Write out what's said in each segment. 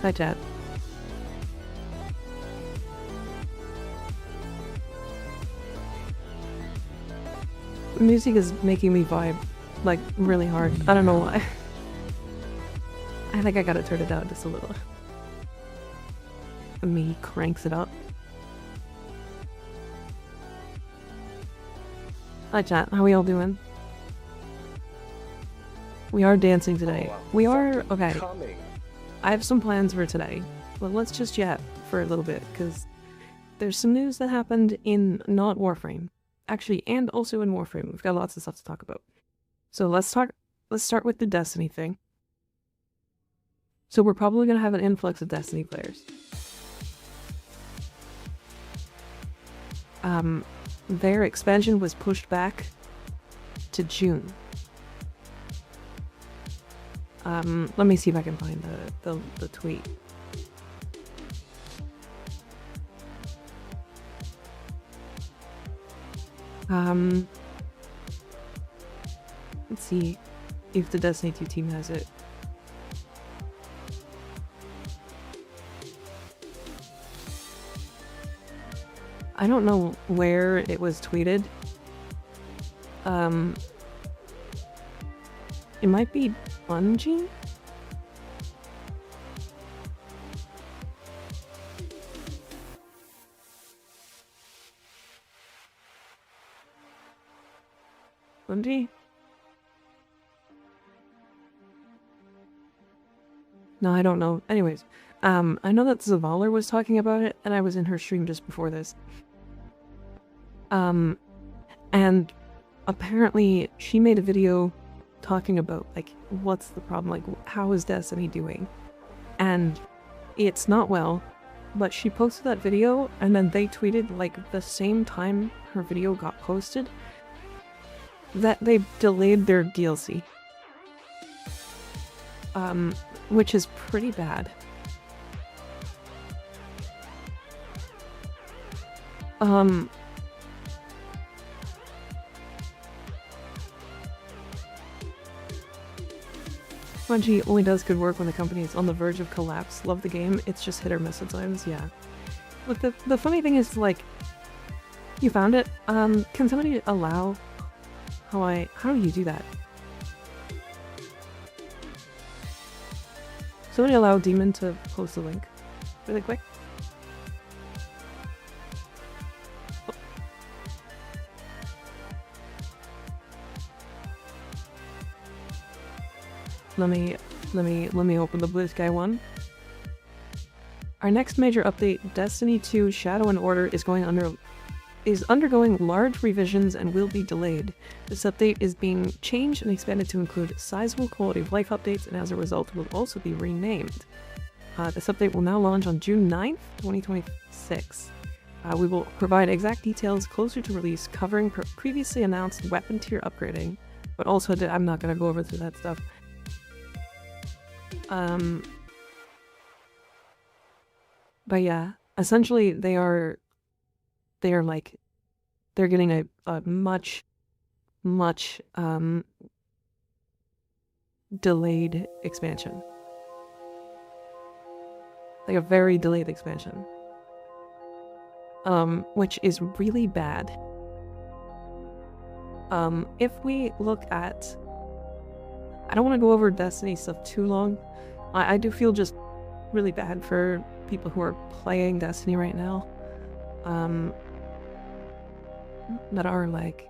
Hi, chat. Music is making me vibe, like, really hard. I don't know why. I think I gotta turn it down just a little. Me cranks it up. Hi, chat. How we all doing? We are dancing today. We are... Okay. I have some plans for today. But let's just chat for a little bit, because there's some news that happened in not Warframe. Actually, and also in Warframe. We've got lots of stuff to talk about. So let's start with the Destiny thing. So we're probably going to have an influx of Destiny players. Their expansion was pushed back to June. Let me see if I can find the tweet. Let's see if the Destiny 2 team has it. I don't know where it was tweeted. It might be Bungie? Bungie? No, I don't know. Anyways, I know that Zavaler was talking about it, and I was in her stream just before this. And apparently she made a video talking about, like, what's the problem, like, how is Destiny doing? And it's not well, but she posted that video, and then they tweeted, like, the same time her video got posted, that they delayed their DLC. Which is pretty bad. Bungie only does good work when the company is on the verge of collapse. Love the game, it's just hit or miss at times, yeah. Look, the funny thing is, like, you found it. Can somebody allow how do you do that? Somebody allow Demon to post a link really quick. Oh. Let me open the Blue Sky one. Our next major update, Destiny 2 Shadow and Order, is undergoing large revisions and will be delayed. This update is being changed and expanded to include sizable quality of life updates, and as a result will also be renamed. This update will now launch on June 9th, 2026. We will provide exact details closer to release, covering previously announced weapon tier upgrading, but also I'm not going to go over through that stuff. But yeah, essentially they're getting a much delayed expansion. Like a very delayed expansion. Which is really bad. If we look at... I don't want to go over Destiny stuff too long. I do feel just really bad for people who are playing Destiny right now. That are like...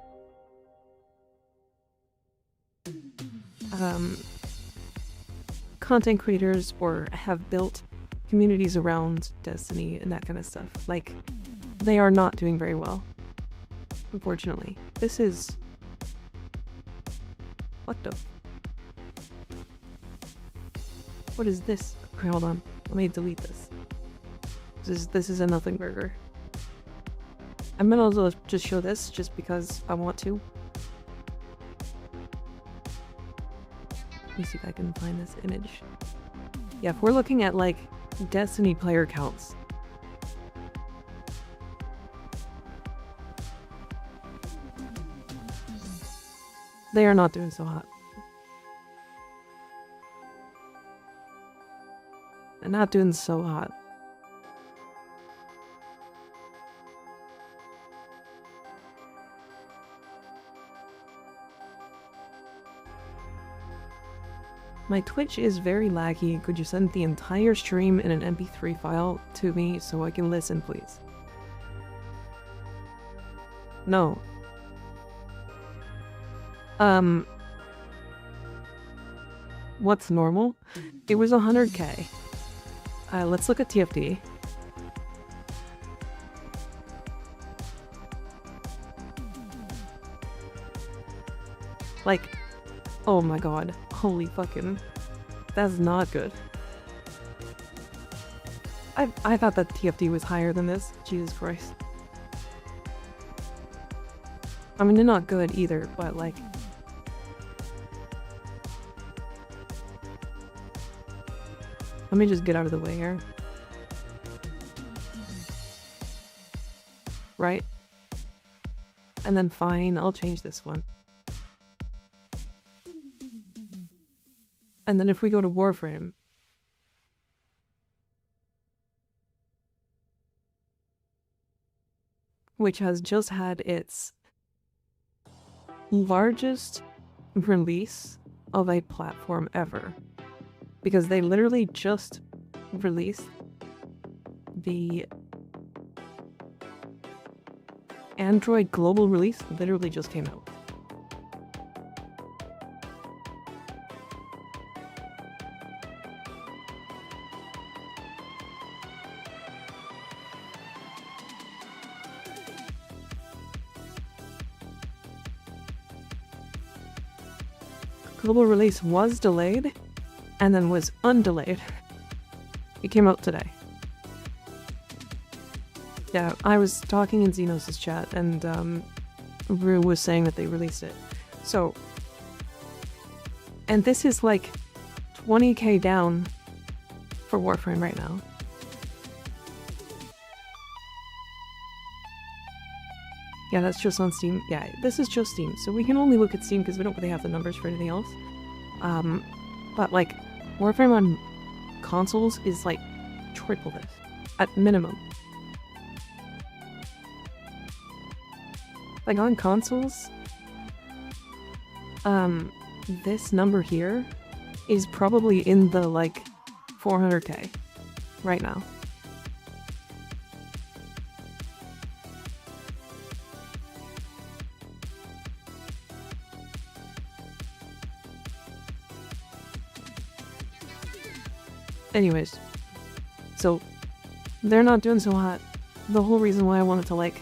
content creators or have built communities around Destiny and that kind of stuff. Like, they are not doing very well. Unfortunately. This is... What the... What is this? Okay, hold on. Let me delete this. This is a nothing burger. I'm gonna just show this just because I want to. Let me see if I can find this image. Yeah, if we're looking at like Destiny player counts. They are not doing so hot. We're not doing so hot. My Twitch is very laggy. Could you send the entire stream in an MP3 file to me so I can listen, please? No. What's normal? It was 100k. Let's look at TFT. Like, oh my god. Holy fucking... That's not good. I thought that TFT was higher than this. Jesus Christ. I mean, they're not good either, but like... Let me just get out of the way here. Right? And then fine, I'll change this one. And then if we go to Warframe, which has just had its largest release of a platform ever, because they literally just released the Android global release, literally just came out. Global release was delayed, and then was undelayed. It came out today. Yeah, I was talking in Xenos' chat, and Rue was saying that they released it. So, and this is like 20k down for Warframe right now. Yeah, that's just on Steam. Yeah, this is just Steam, so we can only look at Steam because we don't really have the numbers for anything else. But like, Warframe on consoles is like triple this, at minimum. Like on consoles, this number here is probably in the like 400k right now. Anyways, so they're not doing so hot. The whole reason why I wanted to like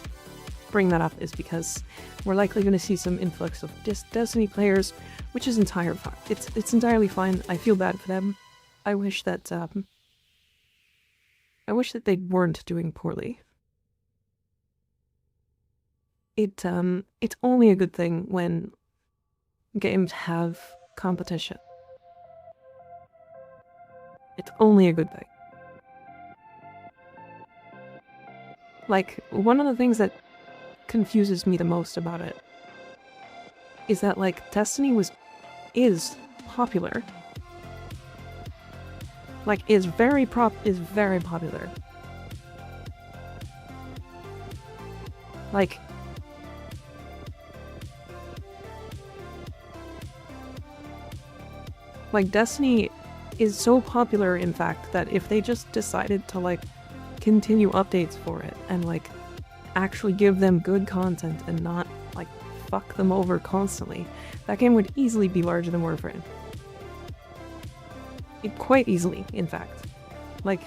bring that up is because we're likely going to see some influx of Destiny players, which is it's entirely fine. I feel bad for them. I wish that they weren't doing poorly. It's only a good thing when games have competition. It's only a good thing. Like, one of the things that confuses me the most about it is that, like, Destiny is popular. Like, is very popular. Like Destiny is so popular, in fact, that if they just decided to, like, continue updates for it and, like, actually give them good content and not, like, fuck them over constantly, that game would easily be larger than Warframe. Quite easily, in fact. Like,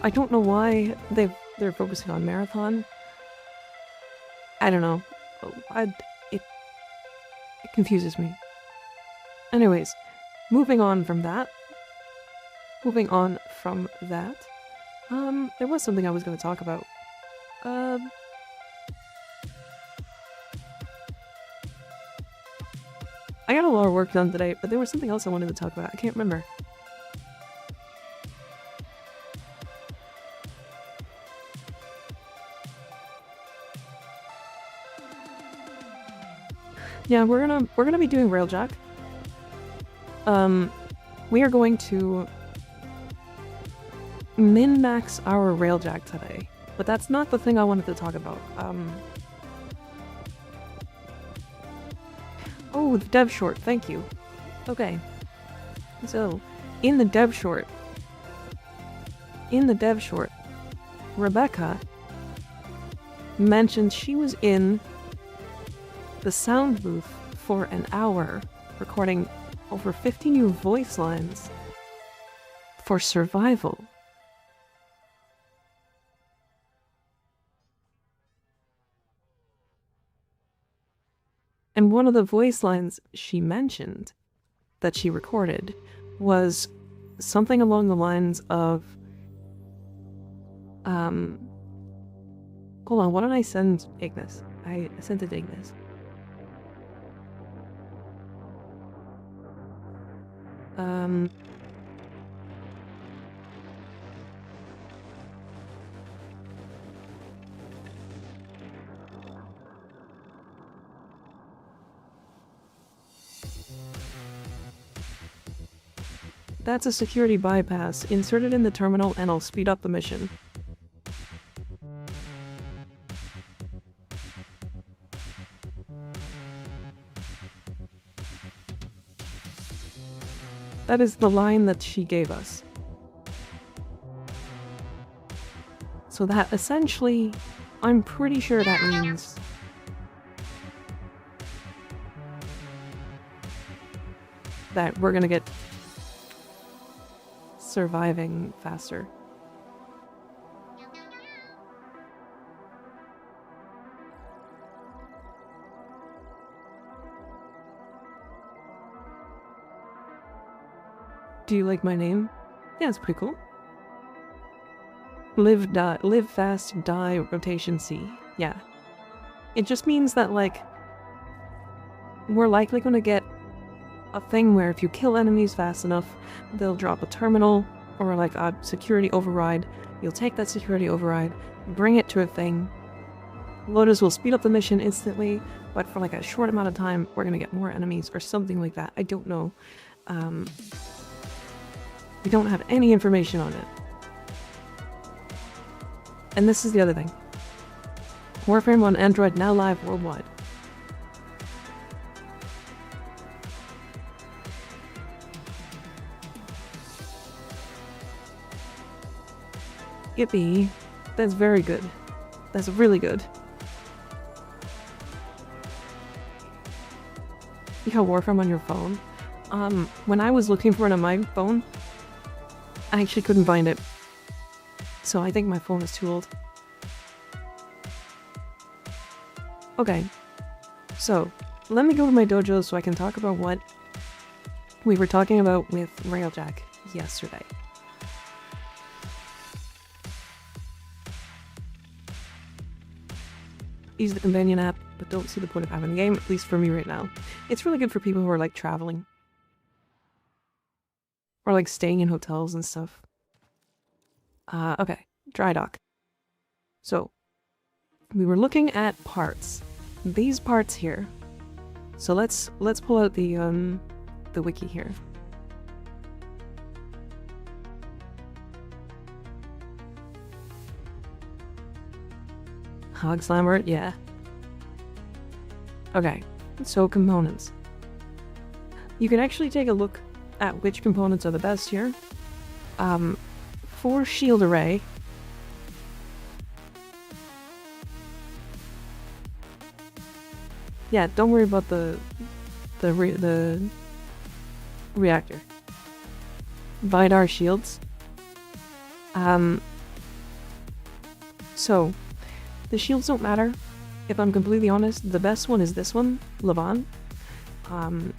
I don't know why they're focusing on Marathon. I don't know. It confuses me. Anyways, moving on from that. There was something I was going to talk about. I got a lot of work done today, but there was something else I wanted to talk about. I can't remember. Yeah, we're gonna be doing Railjack. We are going to min-max our railjack today, but that's not the thing I wanted to talk about. Oh, the dev short, thank you. Okay, so in the dev short, Rebecca mentioned she was in the sound booth for an hour, recording over 50 new voice lines for survival. And one of the voice lines she mentioned that she recorded was something along the lines of, hold on, what did I send Ignis? I sent it to Ignis. That's a security bypass. Insert it in the terminal and I'll speed up the mission. That is the line that she gave us. So that essentially, I'm pretty sure that means that we're gonna get surviving faster. Do you like my name? Yeah, it's pretty cool. Live fast, die, rotation C. Yeah. It just means that, like, we're likely gonna get a thing where if you kill enemies fast enough, they'll drop a terminal or like a security override. You'll take that security override, bring it to a thing. Lotus will speed up the mission instantly, but for like a short amount of time, we're gonna get more enemies or something like that. I don't know. We don't have any information on it. And this is the other thing. Warframe on Android now live worldwide. Yippee. That's very good. That's really good. You have Warframe on your phone? When I was looking for it on my phone, I actually couldn't find it. So I think my phone is too old. Okay. So, let me go to my dojo so I can talk about what we were talking about with Railjack yesterday. Use the companion app, but don't see the point of having the game, at least for me right now. It's really good for people who are like traveling. Or like staying in hotels and stuff. Okay, dry dock. So, we were looking at parts. These parts here. So let's pull out the wiki here. Hog Slammer, yeah. Okay, so components. You can actually take a look at which components are the best here. For shield array, yeah, don't worry about the reactor. Vidar shields. So the shields don't matter. If I'm completely honest, the best one is this one, Levant,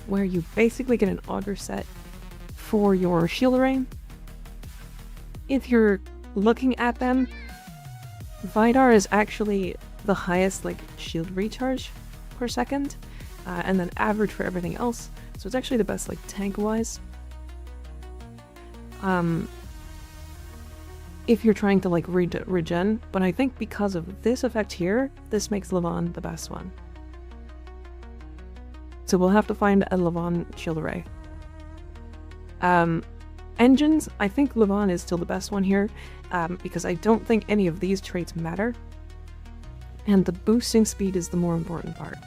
where you basically get an auger set for your shield array. If you're looking at them, Vidar is actually the highest like shield recharge per second, and then average for everything else. So it's actually the best like tank-wise. If you're trying to like regen, but I think because of this effect here, this makes Levant the best one. So we'll have to find a Levant shield array. Engines, I think Levon is still the best one here, because I don't think any of these traits matter. And the boosting speed is the more important part.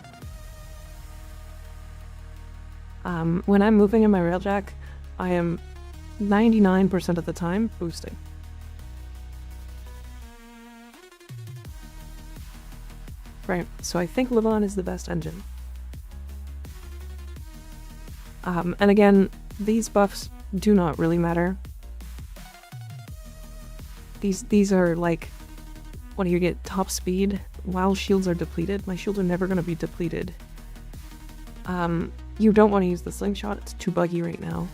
When I'm moving in my railjack, I am 99% of the time boosting. Right, so I think Levon is the best engine. And again, these buffs do not really matter. These are like, what do you get? Top speed while shields are depleted. My shields are never going to be depleted. You don't want to use the slingshot, it's too buggy right now.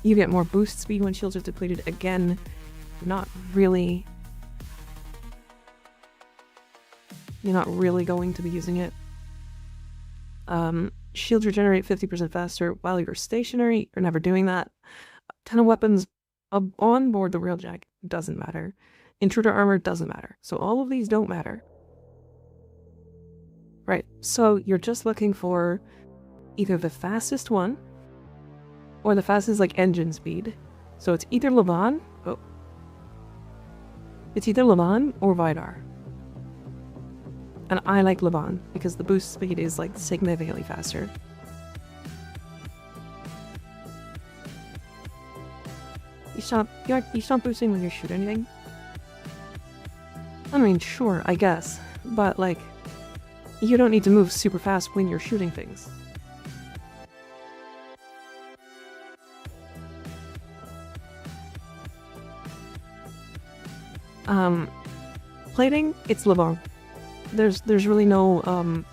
You get more boost speed when shields are depleted. Again, you're not really going to be using it. Shields regenerate 50% faster while you're stationary. You're never doing that. A ton of weapons on board the railjack doesn't matter. Intruder armor doesn't matter. So all of these don't matter. Right, so you're just looking for either the fastest one or the fastest like engine speed. So it's either Levon, it's either Levon or Vidar. And I like Levon because the boost speed is like significantly faster. You stop boosting when you shoot anything? I mean, sure, I guess, but like, you don't need to move super fast when you're shooting things. Plating, it's Levon. There's really no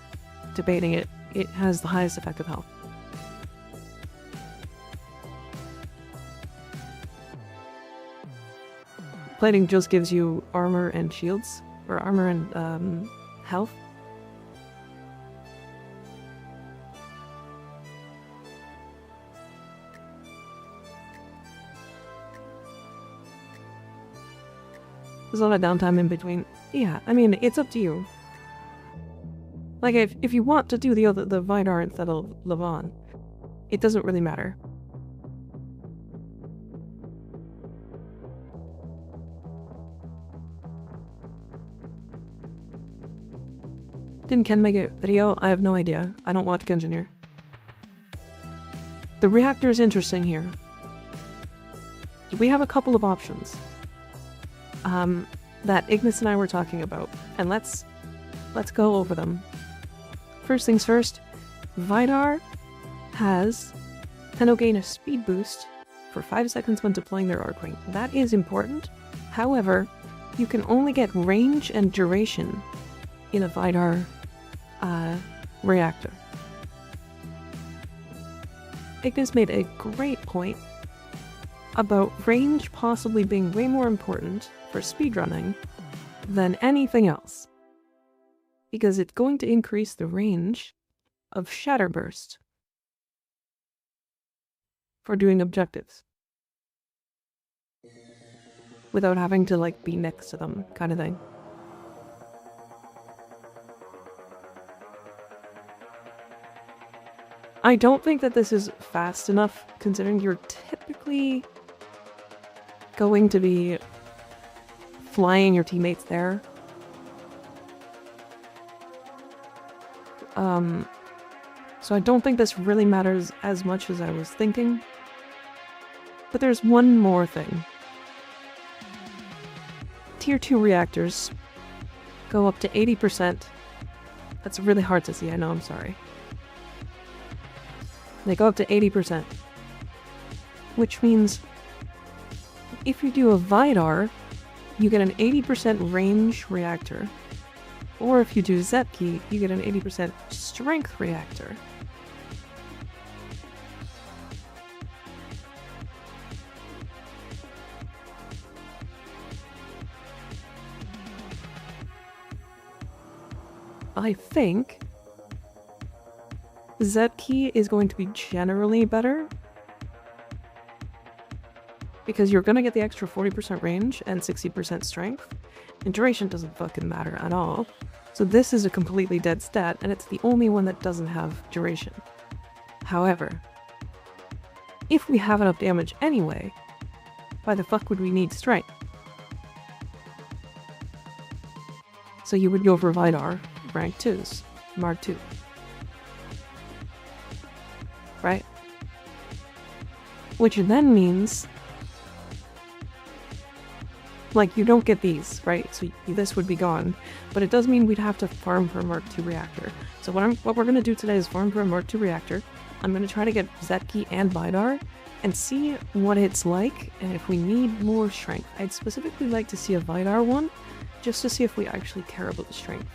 debating it. It has the highest effective health. Plating just gives you armor and shields, or armor and health. There's a lot of downtime in between. Yeah, I mean, it's up to you. Like, if you want to do the Vidar instead of Levon, it doesn't really matter. Didn't Ken make a video? I have no idea. I don't watch Engineer. The reactor is interesting here. We have a couple of options that Ignis and I were talking about, and let's go over them. First things first, Vidar has Tenno gain a speed boost for 5 seconds when deploying their arc ring. That is important. However, you can only get range and duration in a Vidar reactor. Ignis made a great point about range possibly being way more important for speedrunning than anything else, because it's going to increase the range of Shatter Burst for doing objectives without having to like be next to them, kind of thing. I don't think that this is fast enough, considering you're typically going to be flying your teammates there. So I don't think this really matters as much as I was thinking. But there's one more thing. Tier 2 reactors go up to 80%. That's really hard to see, I know, I'm sorry. They go up to 80%. Which means if you do a Vidar, you get an 80% range reactor. Or if you do Zepki, you get an 80% strength reactor. I think Zepki is going to be generally better, because you're going to get the extra 40% range and 60% strength, and duration doesn't fucking matter at all. So this is a completely dead stat, and it's the only one that doesn't have duration. However, if we have enough damage anyway, why the fuck would we need strength? So you would go for Vidar, rank 2s, Mark 2. Right? Which then means, like, you don't get these, right? So this would be gone. But it does mean we'd have to farm for a Mark II reactor. So what we're going to do today is farm for a Mark II reactor. I'm going to try to get Zetki and Vidar and see what it's like and if we need more strength. I'd specifically like to see a Vidar one, just to see if we actually care about the strength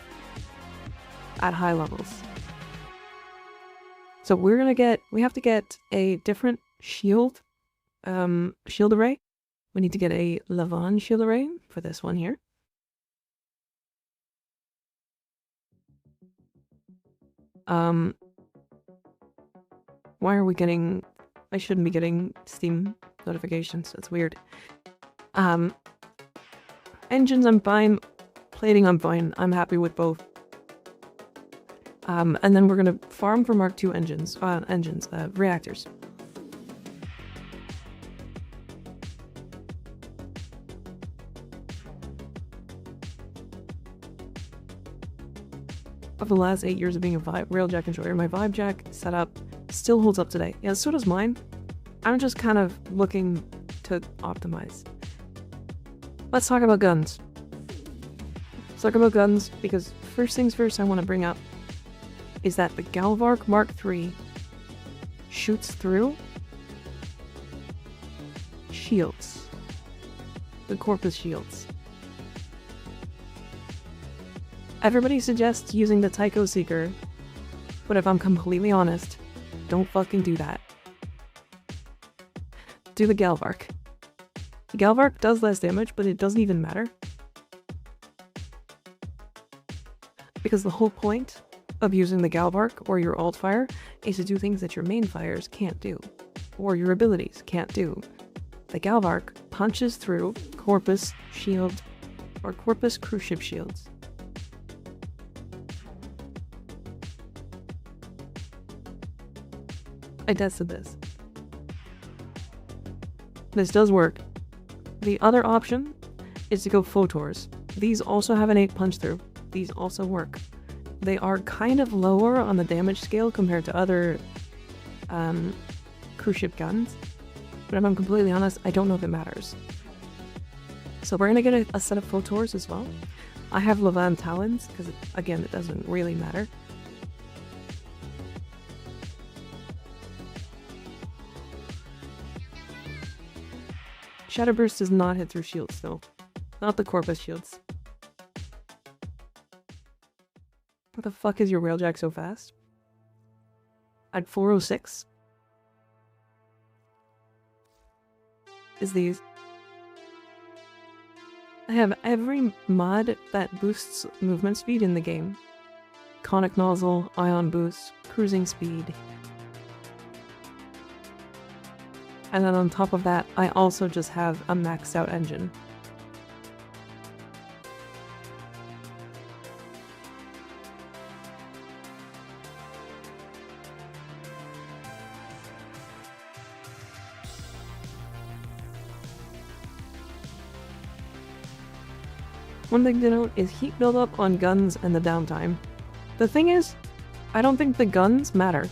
at high levels. So we have to get a different shield array. We need to get a Levon shield array for this one here. Why are we getting... I shouldn't be getting Steam notifications. That's weird. Engines, I'm fine. Plating, I'm fine. I'm happy with both. And then we're gonna farm for Mark II reactors. Of the last 8 years of being a Railjack enjoyer, my Vibejack setup still holds up today. Yeah, so does mine. I'm just kind of looking to optimize. Let's talk about guns. Let's talk about guns, because first things first I want to bring up is that the Galvark Mark III shoots through shields. The Corpus shields. Everybody suggests using the Tycho Seeker, but if I'm completely honest, don't fucking do that. Do the Galvark. The Galvark does less damage, but it doesn't even matter. Because the whole point of using the Galvark or your alt fire is to do things that your main fires can't do, or your abilities can't do. The Galvark punches through Corpus shield or Corpus cruise ship shields. I tested this. This does work. The other option is to go Photors. These also have an 8 punch through. These also work. They are kind of lower on the damage scale compared to other cruise ship guns. But if I'm completely honest, I don't know if it matters. So we're gonna get a set of Photors as well. I have Levan Talons, because again, it doesn't really matter. Shadowburst does not hit through shields, though. Not the Corpus shields. What the fuck is your Railjack so fast? At 406? Is these... I have every mod that boosts movement speed in the game. Conic Nozzle, Ion Boost, Cruising Speed. And then on top of that, I also just have a maxed out engine. One thing to note is heat buildup on guns and the downtime. The thing is, I don't think the guns matter.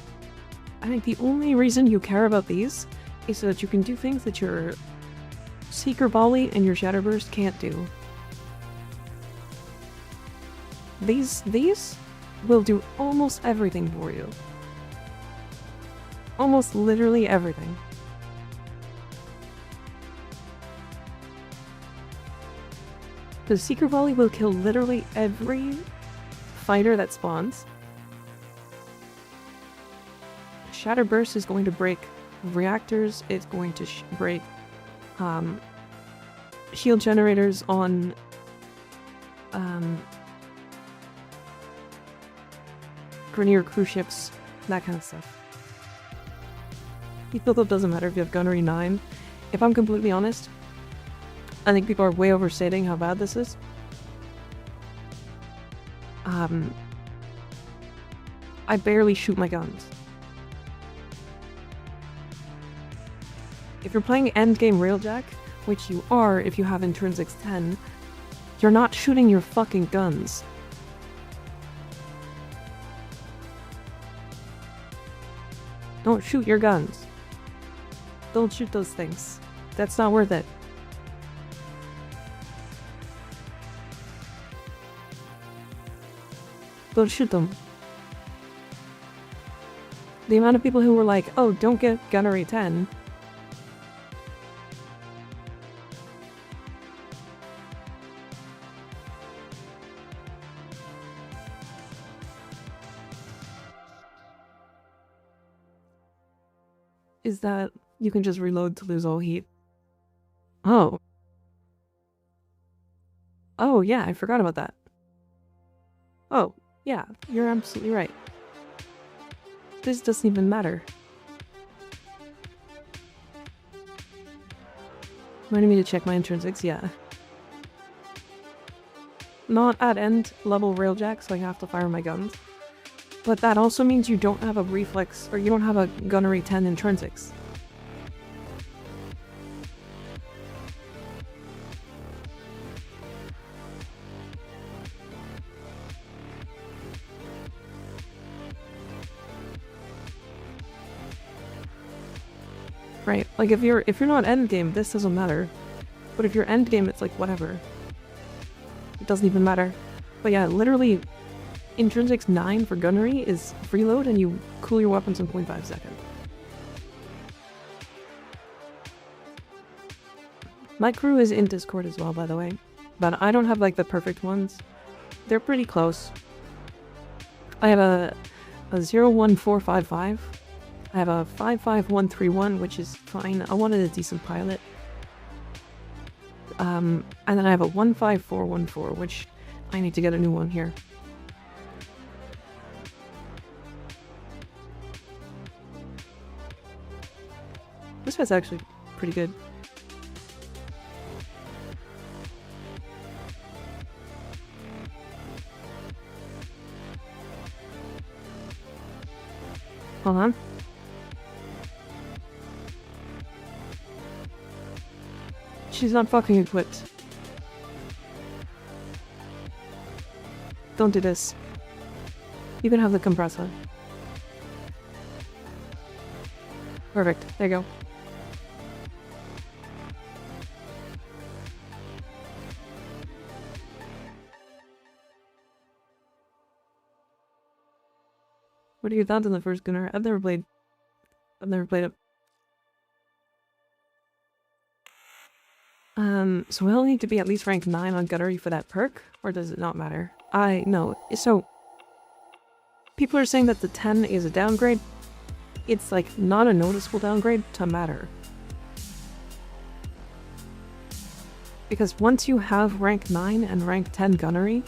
I think the only reason you care about these is so that you can do things that your Seeker Volley and your Shadowburst can't do. These will do almost everything for you. Almost literally everything. The Seeker Volley will kill literally every fighter that spawns. Shadowburst is going to break reactors, it's going to break shield generators on Grenier cruise ships, that kind of stuff. Heat buildup doesn't matter if you have Gunnery 9. If I'm completely honest, I think people are way overstating how bad this is. I barely shoot my guns. If you're playing endgame railjack, which you are if you have intrinsics 10, you're not shooting your fucking guns. Don't shoot your guns. Don't shoot those things. That's not worth it. Don't shoot them. The amount of people who were like, oh, don't get gunnery 10. Is that you can just reload to lose all heat. Oh. Oh, yeah, I forgot about that. Oh, yeah, you're absolutely right. This doesn't even matter. Wanted me to check my intrinsics, yeah. Not at end level railjack, so I have to fire my guns. But that also means you don't have a reflex, or you don't have a gunnery 10 intrinsics. Right, like if you're not endgame, this doesn't matter. But if you're endgame, it's like whatever. It doesn't even matter. But yeah, literally, intrinsics 9 for gunnery is freeload and you cool your weapons in 0.5 seconds. My crew is in Discord as well, by the way. But I don't have like the perfect ones. They're pretty close. I have a 01455. I have a 55131, which is fine. I wanted a decent pilot. And then I have a 15414, which I need to get a new one here. This one's actually pretty good. Hold on. She's not fucking equipped. Don't do this. You can have the compressor. Perfect. There you go. What are your thoughts on the first gunner? I've never played it. So we'll need to be at least rank 9 on gunnery for that perk, or does it not matter? No. So, people are saying that the 10 is a downgrade. It's like not a noticeable downgrade to matter. Because once you have rank 9 and rank 10 gunnery,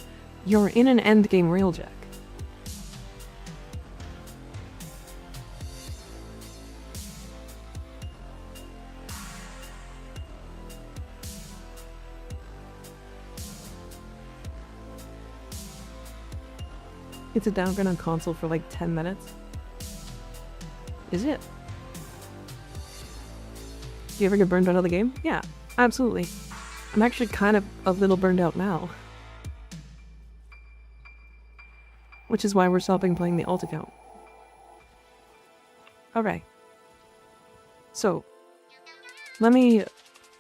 you're in an endgame railjack. It's a downgrade on console for like 10 minutes. Is it? Do you ever get burned out of the game? Yeah, absolutely. I'm actually kind of a little burned out now. Which is why we're stopping playing the alt account. Alright. So, let me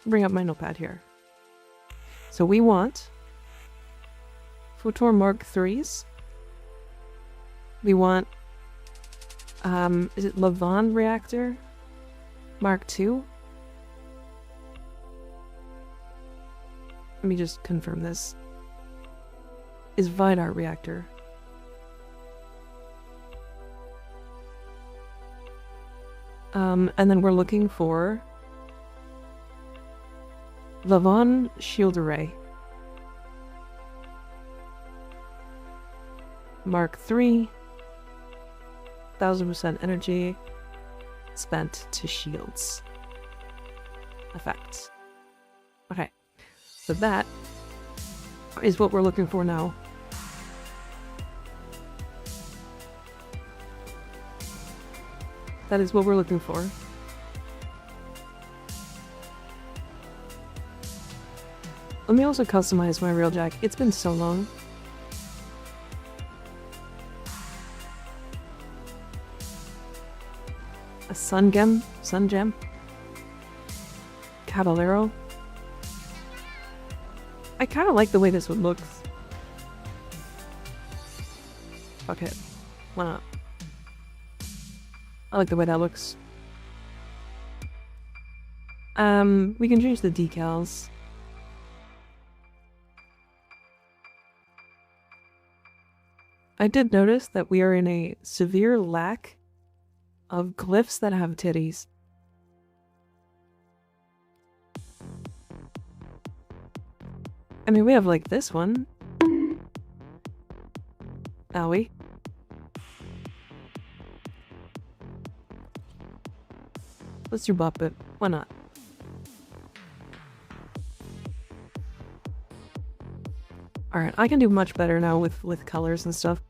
bring up my notepad here. So we want Photor Mark 3s. We want, is it Lavon reactor? Mark II? Let me just confirm this. Is Vidar reactor. And then we're looking for Lavon shield array. Mark III. 1000% energy spent to shields. Effects. Okay. So that is what we're looking for now. That is what we're looking for. Let me also customize my railjack. It's been so long. A sun gem? Sun gem? Caballero? I kind of like the way this one looks. Fuck it. Why not? I like the way that looks. We can change the decals. I did notice that we are in a severe lack of glyphs that have titties. I mean, we have like this one. Owie. Let's do bop it. Why not? Alright, I can do much better now with colors and stuff.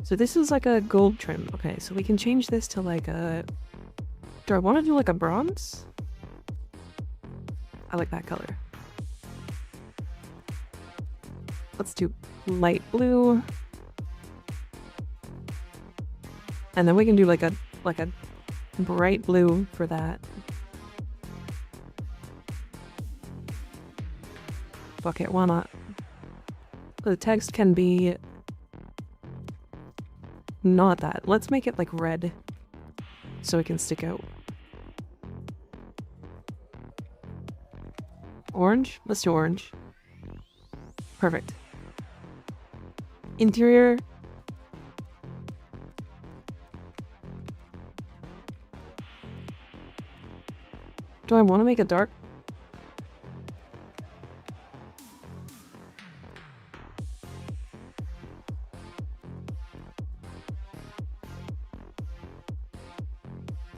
So this is like a gold trim. Okay, so we can change this to like a... Do I want to do like a bronze? I like that color. Let's do light blue. And then we can do like a bright blue for that. Fuck it, why not? The text can be not that. Let's make it like red so it can stick out. Orange? Let's do orange. Perfect. Interior. Do I want to make it dark?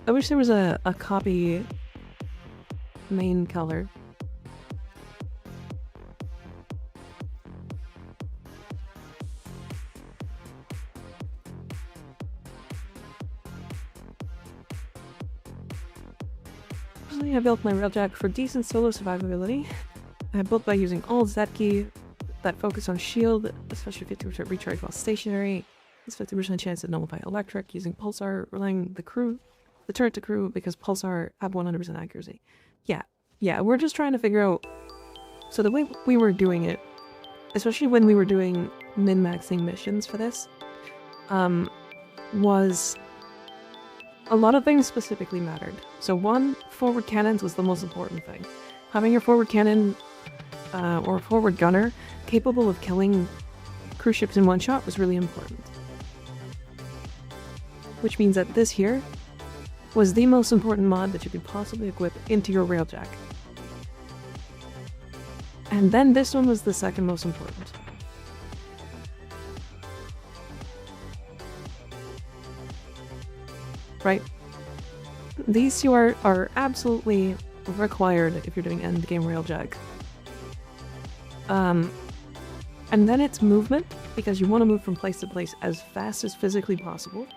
I wish there was a copy main color. Personally, I built my railjack for decent solo survivability. I built by using all Z-key that focus on shield, especially 50% recharge while stationary. It's 50% chance to nullify electric using pulsar, relying the turret to crew because pulsar have 100% accuracy. Yeah, we're just trying to figure out... So the way we were doing it, especially when we were doing min-maxing missions for this, was... A lot of things specifically mattered. So one, forward cannons was the most important thing. Having your forward cannon, or forward gunner, capable of killing cruise ships in one shot was really important. Which means that this here was the most important mod that you could possibly equip into your railjack. And then this one was the second most important. Right? These two are absolutely required if you're doing endgame railjack. And then it's movement, because you want to move from place to place as fast as physically possible.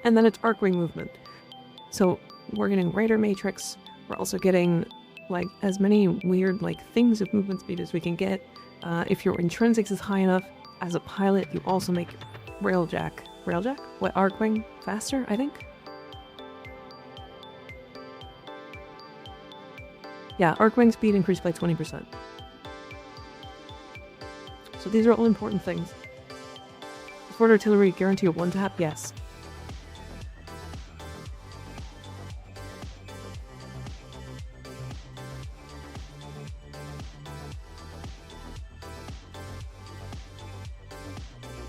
And then it's arc-wing movement. So we're getting Raider Matrix, we're also getting like as many weird like things of movement speed as we can get. If your intrinsics is high enough, as a pilot, you also make railjack. Railjack? What, arc-wing faster, I think? Yeah, arc-wing speed increased by 20%. So these are all important things. Support artillery guarantee a one-tap? Yes.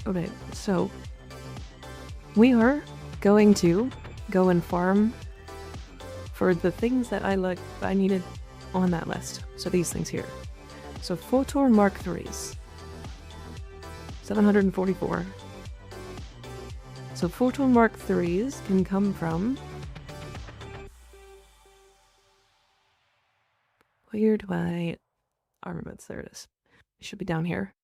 Okay, so we are going to go and farm for the things that I needed on that list. So these things here. So Photor Mark IIIs. 744. So Photor Mark IIIs can come from... Where do I... Armaments, there it is. It should be down here.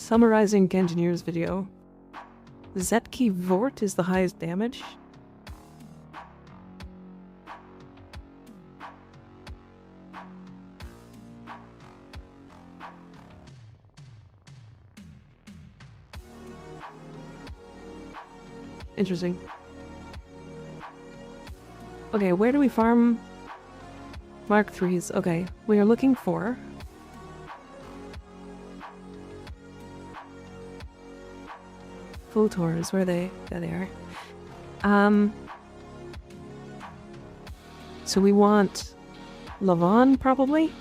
Summarizing Engineer's video. Zetki Vort is the highest damage. Interesting. Okay, where do we farm Mark 3s? Okay, we are looking for... Fultors, where are they? There they are. So we want Lavon, probably?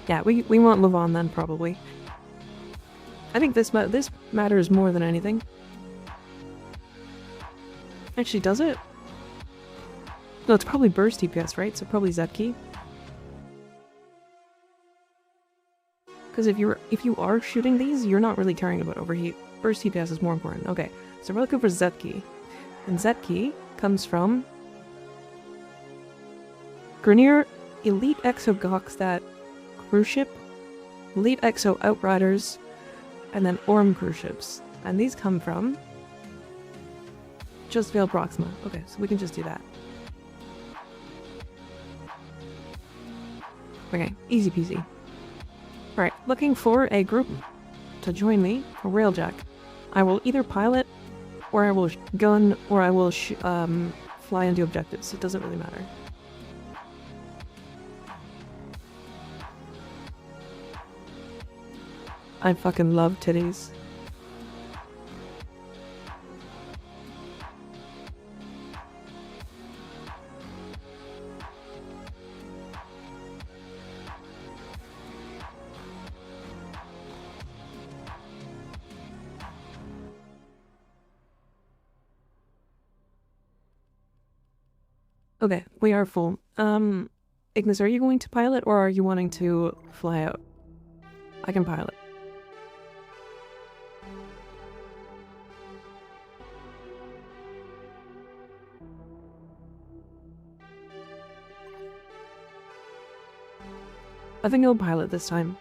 Yeah, we want Lavon then, probably. I think this matters more than anything. Actually, does it? No, it's probably burst DPS, right? So probably Zetki. Because if you are shooting these, you're not really caring about overheat. Burst DPS is more important. Okay, so we're looking for Zetki. And Zetki comes from Grenier Elite Exo Gokstat cruise ship, Elite Exo Outriders, and then Orm cruise ships. And these come from just Veil Proxima. Okay, so we can just do that. Okay, easy peasy. Alright, looking for a group to join me for Railjack. I will either pilot, or I will gun, or I will fly and do objectives. It doesn't really matter. I fucking love titties. Okay, we are full. Ignis, are you going to pilot or are you wanting to fly out? I can pilot. I think I'll pilot this time.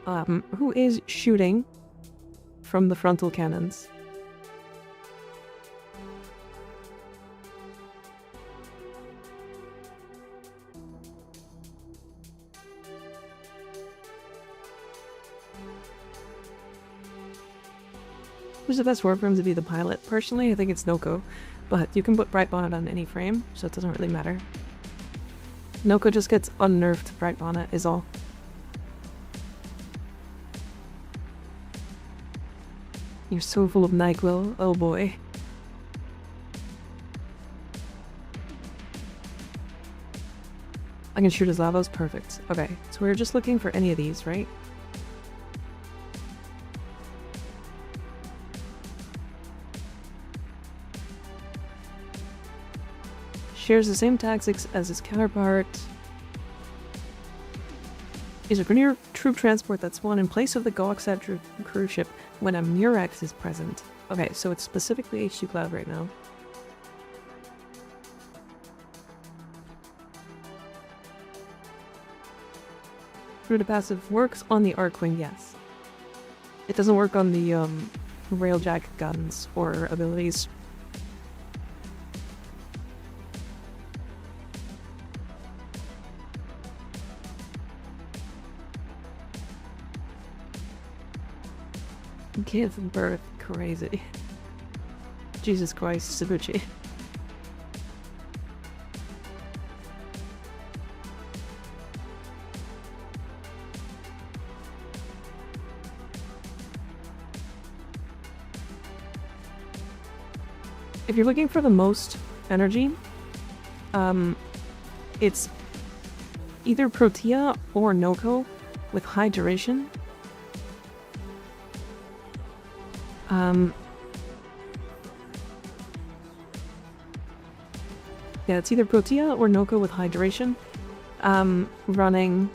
Who is shooting from the frontal cannons? Who's the best Warframe to be the pilot? Personally, I think it's Noko, but you can put Bright Bonnet on any frame, so it doesn't really matter. Noko just gets unnerved Bright Bonnet is all. You're so full of NyQuil, oh boy. I can shoot his lavos, perfect. Okay, so we're just looking for any of these, right? Shares the same tactics as his counterpart. Is a Grenier troop transport that's won in place of the Goksat cruise ship when a Murex is present. Okay, so it's specifically H2 Cloud right now. Fruita passive works on the Arcwing, yes. It doesn't work on the Railjack guns or abilities. Give birth, crazy. Jesus Christ, Sabuchi. If you're looking for the most energy, it's either Protea or Noko with high duration. Yeah, it's either Protea or Noko with high duration. Running...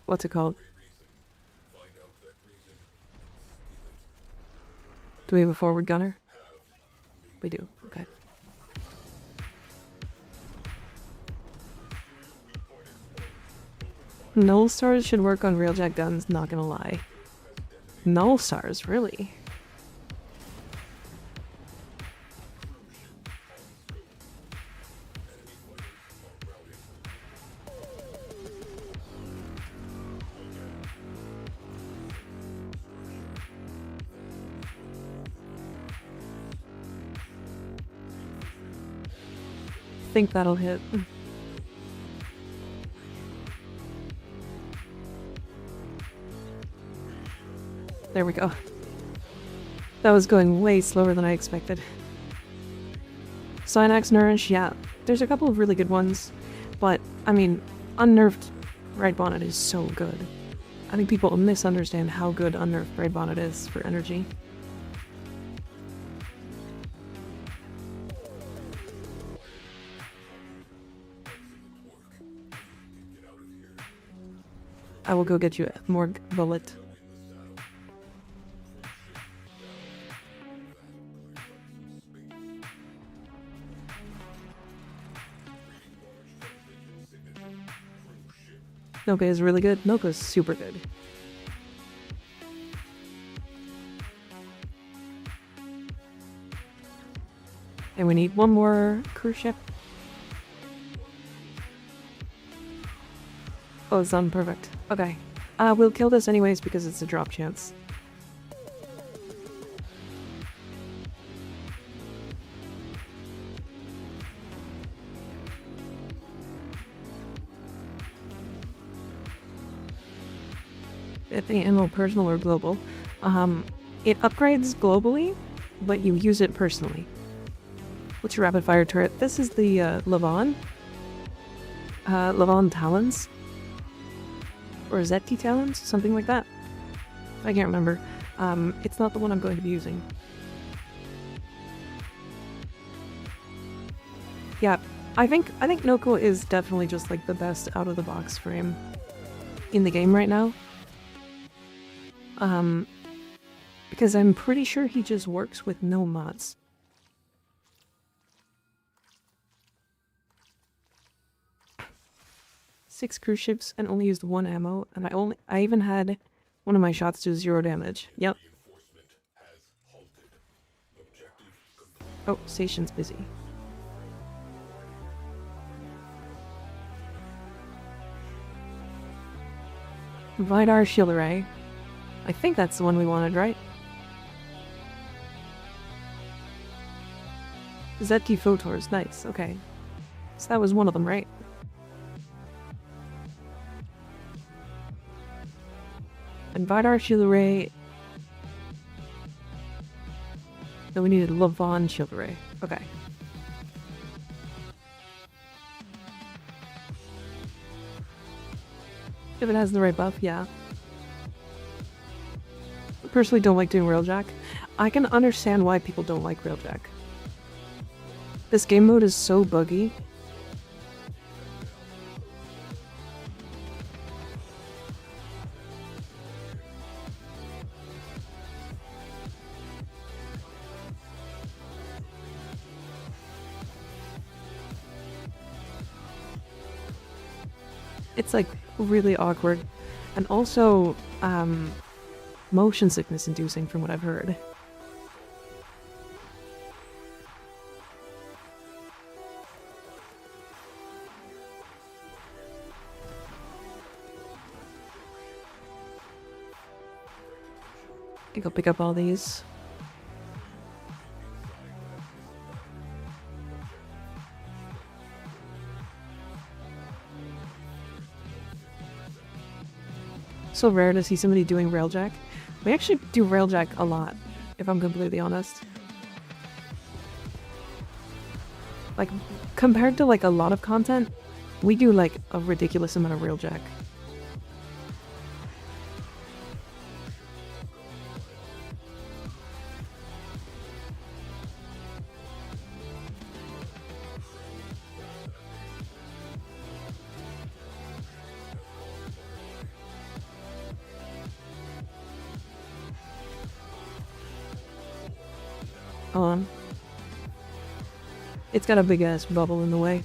what's it called? Do we have a forward gunner? We do, okay. Null stars should work on railjack guns, not gonna lie. Null stars, really? Think that'll hit. There we go. That was going way slower than I expected. Synax Nourish, yeah. There's a couple of really good ones, but, I mean, unnerved Right Bonnet is so good. I think people misunderstand how good unnerved Right Bonnet is for energy. I will go get you more bullet. Noka is really good. Noka is super good. And we need one more cruise ship. Oh, it's done. Perfect. Okay. We'll kill this anyways because it's a drop chance. If the ammo personal or global. It upgrades globally, but you use it personally. What's your rapid fire turret? This is the Levon. Levon Talons. Or Zeti Talons? Something like that. I can't remember. It's not the one I'm going to be using. Yeah, I think Noko is definitely just like the best out of the box frame in the game right now. Because I'm pretty sure he just works with no mods. Six cruise ships and only used one ammo, and I even had one of my shots do 0 damage. Yep. Oh, station's busy. Vidar Shield Array. I think that's the one we wanted, right? Zetki Photors, nice, okay. So that was one of them, right? And Vidar Shield Array. No, we needed Levon Shield Array. Okay. If it has the right buff, yeah. I personally don't like doing Railjack. I can understand why people don't like Railjack. This game mode is so buggy. It's like really awkward and also motion sickness inducing from what I've heard. I think I'll pick up all these. So rare to see somebody doing Railjack. We actually do Railjack a lot, if I'm completely honest. Like, compared to like a lot of content, we do like a ridiculous amount of Railjack. Hold on. It's got a big ass bubble in the way.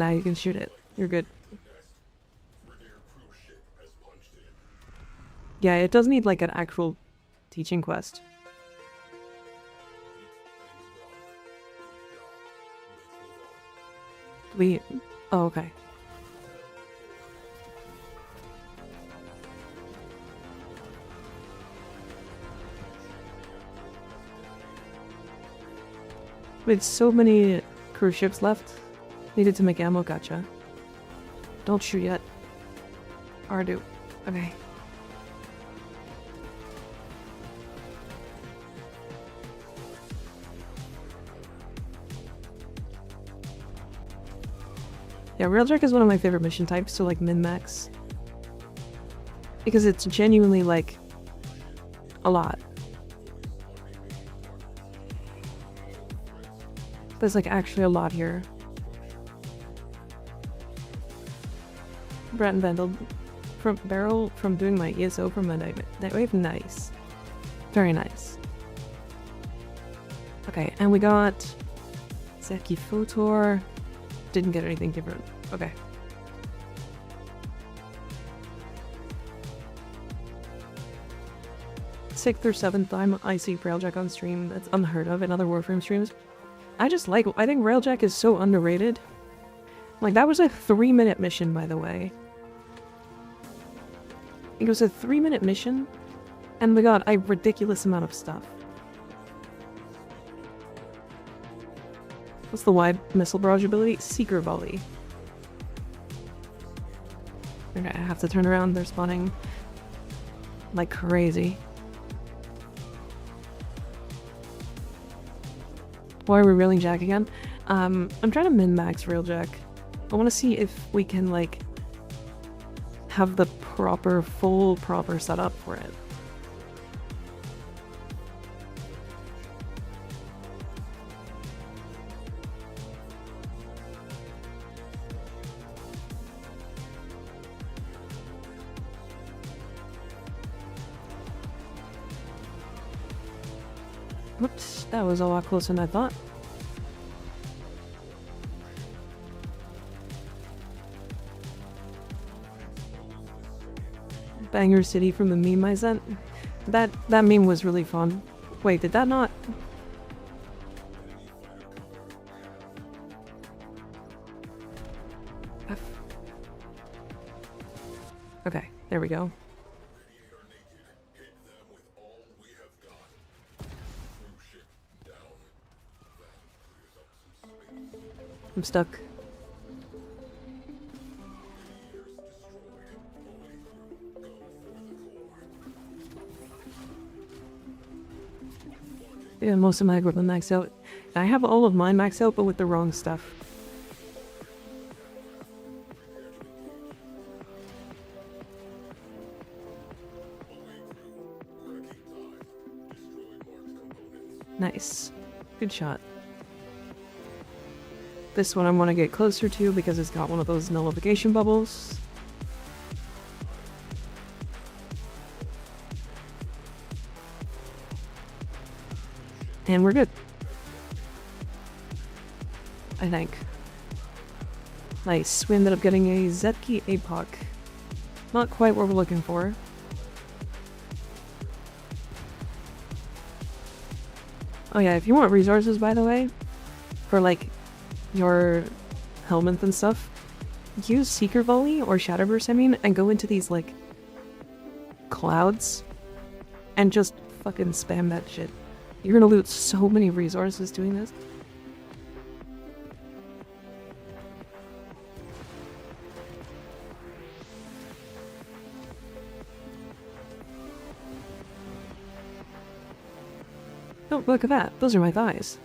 Now you can shoot it. You're good. Yeah, it does need like an actual teaching quest. Oh, okay. With so many cruise ships left, needed to make ammo, gotcha. Don't shoot yet. Or do. Okay. Yeah, Railjack is one of my favorite mission types to like min-max. Because it's genuinely like a lot. There's like actually a lot here. Brett and Vendel from Barrel from doing my ESO from my Nightwave. Nice. Very nice. Okay, and we got Zeki Photor. Didn't get anything different. Okay. Sixth or seventh time I see Railjack on stream. That's unheard of in other Warframe streams. I think Railjack is so underrated. Like, that was a 3-minute mission, by the way. It was a 3-minute mission, and we got a ridiculous amount of stuff. What's the wide missile barrage ability? Seeker Volley. Okay, I have to turn around. They're spawning like crazy. Why are we railing Jack again? I'm trying to min-max Railjack. I want to see if we can like have the proper setup for it. Whoops, that was a lot closer than I thought. Banger City from the meme I sent. That meme was really fun. Wait, did that not? Okay, there we go. I'm stuck. Yeah, most of my equipment maxed out. I have all of mine maxed out, but with the wrong stuff. Nice. Good shot. This one I want to get closer to because it's got one of those nullification bubbles. And we're good. I think. Nice. We ended up getting a Zetki APOC. Not quite what we're looking for. Oh yeah, if you want resources, by the way, for like your helmet and stuff, use Seeker Volley or Shadowburst, I mean, and go into these like clouds and just fucking spam that shit. You're gonna loot so many resources doing this. Oh, look at that. Those are my thighs.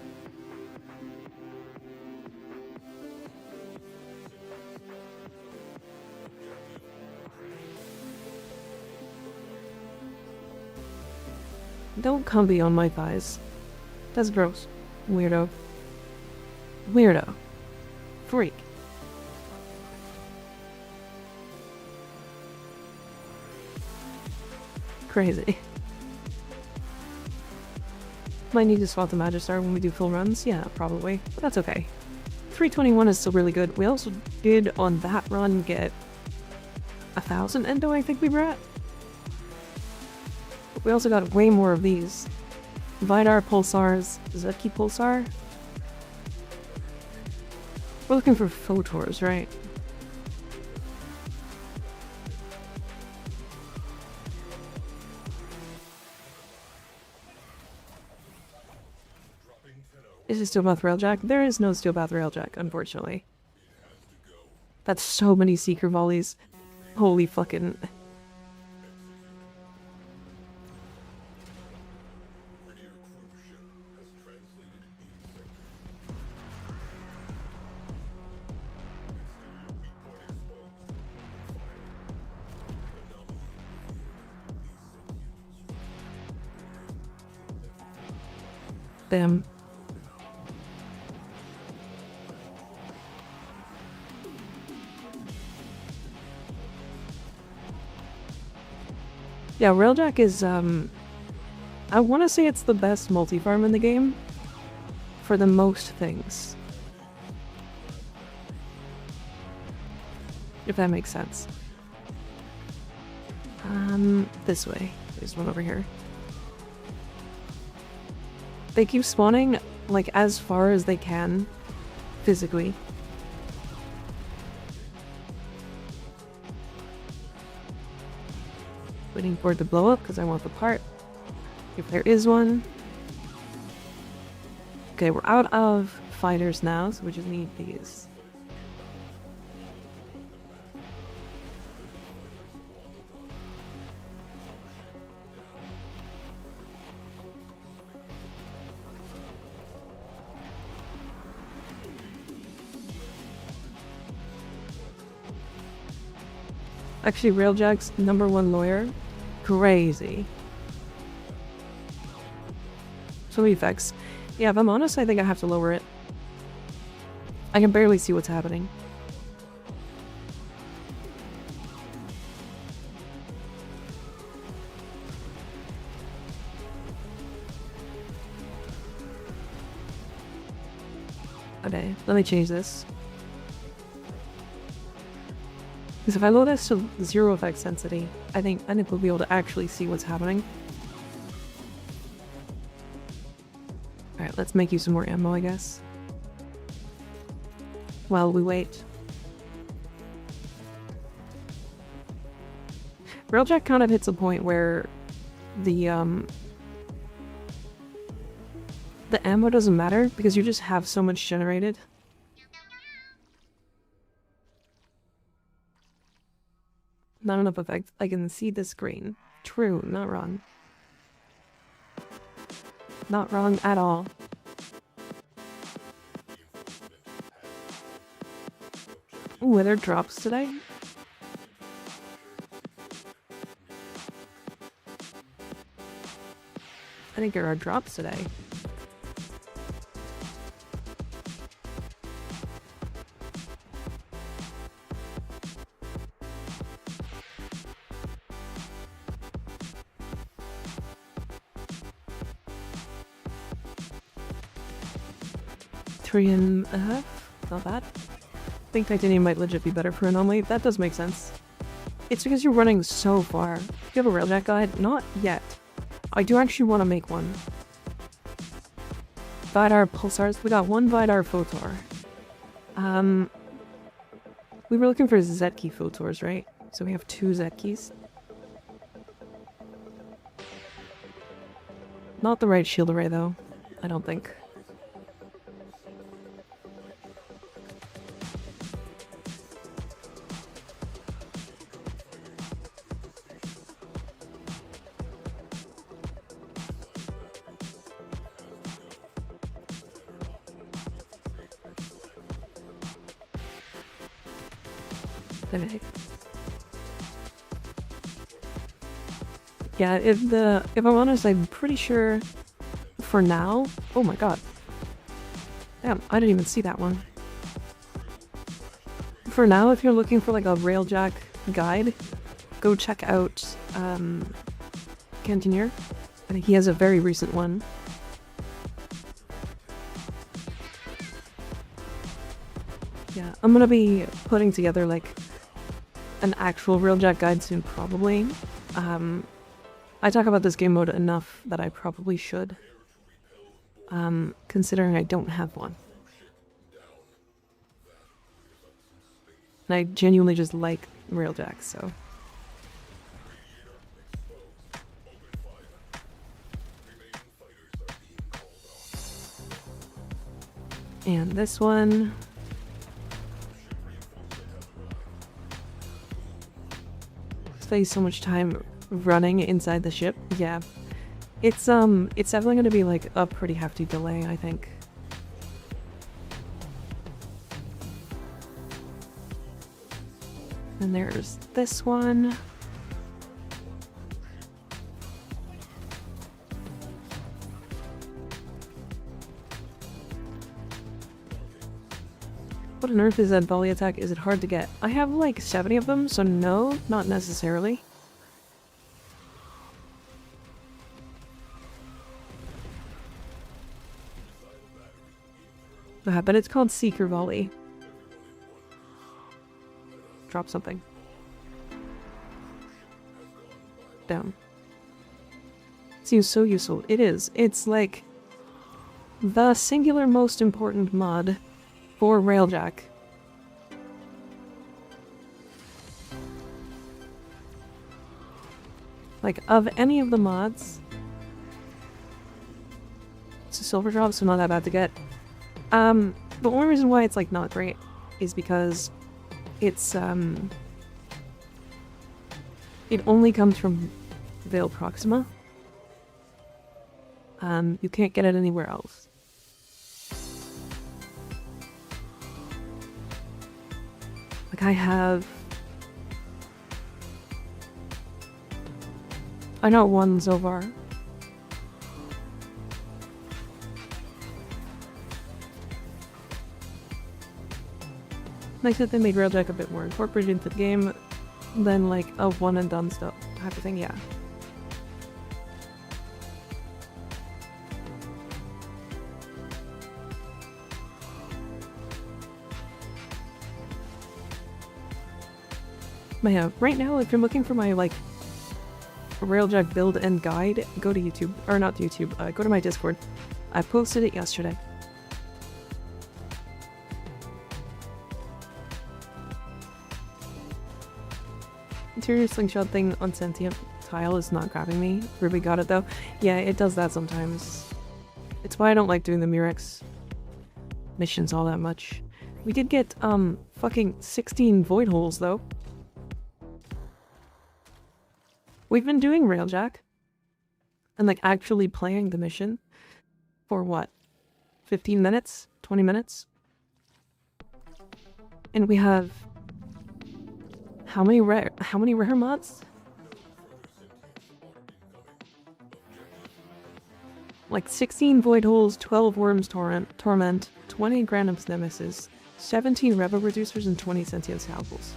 Don't come be on my thighs. That's gross. Weirdo. Weirdo. Freak. Crazy. Might need to swap the Magistar when we do full runs. Yeah, probably. But that's okay. 321 is still really good. We also did on that run get 1,000 endo, I think we were at. But we also got way more of these. Vidar Pulsars, Zetki Pulsar. We're looking for Photors, right? Is it Steel Bath Railjack? There is no Steel Bath Railjack, unfortunately. That's so many Seeker Volleys. Holy fucking... Damn. Yeah, Railjack is, I want to say it's the best multi-farm in the game for the most things. If that makes sense. This way. There's one over here. They keep spawning, like, as far as they can, physically. Waiting for it to blow up because I want the part. If there is one. Okay, we're out of fighters now, so we just need these. Actually, Railjack's #1 lawyer. Crazy. So many effects. Yeah, if I'm honest, I think I have to lower it. I can barely see what's happening. Okay, let me change this. Because if I lower this to 0 effect density, I think we'll be able to actually see what's happening. Alright, let's make you some more ammo, I guess. While we wait. Railjack kind of hits a point where the ammo doesn't matter because you just have so much generated. Not enough effect. I can see the screen. True, not wrong. Not wrong at all. Ooh, are there drops today? I think there are drops today. Not bad. I think titanium might legit be better for anomaly. That does make sense. It's because you're running so far. Do you have a Railjack guide? Not yet. I do actually want to make one. Vidar Pulsars. We got one Vidar Photor. We were looking for Zetki Photors, right? So we have 2 Zetkis. Not the right shield array, though. I don't think. Yeah, if I'm honest, I'm pretty sure for now. Oh my god. Damn, I didn't even see that one. For now, if you're looking for like a Railjack guide, go check out Cantineer. I think he has a very recent one. Yeah, I'm gonna be putting together like an actual Railjack guide soon, probably. I talk about this game mode enough that I probably should, considering I don't have one. And I genuinely just like Railjack, so. And this one. Spend so much time running inside the ship. Yeah. It's definitely gonna be like a pretty hefty delay, I think. And there's this one. What on earth is that volley attack? Is it hard to get? I have like 70 of them, so no, not necessarily. But it's called Seeker Volley. Drop something. Down. Seems so useful. It is. It's like the singular most important mod for Railjack. Like, of any of the mods, it's a silver drop, so not that bad to get. The only reason why it's like not great is because it's it only comes from Veil Proxima. You can't get it anywhere else. Like I know one so far. Nice that they made Railjack a bit more incorporated into the game than like a one and done stuff type of thing, yeah. But yeah, right now if you're looking for my like Railjack build and guide, go to YouTube, or not YouTube, go to my Discord. I posted it yesterday. Interior slingshot thing on sentient tile is not grabbing me. Ruby got it though. Yeah, it does that sometimes. It's why I don't like doing the Murex missions all that much. We did get fucking 16 void holes though. We've been doing Railjack and like actually playing the mission for what? 15 minutes? 20 minutes? And we have how many rare mods? Like 16 void holes, 12 worms torment, 20 Granum's nemesis, 17 rebel reducers, and 20 sentient scalpels.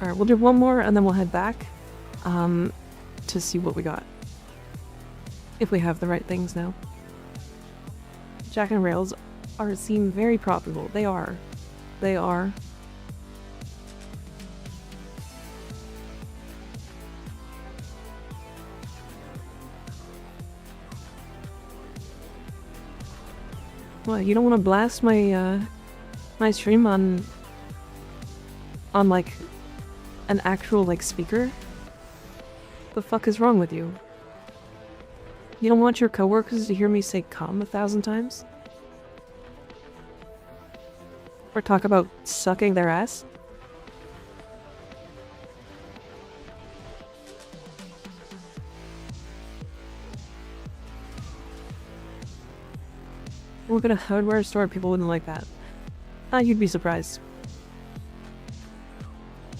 Alright, we'll do one more and then we'll head back to see what we got. If we have the right things now. Jack and Rails seem very profitable. They are. They are. Well, you don't want to blast my my stream on like an actual like speaker? The fuck is wrong with you? You don't want your coworkers to hear me say "come" 1,000 times? Or talk about sucking their ass? Work at a hardware store, people wouldn't like that. You'd be surprised.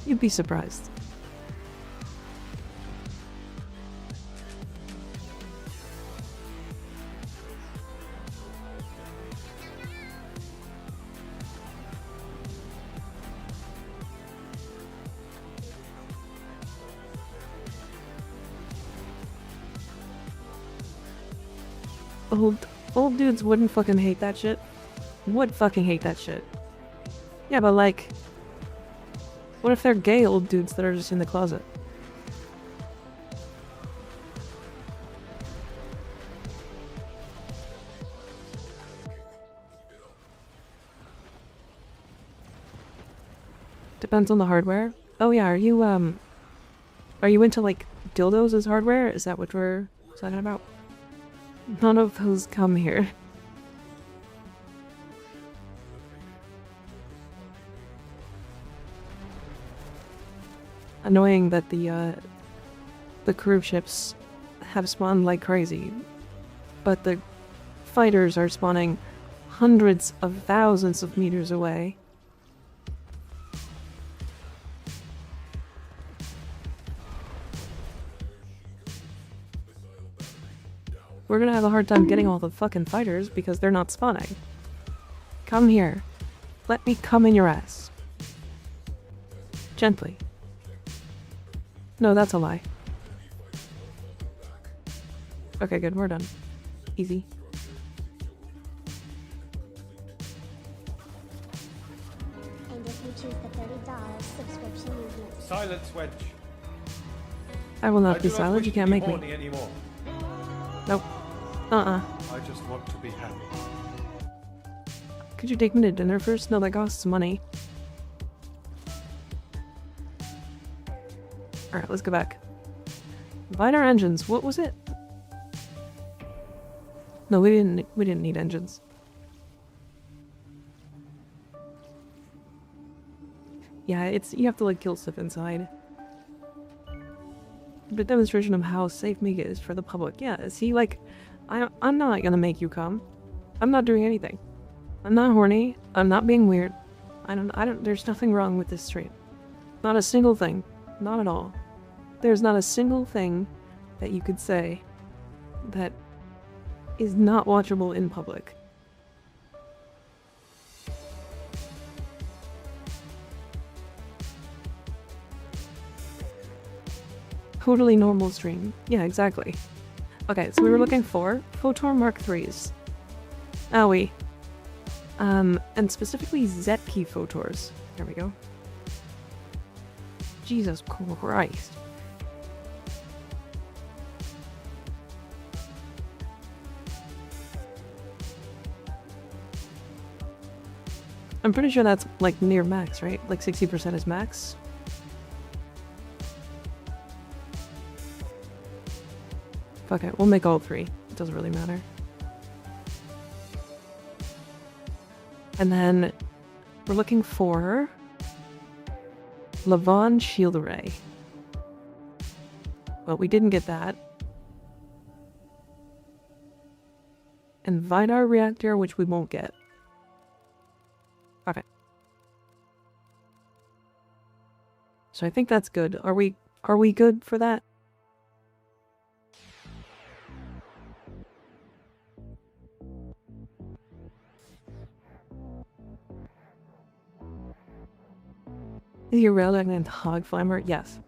You'd be surprised. Old dudes wouldn't fucking hate that shit. Would fucking hate that shit. Yeah, but like, what if they're gay old dudes that are just in the closet? Depends on the hardware. Oh yeah, are you into like dildos as hardware? Is that what we're talking about? None of those come here. Annoying that the cruise ships have spawned like crazy, but the fighters are spawning hundreds of thousands of meters away. We're gonna have a hard time getting all the fucking fighters because they're not spawning. Come here. Let me come in your ass. Gently. No, that's a lie. Okay, good, we're done. Easy. And if you choose the $30 subscription movement. Silence, Wedge. I will not be silent, you can't make me. Anymore. Nope. I just want to be happy. Could you take me to dinner first? No, that costs money. Alright, let's go back. Find our engines. What was it? No, we didn't need engines. Yeah, you have to like kill stuff inside. The demonstration of how safe Mika is for the public. Yeah, see, like, I'm not gonna make you come. I'm not doing anything. I'm not horny. I'm not being weird. There's nothing wrong with this stream. Not a single thing. Not at all. There's not a single thing that you could say that is not watchable in public. Totally normal stream. Yeah, exactly. Okay, so we were looking for Photor Mark IIIs. Owie. And specifically Z-key Photors. There we go. Jesus Christ. I'm pretty sure that's like near max, right? Like 60% is max. Fuck it, we'll make all three. It doesn't really matter. And then we're looking for Lavon Shield Array. Well, we didn't get that. And Vidar Reactor, which we won't get. Okay. So I think that's good. Are we good for that? Is your railgun and hog flammer? Yes.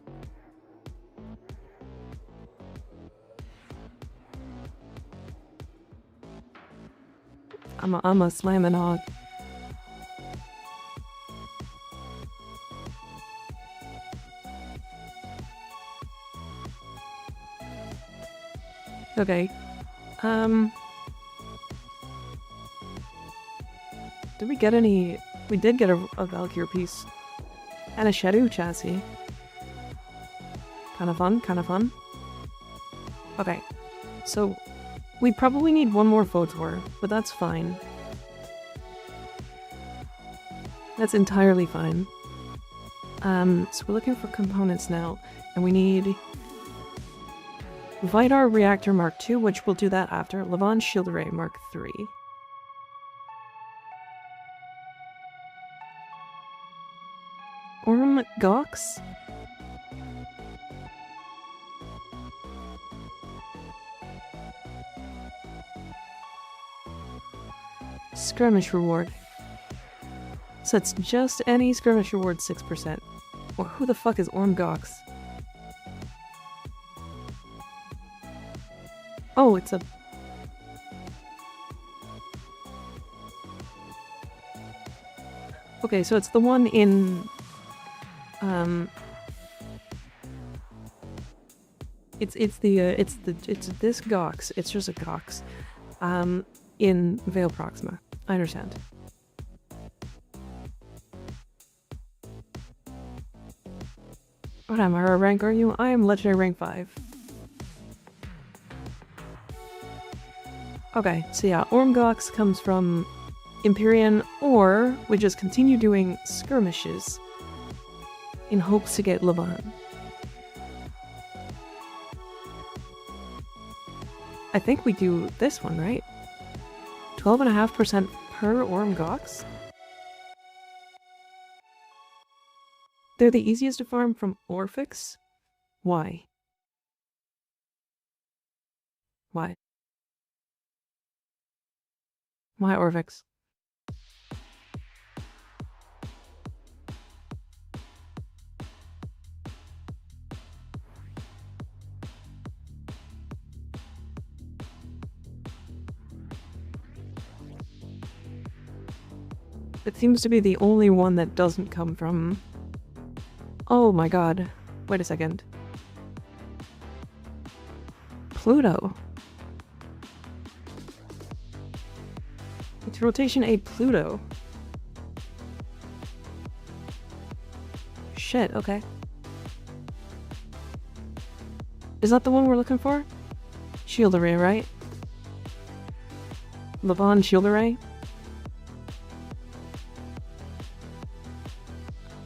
I'm a slamming hog. Okay. Did we get any? We did get a Valkyrie piece. And a Shadow chassis. Kind of fun, kind of fun. Okay. So, we probably need one more Photor, but that's fine. That's entirely fine. So we're looking for components now, and we need Vidar Reactor Mark II, which we'll do that after. Lavon Shield Array Mark III. Orm Gox? Skirmish reward. So it's just any skirmish reward 6%. Or who the fuck is Orm Gox? Oh, it's a... Okay, so it's the one in... It's this Gox. It's just a Gox. In Veil Proxima. I understand. What Amara rank are you? I am legendary rank 5. Okay, so yeah, Ormgox comes from Empyrean, or we just continue doing skirmishes in hopes to get Levant. I think we do this one, right? 12.5% per Ormgox? They're the easiest to farm from Orphix? Why? Why? Why Orphix? It seems to be the only one that doesn't come from... Oh my god. Wait a second. Pluto. It's rotation A Pluto. Shit, okay. Is that the one we're looking for? Shield Array, right? Levant Shield Array?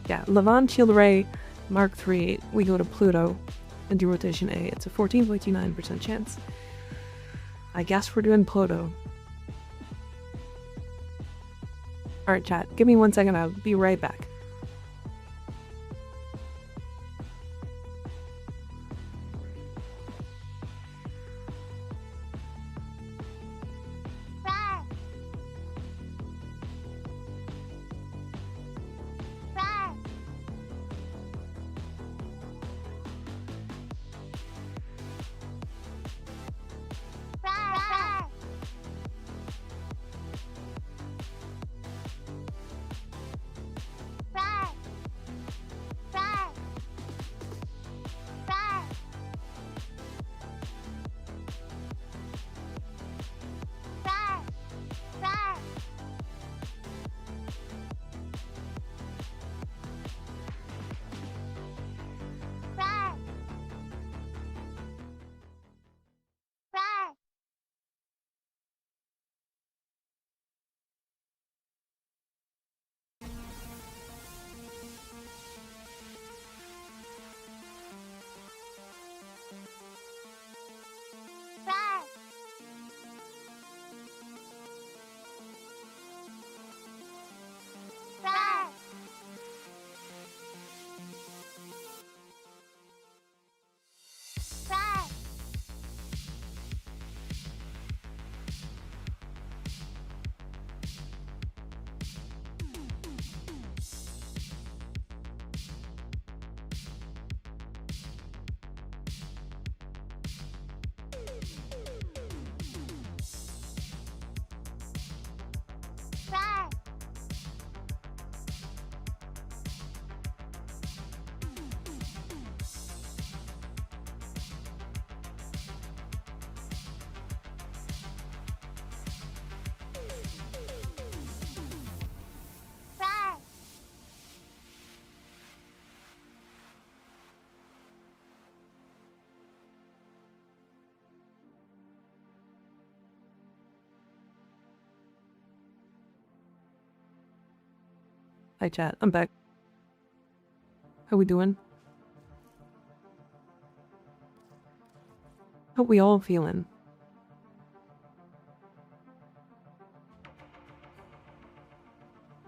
Yeah, Levant Shield Array Mark III, we go to Pluto and do rotation A. It's a 14.29% chance. I guess we're doing Pluto. Alright chat, give me 1 second, I'll be right back. Hi chat, I'm back. How we doing? How we all feeling?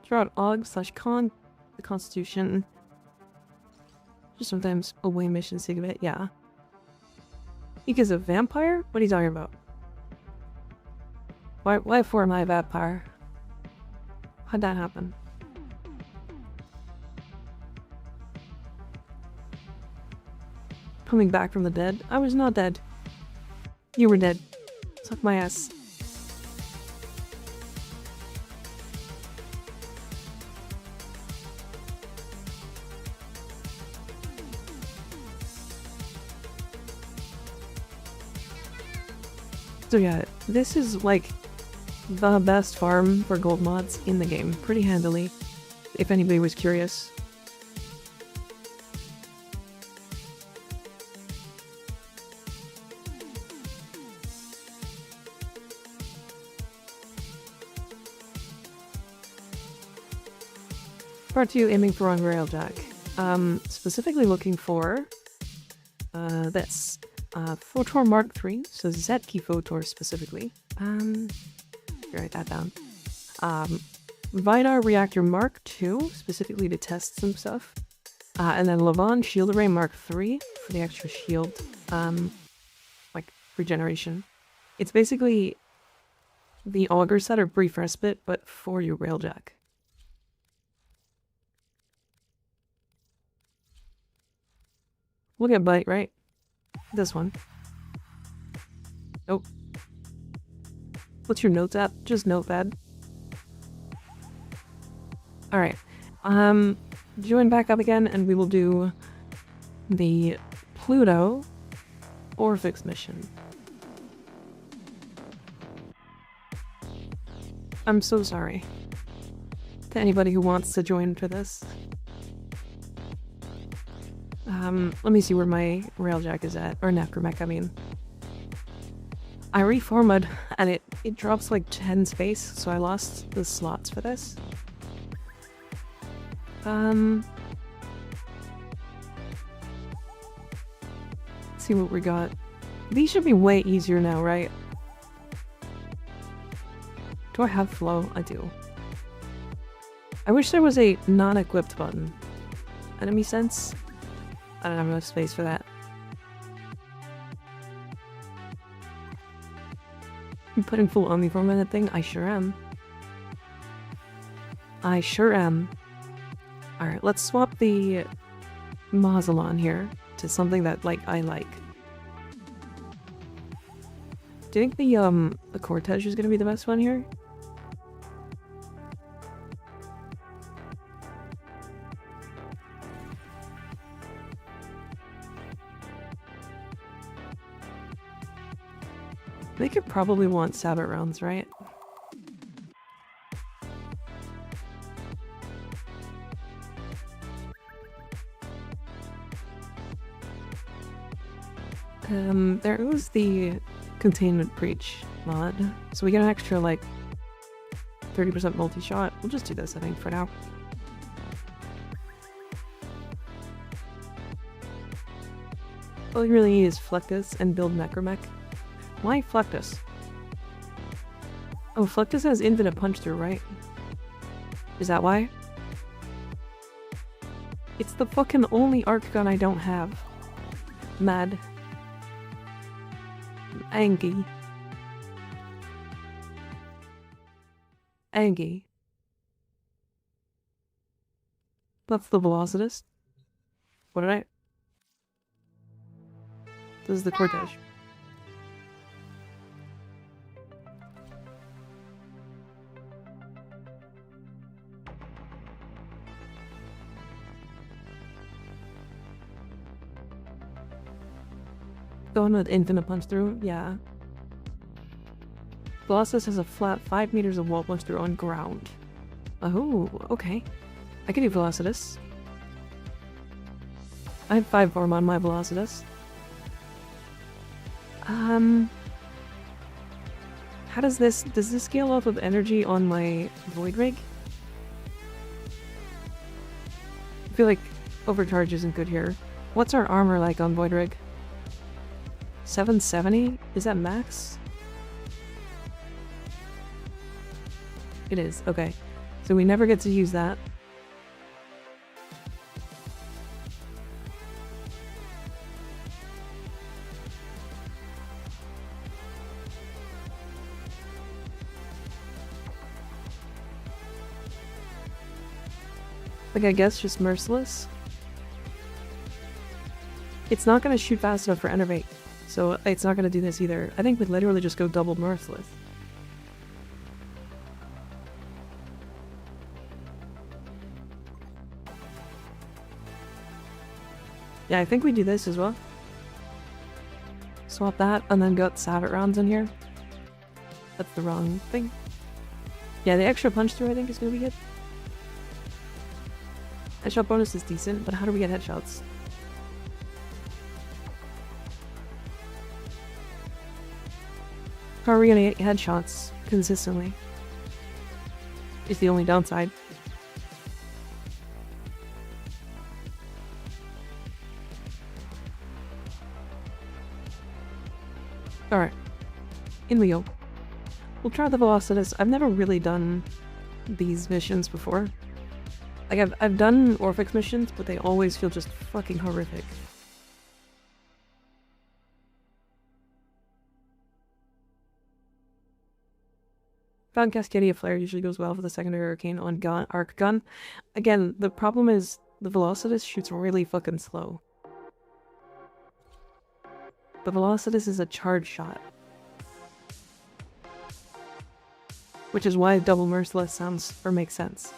Draw out Og/Con, the Constitution. Just sometimes away mission sick of it, yeah. Mika's a vampire? What are you talking about? Why for am I a vampire? How'd that happen? Coming back from the dead? I was not dead. You were dead. Suck my ass. So yeah, this is like the best farm for gold mods in the game, pretty handily, if anybody was curious. Part 2, aiming for on railjack. Specifically looking for this. Photor Mark III, so Zetki Photor specifically. Write that down. Vidar Reactor Mark II, specifically to test some stuff. And then Levon Shield Array Mark III for the extra shield, like, regeneration. It's basically the Auger set or Brief Respite, but for your railjack. We'll get Bite, right? This one. Nope. What's your notes app? Just Notepad. Alright. Join back up again and we will do the Pluto Orphix mission. I'm so sorry to anybody who wants to join for this. Let me see where my railjack is at, or necromech, I mean. I reformed and it drops like 10 space, so I lost the slots for this. Let's see what we got. These should be way easier now, right? Do I have flow? I do. I wish there was a non-equipped button. Enemy sense? I don't have enough space for that. I'm putting full Omniform in that thing? I sure am. I sure am. Alright, let's swap the Mazelon here to something that, like, I like. Do you think the Cortege is gonna be the best one here? They could probably want Sabbat rounds, right? There was the Containment Breach mod, so we get an extra, like, 30% multi-shot. We'll just do this, I think, for now. All we really need is Flectus and build Necromech. Why Flectus? Oh, Flectus has infinite punch through, right? Is that why? It's the fucking only arc gun I don't have. Mad. Angie. Angie. That's the Velocitist. What did I... This is the Cortege. Going with infinite punch through? Yeah. Velocitist has a flat 5 meters of wall punch through on ground. Oh, okay. I can do Velocitist. I have 5 form on my Velocitist. How does this scale off of energy on my Void Rig? I feel like overcharge isn't good here. What's our armor like on Void Rig? 770? Is that max? It is, okay. So we never get to use that. Like, I guess just Merciless. It's not gonna shoot fast enough for Enervate, so it's not gonna do this either. I think we'd literally just go double Merciless. Yeah, I think we do this as well. Swap that, and then got Savage rounds in here. That's the wrong thing. Yeah, the extra punch through I think is gonna be good. Headshot bonus is decent, but how do we get headshots? How are we gonna get headshots consistently? Is the only downside. Alright. In we go. We'll try the Velocitus. I've never really done these missions before. Like, I've done Orphix missions, but they always feel just fucking horrific. Found Cascadia Flare usually goes well for the secondary arcane on arc gun. Again, the problem is the Velocitus shoots really fucking slow. The Velocitus is a charge shot. Which is why double merciless sounds or makes sense.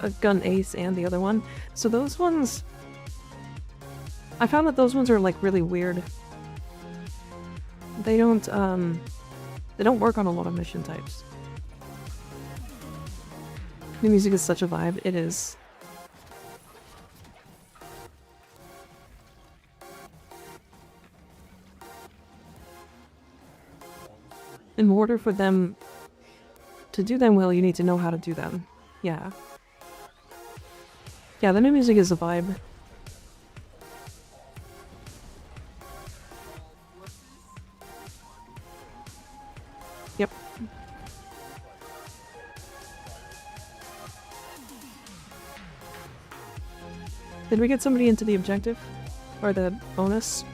A gun ace and the other one. So those ones, I found that those ones are like really weird. They don't work on a lot of mission types. The music is such a vibe. It is. In order for them to do them well, you need to know how to do them. Yeah. Yeah, the new music is a vibe. Yep. Did we get somebody into the objective? Or the bonus?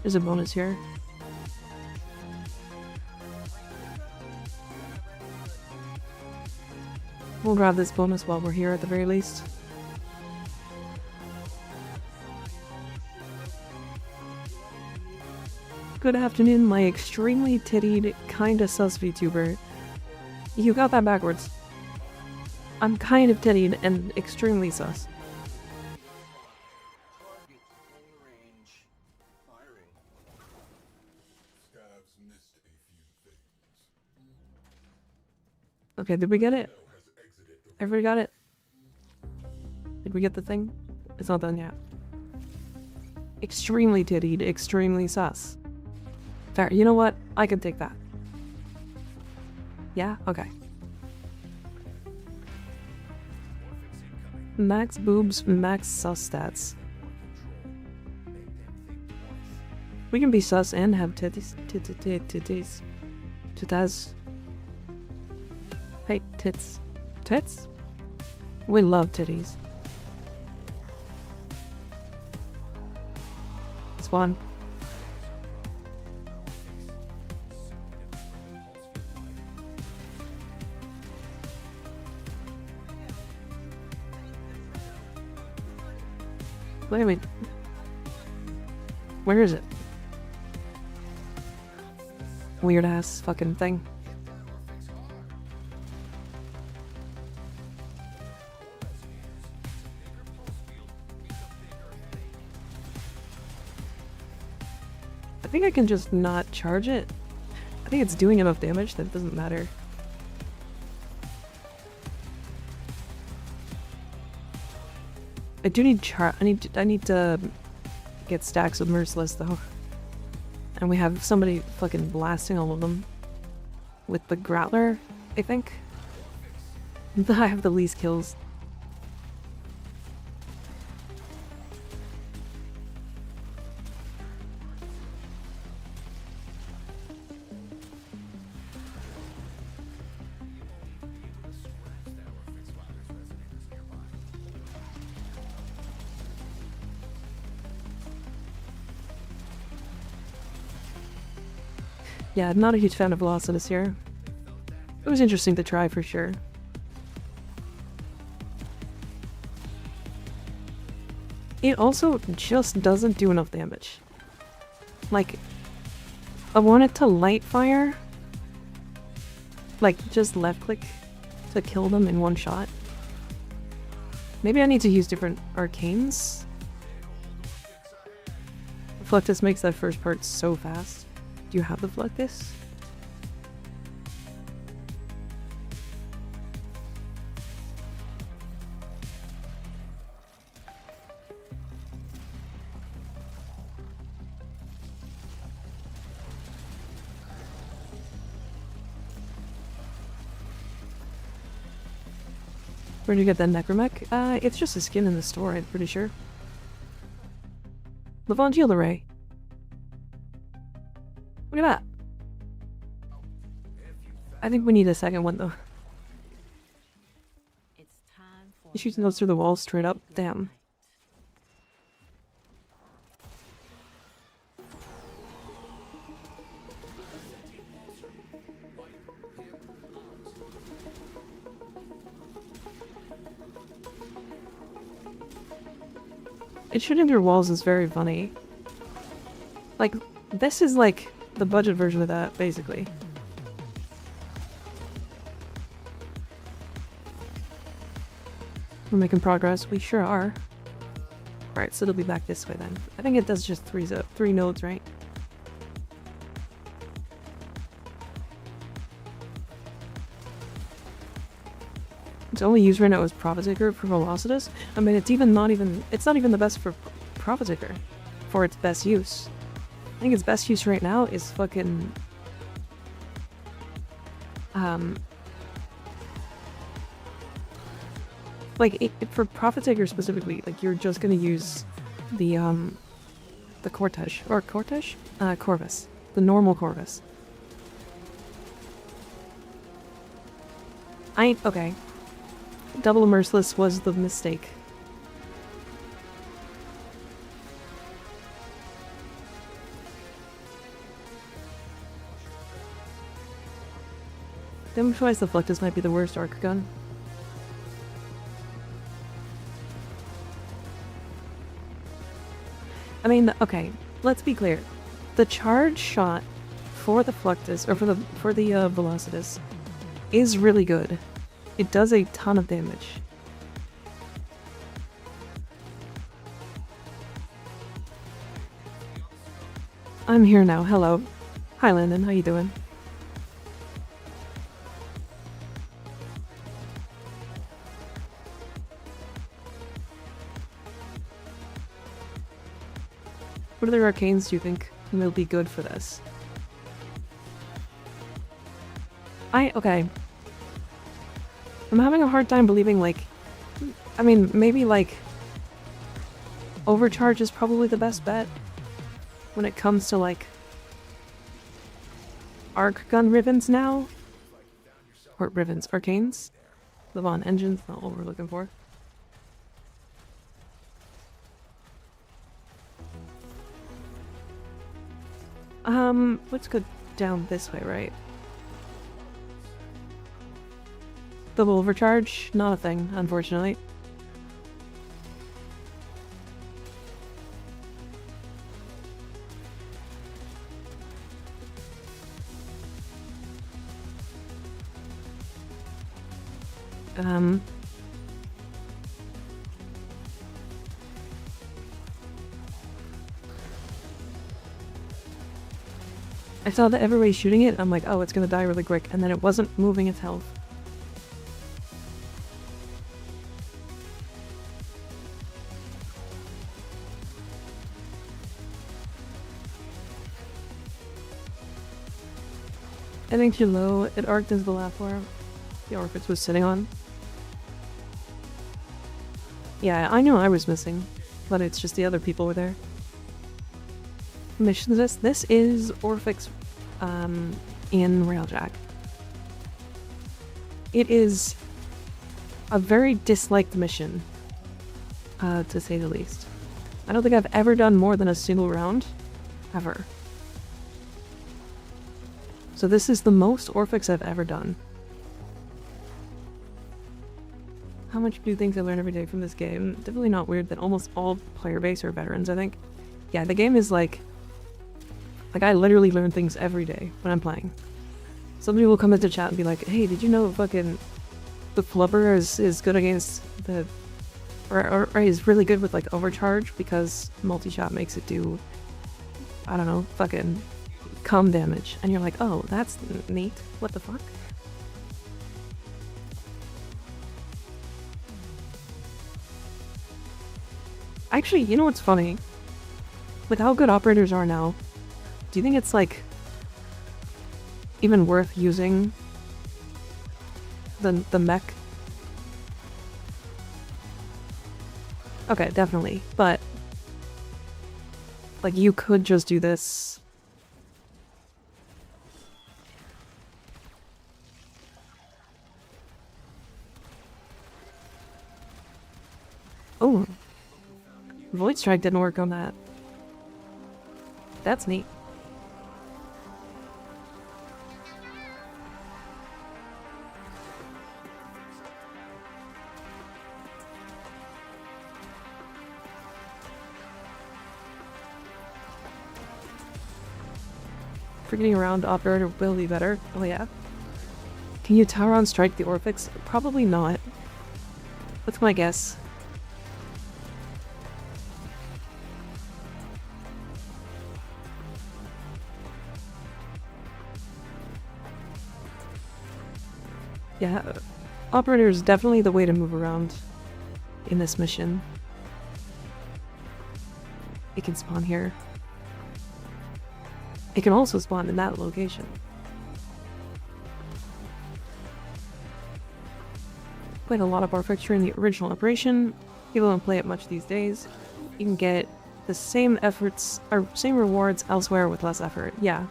There's a bonus here. We'll grab this bonus while we're here at the very least. Good afternoon, my extremely tittied, kinda sus VTuber. You got that backwards. I'm kind of tittied and extremely sus. Okay, did we get it? Everybody got it? Did we get the thing? It's not done yet. Extremely tittied, extremely sus. Fair. You know what? I can take that. Yeah? Okay. Max boobs, max sus stats. We can be sus and have titties. Titties. Titties. Hey, tits. Tits? We love titties. It's one. Wait a minute. Where is it? Weird ass fucking thing. I think I can just not charge it. I think it's doing enough damage that it doesn't matter. I do need I need to get stacks of Merciless though. And we have somebody fucking blasting all of them. With the Growler, I think. I have the least kills. Yeah, I'm not a huge fan of Velocitus here. It was interesting to try for sure. it also just doesn't do enough damage. Like, I want it to light fire. Like, just left click to kill them in one shot. Maybe I need to use different arcanes. Fluctus makes that first part so fast. Do you have the Fluctus? Where'd you get that Necromech? It's just a skin in the store, I'm pretty sure. Levant Shield Array. Look at that. I think we need a second one, though. He shoots notes through the wall straight up. Damn. It shooting through walls is very funny. Like, this is like the budget version of that, basically. We're making progress. We sure are. Alright, so it'll be back this way then. I think it does just three nodes, right? It's only used right now as Profiteer for Velocitus. I mean, it's not even the best for Profiteer for its best use. I think its best use right now is fucking like for Profiteer specifically, like you're just gonna use the Cortege or Corvus, the normal Corvus. Okay. Double Merciless was the mistake. Damage-wise, the Fluctus might be the worst arc gun. I mean, okay, let's be clear. The charge shot for the Fluctus, or for the Velocitus, is really good. It does a ton of damage. I'm here now. Hello. Hi, Landon. How you doing? What other arcanes do you think will be good for this? Okay. I'm having a hard time believing, like, I mean, maybe, like, Overcharge is probably the best bet when it comes to, like, arc gun ribbons now? Or ribbons, arcanes? Levant engines, not what we're looking for. Let's go down this way, right? Double overcharge? Not a thing, unfortunately. I saw that everybody's shooting it, I'm like, oh, it's gonna die really quick, and then it wasn't moving its health. I think too low. It arced into the platform the Orphis was sitting on. Yeah, I knew I was missing, but it's just the other people were there. Mission list. This is Orphix in Railjack. It is a very disliked mission, to say the least. I don't think I've ever done more than a single round, ever. So this is the most Orphix I've ever done. How much new things I learn every day from this game. Definitely not weird that almost all player base are veterans, I think. Yeah, the game is like I literally learn things every day when I'm playing. Somebody will come into chat and be like, hey, did you know fucking the flubber is good against the or is really good with like overcharge because multi-shot makes it do, I don't know, fucking cum damage. And you're like, oh, that's neat. What the fuck? Actually, you know what's funny? With how good operators are now, do you think it's like even worth using the mech? Okay, definitely, but like you could just do this. Oh, Void Strike didn't work on that. That's neat. For getting around, operator will be better. Oh yeah. Can you Tauron strike the Orphix? Probably not. What's my guess? Yeah, operator is definitely the way to move around in this mission. It can spawn here. It can also spawn in that location. Played a lot of Warframe in the original operation. People don't play it much these days. You can get the same efforts or same rewards elsewhere with less effort. Yeah.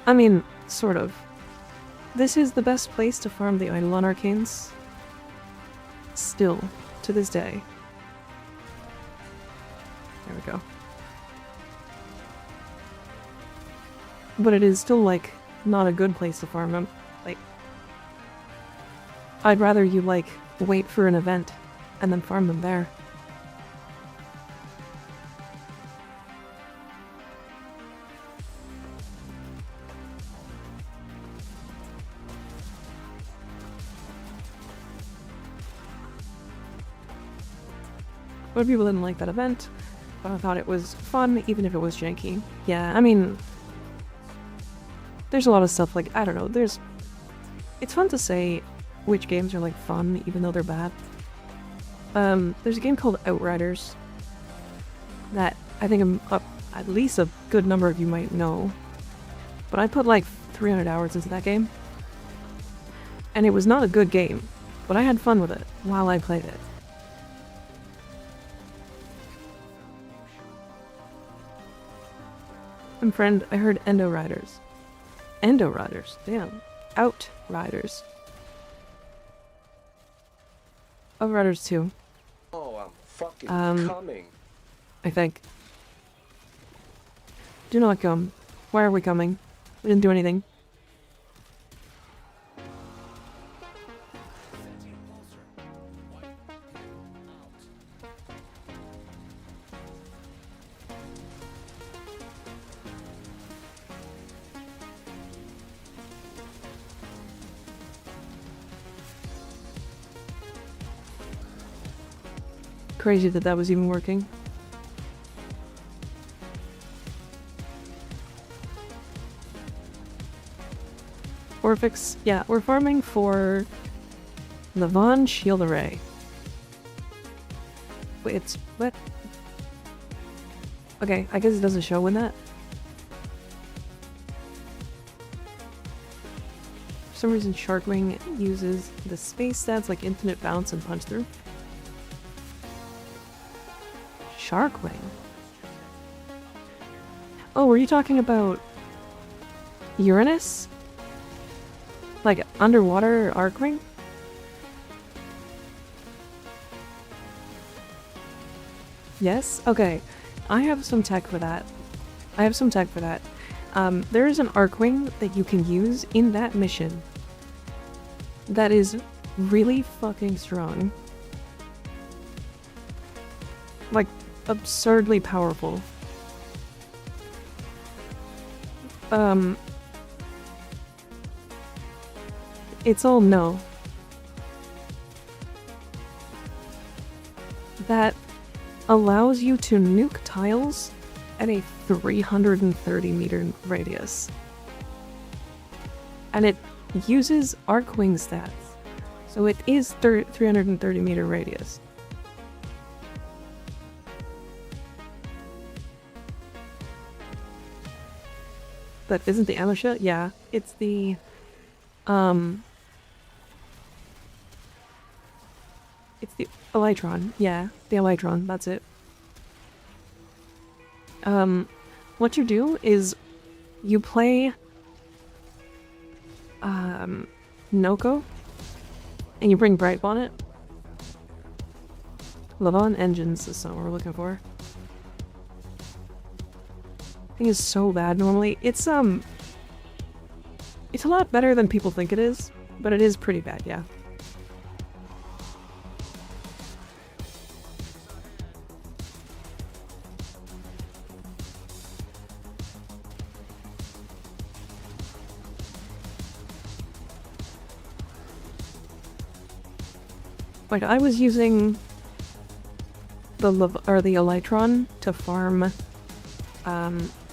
I mean, sort of. This is the best place to farm the Eidolon Arcanes. Still, to this day. There we go. But it is still, like, not a good place to farm them. Like, I'd rather you, like, wait for an event and then farm them there. A lot of people didn't like that event, but I thought it was fun, even if it was janky. Yeah, I mean, there's a lot of stuff, like, I don't know, it's fun to say which games are, like, fun, even though they're bad. There's a game called Outriders that I think at least a good number of you might know, but I put, like, 300 hours into that game, and it was not a good game, but I had fun with it while I played it. Friend, I heard Endo Riders. Endo Riders, damn. Outriders. Outriders 2. Oh, I'm fucking coming. I think. Do not come. Why are we coming? We didn't do anything. Crazy that that was even working. Orphix, yeah, we're farming for the Von Shield Array. Wait, it's what? Okay, I guess it doesn't show when that. For some reason, Sharkwing uses the space stats like Infinite Bounce and Punch Through. Sharkwing? Oh, were you talking about Uranus? Like underwater Arcwing? Yes? Okay. I have some tech for that. There is an Arcwing that you can use in that mission that is really fucking strong. Like, absurdly powerful. It's all no. That allows you to nuke tiles at a 330 meter radius. And it uses Arcwing stats. So it is 330 meter radius. But isn't the ammo shot? Yeah, it's the it's the Elytron. Yeah, the Elytron, that's it. What you do is you play Noko and you bring Bright Bonnet. Levon Engines is not what we're looking for. Thing is so bad normally. It's a lot better than people think it is, but it is pretty bad, yeah. Like, I was using the Elytron to farm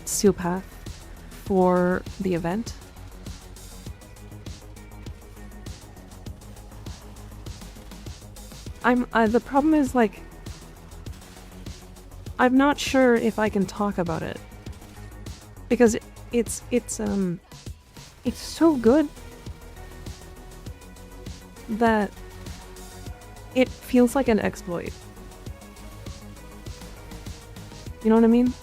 Seal Path for the event. The problem is, like, I'm not sure if I can talk about it. Because it's so good that it feels like an exploit. You know what I mean?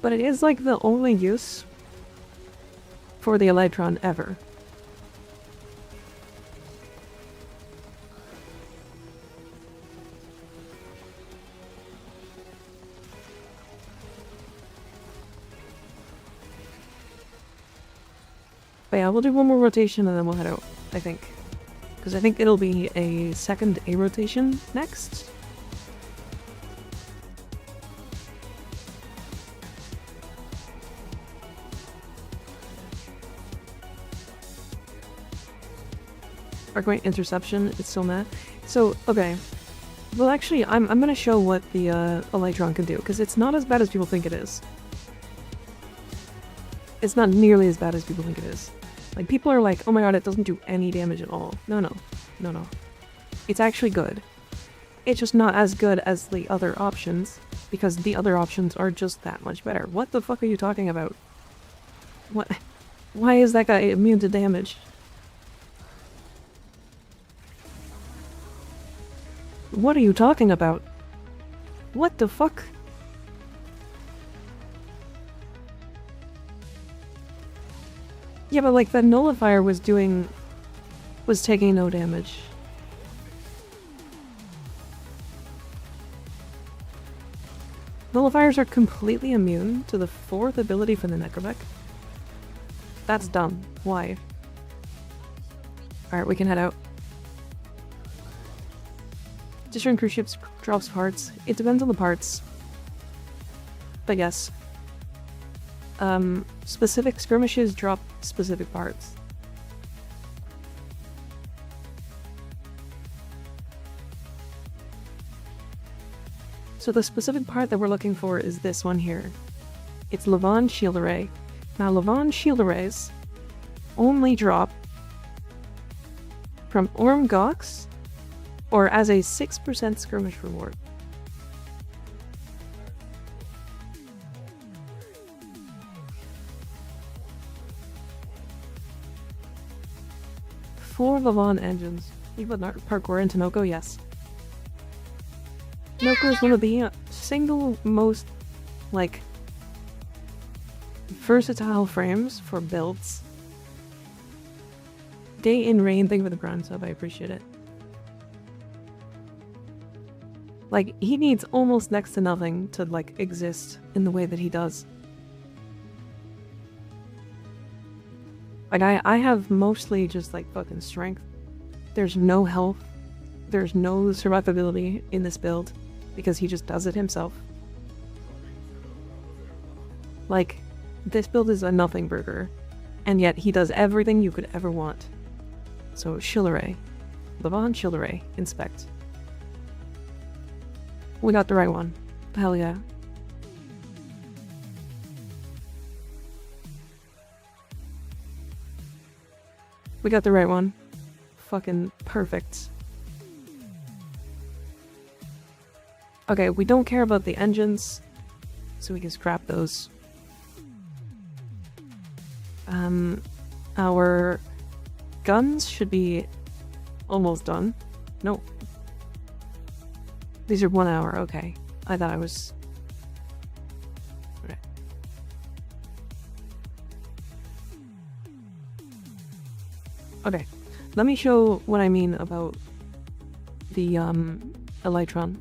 But it is like the only use for the Elytron ever. But yeah, we'll do one more rotation and then we'll head out, I think. Because I think it'll be a second A rotation next. Arcwing interception, it's so mad. So, okay. Well, actually, I'm gonna show what the Elytron can do, because it's not as bad as people think it is. It's not nearly as bad as people think it is. Like, people are like, oh my god, it doesn't do any damage at all. No, no. No, no. It's actually good. It's just not as good as the other options, because the other options are just that much better. What the fuck are you talking about? What? Why is that guy immune to damage? What are you talking about? What the fuck? Yeah, but like, the nullifier was taking no damage. Nullifiers are completely immune to the 4th ability for the Necrobec. That's dumb. Why? Alright, we can head out. Destroying cruise ships drops parts. It depends on the parts. But yes. Specific skirmishes drop specific parts. So the specific part that we're looking for is this one here. It's Levon Shield Array. Now Levon Shield Arrays only drop from Orm Gox or as a 6% skirmish reward. Four Levon engines. You put parkour into Noko? Yes. Noko is one of the single most, like, versatile frames for builds Day in Rain, thank you for the Prime sub, I appreciate it. Like, he needs almost next to nothing to, like, exist in the way that he does. Like, I have mostly just, like, fucking strength. There's no health. There's no survivability in this build, because he just does it himself. Like, this build is a nothing burger, and yet he does everything you could ever want. So, Shilleray. Levon Shilleray. Inspect. We got the right one. Hell yeah. We got the right one. Fucking perfect. Okay, we don't care about the engines, so we can scrap those. Our guns should be almost done. No. These are 1 hour, okay. I thought I was... Okay. Okay, let me show what I mean about the, Elytron.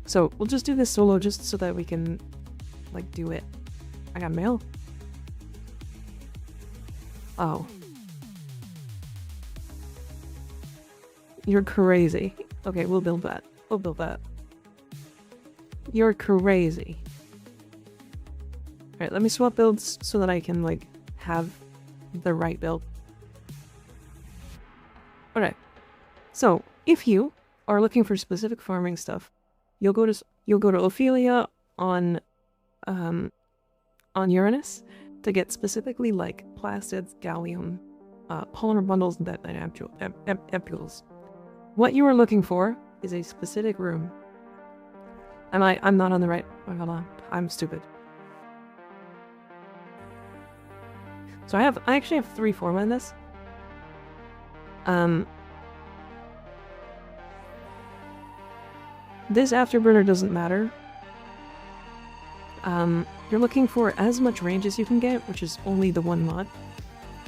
So, we'll just do this solo just so that we can, like, do it. I got mail. Oh. You're crazy. Okay, we'll build that. We'll build that. You're crazy. Alright, let me swap builds so that I can, like, have the right build. Alright. So, if you are looking for specific farming stuff, you'll go to Ophelia on Uranus to get specifically, like, plastids, gallium, polymer bundles, and ampules. What you are looking for is a specific room. I'm not on the right... Oh, hold on. I'm stupid. So I actually have 3 forma in this. This afterburner doesn't matter. You're looking for as much range as you can get, which is only the 1 mod.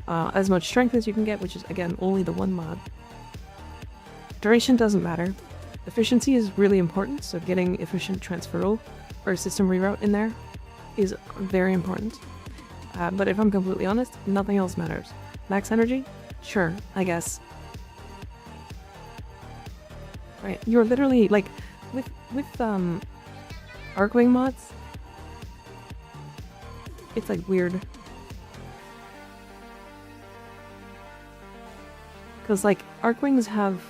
As much strength as you can get, which is, again, only the 1 mod. Duration doesn't matter. Efficiency is really important, so getting efficient transferal or system reroute in there is very important. But if I'm completely honest, nothing else matters. Max energy? Sure, I guess. Right, you're literally, like, with Arcwing mods, it's, like, weird. Because, like, Arcwings have,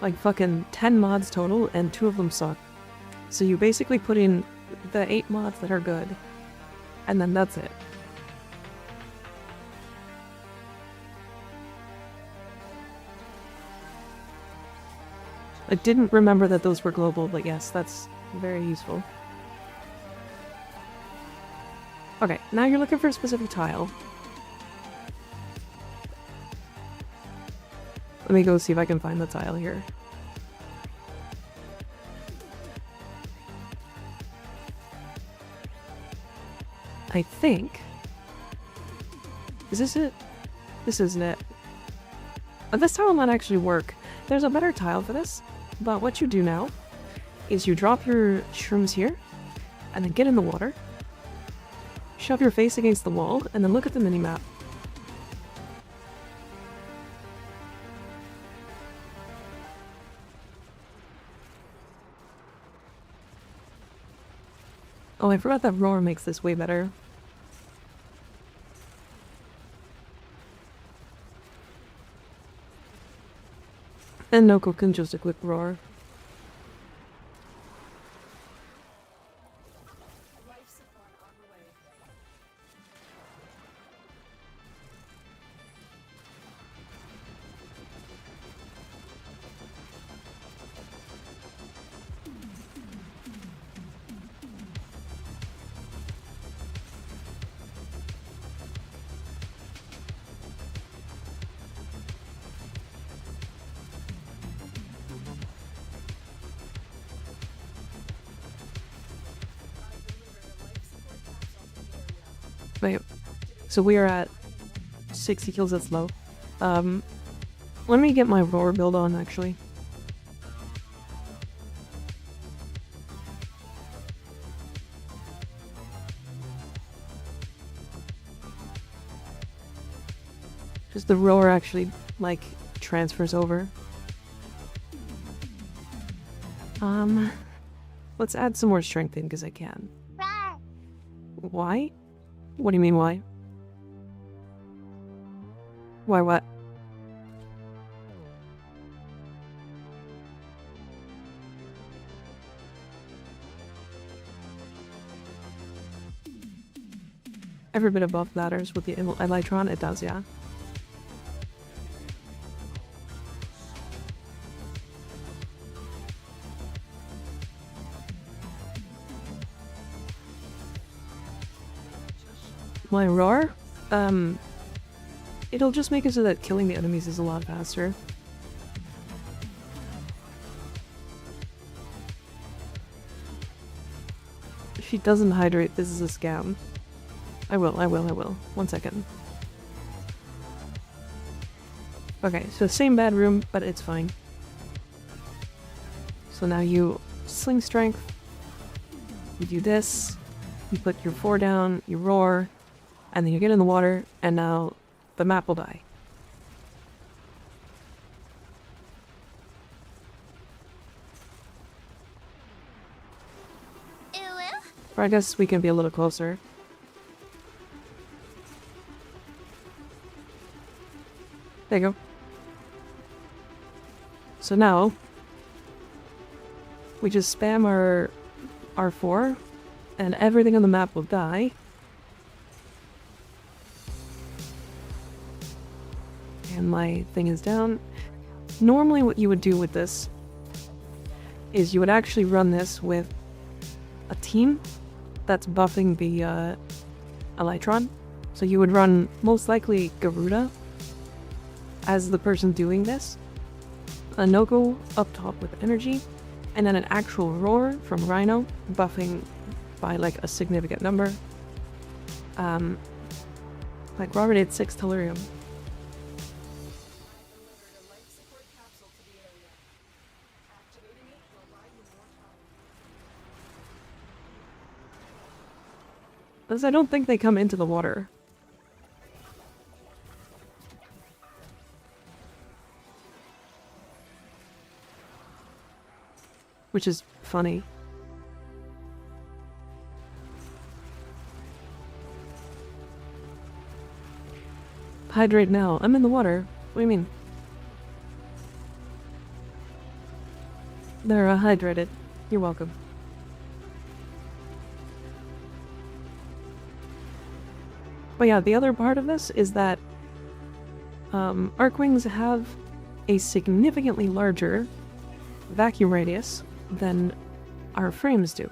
like, fucking 10 mods total, and 2 of them suck. So you basically put in the 8 mods that are good, and then that's it. I didn't remember that those were global, but yes, that's very useful. Okay, now you're looking for a specific tile. Let me go see if I can find the tile here. I think... Is this it? This isn't it. This tile might actually work. There's a better tile for this, but what you do now is you drop your shrooms here, and then get in the water, shove your face against the wall, and then look at the minimap. Oh, I forgot that roar makes this way better. And Noko can just a quick roar. Wait, so we are at 60 kills, that's low. Let me get my roar build on, actually. Just the roar actually, like, transfers over. Let's add some more strength in, because I can. Why? What do you mean, why? Why what? Every bit above matters with the Elytron, it does, yeah. My roar? It'll just make it so that killing the enemies is a lot faster. If she doesn't hydrate, this is a scam. I will. 1 second. Okay, so same bad room, but it's fine. So now you sling strength, you do this, you put your 4 down, you roar, and then you get in the water, and now the map will die. Or I guess we can be a little closer. There you go. So now, we just spam our R4, and everything on the map will die. And my thing is down. Normally what you would do with this is you would actually run this with a team that's buffing the Elytron. So you would run most likely Garuda as the person doing this, a Noko up top with energy, and then an actual roar from Rhino buffing by like a significant number. Like Robert did 6 Tellurium. Because I don't think they come into the water. Which is funny. Hydrate now. I'm in the water. What do you mean? They're hydrated. You're welcome. But yeah, the other part of this is that Arcwings have a significantly larger vacuum radius than our frames do.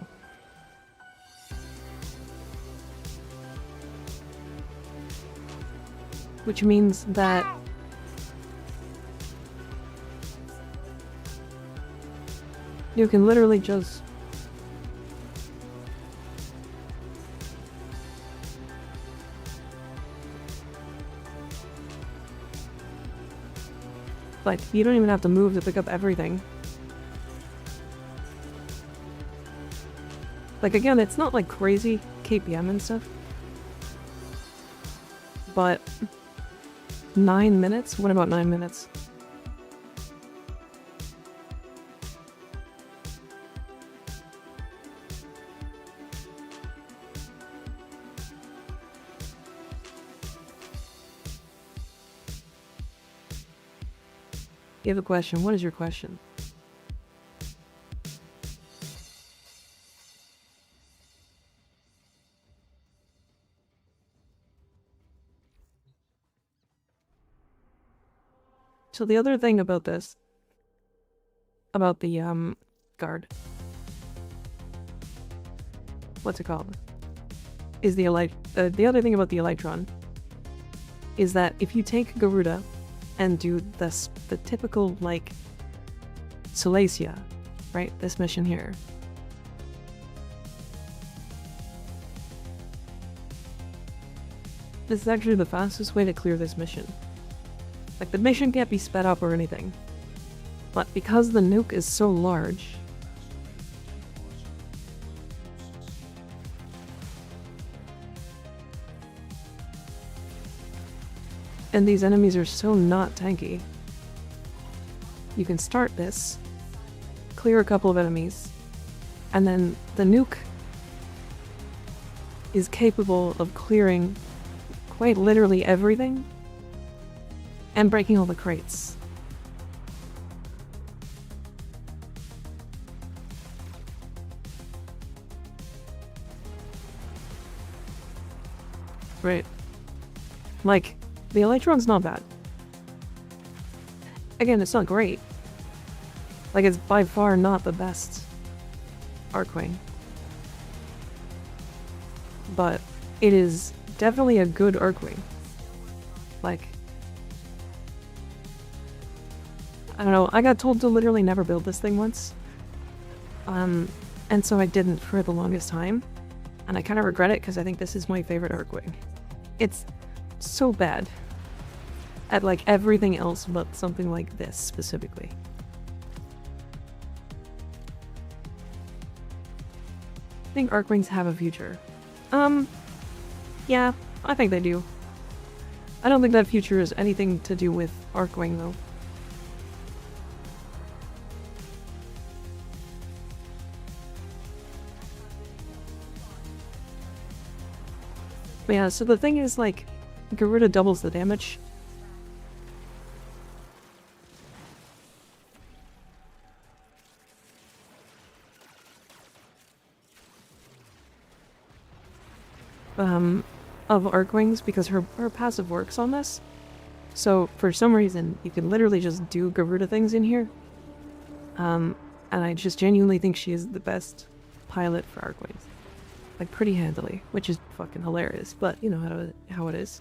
Which means that you can literally just like, you don't even have to move to pick up everything. Like, again, it's not like crazy KPM and stuff. But 9 minutes? What about 9 minutes? You have a question. What is your question? So the other thing about this, about the guard, what's it called? Is the other thing about the Elytron is that if you take Garuda and do this, the typical, like, Salacia, right? This mission here. This is actually the fastest way to clear this mission. Like, the mission can't be sped up or anything. But because the nuke is so large... and these enemies are so not tanky, you can start this, clear a couple of enemies, and then the nuke is capable of clearing quite literally everything and breaking all the crates. Right. Like, the Electron's not bad. Again, it's not great. Like, it's by far not the best Arcwing. But it is definitely a good Arcwing. Like, I don't know, I got told to literally never build this thing once. And so I didn't for the longest time. And I kind of regret it because I think this is my favorite Arcwing. It's so bad at like everything else but something like this specifically. I think Arcwings have a future. Yeah, I think they do. I don't think that future is anything to do with Arcwing though. But yeah, so the thing is, like, Garuda doubles the damage. Of Arcwings, because her passive works on this. So, for some reason, you can literally just do Garuda things in here. And I just genuinely think she is the best pilot for Arcwings. Like, pretty handily, which is fucking hilarious, but you know how it is.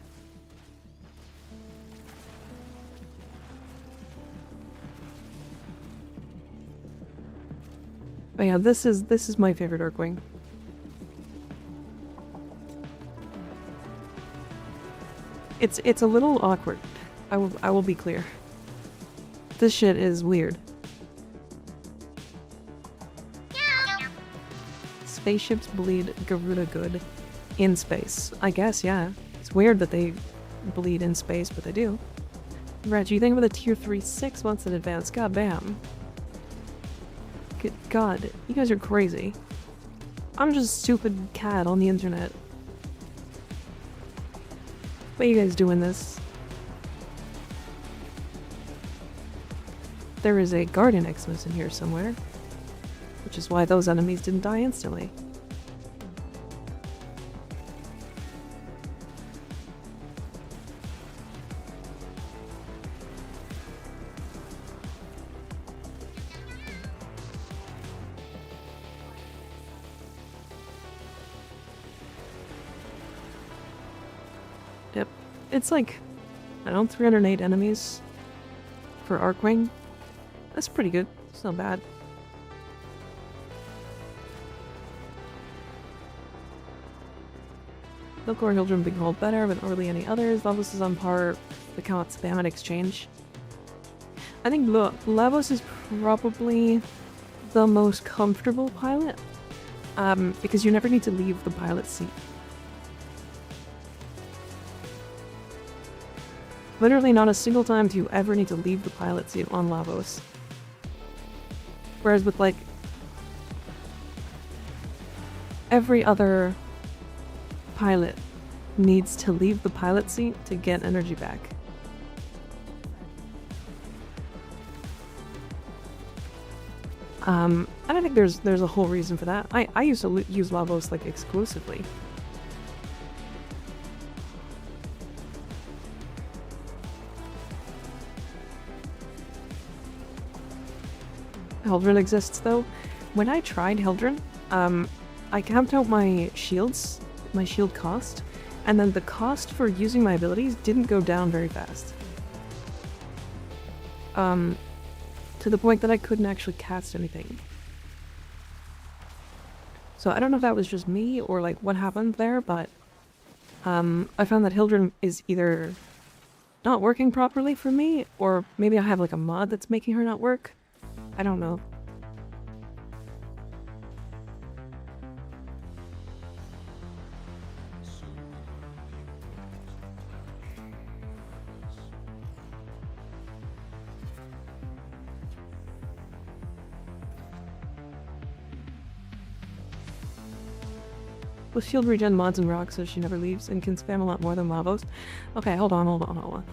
But yeah, this is my favorite Arcwing. It's a little awkward. I will be clear. This shit is weird. Spaceships bleed Garuda good in space. I guess, yeah. It's weird that they bleed in space, but they do. Reg, you think with a tier 3-6 months in advance? God damn. Good God, you guys are crazy. I'm just a stupid cat on the internet. Why are you guys doing this? There is a Guardian Xmas in here somewhere. Which is why those enemies didn't die instantly. Yep. It's like, I don't know, 308 enemies for Arcwing. That's pretty good. It's not bad. Milkor Hildren being called better, but not really any others. Lavos is on par. We cannot spam at exchange. I think Lavos is probably the most comfortable pilot. Because you never need to leave the pilot seat. Literally not a single time do you ever need to leave the pilot seat on Lavos. Whereas with like every other pilot needs to leave the pilot seat to get energy back. I don't think there's a whole reason for that. I used to use Lavos like exclusively. Hildren exists though. When I tried Hildren, I capped out my shields, my shield cost, and then the cost for using my abilities didn't go down very fast. To the point that I couldn't actually cast anything. So I don't know if that was just me or like what happened there, but I found that Hildren is either not working properly for me, or maybe I have like a mod that's making her not work. I don't know. With shield regen mods and rocks so she never leaves and can spam a lot more than Lavos. Okay, hold on.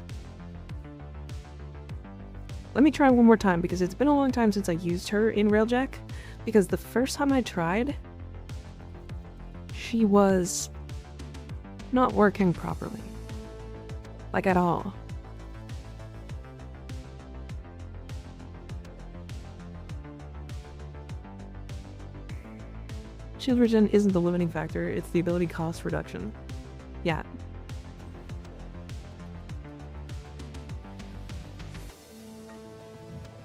Let me try one more time because it's been a long time since I used her in Railjack. Because the first time I tried, she was not working properly. Like at all. Shield regen isn't the limiting factor, it's the ability cost reduction. Yeah.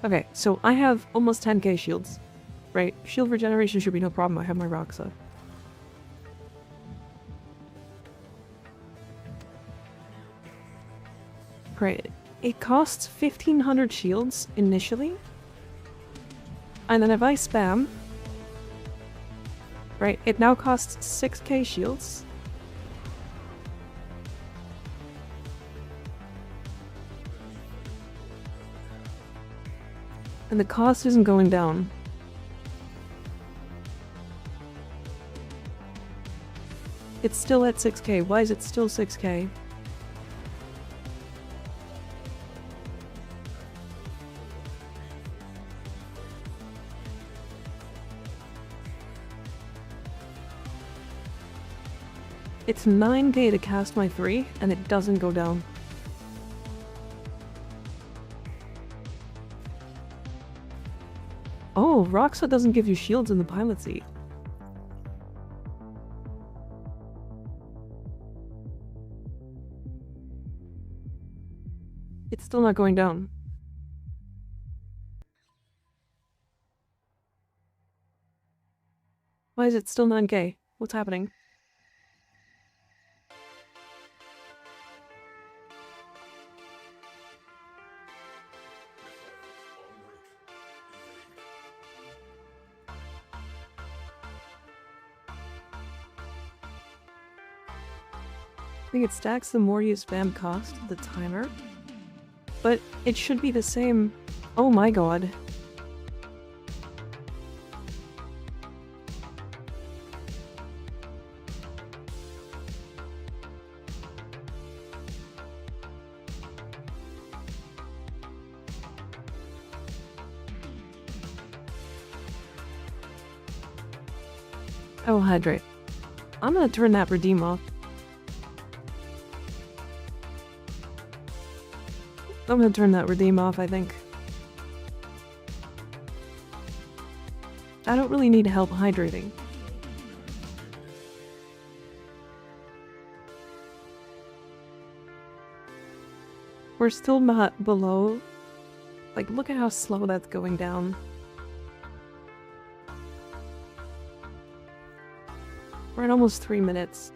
Okay, so I have almost 10k shields, right? Shield regeneration should be no problem, I have my Roxa. Right, it costs 1500 shields initially, and then if I spam, right, it now costs 6k shields. And the cost isn't going down. It's still at 6k. Why is it still 6k? It's 9k to cast my 3, and it doesn't go down. Oh, Roxa doesn't give you shields in the pilot seat. It's still not going down. Why is it still 9k? What's happening? I think it stacks the more you spam cost, the timer. But it should be the same. Oh my god. I will hydrate. I'm gonna turn that redeem off. I'm gonna turn that redeem off, I think. I don't really need help hydrating. We're still not below. Like, look at how slow that's going down. We're at almost 3 minutes.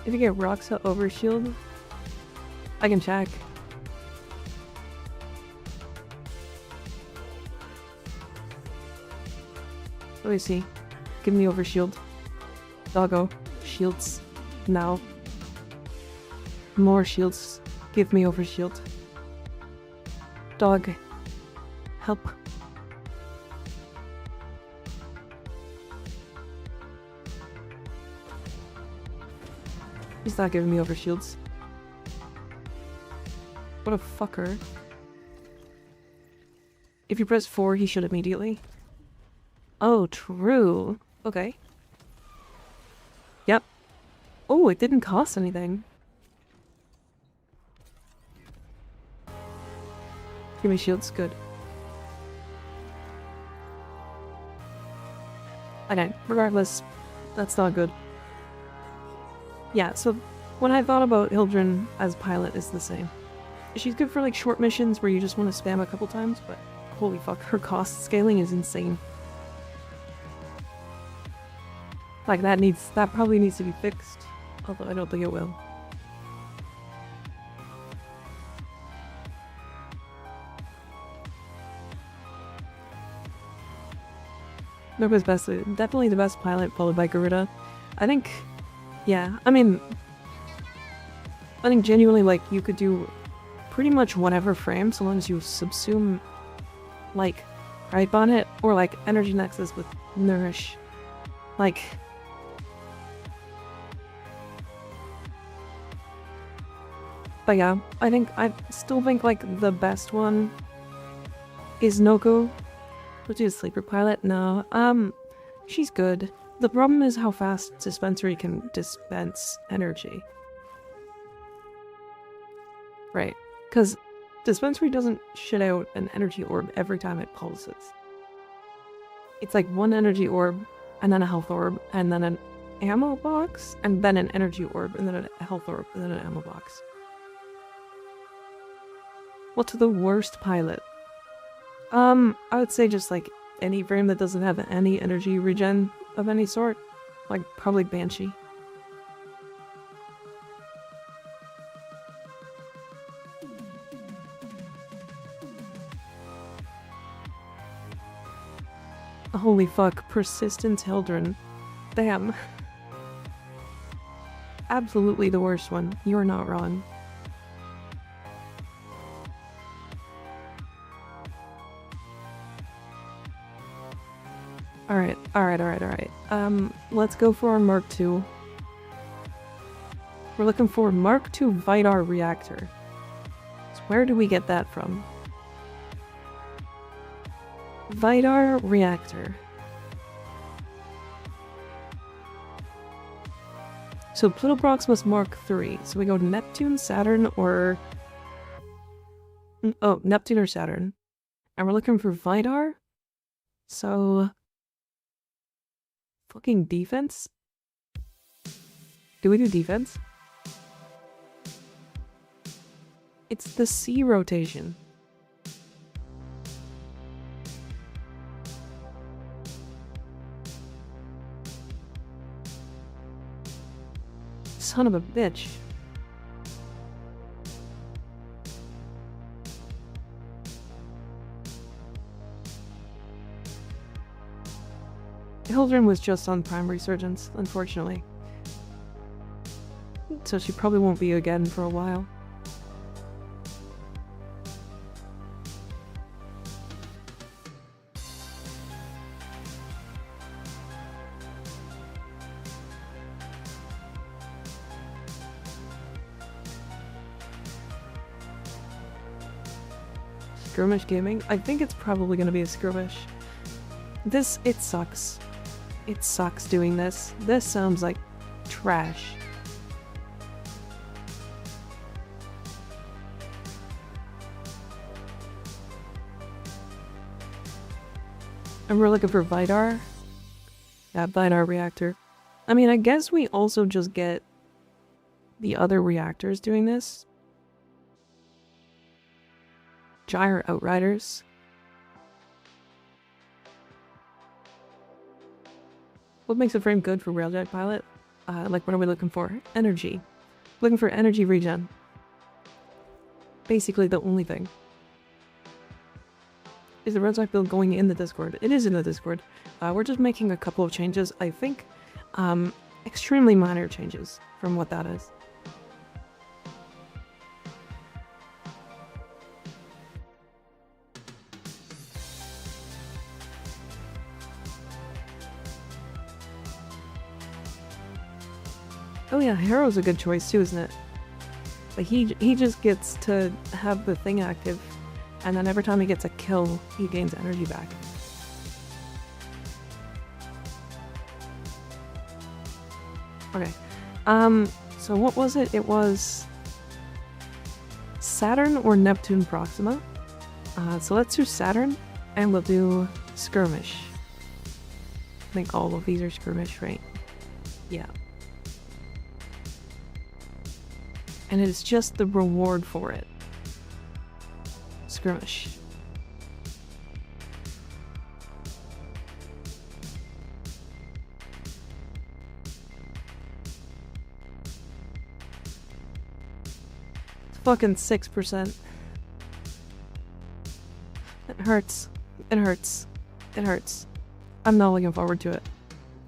If you get Roxa overshield, I can check. Let me see. Give me overshield. Doggo. Shields. Now. More shields. Give me overshield. Dog. Help. He's not giving me overshields. What a fucker. If you press 4, he should immediately. Oh, true. Okay. Yep. Oh, it didn't cost anything. Give me shields, good. Okay, regardless, that's not good. Yeah, so when I thought about Hildren as pilot is the same. She's good for like short missions where you just want to spam a couple times, but holy fuck, her cost scaling is insane. Like that probably needs to be fixed, although I don't think it will. Nova's best, definitely the best pilot, followed by Garuda. I think, yeah, I mean, I think genuinely, like, you could do pretty much whatever frame so long as you subsume, like, Ripe on it, or like Energy Nexus with Nourish. Like, but yeah, I still think like the best one is Noko. Would you a sleeper pilot? No. She's good. The problem is how fast Dispensary can dispense energy. Right. Because Dispensary doesn't shit out an energy orb every time it pulses. It's like one energy orb, and then a health orb, and then an ammo box, and then an energy orb, and then a health orb, and then an ammo box. What's the worst pilot? I would say just like any frame that doesn't have any energy regen of any sort. Like probably Banshee. Holy fuck, Persistence Hildren. Damn. Absolutely the worst one. You're not wrong. Alright. Let's go for our Mark II. We're looking for Mark II Vidar Reactor. So where do we get that from? Vidar Reactor. So Pluto Proximus Mark III. So we go Neptune, Saturn, or... Oh, Neptune or Saturn. And we're looking for Vidar? So... Fucking defense? Do we do defense? It's the C rotation. Son of a bitch. Hildren was just on Prime Resurgence, unfortunately. So she probably won't be again for a while. Skirmish Gaming? I think it's probably gonna be a skirmish. It sucks. It sucks doing this. This sounds like trash. And we're looking for Vidar? Yeah, Vidar Reactor. I mean, I guess we also just get the other reactors doing this. Gyre Outriders. What makes a frame good for Railjet Pilot? Like, what are we looking for? Energy. Looking for energy regen. Basically the only thing. Is the Railjet build going in the Discord? It is in the Discord. We're just making a couple of changes, I think. Extremely minor changes from what that is. Oh yeah, Harrow's a good choice too, isn't it? Like he just gets to have the thing active, and then every time he gets a kill, he gains energy back. Okay. So what was it? It was Saturn or Neptune Proxima. So let's do Saturn, and we'll do Skirmish. I think all of these are skirmish, right? Yeah. And it's just the reward for it. Skirmish. It's fucking 6%. It hurts. It hurts. It hurts. I'm not looking forward to it.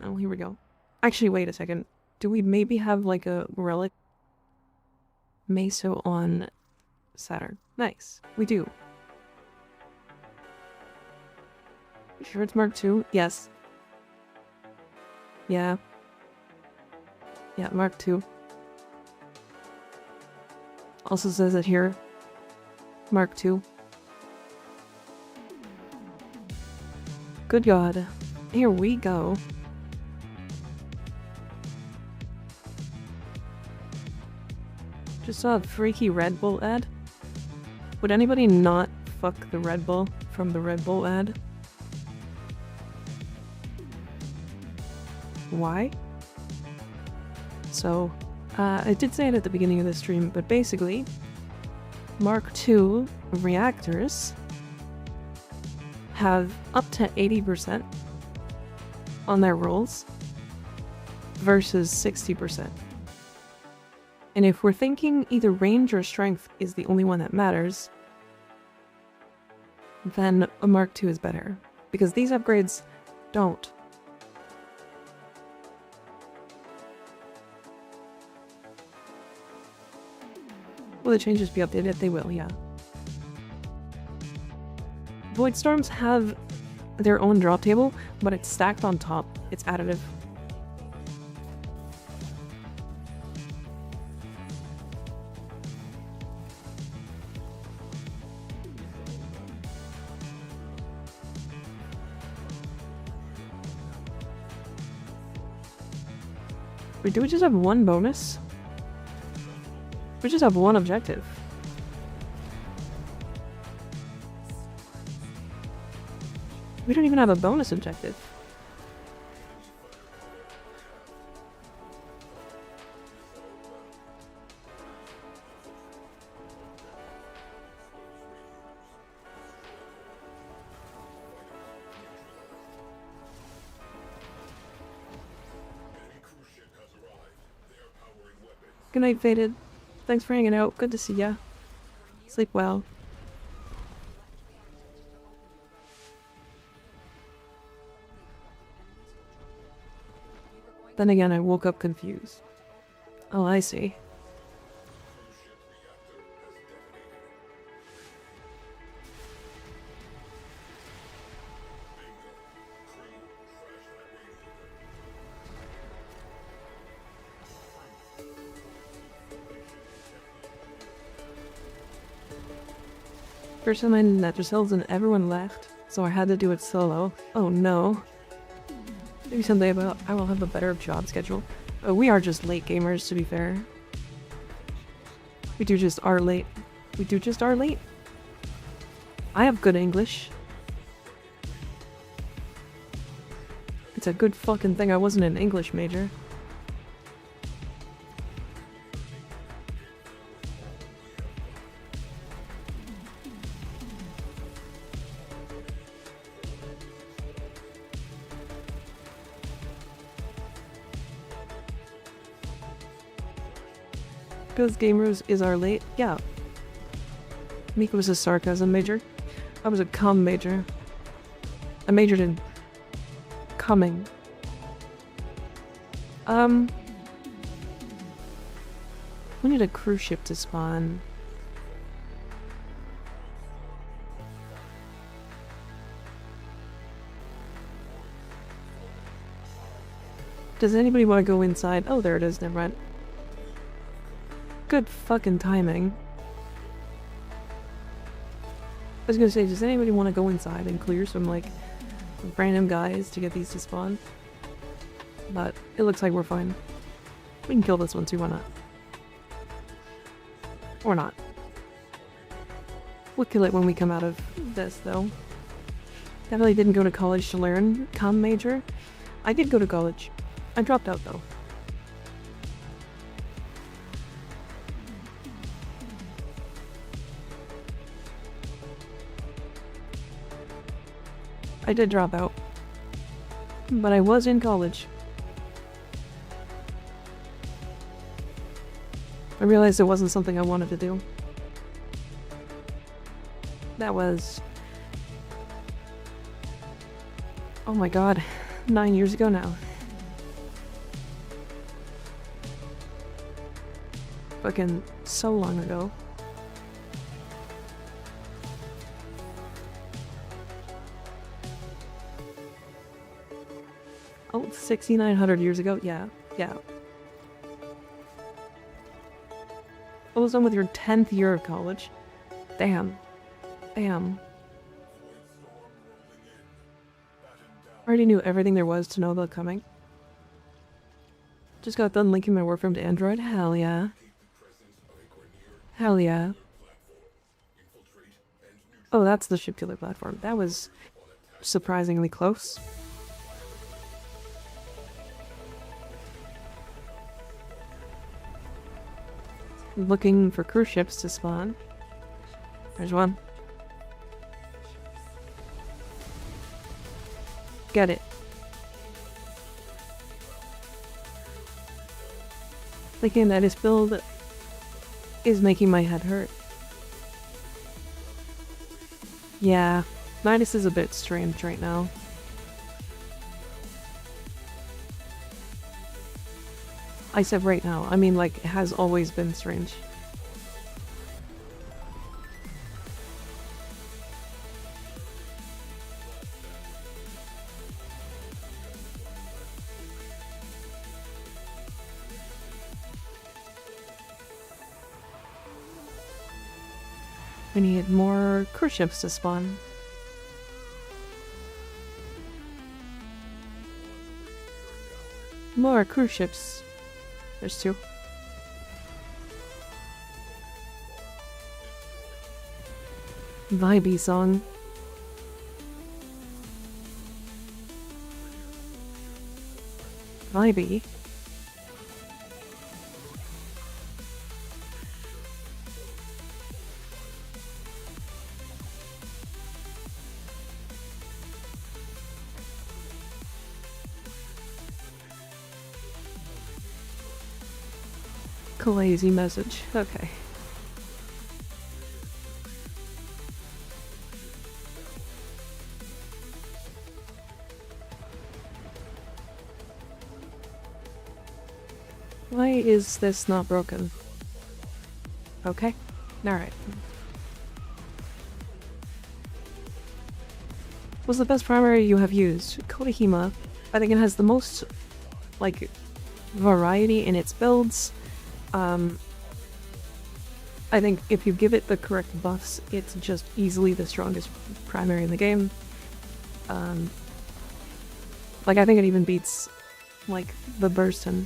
Oh, here we go. Actually, wait a second. Do we maybe have like a relic Meso on Saturn? Nice. We do. You sure it's Mark II? Yes. Yeah. Yeah, Mark II. Also says it here. Mark II. Good God. Here we go. Just saw a freaky Red Bull ad. Would anybody not fuck the Red Bull from the Red Bull ad? Why? So, I did say it at the beginning of the stream, but basically, Mark II reactors have up to 80% on their rolls versus 60%. And if we're thinking either range or strength is the only one that matters, then a Mark II is better, because these upgrades don't. Will the changes be updated? They will, yeah. Void Storms have their own drop table, but it's stacked on top. It's additive. Wait, do we just have one bonus? We just have one objective. We don't even have a bonus objective. Good night, Faded. Thanks for hanging out. Good to see ya. Sleep well. Then again, I woke up confused. Oh, I see. First time I met yourselves and everyone left, so I had to do it solo. Oh no. Maybe someday I will have a better job schedule. We are just late gamers, to be fair. We do just are late. We do just are late. I have good English. It's a good fucking thing I wasn't an English major. Because gamers is our late? Yeah. Mika was a sarcasm major. I was a comm major. I majored in coming. We need a cruise ship to spawn. Does anybody want to go inside? Oh, there it is, never mind. Good fucking timing. I was gonna say, does anybody want to go inside and clear some, like, random guys to get these to spawn? But it looks like we're fine. We can kill this one too, why not? Or not. We'll kill it when we come out of this, though. Definitely didn't go to college to learn comm major. I did go to college. I dropped out though. I did drop out. But I was in college. I realized it wasn't something I wanted to do. That was... oh my god, 9 years ago now. Fucking so long ago. Oh, 6,900 years ago? Yeah, yeah. Almost done with your 10th year of college. Damn. Damn. Already knew everything there was to know about coming. Just got done linking my Warframe to Android. Hell yeah. Hell yeah. Oh, that's the ship killer platform. That was surprisingly close. Looking for cruise ships to spawn. There's one. Get it. Thinking that his build is making my head hurt. Yeah, Midas is a bit strange right now. I said right now, I mean like it has always been strange. We need more cruise ships to spawn. More cruise ships. There's two. Vibey song. Vibey. Lazy message. Okay. Why is this not broken? Okay. Alright. What's the best primary you have used? Kodahima. I think it has the most, like, variety in its builds. I think if you give it the correct buffs, it's just easily the strongest primary in the game. Like, I think it even beats, like, the Burston.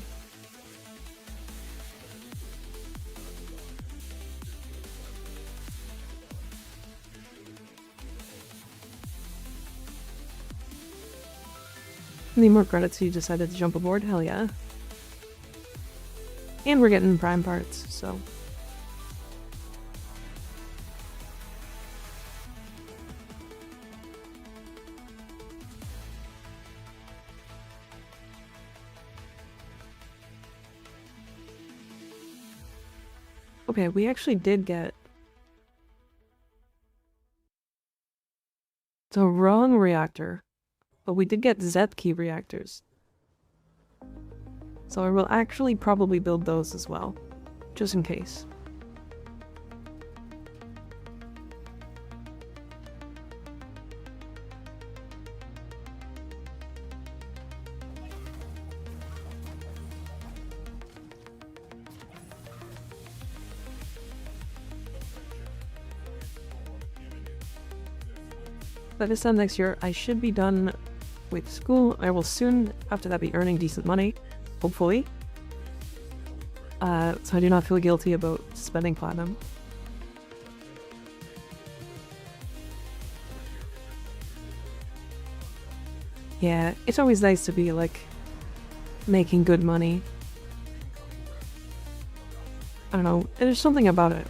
Need more credits, you decided to jump aboard? Hell yeah. And we're getting prime parts, so... Okay, we actually did get... the wrong reactor, but we did get Z-key reactors. So I will actually probably build those as well, just in case. By this time next year, I should be done with school. I will soon, after that, be earning decent money, hopefully. So I do not feel guilty about spending platinum. Yeah, it's always nice to be, like, making good money. I don't know, there's something about it.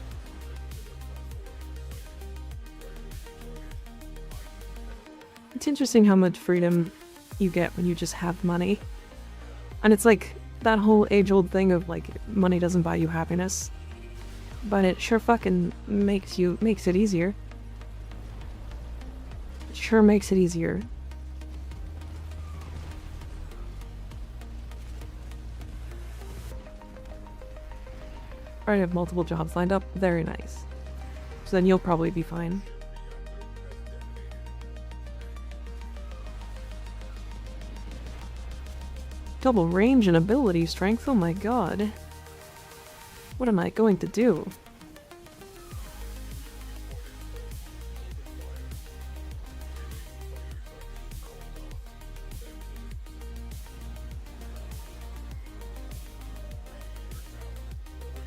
It's interesting how much freedom you get when you just have money. And it's like that whole age-old thing of, like, money doesn't buy you happiness. But it sure fucking makes it easier. It sure makes it easier. Already have multiple jobs lined up. Very nice. So then you'll probably be fine. Double range and ability strength? Oh my god. What am I going to do?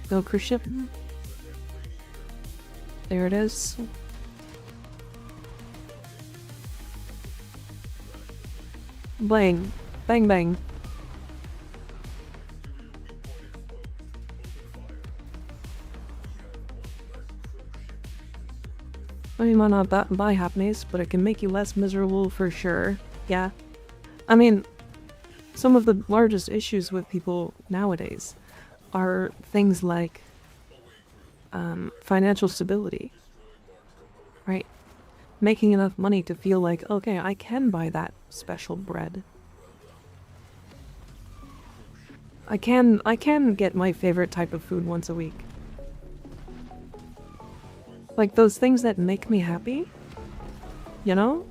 Go cruise ship. There it is. Bang. Bang bang. I mean, might not buy happiness, but it can make you less miserable for sure. Yeah. I mean, some of the largest issues with people nowadays are things like financial stability, right? Making enough money to feel like, okay, I can buy that special bread. I can get my favorite type of food once a week. Like those things that make me happy, you know?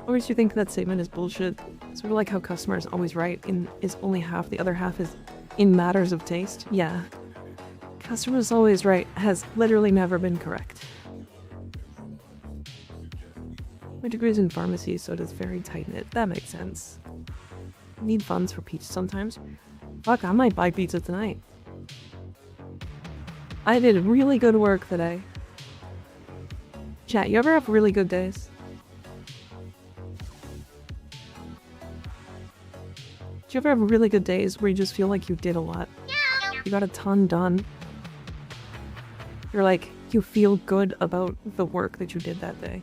Or do you think that statement is bullshit? Sort of like how customer is always right and is only half, the other half is in matters of taste. Yeah. Customer is always right has literally never been correct. My degree's in pharmacy, so it is very tight-knit. That makes sense. Need funds for pizza sometimes. Fuck, I might buy pizza tonight. I did really good work today. Chat, you ever have really good days? Do you ever have really good days where you just feel like you did a lot? You got a ton done. You're like, you feel good about the work that you did that day.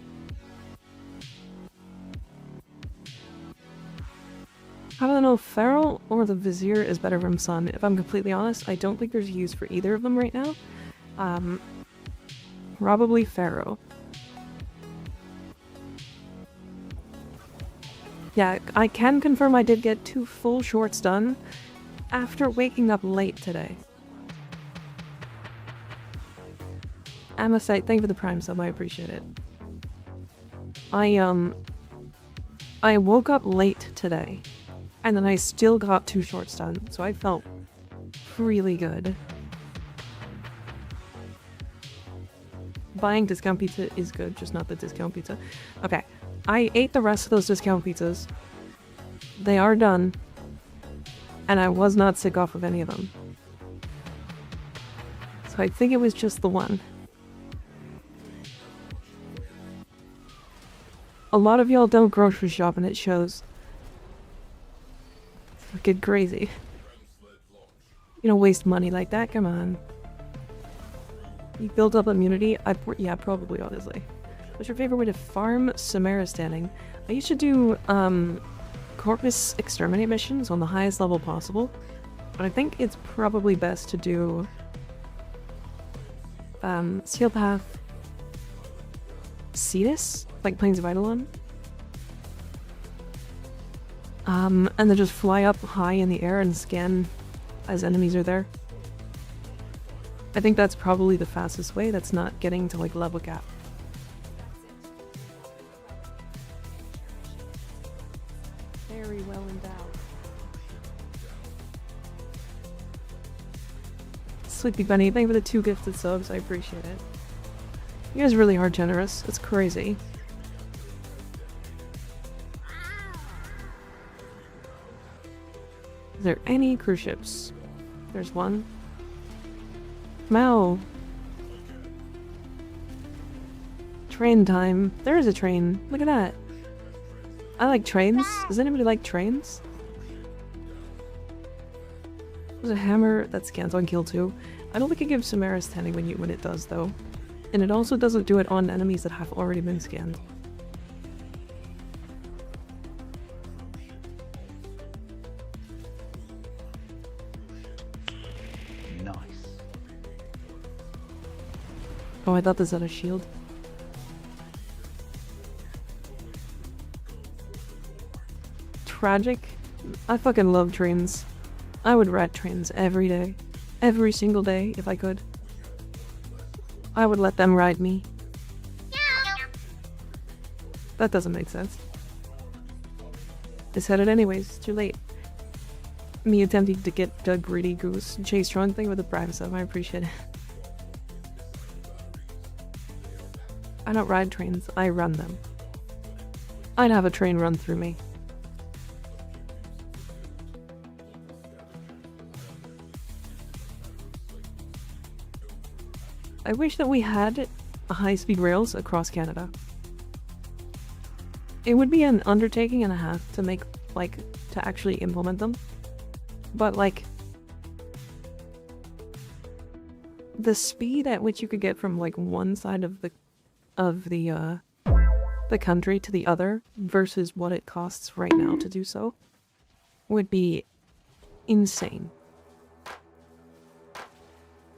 I don't know if Feral or the Vizier is better from Sun. If I'm completely honest, I don't think there's use for either of them right now. Probably Pharaoh. Yeah, I can confirm I did get 2 full shorts done after waking up late today. Amosite, thank you for the Prime sub, I appreciate it. I woke up late today, and then I still got 2 shorts done, so I felt really good. Buying discount pizza is good, just not the discount pizza. Okay, I ate the rest of those discount pizzas. They are done, and I was not sick off of any of them. So I think it was just the one. A lot of y'all don't grocery shop and it shows. It's fucking crazy. You don't waste money like that, come on. You build up immunity? Yeah, probably, honestly. What's your favorite way to farm Samaristaning? I used to do, Corpus Exterminate missions on the highest level possible. But I think it's probably best to do, Steel Path Cetus? Like Plains of Eidolon. And then just fly up high in the air and scan as enemies are there. I think that's probably the fastest way. That's not getting to like level cap. Very well endowed. Sleepy Bunny, thank you for the 2 gifted subs. I appreciate it. You guys really are generous. It's crazy. Is there any cruise ships? There's one. Train time. There is a train. Look at that. I like trains. Does anybody like trains? There's a hammer that scans on kill 2. I don't think it gives Samaris standing when it does though. And it also doesn't do it on enemies that have already been scanned. Nice. Oh, I thought this had a shield. Tragic? I fucking love trains. I would ride trains every day. Every single day, if I could. I would let them ride me. That doesn't make sense. It's headed anyways, too late. Me attempting to get the greedy goose chase strong thing with the prime sub, I appreciate it. I don't ride trains, I run them. I'd have a train run through me. I wish that we had high-speed rails across Canada. It would be an undertaking and a half to make, like, to actually implement them. But, like, the speed at which you could get from, like, one side of the country to the other versus what it costs right now to do so would be insane.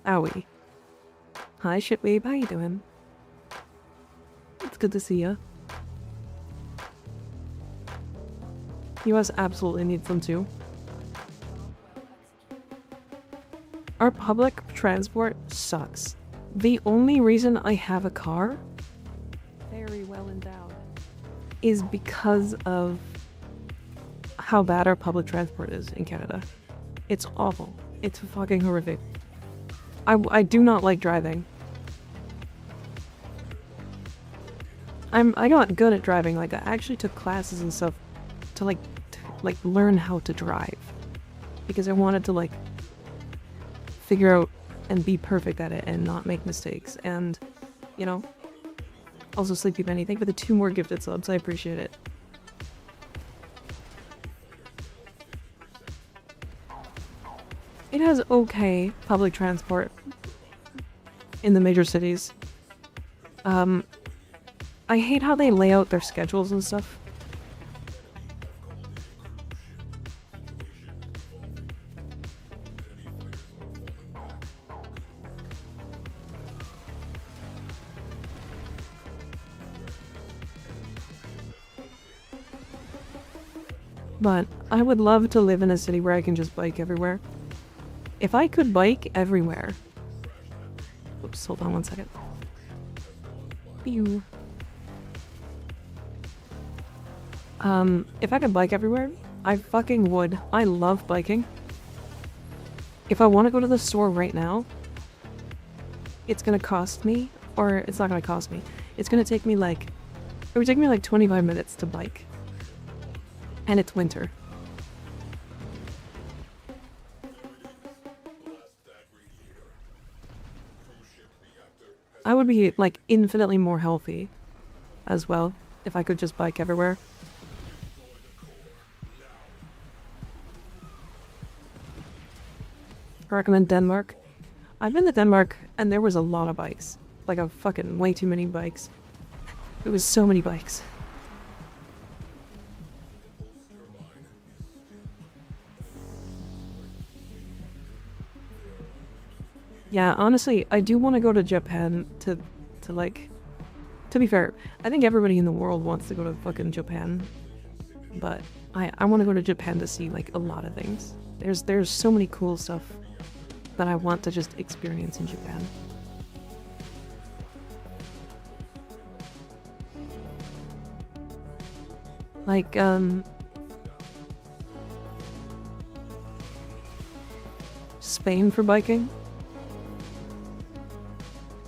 Owie. Hi, Shitweeb, how you doing? It's good to see ya. US absolutely needs them too. Our public transport sucks. The only reason I have a car, very well endowed, is because of how bad our public transport is in Canada. It's awful. It's fucking horrific. I do not like driving. I got good at driving. Like, I actually took classes and stuff to like learn how to drive because I wanted to like figure out and be perfect at it and not make mistakes. And you know, also Sleepy Benny, thank you for the 2 more gifted subs. I appreciate it. It has okay public transport in the major cities. I hate how they lay out their schedules and stuff. But I would love to live in a city where I can just bike everywhere. If I could bike everywhere... Oops, hold on one second. Pew. If I could bike everywhere, I fucking would. I love biking. If I want to go to the store right now, it's gonna cost me, or it's not gonna cost me. It's gonna take me like... It would take me like 25 minutes to bike. And it's winter. I would be, like, infinitely more healthy as well if I could just bike everywhere. I recommend Denmark. I've been to Denmark and there was a lot of bikes. Like, a fucking way too many bikes. It was so many bikes. Yeah, honestly, I do want to go to Japan to like... To be fair, I think everybody in the world wants to go to fucking Japan. But I want to go to Japan to see, like, a lot of things. There's so many cool stuff that I want to just experience in Japan. Like, Spain for biking.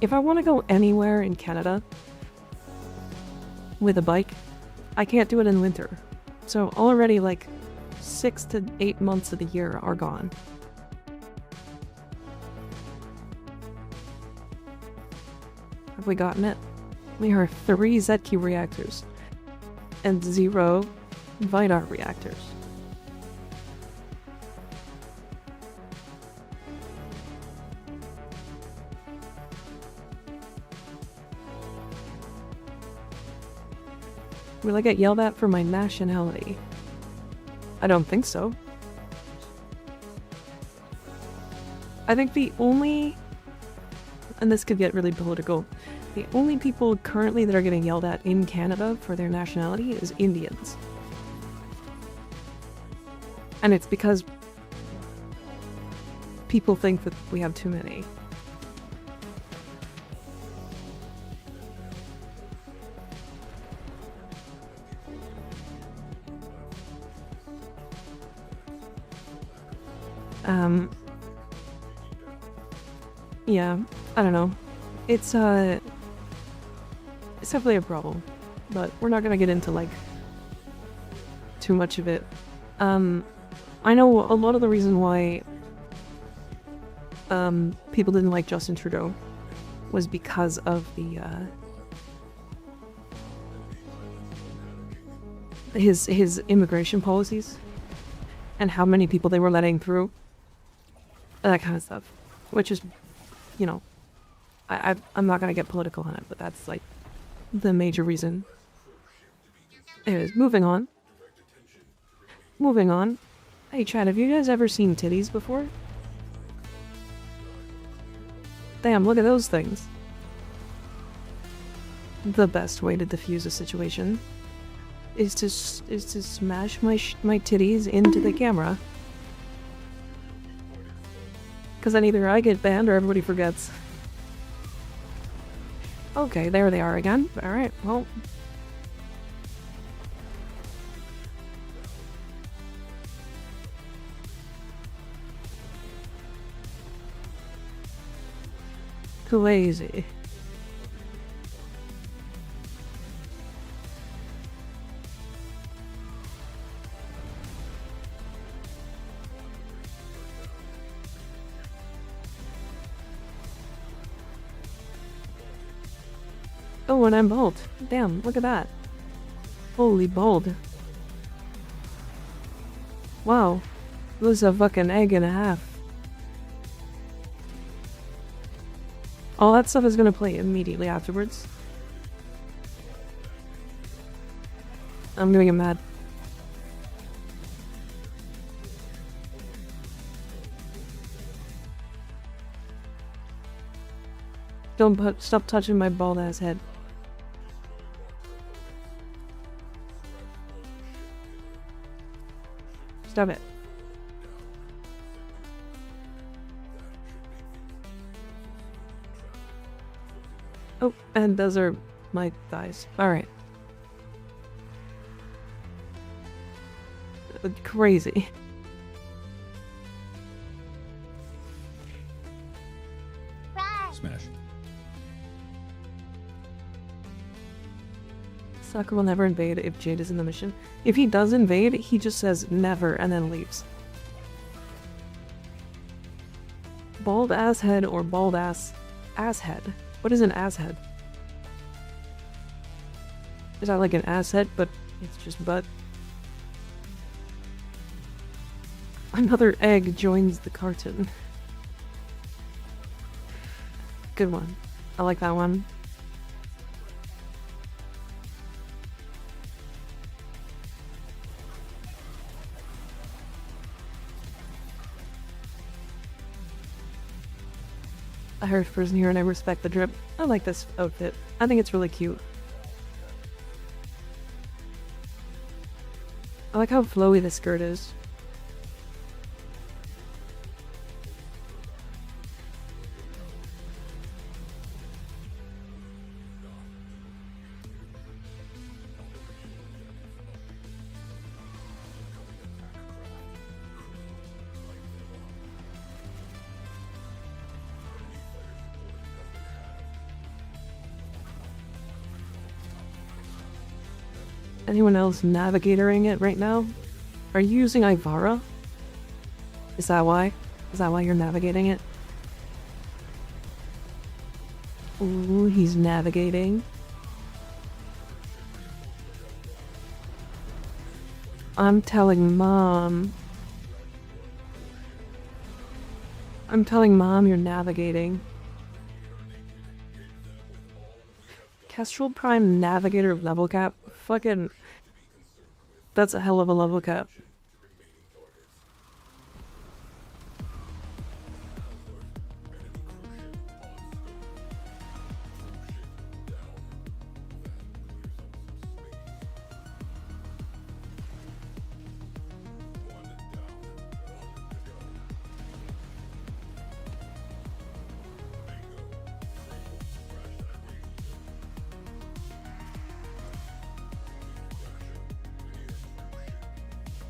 If I want to go anywhere in Canada with a bike, I can't do it in winter. So already like 6 to 8 months of the year are gone. Have we gotten it? There are 3 ZQ reactors and 0 Vidar reactors. Will I get yelled at for my nationality? I don't think so. I think the only, and this could get really political, the only people currently that are getting yelled at in Canada for their nationality is Indians. And it's because people think that we have too many. Yeah, I don't know. It's definitely a problem, but we're not gonna get into, like, too much of it. I know a lot of the reason why, people didn't like Justin Trudeau was because of the, his immigration policies and how many people they were letting through. That kind of stuff. Which is, you know, I'm not gonna get political on it, but that's, like, the major reason. Anyways, moving on. Moving on. Hey, Chad, have you guys ever seen titties before? Damn, look at those things. The best way to diffuse a situation is to smash my titties into the camera. Because then either I get banned or everybody forgets. Okay, there they are again. Alright, well. Crazy. Oh, and I'm bald. Damn, look at that. Holy bald. Wow. This is a fucking egg and a half. All that stuff is gonna play immediately afterwards. I'm gonna get mad. Stop touching my bald ass head. Stop it. Oh, and those are my thighs. Alright. Crazy. Smash. Sokka will never invade if Jade is in the mission. If he does invade, he just says never and then leaves. Bald ass head or bald ass head? What is an ass head? Is that like an ass head, but it's just butt? Another egg joins the carton. Good one. I like that one. I heard person here and I respect the drip. I like this outfit. I think it's really cute. I like how flowy the skirt is. Anyone else navigatoring it right now? Are you using Ivara? Is that why? Is that why you're navigating it? Ooh, he's navigating. I'm telling Mom. I'm telling Mom you're navigating. Kestrel Prime Navigator level cap? Fucking... That's a hell of a level cap.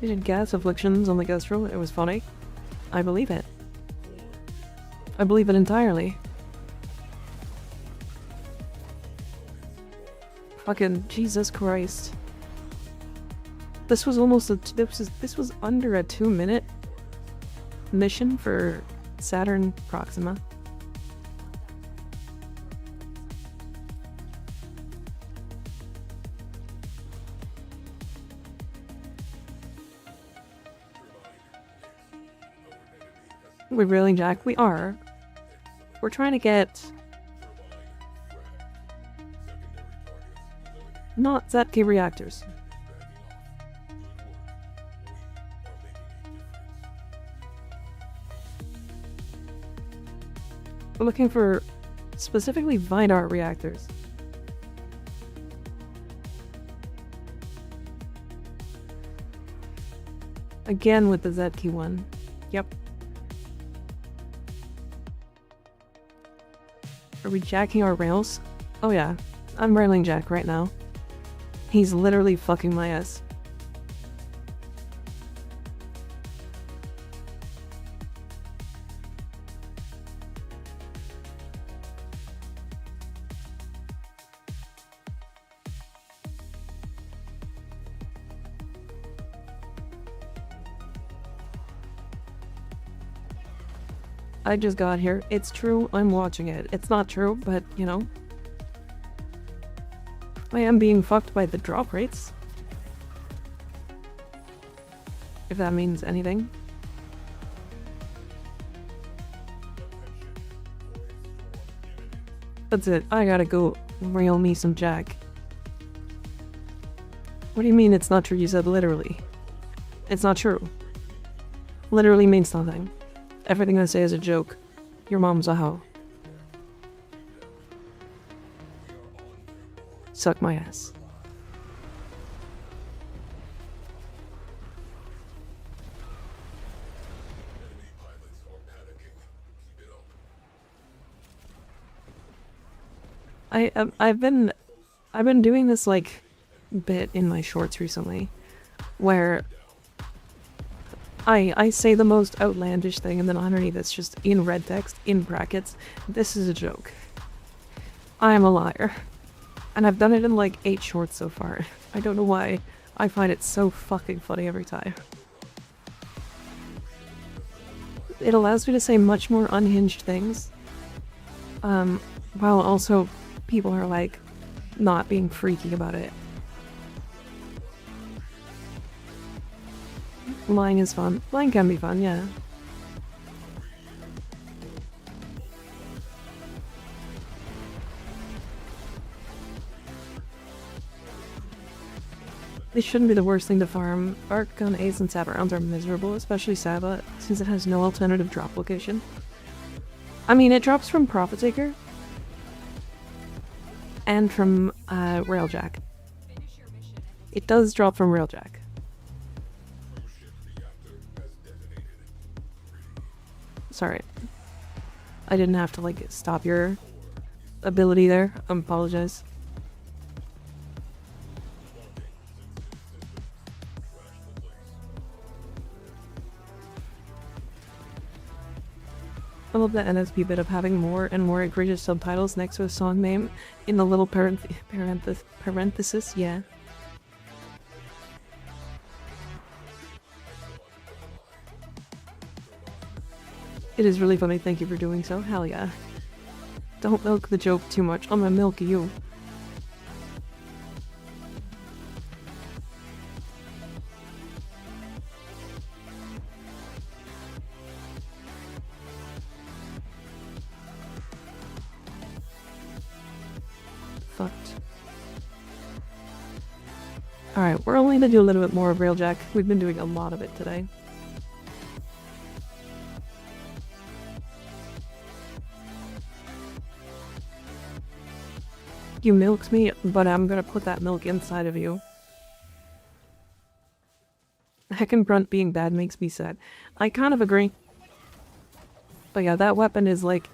They did gas afflictions on the Kestrel. It was funny. I believe it. I believe it entirely. Fucking Jesus Christ. This was almost a this was under a 2-minute mission for Saturn Proxima. We're railing Jack. We are. We're trying to get... not ZK reactors. We're looking for specifically Vidar reactors. Again with the ZK one. Yep. Are we jacking our rails? Oh yeah, I'm railing Jack right now. He's literally fucking my ass. I just got here. It's true, I'm watching it. It's not true, but, you know. I am being fucked by the drop rates. If that means anything. That's it. I gotta go rail me some Jack. What do you mean it's not true? You said literally. It's not true. Literally means nothing. Everything I say is a joke. Your mom's a hoe. Suck my ass. I've been doing this like bit in my shorts recently where I say the most outlandish thing and then underneath it's just in red text, in brackets, this is a joke. I am a liar. And I've done it in like 8 shorts so far. I don't know why. I find it so fucking funny every time. It allows me to say much more unhinged things. While also people are like not being freaky about it. Lying is fun. Lying can be fun, yeah. This shouldn't be the worst thing to farm. Arc gun Ace and Saba rounds are miserable, especially Saba, since it has no alternative drop location. I mean, it drops from Profit Taker. And from, Railjack. It does drop from Railjack. Sorry. I didn't have to, like, stop your ability there. I apologize. I love the NSP bit of having more and more egregious subtitles next to a song name in the little parenthesis, yeah. It is really funny, thank you for doing so, hell yeah. Don't milk the joke too much, I'm gonna milk you. fucked. Alright, we're only gonna do a little bit more of Railjack. We've been doing a lot of it today. You milked me, but I'm gonna put that milk inside of you. Heckin' Brunt being bad makes me sad. I kind of agree. But yeah, that weapon is like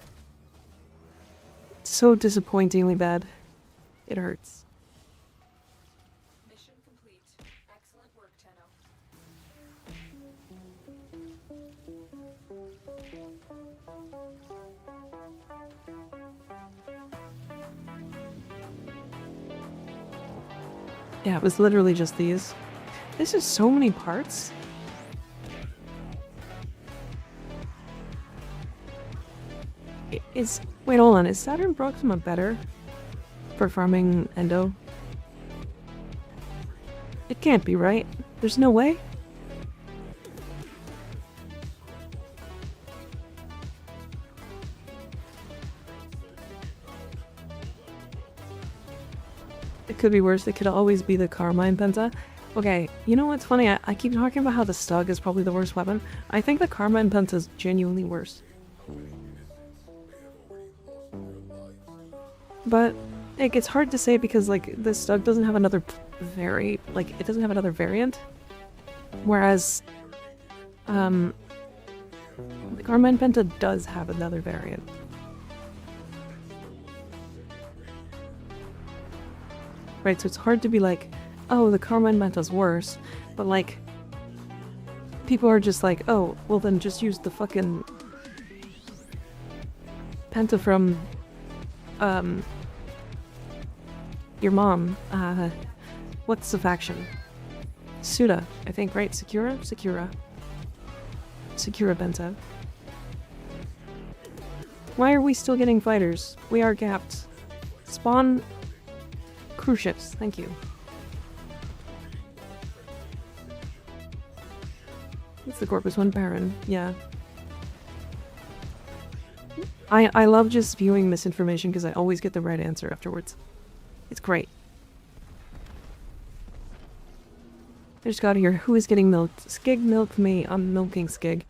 so disappointingly bad. It hurts. Mission complete. Excellent work, Tenno. Yeah, it was literally just these. This is so many parts. Wait, hold on. Is Saturn Proxima better for farming endo? It can't be, right? There's no way? It could be worse. It could always be the Carmine Penta. Okay, you know what's funny? I keep talking about how the Stug is probably the worst weapon. I think the Carmine Penta is genuinely worse. But like, it's hard to say because like the Stug doesn't have another it doesn't have another variant. Whereas the Carmine Penta does have another variant. Right, so it's hard to be like, oh, the Carmine Penta's worse, but like, people are just like, oh, well then just use the fucking Penta from, your mom. What's the faction? Suda, I think, right? Sakura Penta. Why are we still getting fighters? We are gapped. Spawn cruise ships, thank you. It's the Corpus One Baron, yeah. I love just viewing misinformation because I always get the right answer afterwards. It's great. I just got here. Who is getting milked? Skig milked me. I'm milking Skig.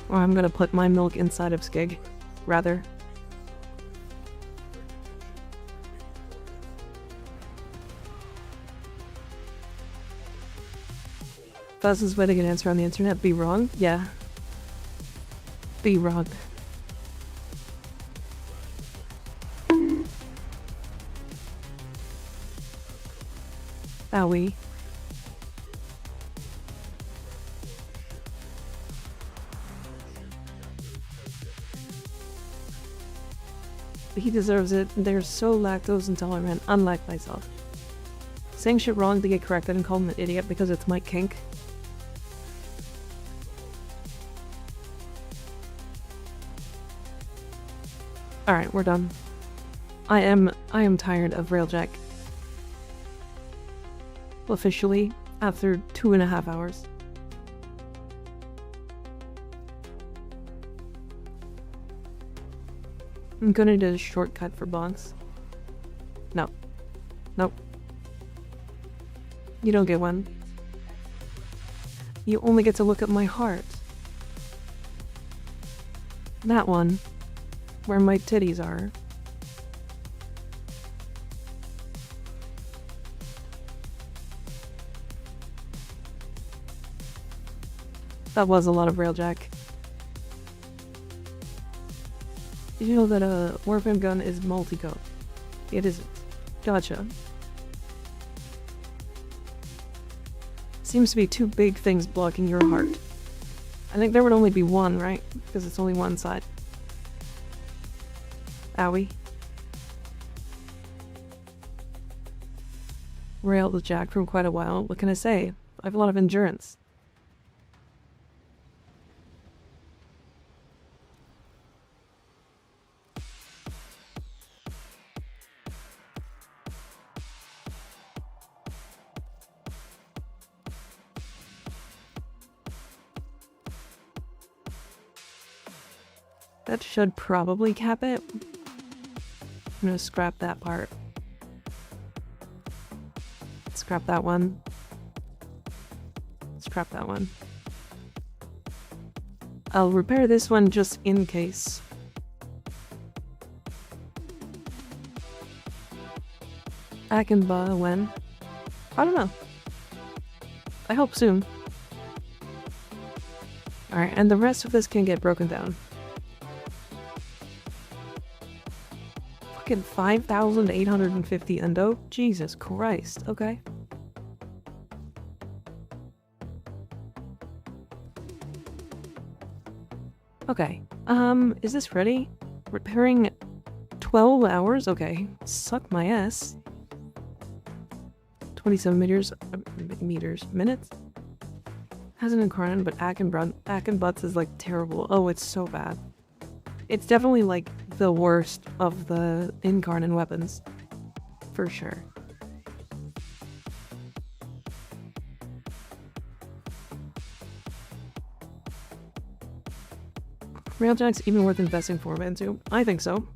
Or I'm gonna put my milk inside of Skig, rather. Fastest way to get an answer on the internet. Be wrong? Yeah. Be wrong. Owie. He deserves it. They're so lactose intolerant, unlike myself. Saying shit wrong to get corrected and call him an idiot because it's my kink. Alright, we're done. I am tired of Railjack. Officially, after 2.5 hours. I'm gonna do a shortcut for bonks. No. Nope. You don't get one. You only get to look at my heart. That one. Where my titties are. That was a lot of Railjack. Did you know that a Warframe gun is multi-coat? It isn't. Gotcha. Seems to be two big things blocking your heart. I think there would only be one, right? Because it's only one side. Owie. Railjack for quite a while. What can I say? I have a lot of endurance. That should probably cap it. I'm gonna scrap that part. Scrap that one. Scrap that one. I'll repair this one just in case. When? I don't know. I hope soon. Alright, and the rest of this can get broken down. Fucking 5,850 endo? Jesus Christ, okay. Okay, is this ready? Repairing 12 hours? Okay, suck my ass. 27 minutes? Has an incarnate, but Akin Butts is like terrible. Oh, it's so bad. It's definitely like the worst of the incarnate weapons. For sure. Railjack's even worth investing for into? I think so.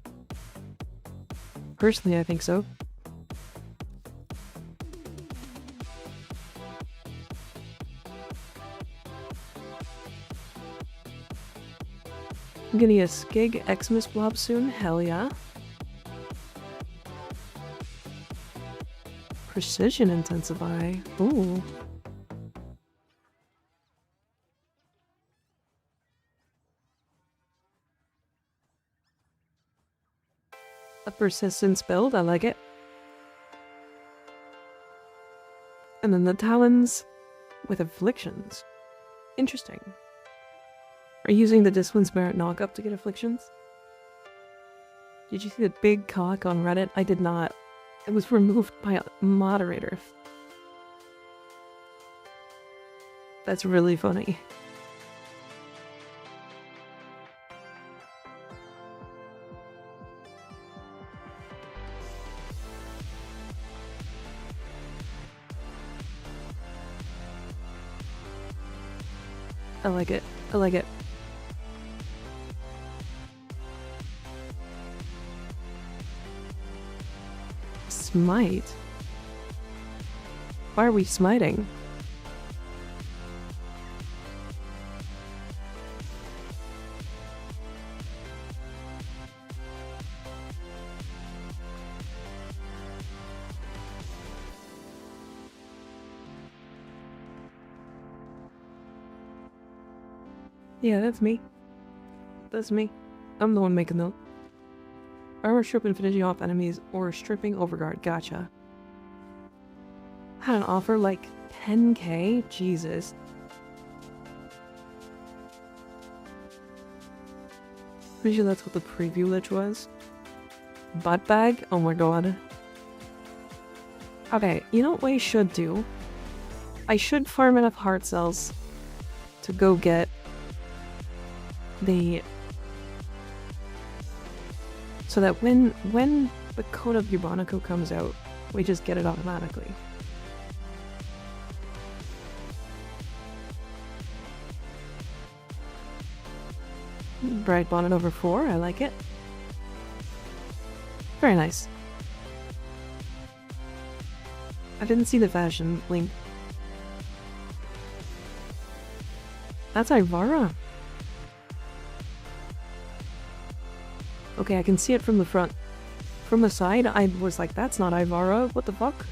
Personally, I think so. I'm getting a Skig Xmas blob soon, hell yeah. Precision Intensify, ooh. A Persistence build, I like it. And then the Talons with Afflictions. Interesting. Are you using the Discipline Spirit knockup to get Afflictions? Did you see the big cock on Reddit? I did not. It was removed by a moderator. That's really funny. I like it. I like it. Smite? Why are we smiting? Yeah, that's me. That's me. I'm the one making them. Armor strip and finishing off enemies or stripping overguard. Gotcha. Had an offer like 10k? Jesus. Pretty sure that's what the preview lich was. Butt bag? Oh my god. Okay, you know what I should do? I should farm enough heart cells to go get the... so that when the Code of Ubonico comes out, we just get it automatically. Bright bonnet over 4, I like it. Very nice. I didn't see the fashion link. That's Ivara. Okay, I can see it from the front. From the side, I was like, that's not Ivara, what the fuck?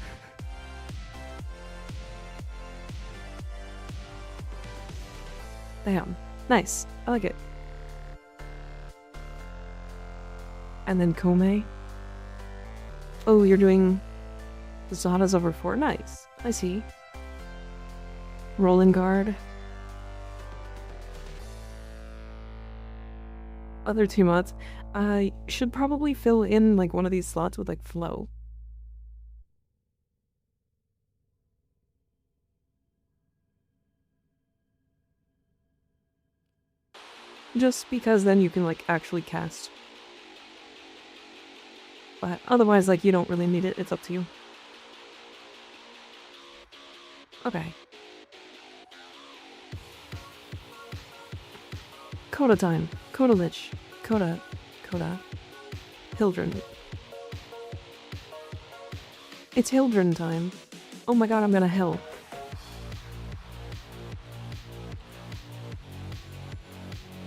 Damn. Nice. I like it. And then Kome. Oh, you're doing Zada's over 4? Nice. I see. Rolling guard. Other 2 mods. I should probably fill in like one of these slots with like flow. Just because then you can like actually cast. But otherwise, like, you don't really need it. It's up to you. Okay. Coda time. Coda Lich. Coda. Hildren. It's Hildren time. Oh my god, I'm gonna heal.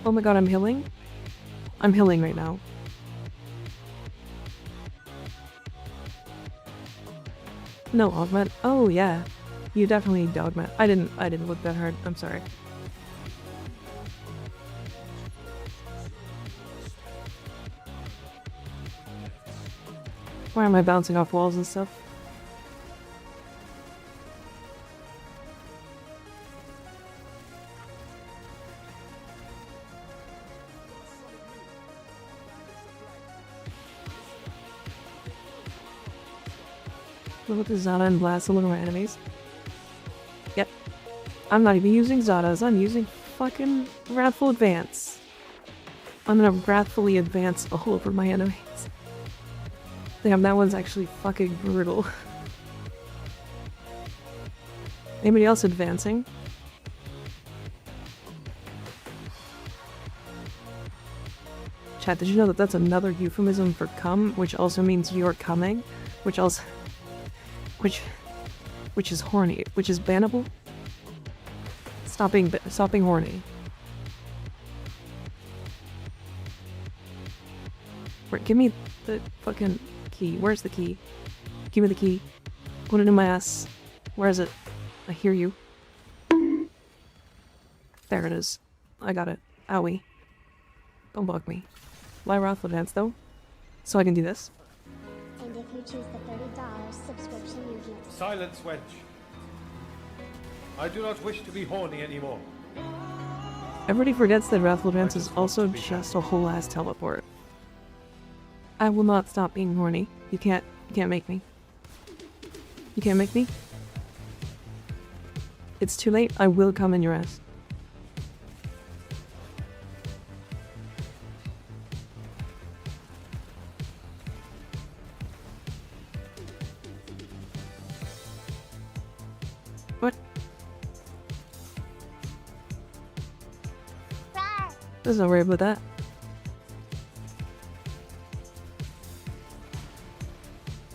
Oh my god, I'm healing? I'm healing right now. No, augment. Oh yeah. You definitely need to augment. I didn't look that hard. I'm sorry. Why am I bouncing off walls and stuff? Look at the Zada and blast the little enemies. Yep. I'm not even using Zadas, I'm using fucking Wrathful Advance. I'm gonna wrathfully advance all over my enemies. Damn, that one's actually fucking brutal. Anybody else advancing? Chat, did you know that that's another euphemism for come, which also means you're coming? Which also... Which is horny, which is bannable? Stop being horny. Wait, give me the fucking key. Where's the key? Give me the key. Put it in my ass. Where is it? I hear you. There it is. I got it. Owie. Don't bug me. Why Wrathful Advance though? So I can do this. And if you choose the $30 subscription, you get... Silence, wench. I do not wish to be horny anymore. Everybody forgets that Wrathful Advance is also just a whole ass teleport. I will not stop being horny. You can't make me. You can't make me. It's too late. I will come in your ass. What? There's no worry about that.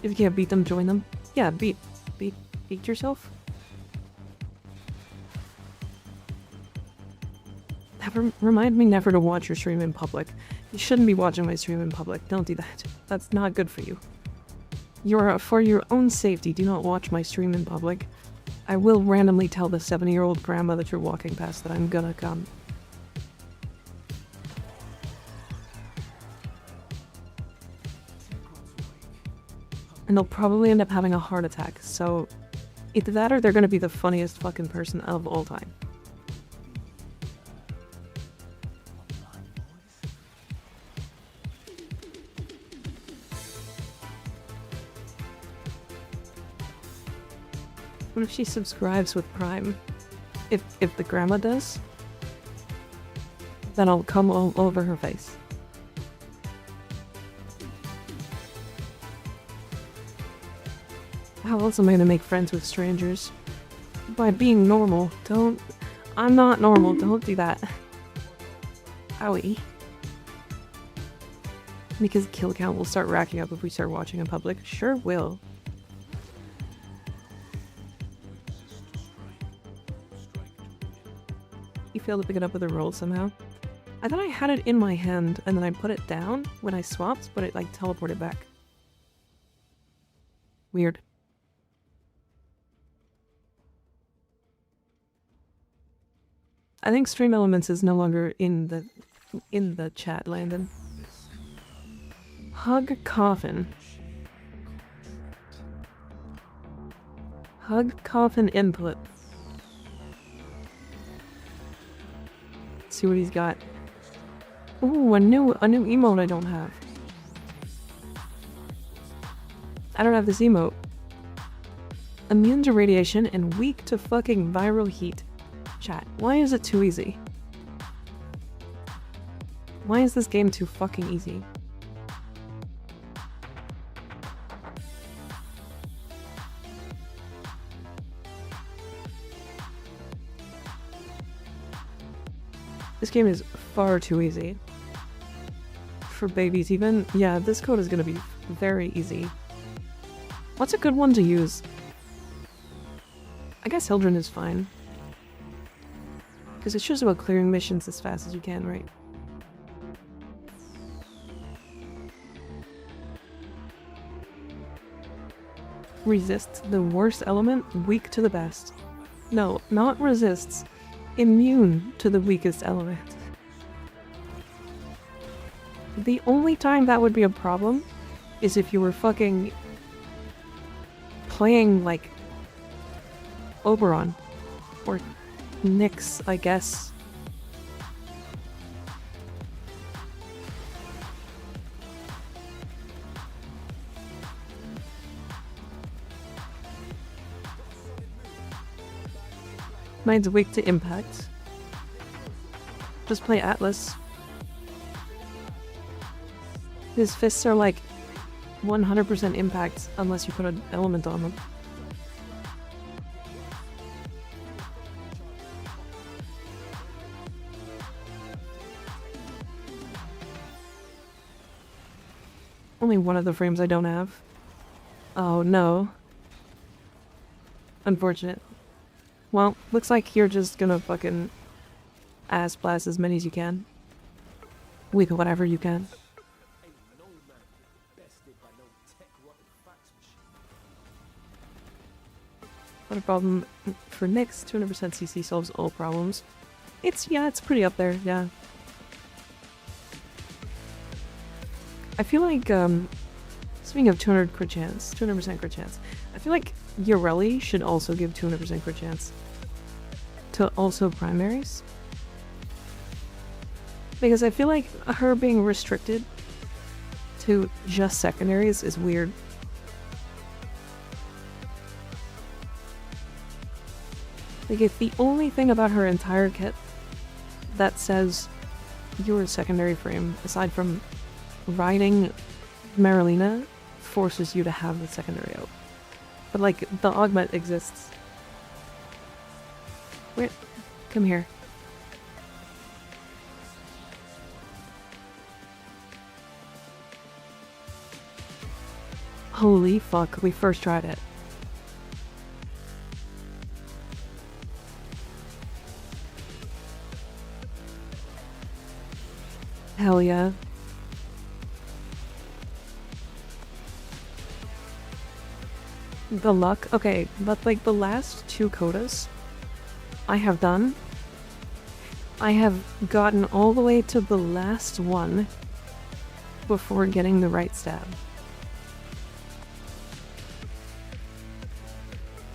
If you can't beat them, join them. Yeah, beat yourself. Remind me never to watch your stream in public. You shouldn't be watching my stream in public. Don't do that. That's not good for you. For your own safety, do not watch my stream in public. I will randomly tell the 70-year-old grandma that you're walking past that I'm gonna come. And they'll probably end up having a heart attack, so either that or they're gonna be the funniest fucking person of all time. What if she subscribes with Prime? If the grandma does, then I'll come all over her face. How else am I gonna make friends with strangers? By being normal. I'm not normal, don't do that. Owie. Because kill count will start racking up if we start watching in public. Sure will. You failed to pick it up with a roll somehow. I thought I had it in my hand and then I put it down when I swapped, but it like teleported back. Weird. I think Stream Elements is no longer in the chat, Landon. Hug Coffin. Hug Coffin input. Let's see what he's got. Ooh, a new emote I don't have. I don't have this emote. Immune to radiation and weak to fucking viral heat. Chat, why is it too easy? Why is this game too fucking easy? This game is far too easy. For babies even, yeah, this code is gonna be very easy. What's a good one to use? I guess Hildren is fine. Because it's just about clearing missions as fast as you can, right? Resists the worst element, weak to the best. No, not resists. Immune to the weakest element. The only time that would be a problem is if you were fucking playing like Oberon or Nyx, I guess. Mine's weak to impact. Just play Atlas. His fists are like 100% impact unless you put an element on them. Only one of the frames I don't have. Oh no. Unfortunate. Well, looks like you're just gonna fucking ass blast as many as you can. With whatever you can. Not a problem for Nyx. 200% CC solves all problems. It's pretty up there, yeah. I feel like, speaking of 200% crit chance, I feel like Yoreli should also give 200% crit chance to also primaries. Because I feel like her being restricted to just secondaries is weird. Like, if the only thing about her entire kit that says you're a secondary frame, aside from riding Marilena, forces you to have the secondary out. But, like, the augment exists. Wait, come here. Holy fuck, we first tried it. Hell yeah. The luck? Okay, but like the last two codas I have done, I have gotten all the way to the last one before getting the right stab.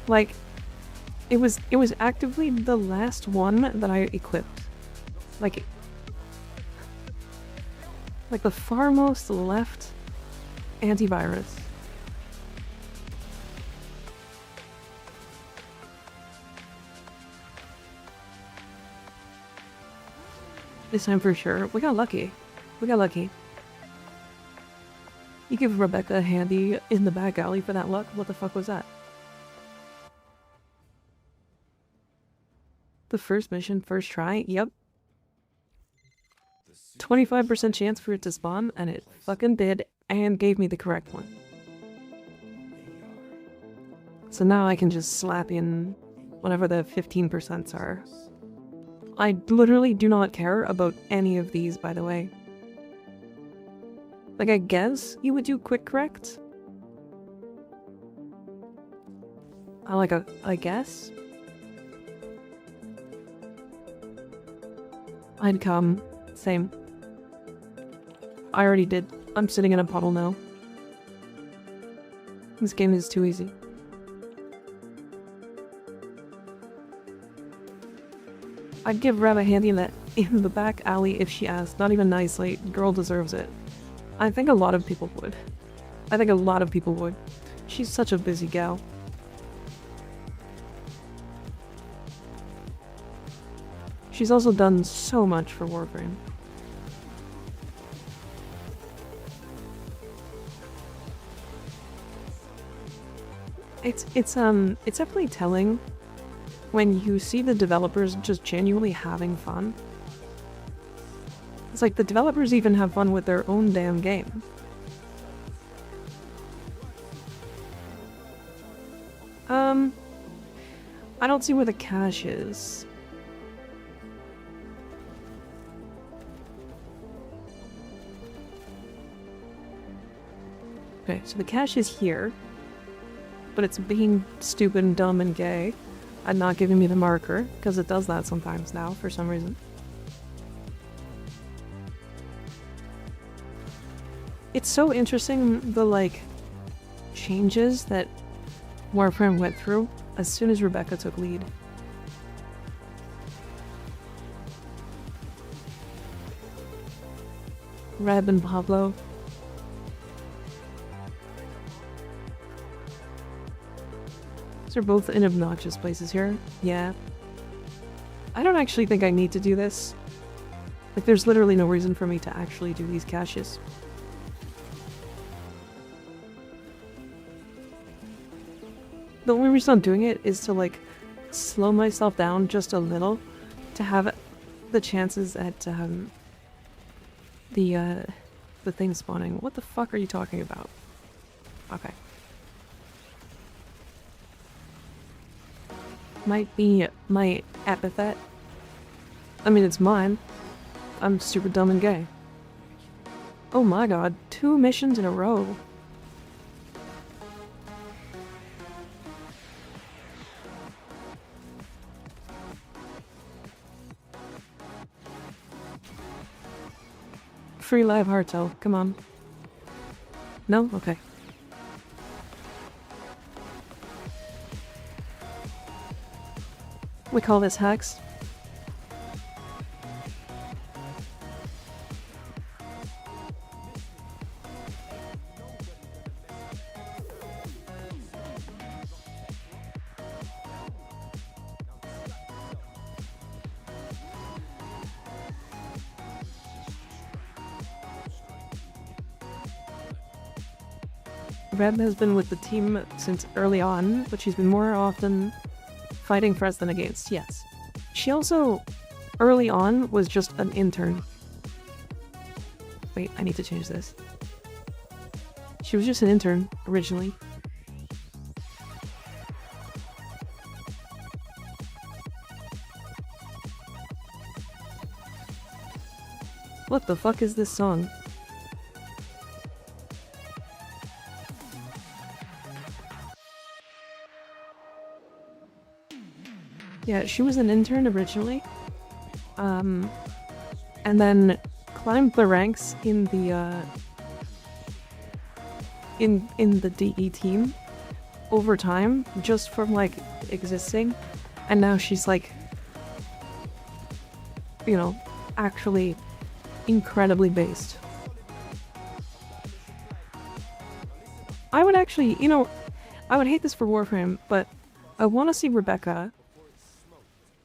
Like, it was actively the last one that I equipped. Like the farmost left antivirus. This time for sure. We got lucky. We got lucky. You give Rebecca a handy in the back alley for that luck? What the fuck was that? The first mission, first try? Yep. 25% chance for it to spawn, and it fucking did, and gave me the correct one. So now I can just slap in whatever the 15% are. I literally do not care about any of these, by the way. Like, I guess you would do quick correct? I guess? I'd come. Same. I already did. I'm sitting in a puddle now. This game is too easy. I'd give Reb a handy in the back alley if she asked. Not even nicely. Girl deserves it. I think a lot of people would. She's such a busy gal. She's also done so much for Warframe. It's definitely telling when you see the developers just genuinely having fun. It's like the developers even have fun with their own damn game. I don't see where the cache is. Okay, so the cache is here, but it's being stupid and dumb and gay and not giving me the marker, because it does that sometimes now for some reason. It's so interesting, the like changes that Warframe went through as soon as Rebecca took lead. Reb and Pablo. They're both in obnoxious places here. Yeah. I don't actually think I need to do this. Like, there's literally no reason for me to actually do these caches. The only reason I'm doing it is to, like, slow myself down just a little to have the chances at, the thing spawning. What the fuck are you talking about? Okay. Might be my epithet. I mean, it's mine. I'm stupid, dumb, and gay. Oh my god, 2 missions in a row. Free live Hearto, come on. No? Okay. We call this hacks. Reb has been with the team since early on, but she's been more often fighting for us than against, yes. She also, early on, was just an intern. Wait, I need to change this. She was just an intern, originally. What the fuck is this song? Yeah, she was an intern originally, and then climbed the ranks in the in the DE team over time, just from like existing, and now she's like, you know, actually incredibly based. I would actually, you know, I would hate this for Warframe, but I want to see Rebecca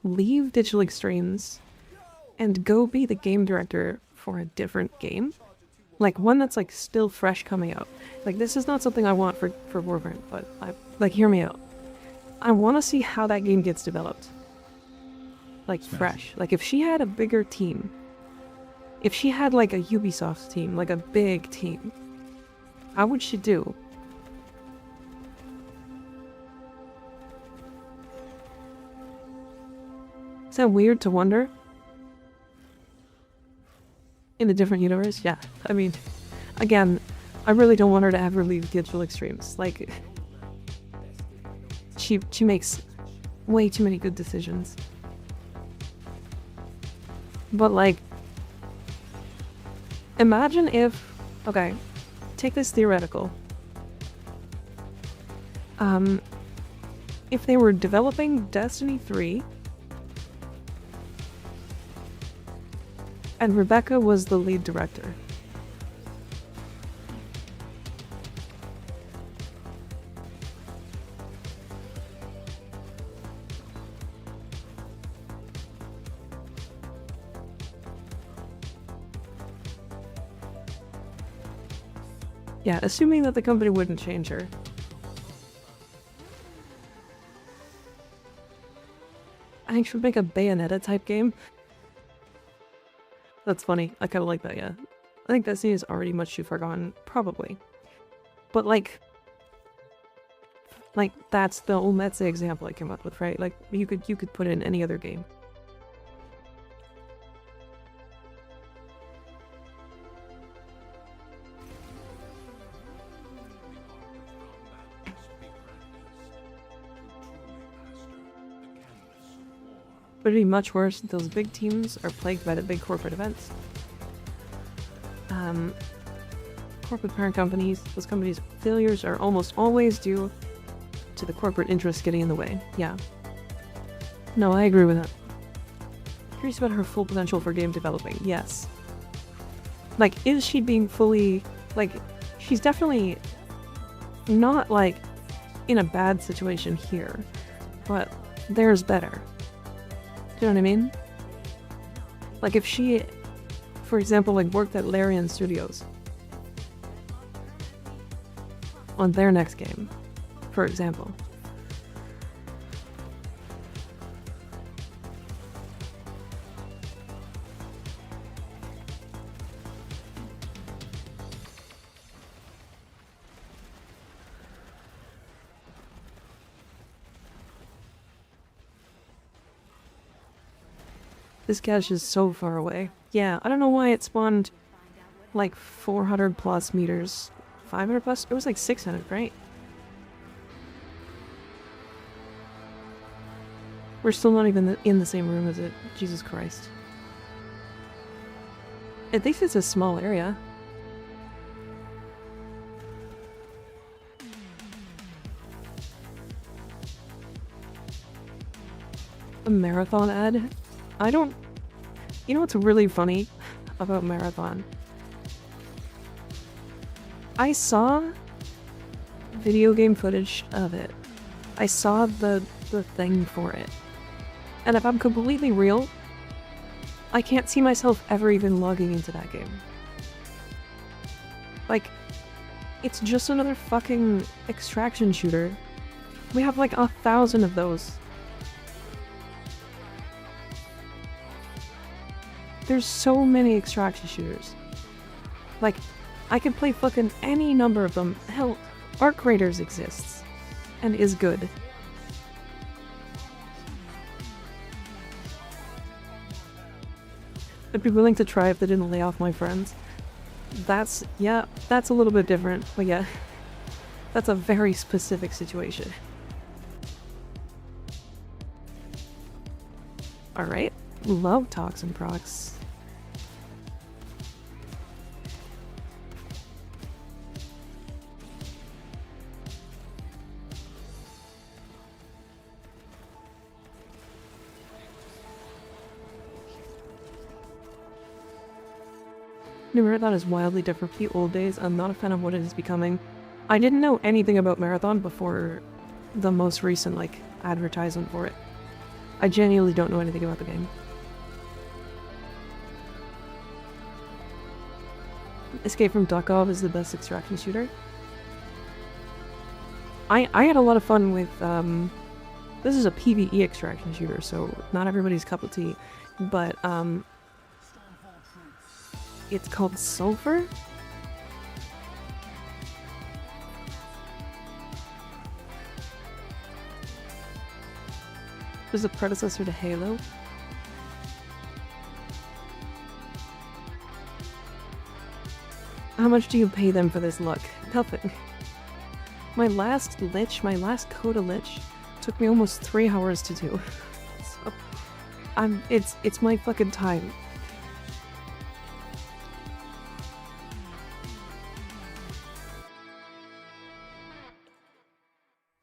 leave Digital Extremes and go be the game director for a different game, like one that's like still fresh coming out. Like, this is not something I want for Warframe, but like, hear me out. I want to see how that game gets developed, like fresh. Like, if she had a bigger team, if she had like a Ubisoft team, like a big team, how would she do? Is that weird to wonder? In a different universe? Yeah. I mean, again, I really don't want her to ever leave Digital Extremes. Like, she makes way too many good decisions. But like, imagine if, okay, take this theoretical. If they were developing Destiny 3 and Rebecca was the lead director. Yeah, assuming that the company wouldn't change her. I think she would make a Bayonetta type game. That's funny. I kind of like that, yeah. I think that scene is already much too far gone, probably. But like that's the example I came up with, right? Like you could put it in any other game. But it'd be much worse. Those big teams are plagued by the big corporate events. Corporate parent companies, those companies' failures are almost always due to the corporate interests getting in the way. Yeah. No, I agree with that. Curious about her full potential for game developing. Yes. Like, is she being fully... Like, she's definitely not, like, in a bad situation here. But there's better. Do you know what I mean? Like, if she, for example, like, worked at Larian Studios on their next game, for example. This cache is so far away. Yeah, I don't know why it spawned like 400 plus meters. 500 plus? It was like 600, right? We're still not even in the same room as it. Jesus Christ. At least it's a small area. A marathon ad? I don't... You know what's really funny about Marathon? I saw video game footage of it. I saw the thing for it. And if I'm completely real, I can't see myself ever even logging into that game. Like, it's just another fucking extraction shooter. We have like 1,000 of those. There's so many extraction shooters. Like, I can play fucking any number of them. Hell, Arc Raiders exists. And is good. I'd be willing to try if they didn't lay off my friends. That's, yeah, that's a little bit different. But yeah, that's a very specific situation. Alright, love toxin procs. New Marathon is wildly different from the old days. I'm not a fan of what it is becoming. I didn't know anything about Marathon before the most recent, like, advertisement for it. I genuinely don't know anything about the game. Escape from Duckov is the best extraction shooter. I had a lot of fun with, this is a PvE extraction shooter, so not everybody's cup of tea, but, it's called Sulfur? It was a predecessor to Halo. How much do you pay them for this luck? Nothing. My last lich, my last Coda lich, took me almost 3 hours to do. So, it's my fucking time.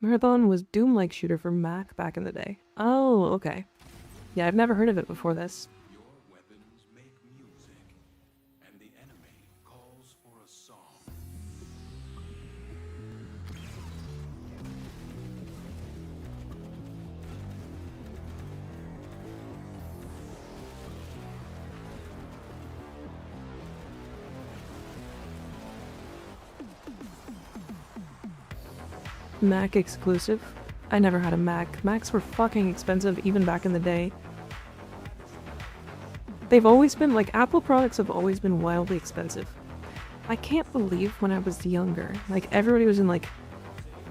Marathon was Doom-like shooter for Mac back in the day. Oh, okay. Yeah, I've never heard of it before this. Your weapons make music, and the enemy calls for a song. Mac exclusive. I never had a Mac. Macs were fucking expensive even back in the day. they've always been, like, Apple products have always been wildly expensive. I can't believe when I was younger, like, everybody was in, like,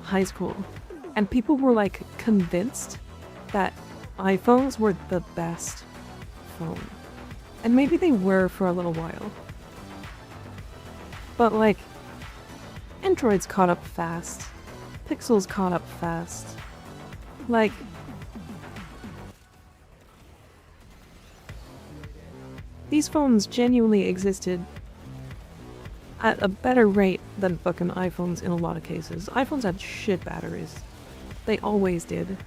high school, and people were, like, convinced that iPhones were the best phone. And maybe they were for a little while. But, like, Androids caught up fast. Pixels caught up fast. Like, these phones genuinely existed at a better rate than fucking iPhones in a lot of cases. iPhones had shit batteries. They always did.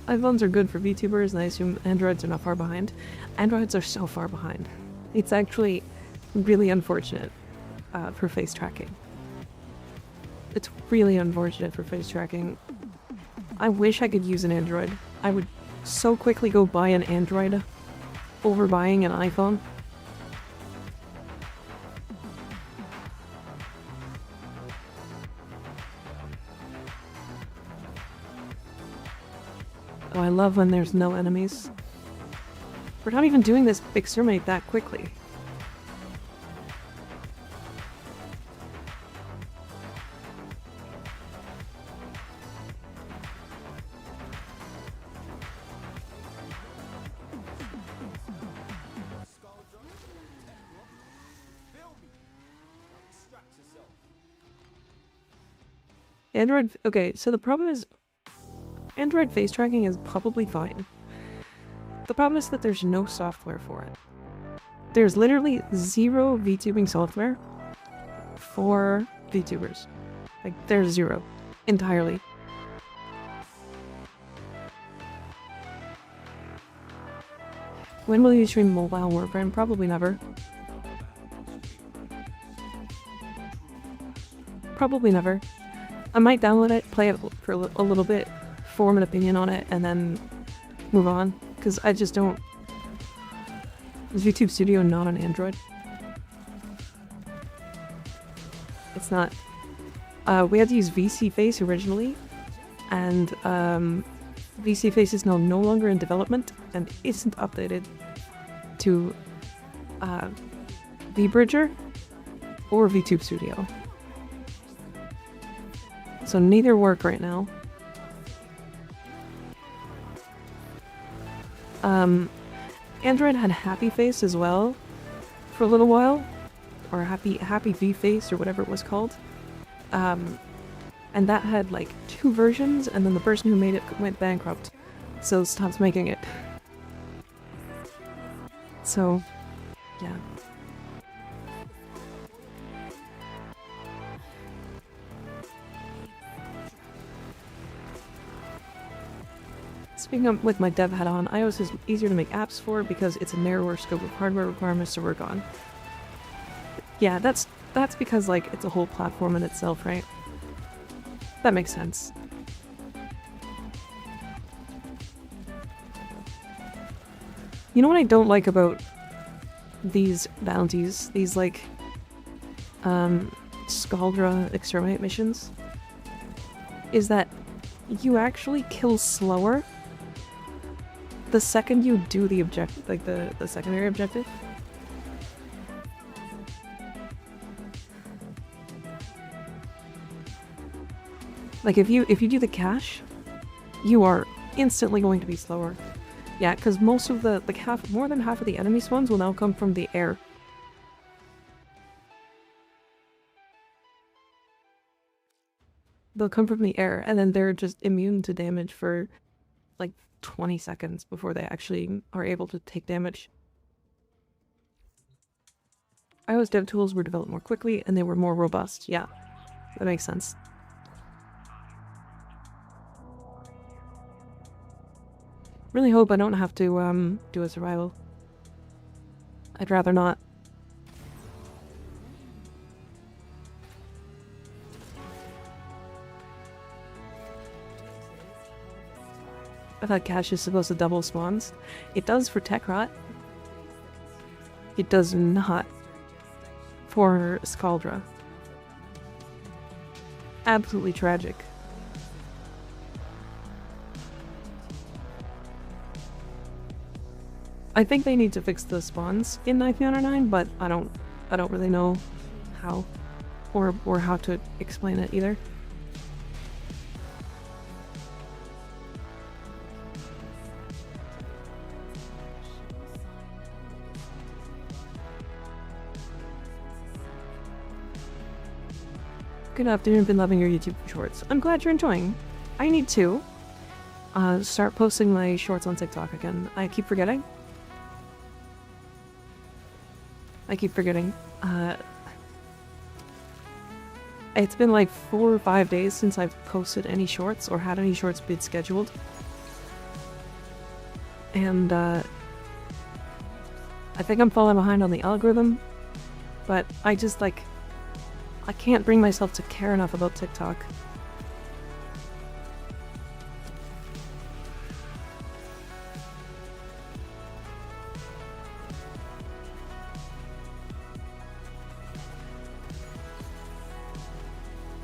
iPhones are good for VTubers, and I assume Androids are not far behind. Androids are so far behind. It's actually really unfortunate for face tracking. It's really unfortunate for face tracking. I wish I could use an Android. I would so quickly go buy an Android over buying an iPhone. Oh, I love when there's no enemies. We're not even doing this exterminate that quickly. Android, okay, so the problem is Android face tracking is probably fine. The problem is that there's no software for it. There's literally zero VTubing software for VTubers. Like, there's zero. Entirely. When will you stream mobile Warframe? Probably never. Probably never. I might download it, play it for a little bit, form an opinion on it, and then move on. Because I just don't... Is YouTube Studio not on Android? It's not. We had to use VC Face originally, and VC Face is now no longer in development and isn't updated to VBridger or VTube Studio. So neither work right now. Android had Happy Face as well for a little while, or Happy V Face or whatever it was called. And that had like 2 versions, and then the person who made it went bankrupt, so stopped making it. So, yeah. Speaking of with my dev hat on, iOS is easier to make apps for because it's a narrower scope of hardware requirements to work on. Yeah, that's because like it's a whole platform in itself, right? That makes sense. You know what I don't like about these bounties, these like Scaldra exterminate missions, is that you actually kill slower the second you do the objective, like the secondary objective. Like if you do the cache, you are instantly going to be slower. Yeah, because most of the more than half of the enemy spawns will now come from the air. They'll come from the air, and then they're just immune to damage for like 20 seconds before they actually are able to take damage. iOS dev tools were developed more quickly, and they were more robust. Yeah, that makes sense. Really hope I don't have to do a survival. I'd rather not. I thought cache is supposed to double spawns. It does for Tekrot. It does not for Scaldra. absolutely tragic. I think they need to fix the spawns in 1909, but I don't really know how or how to explain it either. Good afternoon, been loving your YouTube shorts. I'm glad you're enjoying. I need to start posting my shorts on TikTok again. I keep forgetting. It's been like 4 or 5 days since I've posted any shorts or had any shorts bid scheduled. And I think I'm falling behind on the algorithm, but I just like, I can't bring myself to care enough about TikTok.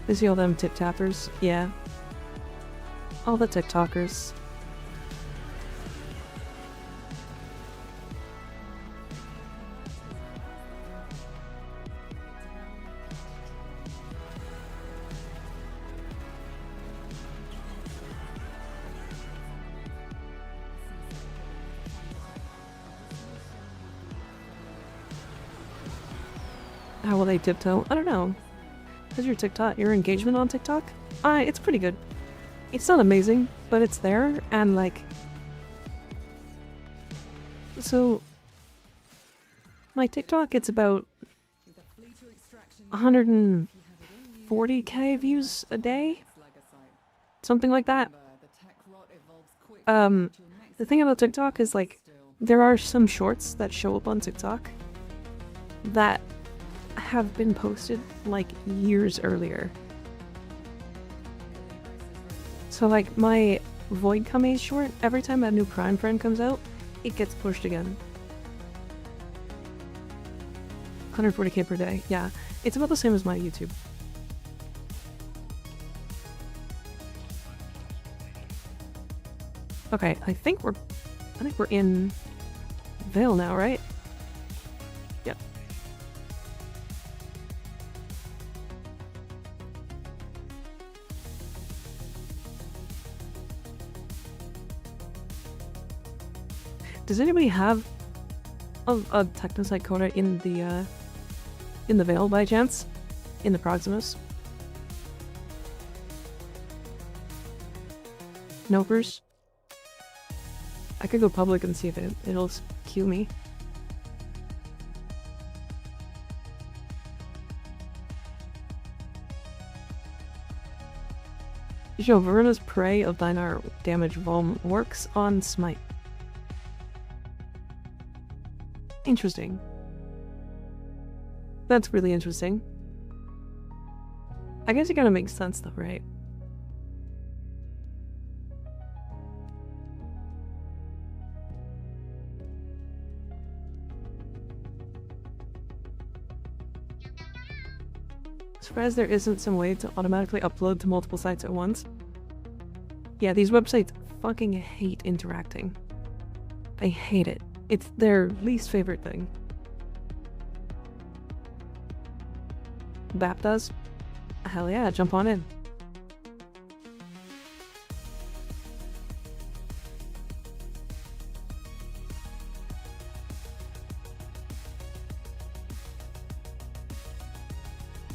You see all them tip-tappers? Yeah. All the TikTokers. How will they tiptoe? I don't know. How's your TikTok, your engagement on TikTok? It's pretty good. It's not amazing, but it's there, and like... So... My TikTok, it's about 140k views a day? Something like that. The thing about TikTok is like, there are some shorts that show up on TikTok that have been posted like years earlier. So like my Void Kame short, every time a new Prime friend comes out, it gets pushed again. 140k per day, yeah. It's about the same as my YouTube. Okay, I think we're in Vale now, right? Yep. Does anybody have a Technosite Coda in the Vale by chance? In the Proximus? Nopers? I could go public and see if it'll queue me. Yo, Veruna's Prey of Dinar Damage Vulm works on Smite. Interesting. That's really interesting. I guess it kind of makes sense though, right? Surprised there isn't some way to automatically upload to multiple sites at once. Yeah, these websites fucking hate interacting. They hate it. It's their least favorite thing. BAP does? Hell yeah, jump on in.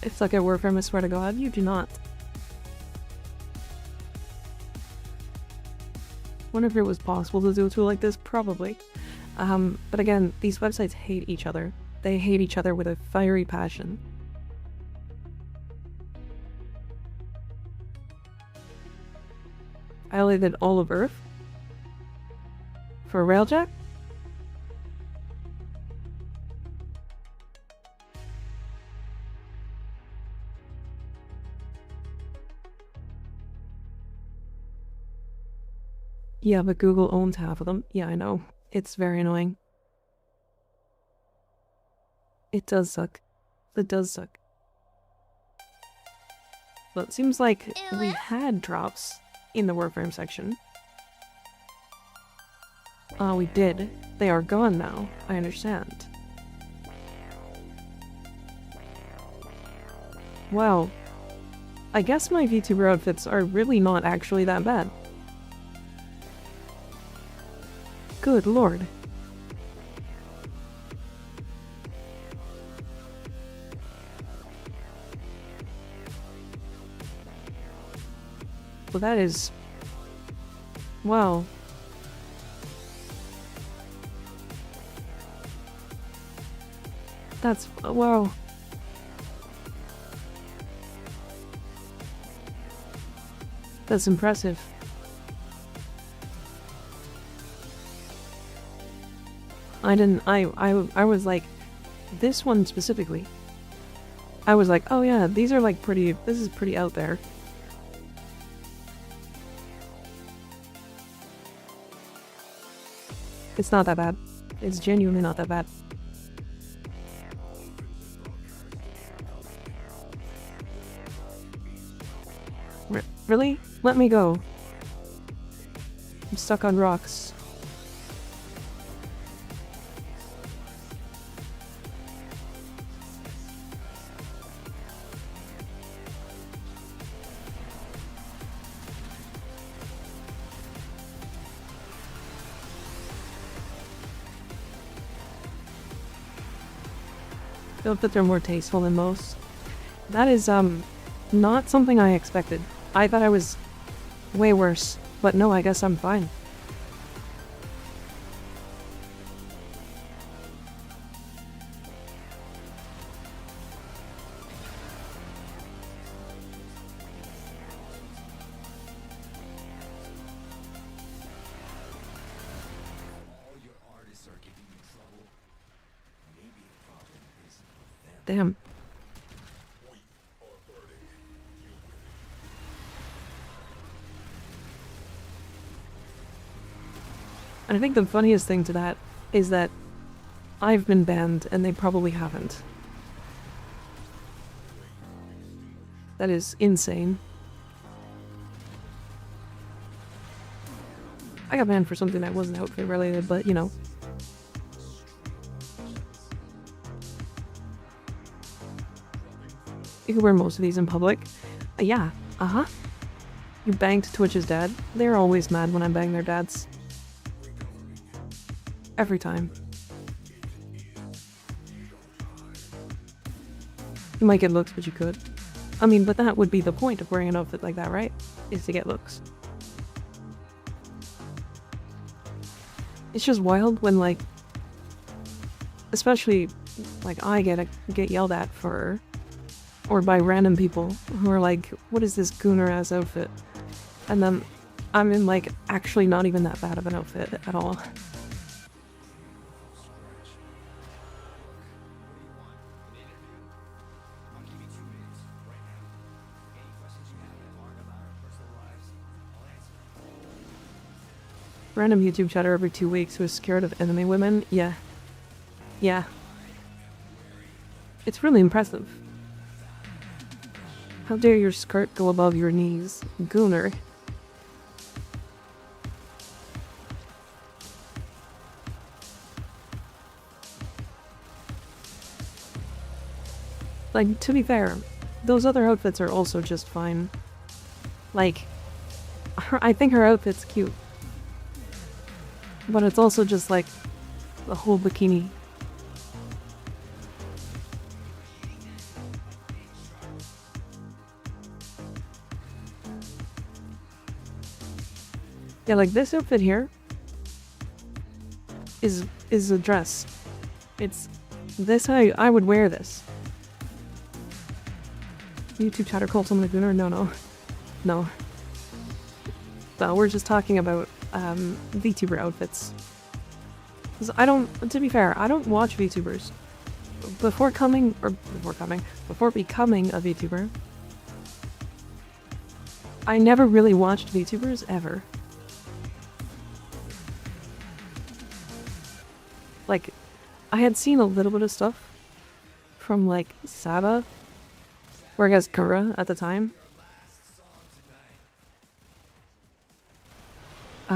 If suck at Warframe, I swear to God, you do not. Wonder if it was possible to do a tool like this, probably. But again, these websites hate each other. They hate each other with a fiery passion. I only did all of Earth? For Railjack? Yeah, but Google owns half of them. Yeah, I know. It's very annoying. It does suck. It does suck. But it seems like we had drops in the Warframe section. We did. They are gone now. I understand. Wow. I guess my VTuber outfits are really not actually that bad. Good lord. Well, that is... wow. That's... wow. That's impressive. I was like, this one specifically. I was like, oh yeah, these are like pretty, this is pretty out there. It's not that bad. It's genuinely not that bad. Really? Let me go. I'm stuck on rocks. I feel that they're more tasteful than most. That is, not something I expected. I thought I was way worse, but no, I guess I'm fine. Damn. And I think the funniest thing to that is that I've been banned and they probably haven't. That is insane. I got banned for something that wasn't outfit related, but you know. You can wear most of these in public. Yeah, uh-huh. You banged Twitch's dad. They're always mad when I bang their dads. Every time. You might get looks, but you could. I mean, but that would be the point of wearing an outfit like that, right? Is to get looks. It's just wild when, like... especially, like, I get yelled at for... or by random people who are like, what is this gooner-ass outfit? And then I'm in, like, actually not even that bad of an outfit at all. Random YouTube chatter every 2 weeks who is scared of enemy women? Yeah. Yeah. It's really impressive. How dare your skirt go above your knees, gooner. Like, to be fair, those other outfits are also just fine. Like, I think her outfit's cute. But it's also just like, the whole bikini. Yeah, like this outfit here is a dress. It's this I would wear this. YouTube chatter called someone a gooner? No. No, we're just talking about VTuber outfits. 'Cause to be fair, I don't watch VTubers. Before becoming a VTuber, I never really watched VTubers ever. Like, I had seen a little bit of stuff from, like, Saba, or I guess Kura at the time,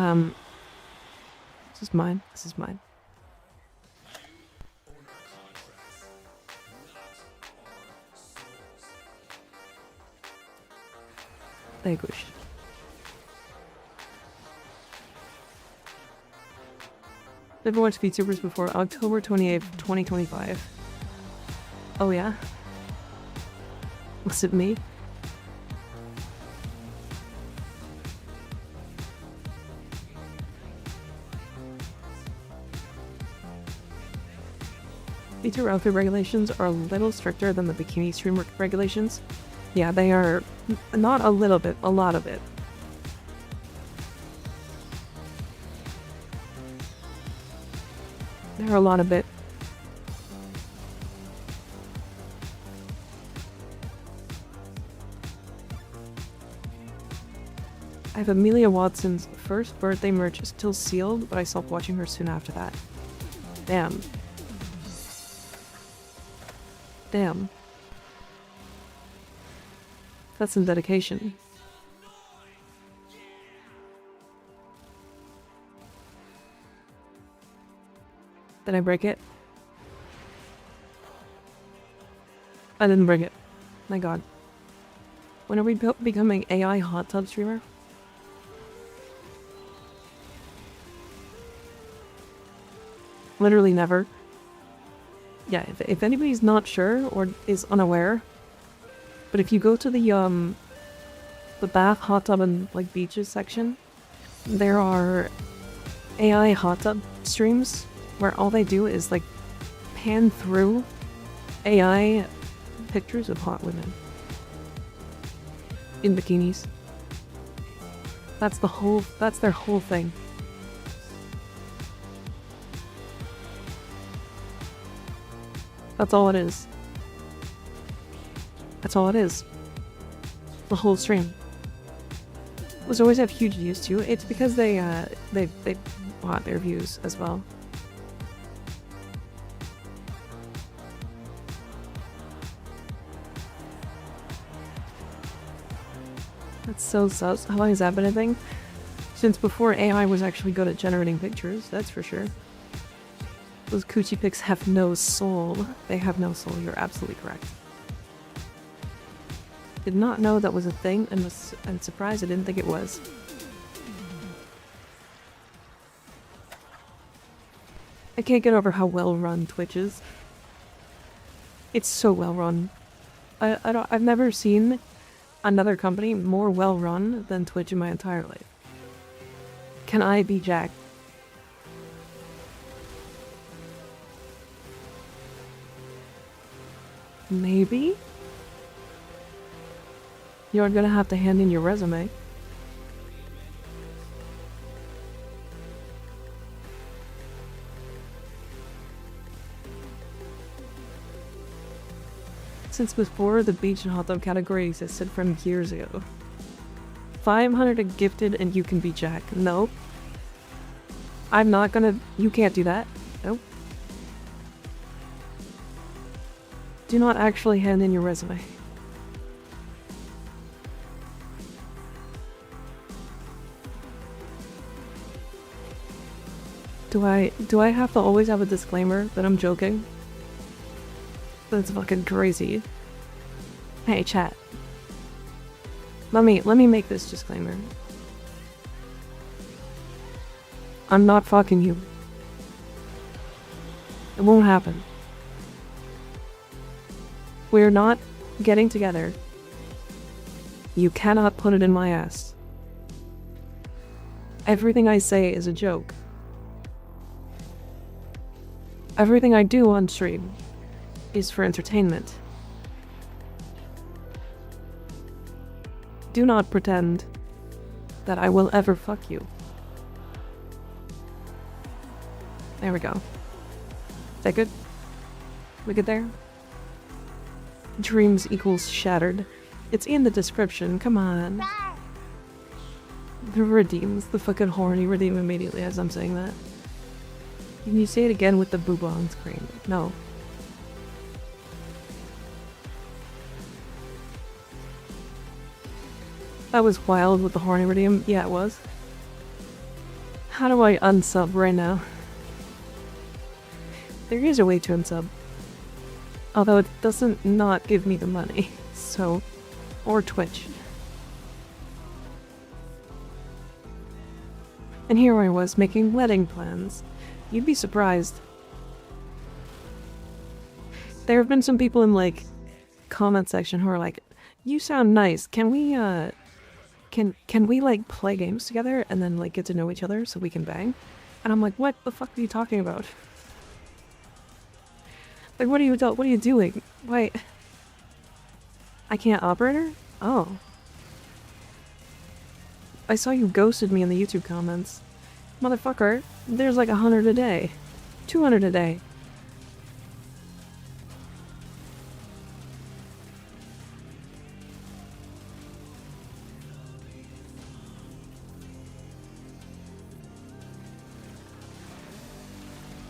This is mine. This is mine. Thank you. Never watched VTubers before October 28th, 2025. Oh yeah? Was it me? VTuber outfit regulations are a little stricter than the bikini stream regulations. Yeah, they are not a little bit, a lot of it. There are a lot of it. I have Amelia Watson's first birthday merch still sealed, but I stopped watching her soon after that. Damn. Damn. That's some dedication. Did I break it? I didn't break it. My god. When are we becoming AI hot tub streamer? Literally never. Yeah, if anybody's not sure or is unaware, but if you go to the bath, hot tub, and like beaches section, there are AI hot tub streams where all they do is like pan through AI pictures of hot women in bikinis. That's their whole thing. That's all it is. That's all it is. The whole stream. Those always have huge views too. It's because they bought their views as well. That's so sus. How long has that been a thing? Since before AI was actually good at generating pictures, that's for sure. Those coochie pics have no soul. They have no soul, you're absolutely correct. Did not know that was a thing and was surprised I didn't think it was. I can't get over how well run Twitch is. It's so well run. I've never seen another company more well run than Twitch in my entire life. Can I be Jack? Maybe? You're gonna have to hand in your resume. Since before the beach and hot tub category existed from years ago. 500 a gifted and you can be Jack. Nope. I'm not gonna... You can't do that. Nope. Do not actually hand in your resume. Do I have to always have a disclaimer that I'm joking? That's fucking crazy. Hey, chat. Let me make this disclaimer. I'm not fucking you. It won't happen. We're not getting together. You cannot put it in my ass. Everything I say is a joke. Everything I do on stream is for entertainment. Do not pretend that I will ever fuck you. There we go. Is that good? We good there? Dreams equals shattered. It's in the description, come on. The redeems, the fucking horny redeem immediately as I'm saying that. Can you say it again with the boob on screen? No. That was wild with the horny redeem. Yeah, it was. How do I unsub right now? There is a way to unsub. Although it doesn't not give me the money, so... Or Twitch. And here I was making wedding plans. You'd be surprised. There have been some people in, like, comment section who are like, you sound nice, can we, can we, like, play games together and then, like, get to know each other so we can bang? And I'm like, what the fuck are you talking about? Like, what are you doing? Wait. I can't operator? Oh. I saw you ghosted me in the YouTube comments. Motherfucker, there's like 100 a day. 200 a day.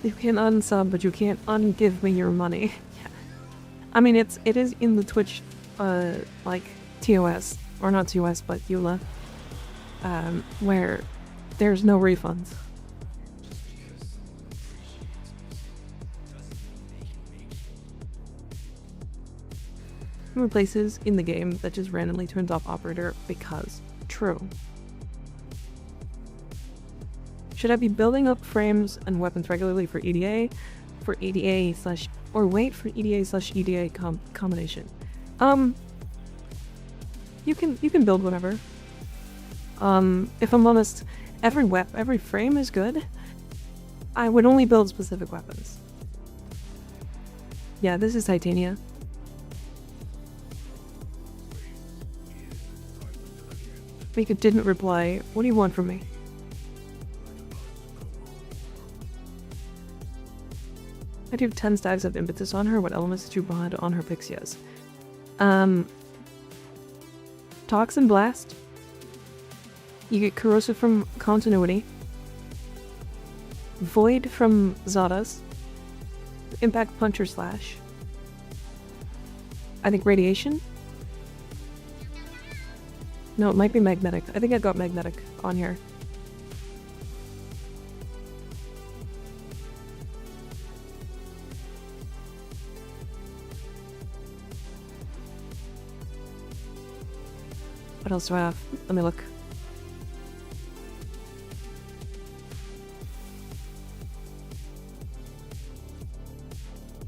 You can unsub, but you can't ungive me your money. Yeah. I mean, it is in the Twitch, like, TOS, or not TOS, but EULA, where there's no refunds. There are places in the game that just randomly turns off operator because true. Should I be building up frames and weapons regularly for EDA? For EDA slash... or wait for EDA slash EDA combination? You can build whatever. If I'm honest, every frame is good. I would only build specific weapons. Yeah, this is Titania. Mika didn't reply. What do you want from me? I do have 10 stacks of impetus on her. What elements did you bond on her Pixias? Toxin Blast. You get Corrosive from Continuity. Void from Zadas. Impact Puncher Slash. I think Radiation? No, it might be Magnetic. I think I got Magnetic on here. What else do I have? Let me look.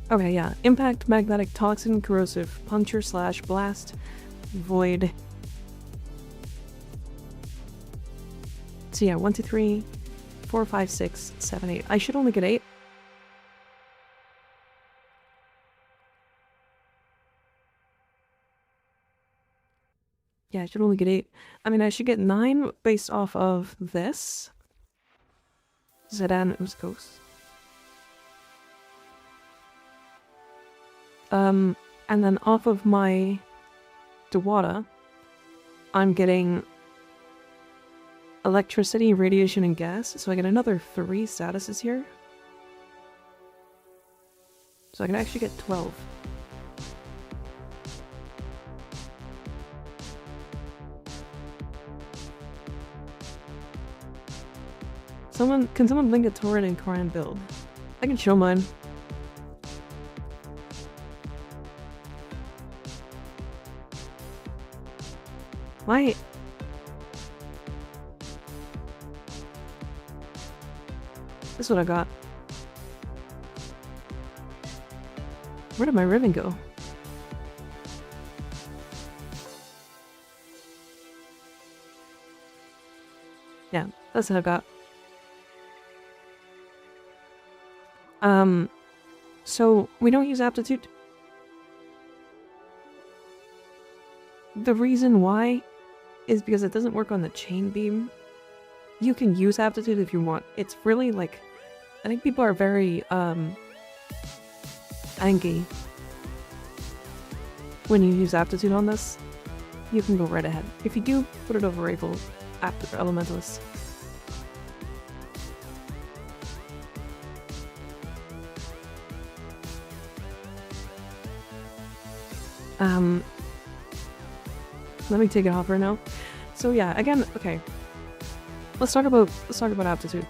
Okay, yeah. Impact, Magnetic, Toxin, Corrosive, Puncture, Slash, Blast, Void. So yeah, 1, 2, 3, 4, 5, 6, 7, 8. I should only get 8. Yeah, I should only get 8. I mean, I should get 9 based off of this. Zedan Uskos. And then off of my Dewata, I'm getting electricity, radiation, and gas. So I get another 3 statuses here. So I can actually get 12. Can someone link a torrent and cry and build? I can show mine. Why? This is what I got. Where did my ribbon go? Yeah, that's what I got. So we don't use aptitude. The reason why is because it doesn't work on the chain beam. You can use aptitude if you want. It's really like, I think people are very angry when you use aptitude on this. You can go right ahead. If you do, put it over rifle elementalist. Let me take it off right now. So yeah, again, okay. let's talk about aptitude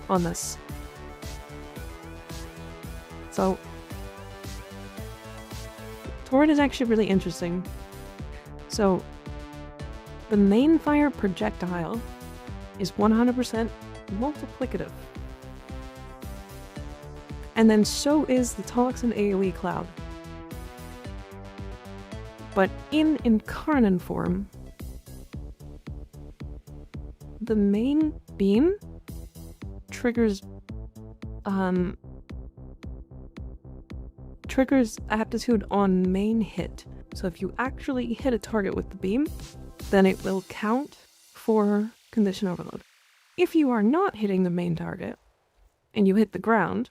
on this. So, Torrid is actually really interesting. So, the main fire projectile is 100% multiplicative. And then so is the Toxin AoE Cloud. But in Incarnon form, the main beam triggers aptitude on main hit. So if you actually hit a target with the beam, then it will count for condition overload. If you are not hitting the main target, and you hit the ground,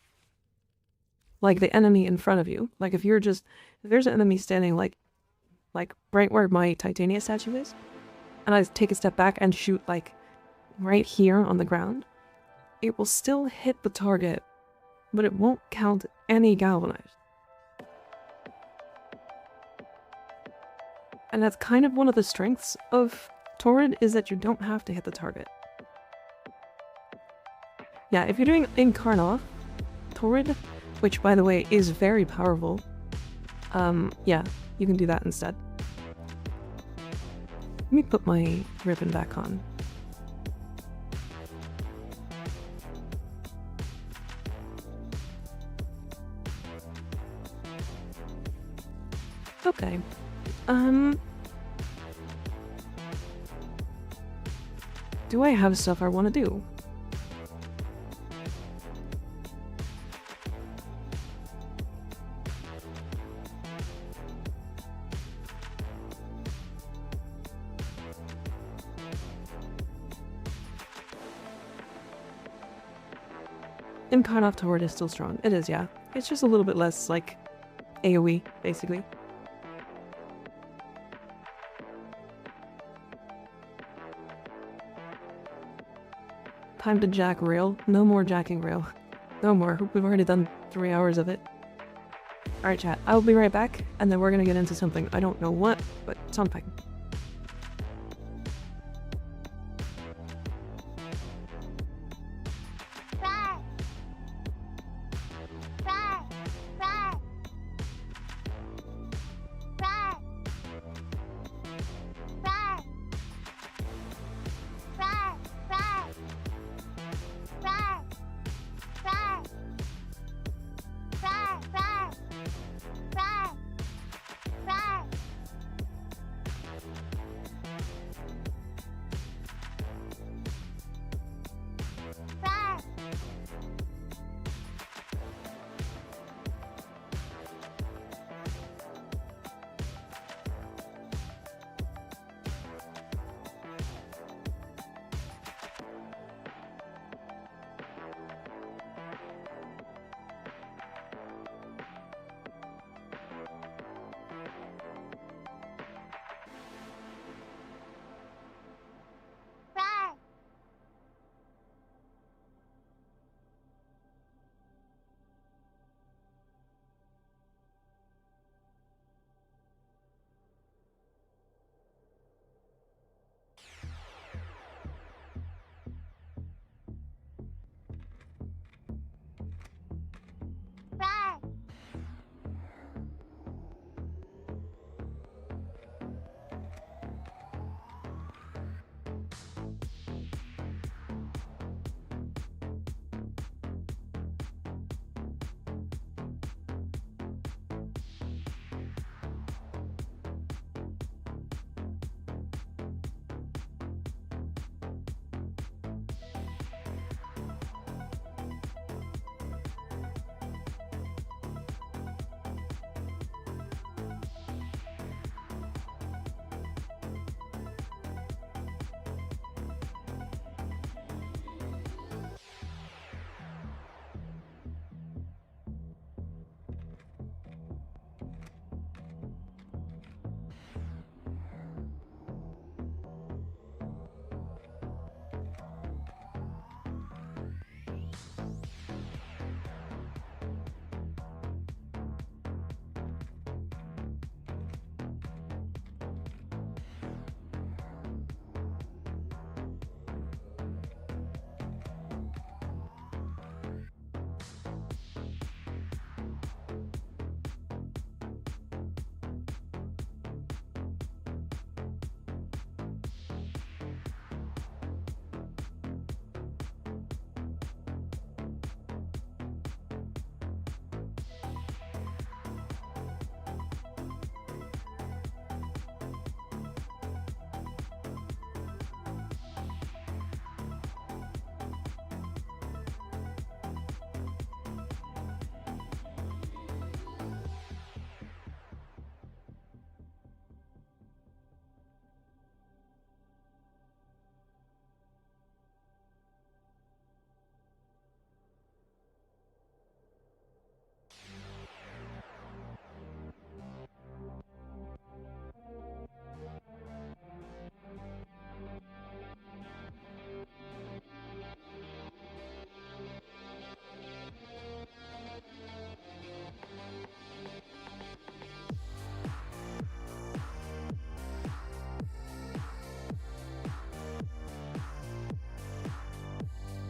like the enemy in front of you, like if there's an enemy standing like right where my Titania statue is, and I take a step back and shoot like right here on the ground, it will still hit the target, but it won't count any galvanized. And that's kind of one of the strengths of Torrid, is that you don't have to hit the target. Yeah, if you're doing Incarnoff, Torrid, which by the way is very powerful, yeah, you can do that instead. Let me put my ribbon back on. Okay. Do I have stuff I want to do? Incarnoff Torrid is still strong. It is, yeah. It's just a little bit less, like, AoE, basically. Time to jack rail. No more jacking rail. No more. We've already done 3 hours of it. Alright, chat. I'll be right back, and then we're gonna get into something. I don't know what, but something.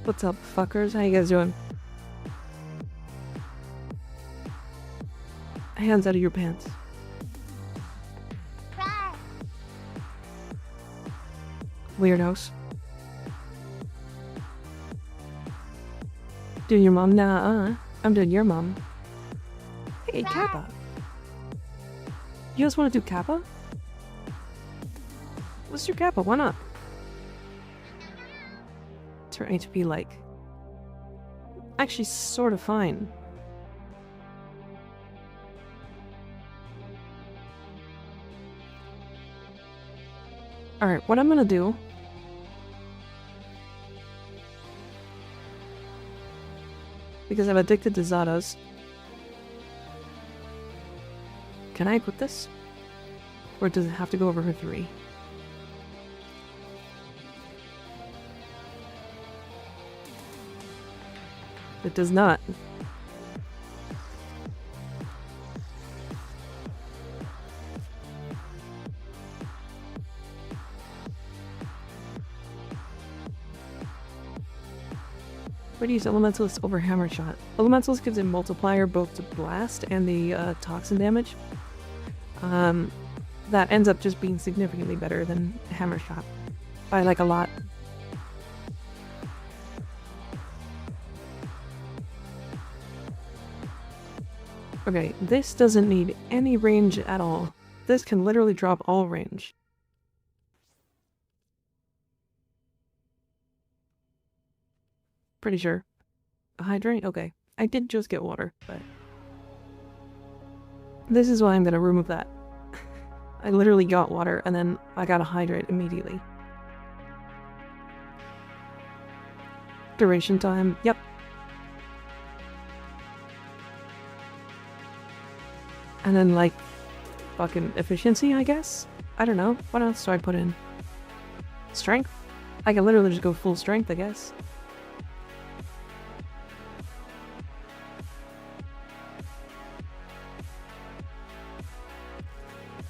What's up, fuckers? How you guys doing? Hands out of your pants. Weirdos. Doing your mom? Nah, I'm doing your mom. Hey, Kappa. You guys want to do Kappa? Let's do Kappa, why not? Turn HP like. Actually, sort of fine. Alright, what I'm gonna do... because I'm addicted to Zados. Can I equip this? Or does it have to go over her 3? It does not. Where do you use Elementalist over Hammer Shot? Elementalist gives a multiplier both to blast and the toxin damage. That ends up just being significantly better than Hammer Shot. By like a lot. Okay, this doesn't need any range at all. This can literally drop all range. Pretty sure. A hydrate? Okay. I did just get water, but... this is why I'm gonna remove that. I literally got water, and then I got a hydrate immediately. Duration time, yep. And then, like, fucking efficiency, I guess? I don't know. What else do I put in? Strength? I can literally just go full strength, I guess.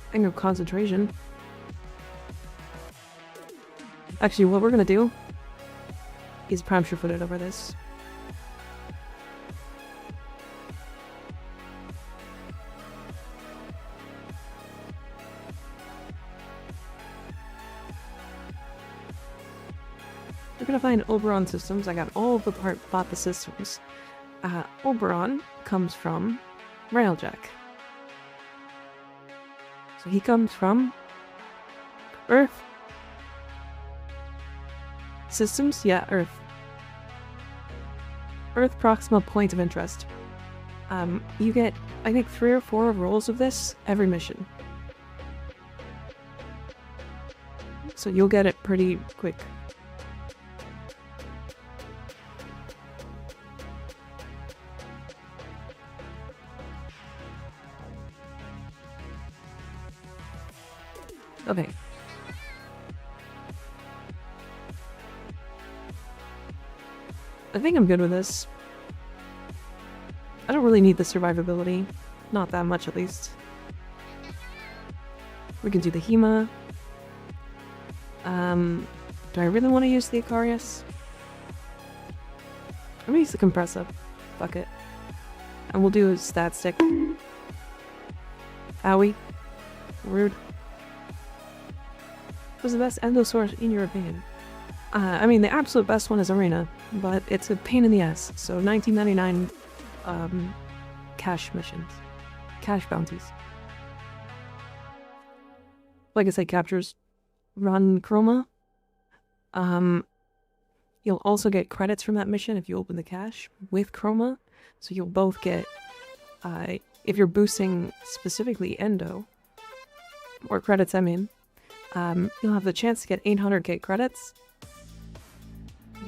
I can go concentration. Actually, what we're gonna do is prime sure-footed over this. We're gonna find Oberon systems. I got all of the bought the systems. Oberon comes from Railjack. So he comes from Earth. Systems? Yeah, Earth. Earth Proxima Point of Interest. You get, I think, 3 or 4 rolls of this every mission. So you'll get it pretty quick. Okay. I think I'm good with this. I don't really need the survivability. Not that much, at least. We can do the Hema. Do I really want to use the Icarius? I'm gonna use the Compressor. Fuck it. And we'll do a stat stick. Owie. Rude. What's the best Endosaurus in your opinion? I mean, the absolute best one is Arena, but it's a pain in the ass. So 1999 cash missions. Cash bounties. Like I said, captures. Run Chroma. You'll also get credits from that mission if you open the cache with Chroma. So you'll both get, if you're boosting specifically Endo, or credits I mean, you'll have the chance to get 800k credits,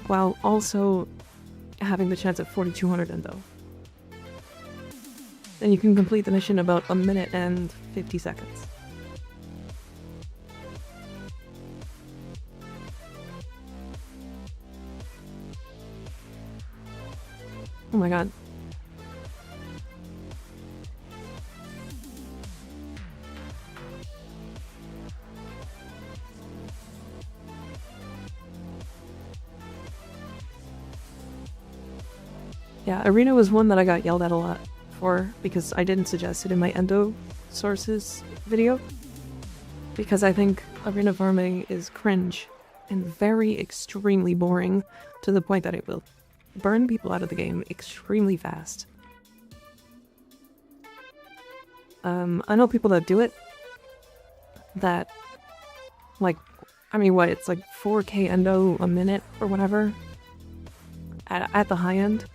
while also having the chance at 4200 Endo. Then you can complete the mission in about 1 minute and 50 seconds. Oh my god. Arena was one that I got yelled at a lot for because I didn't suggest it in my endo sources video. Because I think arena farming is cringe and very extremely boring to the point that it will burn people out of the game extremely fast. I know people that do it that, like, I mean, what, it's like 4K endo a minute or whatever at the high end,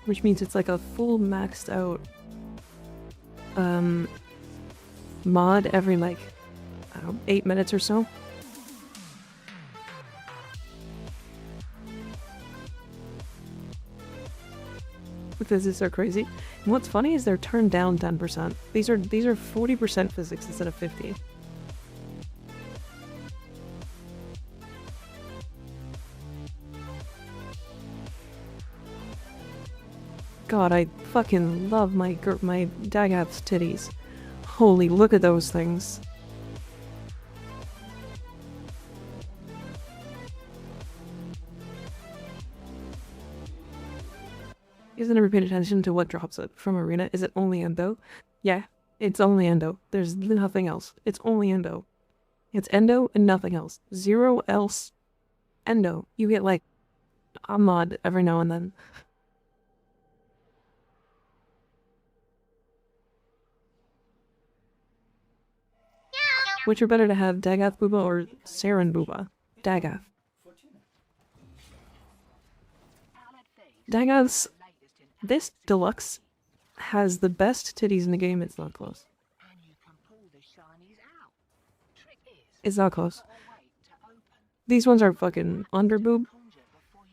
which means it's like a full maxed out mod every, like, I don't know, 8 minutes or so. Physics are crazy. And what's funny is they're turned down 10%. These are 40% physics instead of 50. God, I fucking love my Dagoth's titties. Holy, look at those things. You've never paid attention to what drops it from Arena. Is it only endo? Yeah, it's only endo. There's nothing else. It's only endo. It's endo and nothing else. Zero else endo. You get like a mod every now and then. Which are better to have, Dagoth Booba or Saren Booba? Dagoth. Dagoth's... This deluxe has the best titties in the game. It's not close. It's not close. These ones are fucking under boob.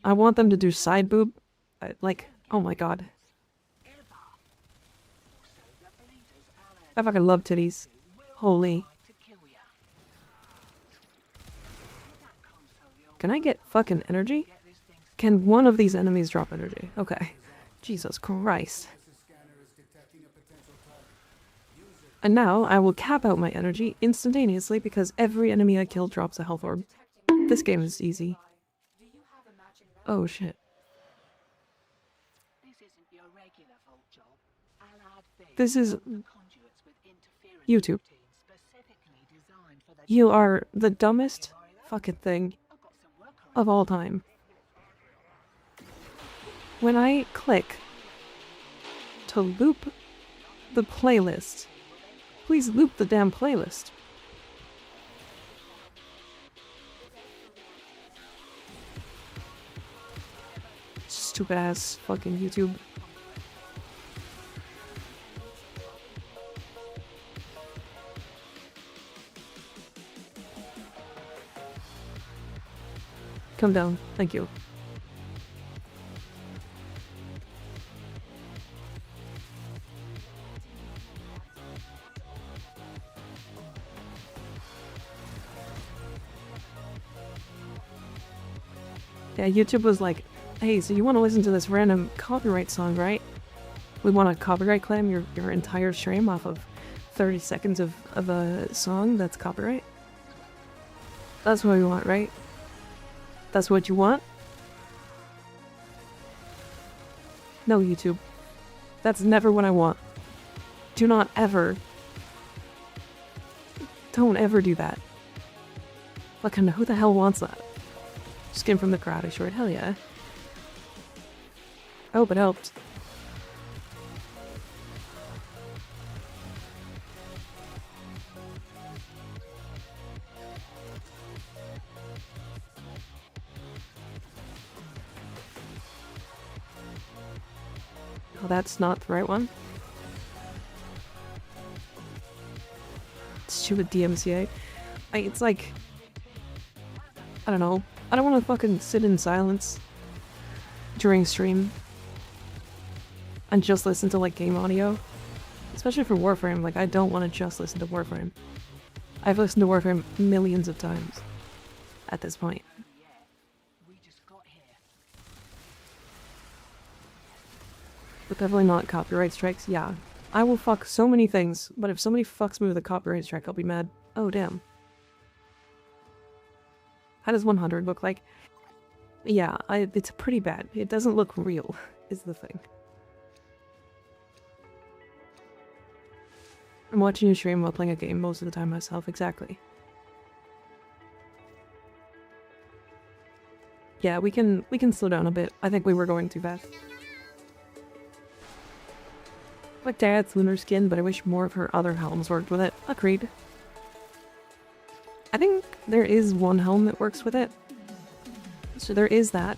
I want them to do side boob. Like, oh my god. I fucking love titties. Holy. Can I get fucking energy? Can one of these enemies drop energy? Okay. Jesus Christ. And now I will cap out my energy instantaneously because every enemy I kill drops a health orb. This game is easy. Oh shit. This is YouTube. You are the dumbest fucking thing of all time. When I click to loop the playlist, please loop the damn playlist. Stupid ass fucking YouTube. Come down, thank you. Yeah, YouTube was like, hey, so you want to listen to this random copyright song, right? We want to copyright claim your entire stream off of 30 seconds of a song that's copyright? That's what we want, right? That's what you want? No, YouTube. That's never what I want. Do not ever. Don't ever do that. Like, who the hell wants that? Skin from the crowd, I sure. Hell yeah. I hope it helped. Oh, that's not the right one. Stupid DMCA. It's like... I don't know. I don't want to fucking sit in silence during stream and just listen to, like, game audio. Especially for Warframe. Like, I don't want to just listen to Warframe. I've listened to Warframe millions of times at this point. But definitely not copyright strikes. Yeah. I will fuck so many things, but if somebody fucks me with a copyright strike, I'll be mad. Oh, damn. How does 100 look like? Yeah, it's pretty bad. It doesn't look real, is the thing. I'm watching you stream while playing a game most of the time myself, exactly. Yeah, we can slow down a bit. I think we were going too fast. Like Dad's lunar skin, but I wish more of her other helms worked with it. Agreed. I think there is one helm that works with it. So there is that.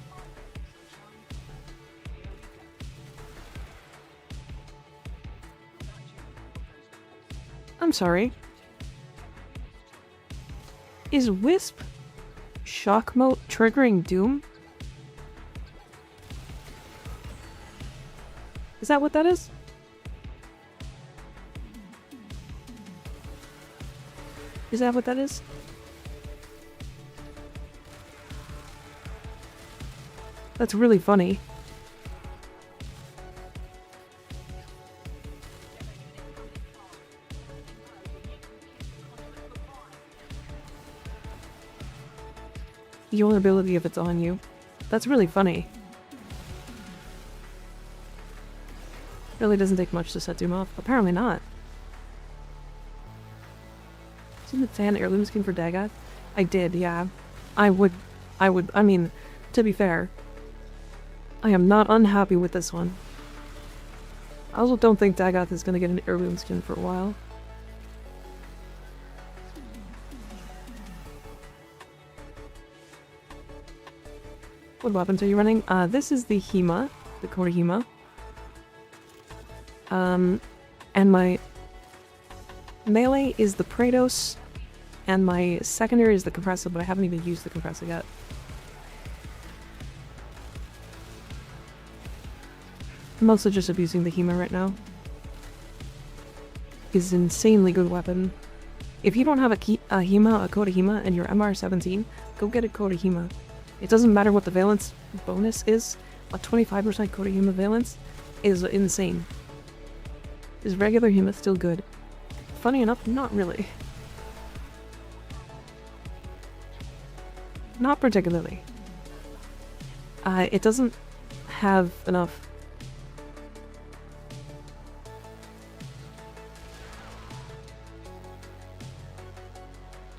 I'm sorry. Is Wisp shock mode triggering Doom? Is that what that is? Is that what that is? That's really funny. The vulnerability if it's on you. That's really funny. Really doesn't take much to set Doom off. Apparently not. Isn't it an heirloom skin for Dagoth? I did, yeah. I mean, to be fair, I am not unhappy with this one. I also don't think Dagoth is gonna get an heirloom skin for a while. What weapons are you running? This is the Hema, the Kota Hema. And my melee is the Kratos, and my secondary is the compressor, but I haven't even used the compressor yet. I'm also just abusing the Hema right now. It's an insanely good weapon. If you don't have a Hema, a Kota Hema, and you're MR17, go get a Kota Hema. It doesn't matter what the valence bonus is, a 25% Kota Hema valence is insane. Is regular Hema still good? Funny enough, not really. Not particularly. It doesn't have enough.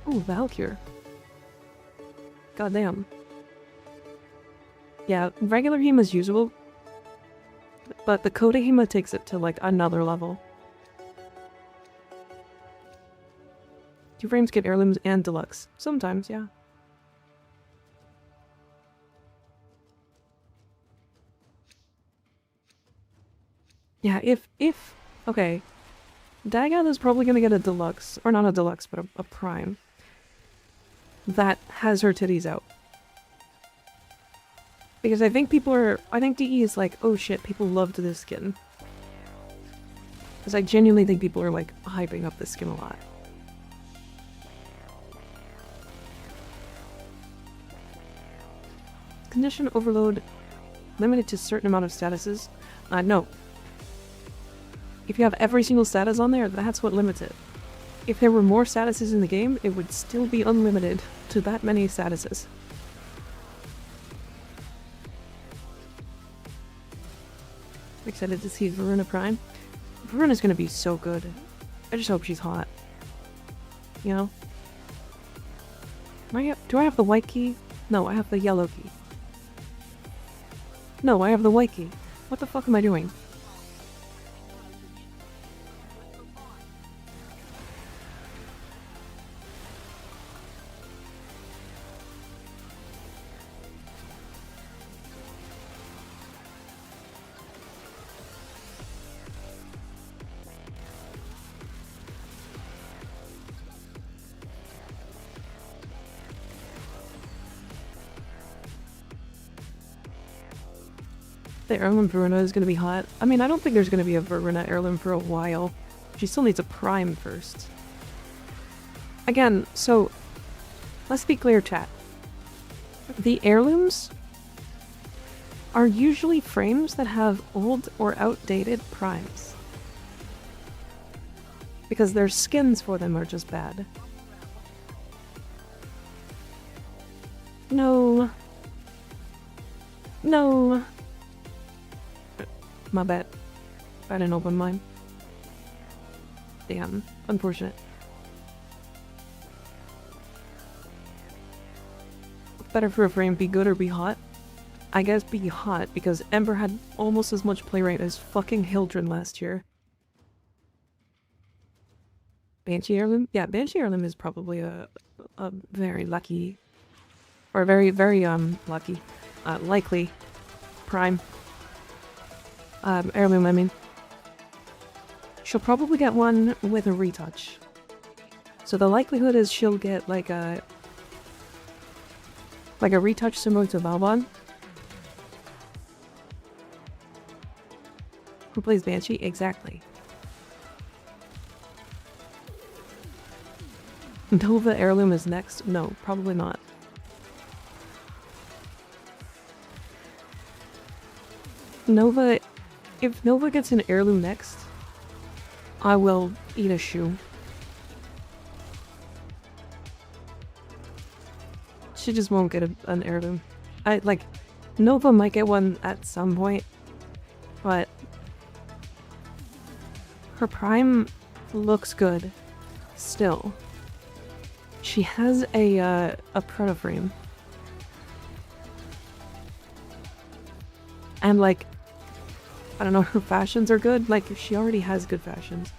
Ooh, Valkyr. Goddamn. Yeah, regular Hema is usable, but the Kota Hema takes it to like another level. 2 frames get heirlooms and deluxe. Sometimes, yeah. Yeah, if okay. Dagoth is probably gonna get a deluxe, or not a deluxe, but a prime. That has her titties out. Because I think I think DE is like, oh shit, people loved this skin. Because I genuinely think people are like hyping up this skin a lot. Condition overload limited to a certain amount of statuses? No. If you have every single status on there, that's what limits it. If there were more statuses in the game, it would still be unlimited to that many statuses. Excited to see Varuna Prime. Varuna's gonna be so good. I just hope she's hot. You know? Do I have the white key? No, I have the yellow key. No, I have the white key. What the fuck am I doing? The heirloom Varuna is going to be hot. I mean, I don't think there's going to be a Varuna heirloom for a while. She still needs a prime first. Again, so let's be clear, chat. The heirlooms are usually frames that have old or outdated primes. Because their skins for them are just bad. No! My bad. I didn't open mine. Damn. Unfortunate. Better for a frame, be good or be hot? I guess be hot, because Ember had almost as much play rate as fucking Hildren last year. Banshee Heirloom? Yeah, Banshee Heirloom is probably a very lucky, or very, very, lucky, likely prime. Heirloom, I mean. She'll probably get one with a retouch. So the likelihood is she'll get like a retouch similar to Valbon. Who plays Banshee? Exactly. Nova Heirloom is next? No, probably not. Nova... If Nova gets an Heirloom next, I will eat a shoe. She just won't get an Heirloom. Nova might get one at some point, but her Prime looks good still. She has a Protoframe. And like, I don't know, her fashions are good. Like, she already has good fashions.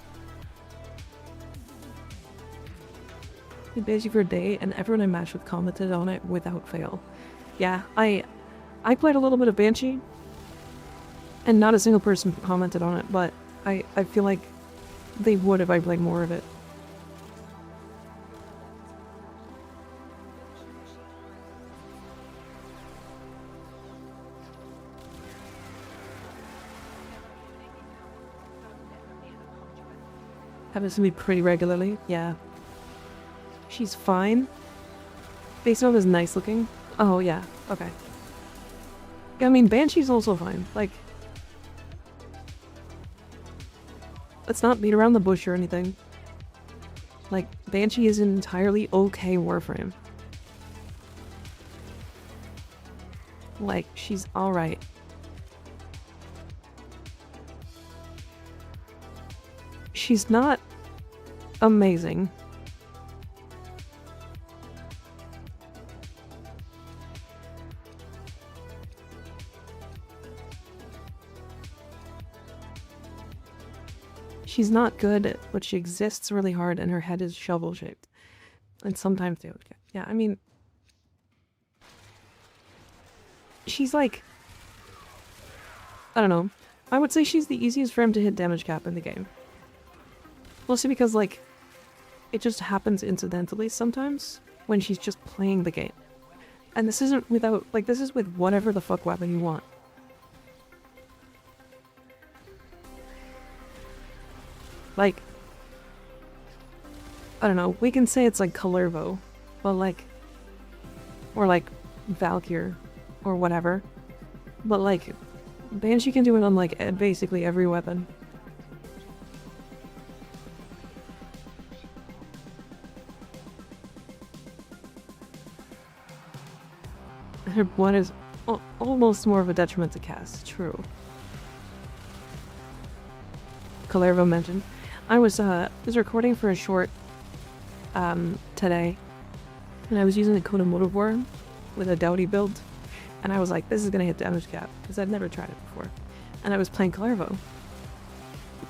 I Banshee for a day, and everyone I matched with commented on it without fail. Yeah, I played a little bit of Banshee, and not a single person commented on it, but I feel like they would if I played more of it. Happens to me pretty regularly, yeah. She's fine. Based on is nice looking. Oh yeah, okay. Yeah, I mean, Banshee's also fine. Like, let's not beat around the bush or anything. Like, Banshee is an entirely okay Warframe. Like, she's alright. She's not amazing. She's not good, but she exists really hard and her head is shovel-shaped. And sometimes they would get... Yeah, I mean... She's like... I don't know. I would say she's the easiest frame to hit damage cap in the game. Mostly because, like, it just happens incidentally sometimes when she's just playing the game. And this isn't without, like, this is with whatever the fuck weapon you want. Like, I don't know, we can say it's like Kalervo, but like, or like Valkyr, or whatever. But like, Banshee can do it on like basically every weapon. Her one is almost more of a detriment to cast. True. Kalervo mentioned. I was recording for a short today, and I was using the code of Motive War with a Dowdy build, and I was like, this is gonna hit damage cap, because I've never tried it before. And I was playing Kalervo.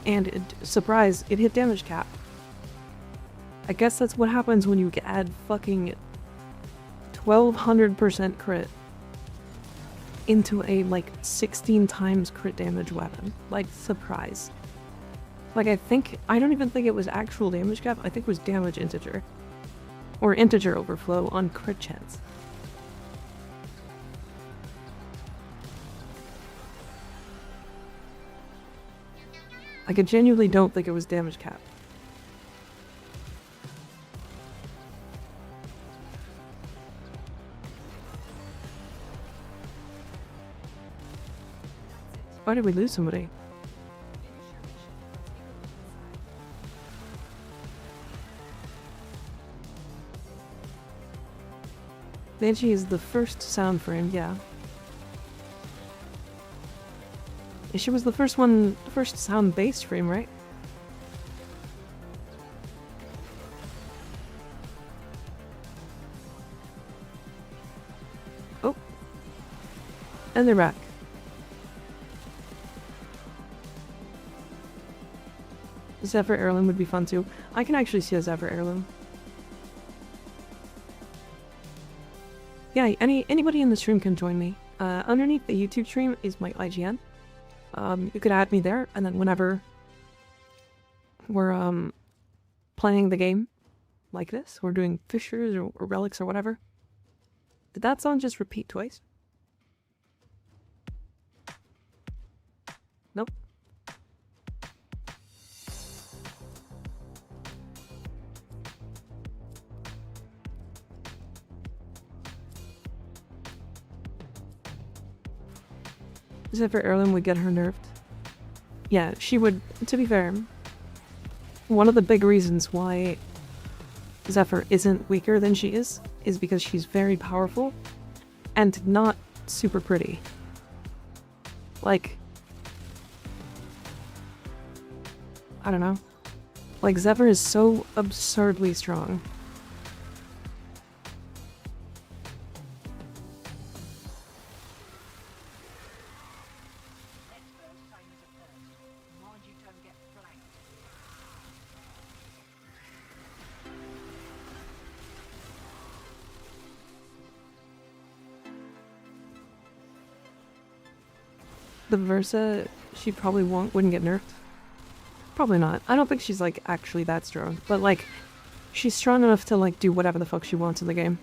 And surprise, it hit damage cap. I guess that's what happens when you add fucking 1200% crit into a like 16 times crit damage weapon. Like, surprise. Like, I don't even think it was actual damage cap, I think it was damage integer. Or integer overflow on crit chance. Like, I genuinely don't think it was damage cap. Why did we lose somebody? Banshee is the first sound frame, yeah. She was the first one, the first sound-based frame, right? Oh. And they're back. Zephyr Heirloom would be fun too. I can actually see a Zephyr Heirloom. Yeah, anybody in the stream can join me. Underneath the YouTube stream is my IGN. You could add me there, and then whenever we're playing the game like this, we're doing fissures or relics or whatever. Did that song just repeat twice? Nope. Zephyr Heirloom would get her nerfed. Yeah, she would, to be fair. One of the big reasons why Zephyr isn't weaker than she is because she's very powerful and not super pretty. Like, I don't know. Like, Zephyr is so absurdly strong. The Versa, she probably wouldn't get nerfed. Probably not. I don't think she's, like, actually that strong. But, like, she's strong enough to, like, do whatever the fuck she wants in the game.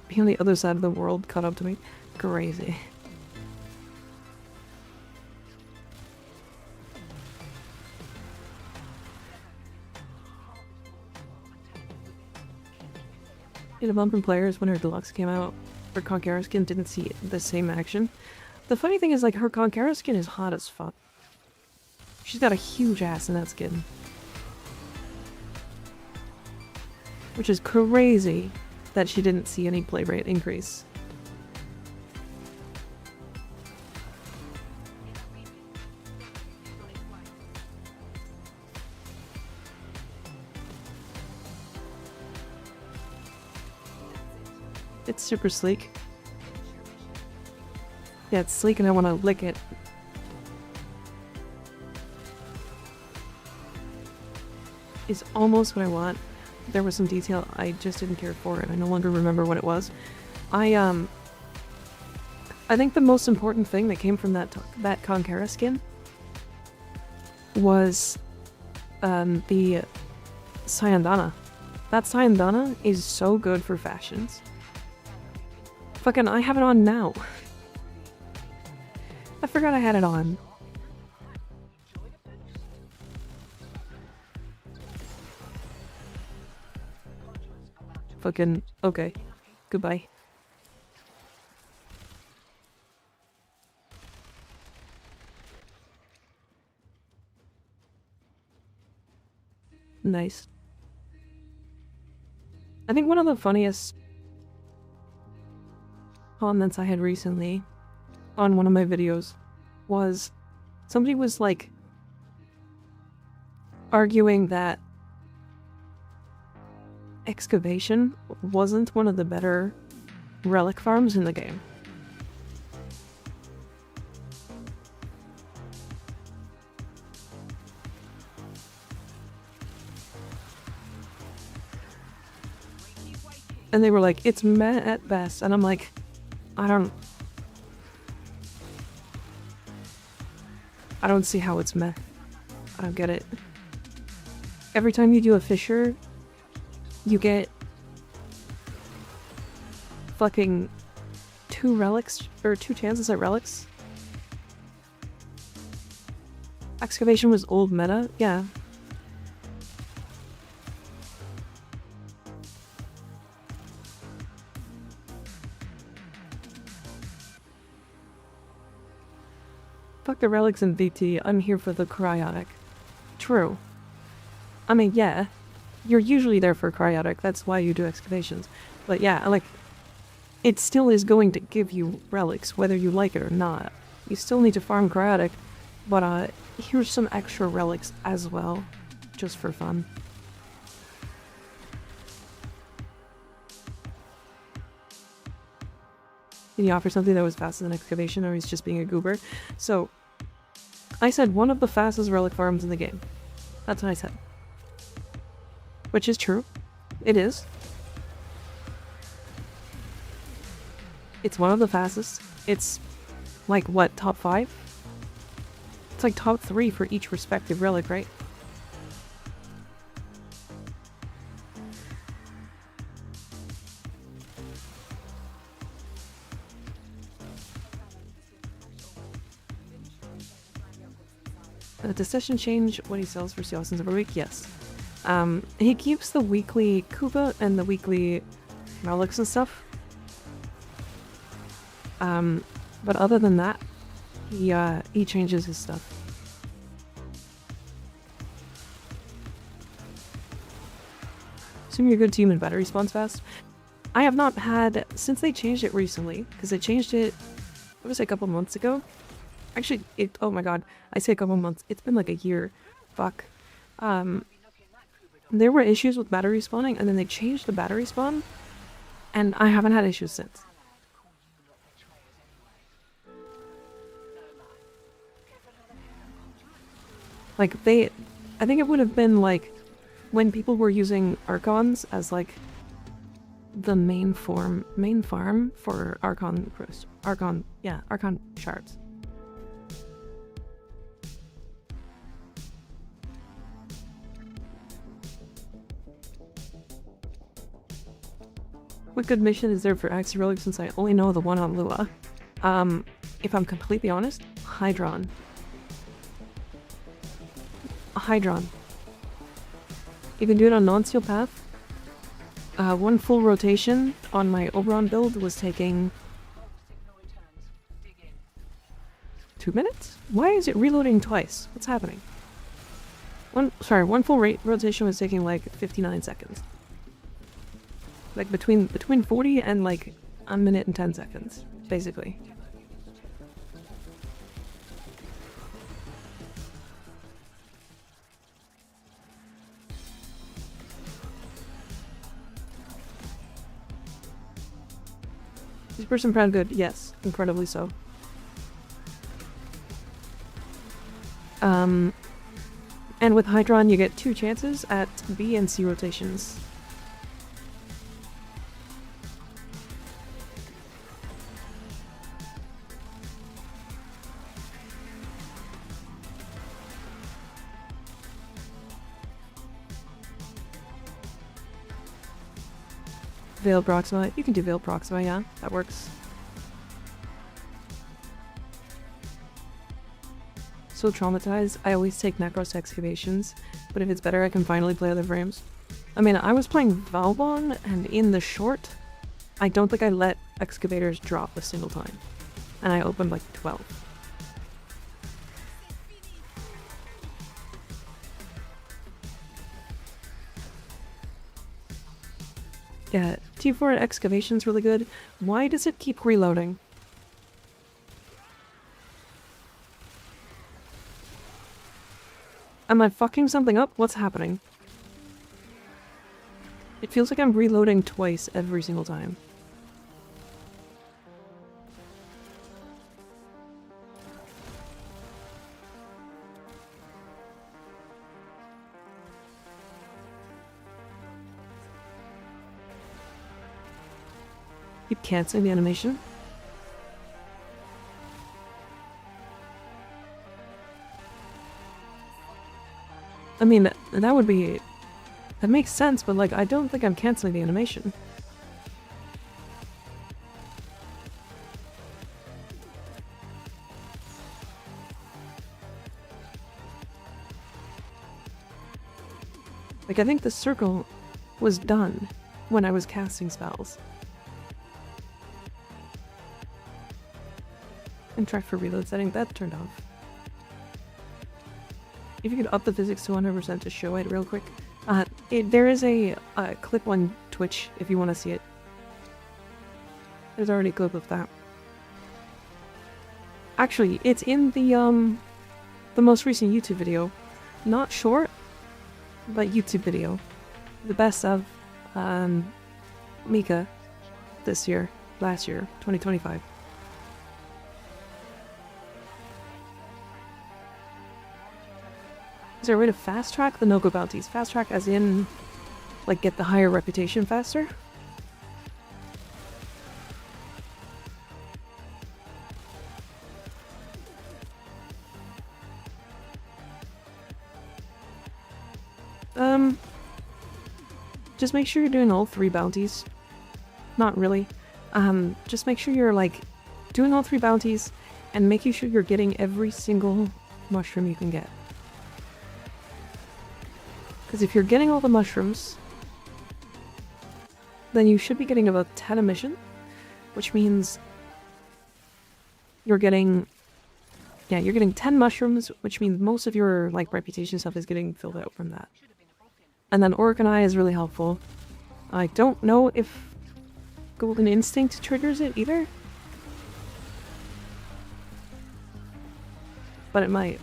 Be on the other side of the world caught up to me. Crazy. In a bump from players when her deluxe came out, her Conqueror skin didn't see the same action. The funny thing is, like, her Conqueror skin is hot as fuck. She's got a huge ass in that skin. Which is crazy that she didn't see any play rate increase. It's super sleek. Yeah, it's sleek and I want to lick it. It's almost what I want. There was some detail I just didn't care for and I no longer remember what it was. I think the most important thing that came from that Conqueror skin was the Sayandana. That Sayandana is so good for fashions. Fucking, I have it on now. I forgot I had it on. Fucking, okay. Goodbye. Nice. I think one of the funniest comments I had recently on one of my videos was somebody was like arguing that excavation wasn't one of the better relic farms in the game. And they were like, it's meh at best, and I'm like, I don't see how it's meh. I don't get it. Every time you do a fissure, you get fucking 2 relics, or 2 chances at relics. Excavation was old meta, yeah. Fuck the relics in VT, I'm here for the cryotic. True. I mean, yeah, you're usually there for cryotic, that's why you do excavations. But yeah, like, it still is going to give you relics, whether you like it or not. You still need to farm Cryotic, but here's some extra relics as well, just for fun. Did he offer something that was faster than excavation, or he's just being a goober? So, I said one of the fastest relic farms in the game. That's what I said. Which is true. It is. It's one of the fastest. It's like, what, top 5? It's like top 3 for each respective relic, right? Does session change what he sells for Seasons every week? Yes. He keeps the weekly Kuba and the weekly relics and stuff. But other than that, he changes his stuff. Assume you're a good team and battery spawns fast. I have not had, since they changed it recently, because they changed it, it was a couple months ago. Actually, oh my god, I say a couple months, it's been like a year. Fuck. There were issues with battery spawning, and then they changed the battery spawn, and I haven't had issues since. Like, I think it would have been like, when people were using Archons as like, the main farm for Archon shards. What good mission is there for Axe Relic since I only know the one on Lua? If I'm completely honest, Hydron. You can do it on non-steel path. One full rotation on my Oberon build was taking 2 minutes? Why is it reloading twice? What's happening? One full rotation was taking like 59 seconds. Like between 40 and like a minute and 10 seconds, basically. Is person proud good? Yes, incredibly so. And with Hydron you get 2 chances at B and C rotations. Veil Proxima. You can do Veil Proxima, yeah. That works. So traumatized. I always take Necros excavations, but if it's better I can finally play other frames. I mean, I was playing Valbon, and in the short, I don't think I let excavators drop a single time. And I opened like 12. Yeah, T4 excavation's really good. Why does it keep reloading? Am I fucking something up? What's happening? It feels like I'm reloading twice every single time. Keep canceling the animation. I mean, that would be... That makes sense, but like, I don't think I'm canceling the animation. Like, I think the circle was done when I was casting spells. And track for reload setting, that turned off. If you could up the physics to 100% to show it real quick. There is a clip on Twitch if you want to see it. There's already a clip of that. Actually, it's in the most recent YouTube video. Not short, but YouTube video. The best of Mika this year, last year, 2025. Is there a way to fast track the no-go bounties? Fast track as in, like, get the higher reputation faster? Just make sure you're doing all 3 bounties. Not really. Just make sure you're, like, doing all 3 bounties and making sure you're getting every single mushroom you can get. Because if you're getting all the mushrooms, then you should be getting about 10 a mission, which means you're getting, yeah, you're getting 10 mushrooms, which means most of your, like, reputation stuff is getting filled out from that. And then Organize is really helpful. I don't know if Golden Instinct triggers it either, but it might.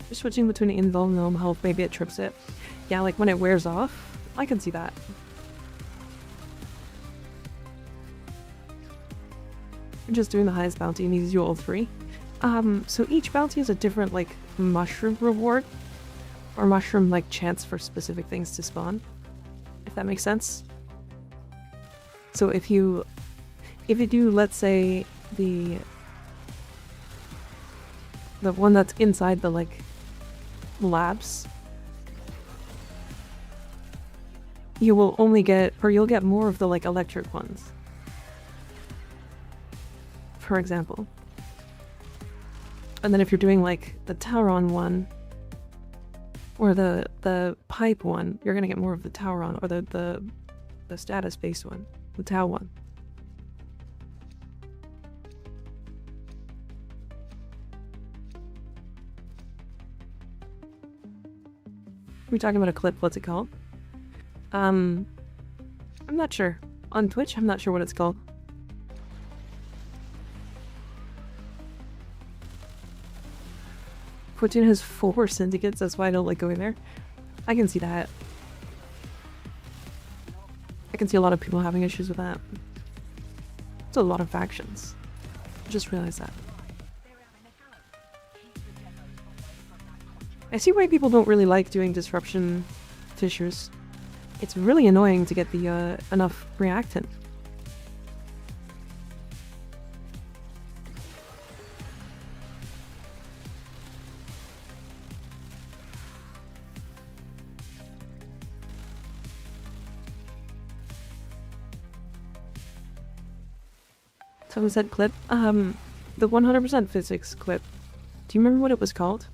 Just switching between invul and gnome health, maybe it trips it. Yeah, like when it wears off, I can see that. You're just doing the highest bounty and needs you all 3. So each bounty is a different, like, mushroom reward. Or mushroom, like, chance for specific things to spawn. If that makes sense. So if you do, let's say, the one that's inside the, like, labs, you will only get, or you'll get more of the, like, electric ones, for example. And then if you're doing, like, the Tauron one or the pipe one, you're gonna get more of the Tauron, or the status based one, the Tau one. We're talking about a clip. What's it called? I'm not sure. On Twitch, I'm not sure what it's called. Fortuna has 4 syndicates, that's why I don't like going there. I can see that. I can see a lot of people having issues with that. It's a lot of factions. I just realized that. I see why people don't really like doing disruption fissures. It's really annoying to get the enough reactant. Someone said clip. The 100% physics clip. Do you remember what it was called?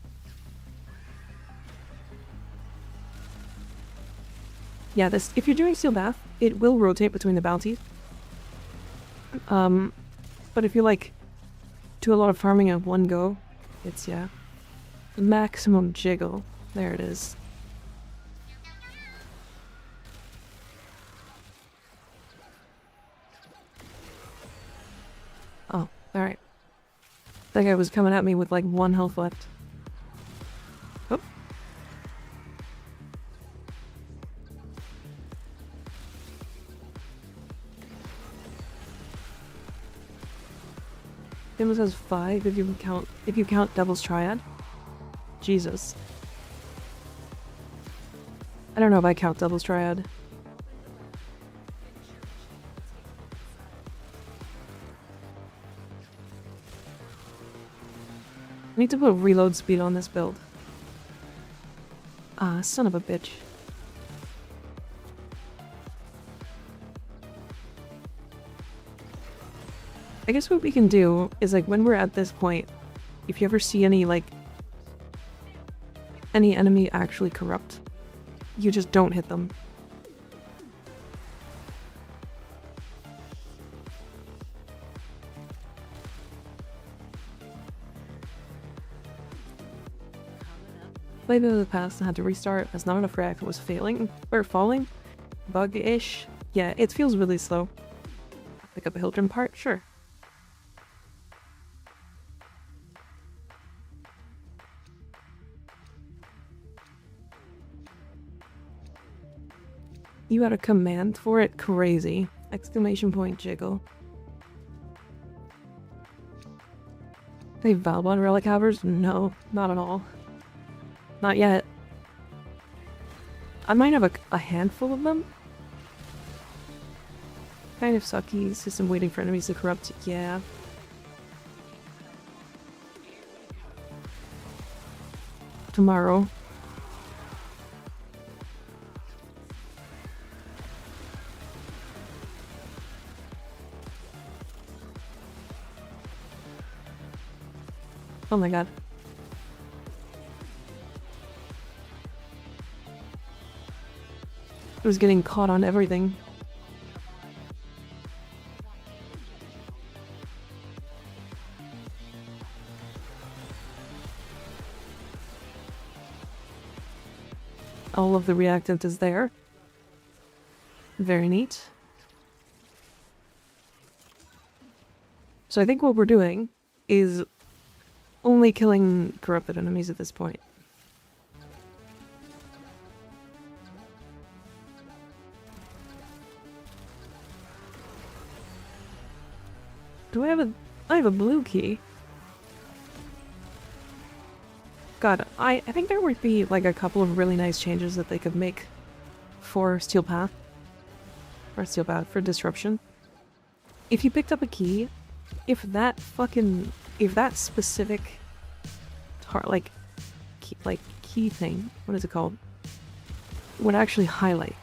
Yeah, this, if you're doing Steel Bath, it will rotate between the bounties. But if you, like, do a lot of farming at one go, it's, yeah. Maximum jiggle. There it is. Oh, alright. That guy was coming at me with, like, 1 health left. Oh. It almost has 5 if you count Devil's Triad. Jesus. I don't know if I count Devil's Triad. I need to put reload speed on this build. Ah, son of a bitch. I guess what we can do is, like, when we're at this point, if you ever see any, like, any enemy actually corrupt, you just don't hit them. Played it in the past and had to restart as not enough reactor was failing or falling. Bug-ish. Yeah, it feels really slow. Pick up a Hildren part? Sure. You had a command for it? Crazy. Exclamation point jiggle. They Valbon relic havers? No, not at all. Not yet. I might have a handful of them. Kind of sucky. System waiting for enemies to corrupt. Yeah. Tomorrow. Oh my god. I was getting caught on everything. All of the reactant is there. Very neat. So I think what we're doing is only killing corrupted enemies at this point. Do I have a... I have a blue key. God, I think there would be like a couple of really nice changes that they could make for Steel Path. Or Steel Path, for Disruption. If you picked up a key, if that specific key thing, what is it called, would actually highlight.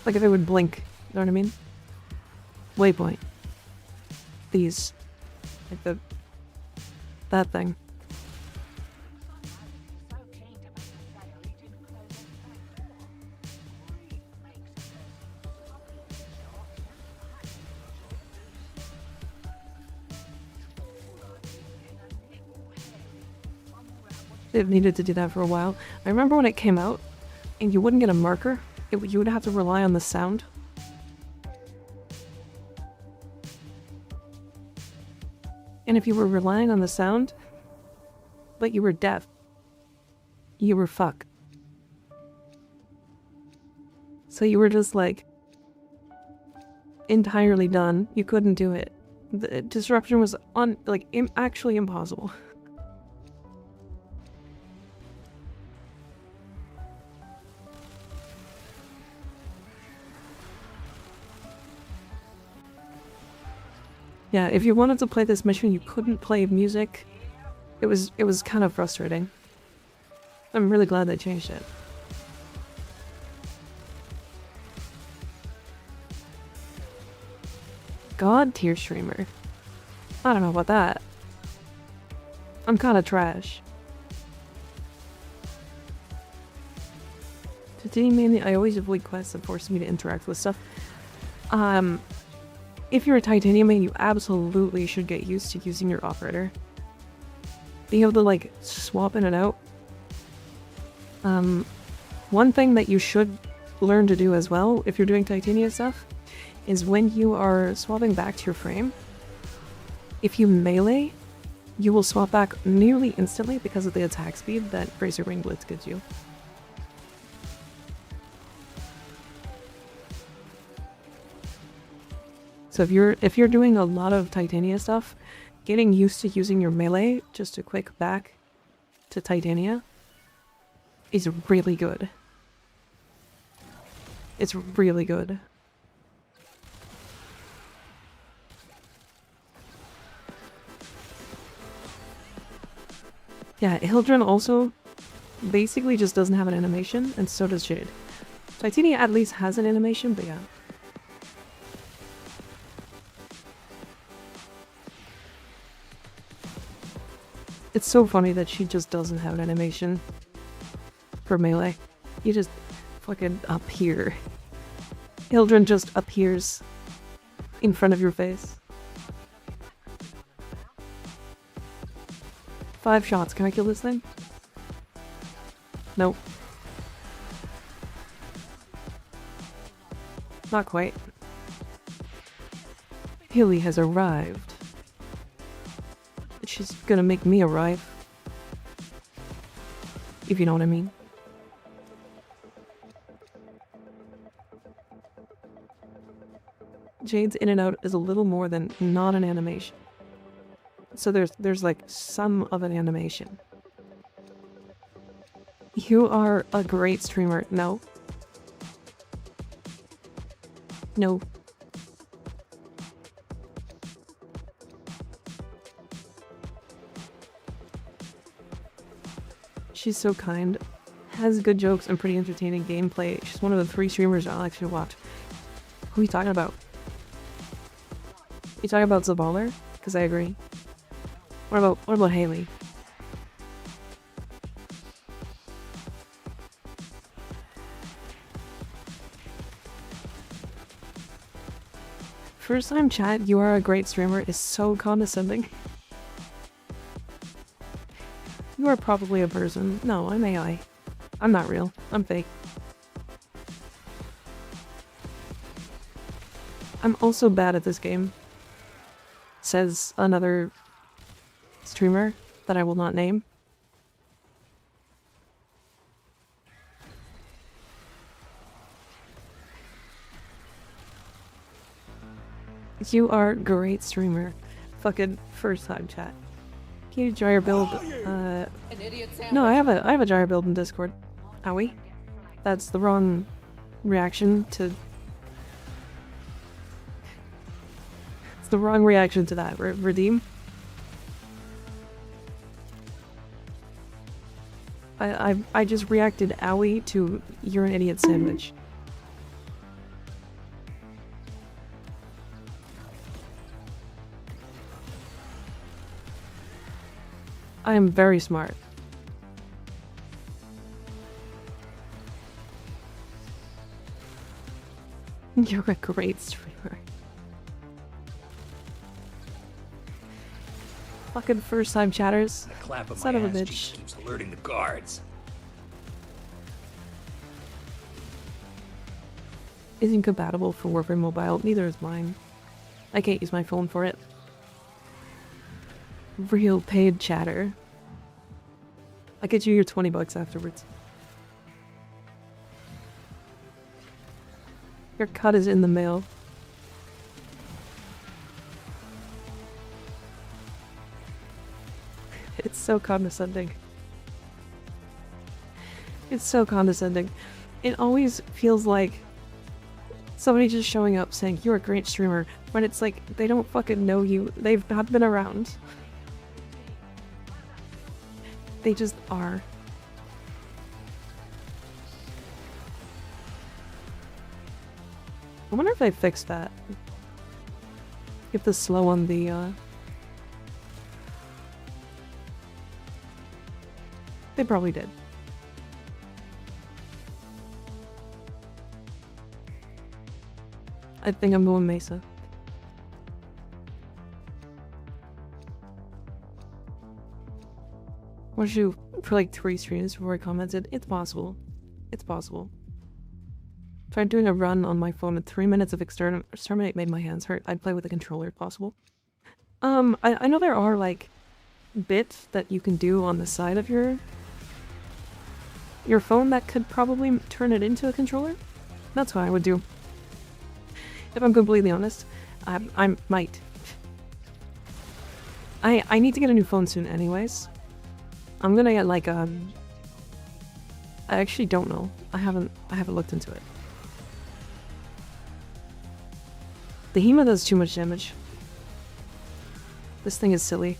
Like if it would blink, you know what I mean? Waypoint. These. Like that thing. They've needed to do that for a while. I remember when it came out, and you wouldn't get a marker, you would have to rely on the sound. And if you were relying on the sound, but you were deaf, you were fucked. So you were just like, entirely done. You couldn't do it. The disruption was actually impossible. Yeah, if you wanted to play this mission, you couldn't play music. It was kind of frustrating. I'm really glad they changed it. God tier streamer. I don't know about that. I'm kind of trash. Today mainly, I always avoid quests that force me to interact with stuff. If you're a Titanium main, you absolutely should get used to using your operator. Being able to, like, swap in and out. One thing that you should learn to do as well, if you're doing Titania stuff, is when you are swapping back to your frame, if you melee, you will swap back nearly instantly because of the attack speed that Bracer Ring Blitz gives you. So if you're doing a lot of Titania stuff, getting used to using your melee, just a quick back to Titania, is really good. It's really good. Yeah, Hildren also basically just doesn't have an animation, and so does Jade. Titania at least has an animation, but yeah. It's so funny that she just doesn't have an animation for melee. You just fucking appear. Hildren just appears in front of your face. 5 shots. Can I kill this thing? Nope. Not quite. Hilly has arrived. She's gonna make me arrive. If you know what I mean. Jade's in and out is a little more than not an animation. So there's like some of an animation. You are a great streamer. No. No. She's so kind. Has good jokes and pretty entertaining gameplay. She's one of the 3 streamers I'll actually watch. Who are you talking about? You talking about Zaballer? Because I agree. What about Haley? First time chat, you are a great streamer is so condescending. You are probably a person. No, I'm AI. I'm not real. I'm fake. I'm also bad at this game. Says another streamer that I will not name. You are a great streamer. Fucking first time chat. Can you gyre build? No, I have a gyre build in Discord. Owie. That's the wrong reaction to. It's the wrong reaction to that. Redeem. I just reacted owie to you're an idiot sandwich. I am very smart. You're a great streamer. Fucking first time chatters. The clap of Son my of a ass bitch. cheek keeps alerting the guards. Isn't compatible for Warframe Mobile. Neither is mine. I can't use my phone for it. Real paid chatter. I'll get you your 20 bucks afterwards. Your cut is in the mail. It's so condescending. It's so condescending. It always feels like somebody just showing up saying, you're a great streamer, when it's like, they don't fucking know you. They've not been around. They just are. I wonder if they fixed that. If the slow on the, They probably did. I think I'm going Mesa. What should you for like 3 streams before I commented? It's possible. It's possible. Tried doing a run on my phone at 3 minutes of exterminate made my hands hurt. I'd play with a controller if possible. I know there are like bits that you can do on the side of your phone that could probably turn it into a controller. That's what I would do. If I'm completely honest, I might. I need to get a new phone soon anyways. I'm gonna get like I actually don't know. I haven't looked into it. The Hema does too much damage. This thing is silly.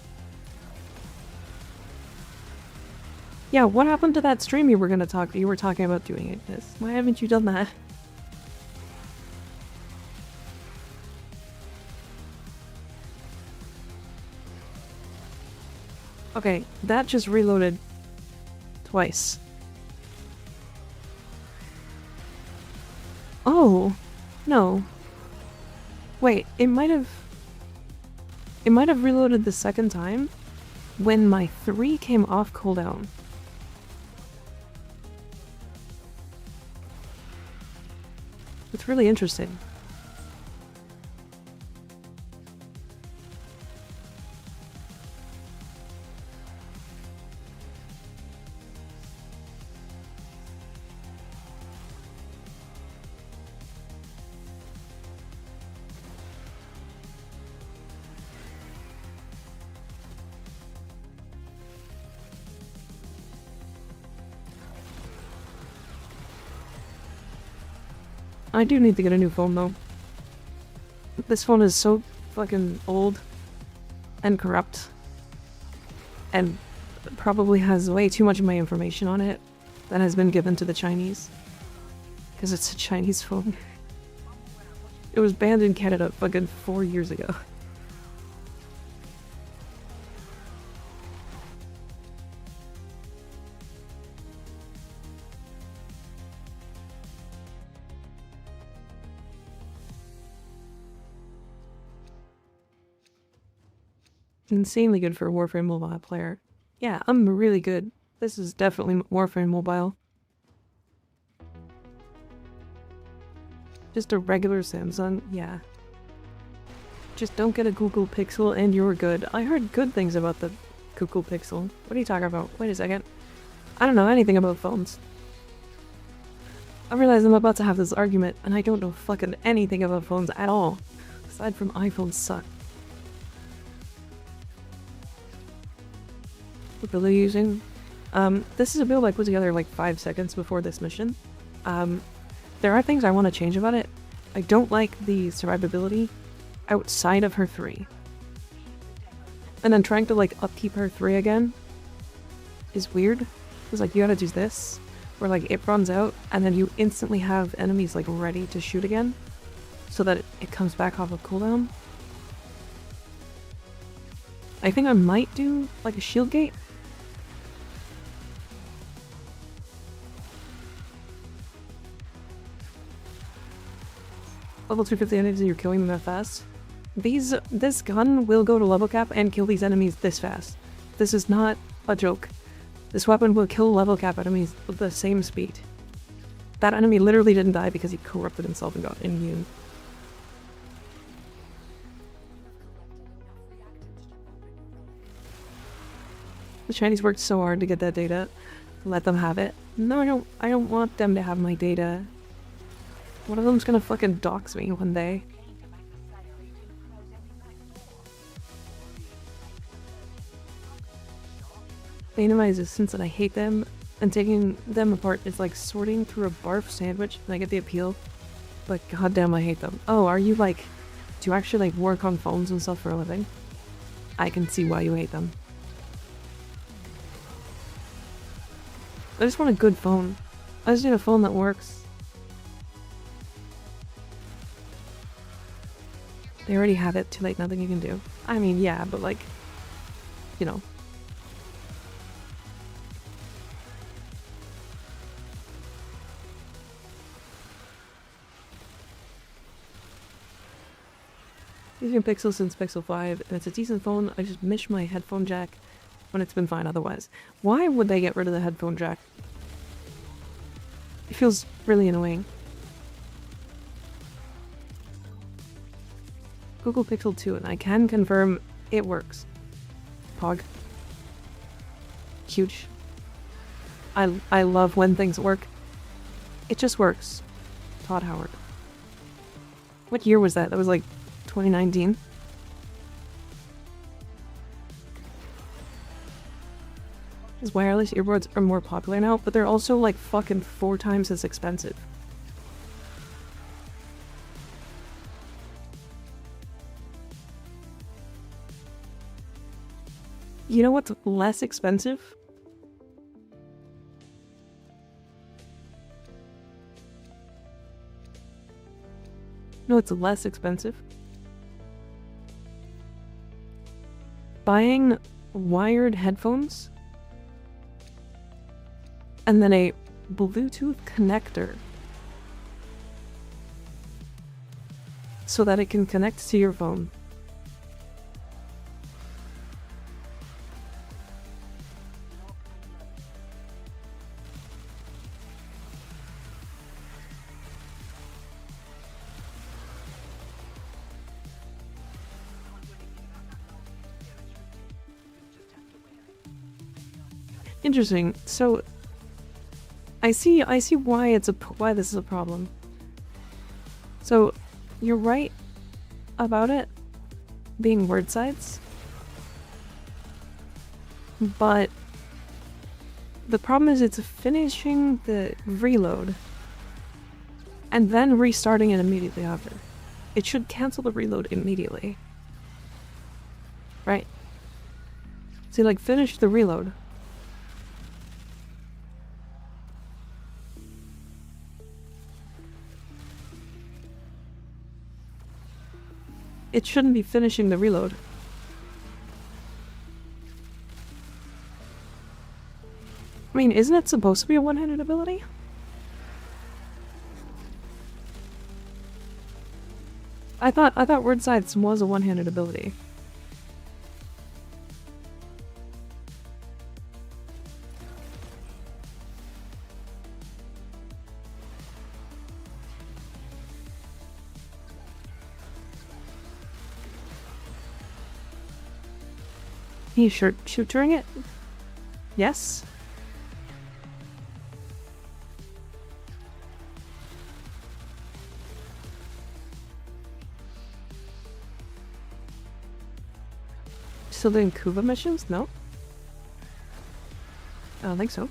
Yeah, what happened to that stream you were talking about doing it, this? Why haven't you done that? Okay, that just reloaded twice. Oh, no. Wait, it might have reloaded the second time when my 3 came off cooldown. It's really interesting. I do need to get a new phone though. This phone is so fucking old and corrupt and probably has way too much of my information on it that has been given to the Chinese. Because it's a Chinese phone. It was banned in Canada fucking 4 years ago. Insanely good for a Warframe mobile player. Yeah, I'm really good. This is definitely Warframe mobile. Just a regular Samsung, yeah. Just don't get a Google Pixel and you're good. I heard good things about the Google Pixel. What are you talking about? Wait a second. I don't know anything about phones. I realize I'm about to have this argument and I don't know fucking anything about phones at all. Aside from iPhones suck. Build using. This is a build I put together like 5 seconds before this mission. There are things I want to change about it. I don't like the survivability outside of her 3. And then trying to like upkeep her 3 again is weird. It's like you gotta do this, where like it runs out and then you instantly have enemies like ready to shoot again so that it comes back off of cooldown. I think I might do like a shield gate. Level 250 enemies, you're killing them that fast. This gun will go to level cap and kill these enemies this fast. This is not a joke. This weapon will kill level cap enemies with the same speed. That enemy literally didn't die because he corrupted himself and got immune. The Chinese worked so hard to get that data. Let them have it. No, I don't want them to have my data. One of them's gonna fucking dox me one day. They know my existence and I hate them, and taking them apart is like sorting through a barf sandwich, and I get the appeal, but goddamn I hate them. Oh, are you like, do you actually like work on phones and stuff for a living? I can see why you hate them. I just want a good phone. I just need a phone that works. They already have it, too late, nothing you can do. I mean, yeah, but like, you know. Using Pixel since Pixel 5, and it's a decent phone. I just miss my headphone jack when it's been fine otherwise. Why would they get rid of the headphone jack? It feels really annoying. Google Pixel 2, and I can confirm it works. Pog. Huge. I love when things work. It just works. Todd Howard. What year was that? That was like 2019? These wireless earbuds are more popular now, but they're also like fucking 4 times as expensive. You know what's less expensive? No, it's less expensive. Buying wired headphones, and then a Bluetooth connector so that it can connect to your phone. Interesting. So I see why why this is a problem. So you're right about it being word sides, but the problem is it's finishing the reload and then restarting it immediately after. It should cancel the reload immediately. Right? So like finish the reload. It shouldn't be finishing the reload. I mean, isn't it supposed to be a one-handed ability? I thought word sides was a one-handed ability. He's shooting it? Yes? Still doing Kuva missions? No? I don't think so.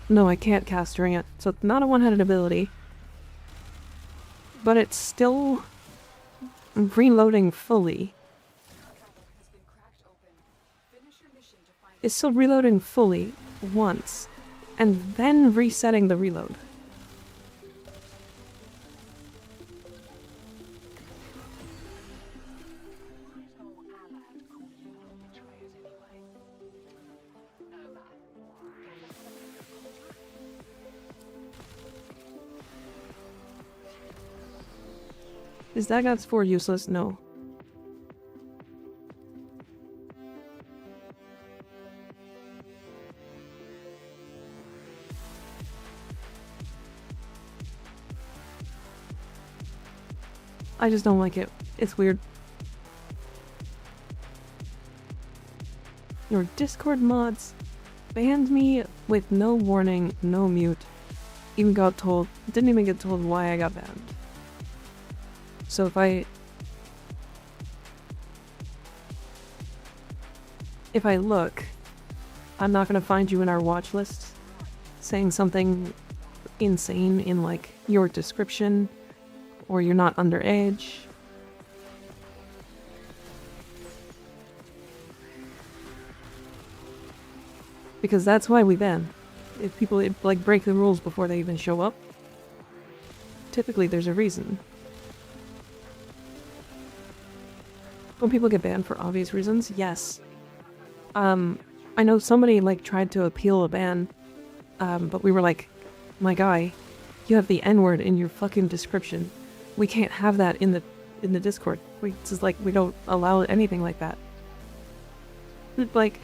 No, I can't cast during it, so it's not a one-handed ability. But it's still reloading fully. It's still reloading fully once, and then resetting the reload. Is Dagon's 4 useless? No. I just don't like it. It's weird. Your Discord mods banned me with no warning, no mute. Didn't even get told why I got banned. So if I look, I'm not gonna find you in our watch list saying something insane in like your description, or you're not underage. Because that's why we ban. If people like break the rules before they even show up, typically there's a reason. When people get banned for obvious reasons, yes. I know somebody like tried to appeal a ban, but we were like, my guy, you have the N-word in your fucking description. We can't have that in the Discord. It's just like we don't allow anything like that. Like,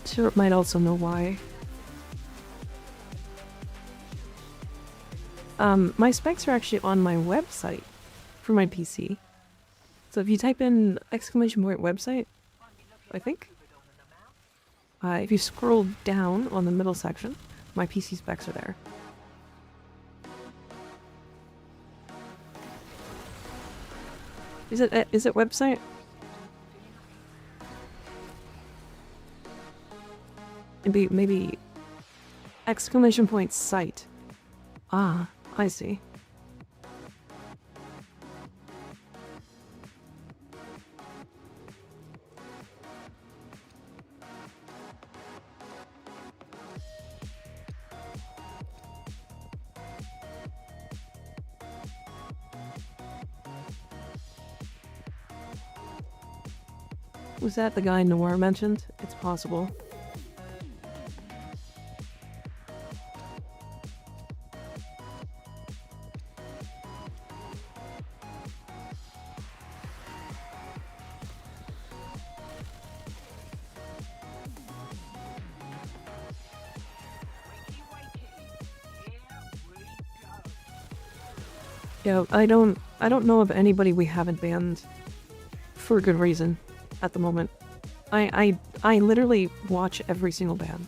sure, might also know why. My specs are actually on my website for my PC. So if you type in exclamation point website, I think, if you scroll down on the middle section, my PC specs are there. Is it website? Maybe exclamation point site. Ah, I see. Was that the guy Noir mentioned? It's possible. Yeah, I don't know of anybody we haven't banned for good reason at the moment. I literally watch every single ban.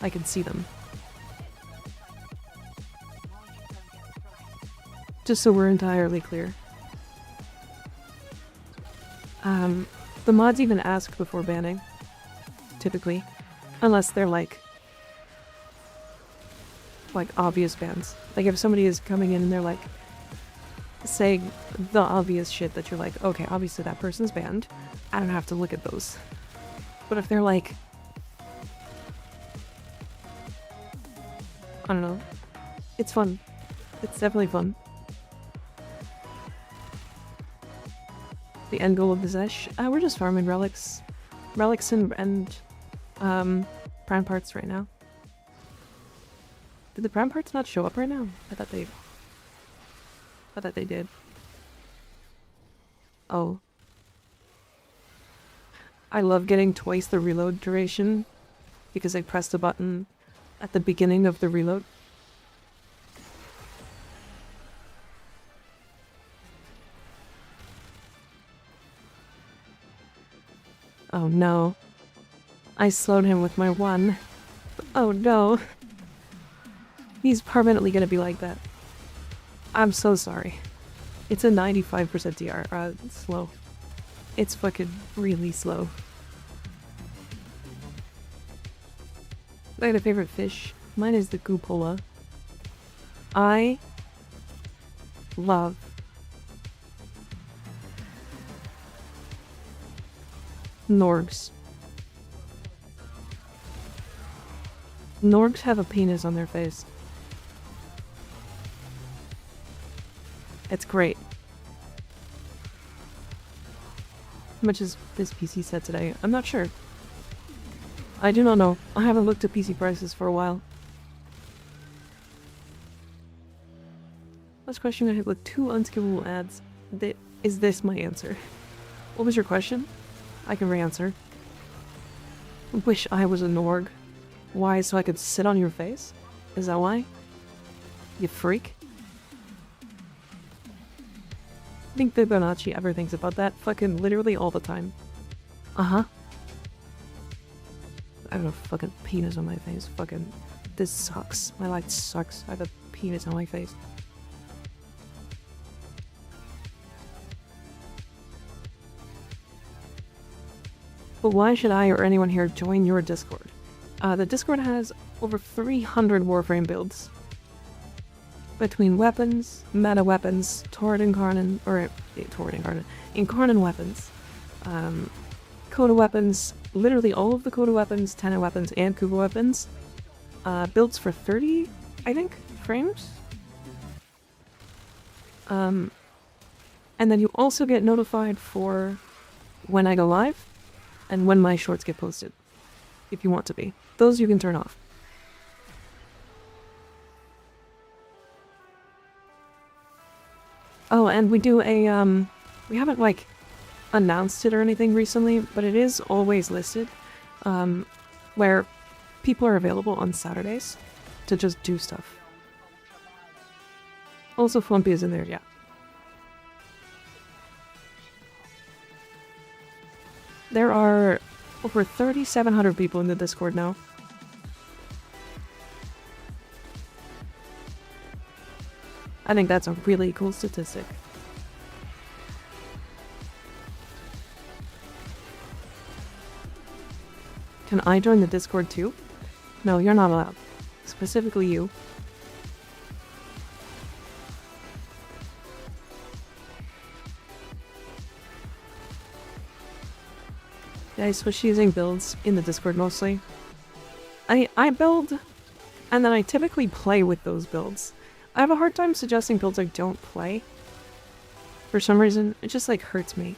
I can see them. Just so we're entirely clear. The mods even ask before banning, typically, unless they're like obvious bans. Like if somebody is coming in and they're like saying the obvious shit that you're like, okay, obviously that person's banned. I don't have to look at those. But if they're like, I don't know, it's fun. It's definitely fun. The end goal of the Zesh? We're just farming relics. Relics and prime parts right now. Did the prime parts not show up right now? I thought they did. Oh. I love getting twice the reload duration because I pressed a button at the beginning of the reload. Oh no. I slowed him with my 1. Oh no. He's permanently gonna be like that. I'm so sorry. It's a 95% DR. It's slow. It's fucking really slow. I got a favorite fish. Mine is the cupola. I love Norgs. Norgs have a penis on their face. It's great. How much is this PC set today? I'm not sure. I do not know. I haven't looked at PC prices for a while. Last question I hit with 2 unskippable ads. Is this my answer? What was your question? I can re-answer. Wish I was a Norg. Why? So I could sit on your face? Is that why? You freak? I think Fibonacci ever thinks about that fucking literally all the time. Uh-huh. I have a fucking penis on my face. Fucking... This sucks. My life sucks. I have a penis on my face. But why should I or anyone here join your Discord? The Discord has over 300 Warframe builds. Between weapons, meta weapons, Incarnan weapons, Coda weapons, literally all of the Coda weapons, Tenna weapons, and Kuba weapons. Builds for 30, I think, frames? And then you also get notified for when I go live, and when my shorts get posted, if you want to be. Those you can turn off. Oh, and we do a, we haven't, like, announced it or anything recently, but it is always listed, where people are available on Saturdays to just do stuff. Also, Flumpy is in there, yeah. There are over 3,700 people in the Discord now. I think that's a really cool statistic. Can I join the Discord too? No, you're not allowed. Specifically you. Yeah, I switch using builds in the Discord mostly. I build, and then I typically play with those builds. I have a hard time suggesting builds I don't play. For some reason, it just like hurts me.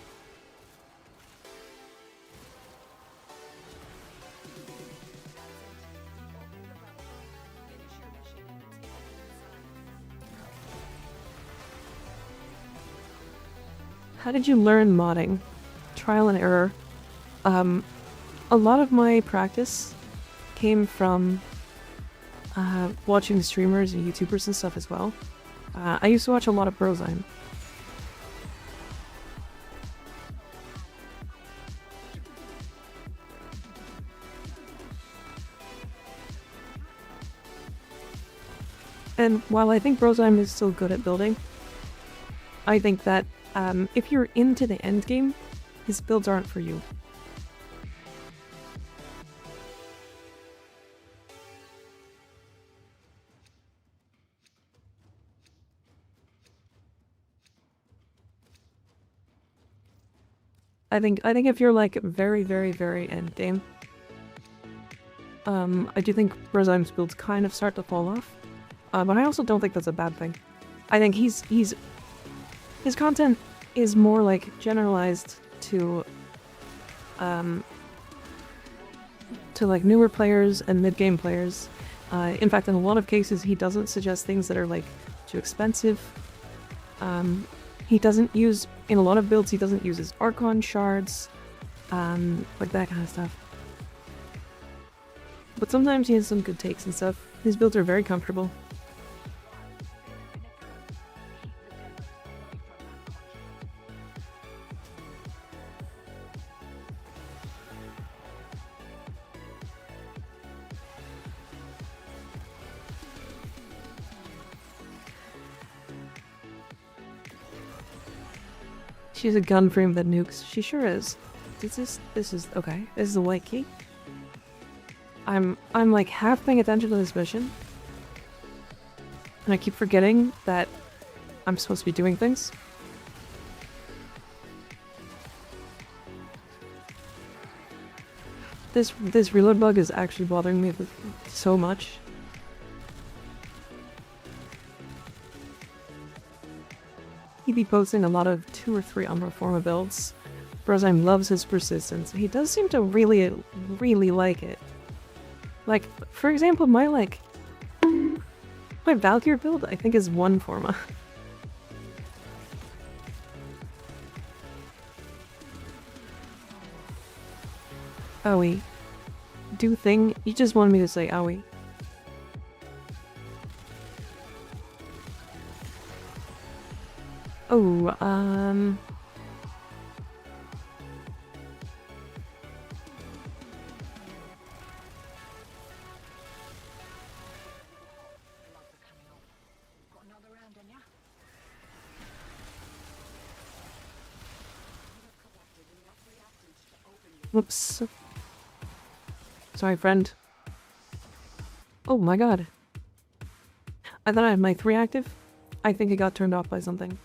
How did you learn modding? Trial and error. A lot of my practice came from watching streamers and YouTubers and stuff as well. I used to watch a lot of Brozyme. And while I think Brozyme is still good at building, I think that if you're into the end game, his builds aren't for you. I think if you're like very, very, very end game, I do think Brozyme's builds kind of start to fall off. But I also don't think that's a bad thing. I think his content is more like generalized to like newer players and mid-game players. In fact, in a lot of cases, he doesn't suggest things that are like too expensive. He doesn't use, in a lot of builds, he doesn't use his Archon shards, like that kind of stuff. But sometimes he has some good takes and stuff. His builds are very comfortable. She's a gun frame that nukes. She sure is. This is okay. This is the white key. I'm like half paying attention to this mission. And I keep forgetting that I'm supposed to be doing things. This reload bug is actually bothering me so much. He'd be posting a lot of 2 or 3 Umbra Forma builds. Brozyme loves his persistence. He does seem to really, really like it. Like, for example, my Valkyr build, I think, is 1 Forma. Owie. Do thing? You just wanted me to say owie. Oh, whoops. Sorry, friend. Oh my god. I thought I had my 3 active. I think it got turned off by something.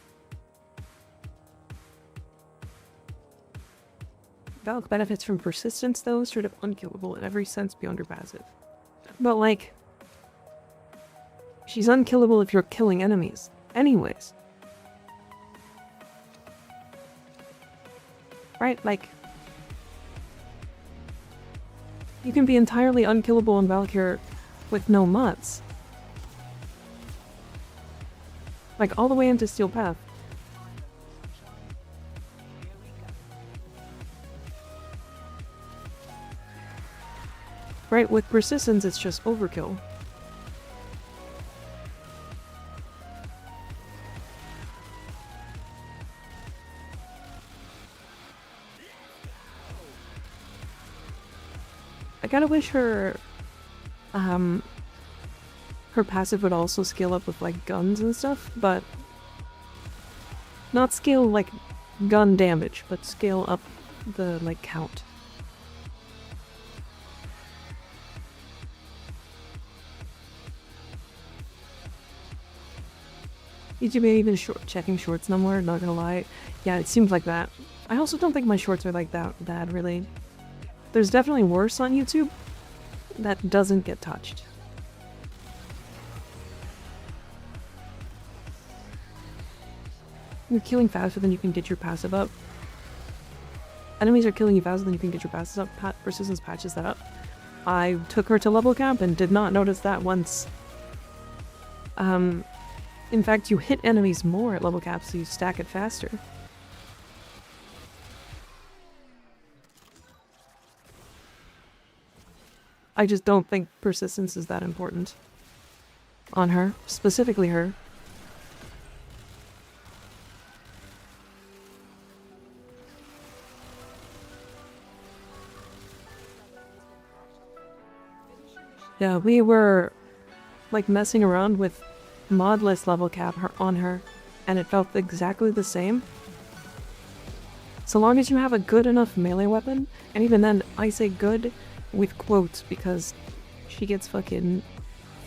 Valk benefits from persistence though, straight up unkillable in every sense beyond her passive. But like, she's unkillable if you're killing enemies. Anyways. Right, like, you can be entirely unkillable on Valkyr with no mods. Like, all the way into Steel Path. Right, with persistence it's just overkill. I kinda wish her passive would also scale up with like guns and stuff, but not scale like gun damage, but scale up the like count. YouTube ain't even checking shorts no more, not gonna lie. Yeah, it seems like that. I also don't think my shorts are like that bad, really. There's definitely worse on YouTube that doesn't get touched. You're killing faster than you can get your passive up. Enemies are killing you faster than you can get your passive up. Persistence patches that up. I took her to level cap and did not notice that once. In fact, you hit enemies more at level cap, so you stack it faster. I just don't think persistence is that important. On her. Specifically her. Yeah, we were like messing around with modless level cap on her, and it felt exactly the same. So long as you have a good enough melee weapon, and even then I say good with quotes because she gets fucking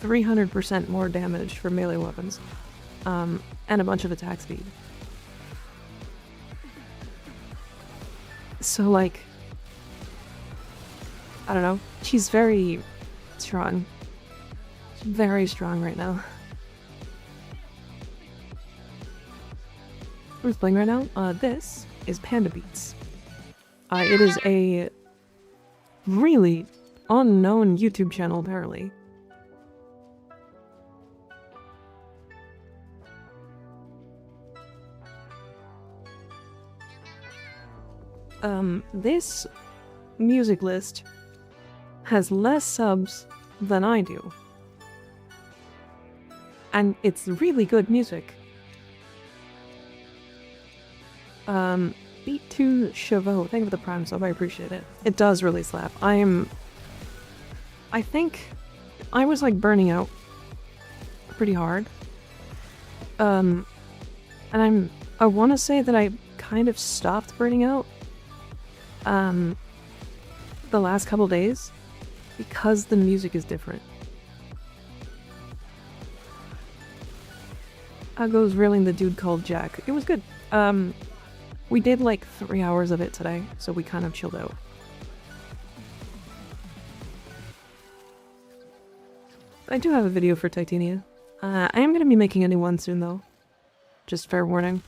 300% more damage for melee weapons, and a bunch of attack speed. So like, I don't know, she's very strong. She's very strong right now. Who's playing right now? This is Panda Beats. It is a really unknown YouTube channel, apparently. This music list has less subs than I do. And it's really good music. Beat to Chavo, thank you for the prime sub, I appreciate it. It does really slap. I think I was like burning out pretty hard. And I want to say that I kind of stopped burning out the last couple days because the music is different. How goes reeling the dude called Jack? It was good. We did like 3 hours of it today, so we kind of chilled out. I do have a video for Titania. I am gonna be making a new one soon though. Just fair warning.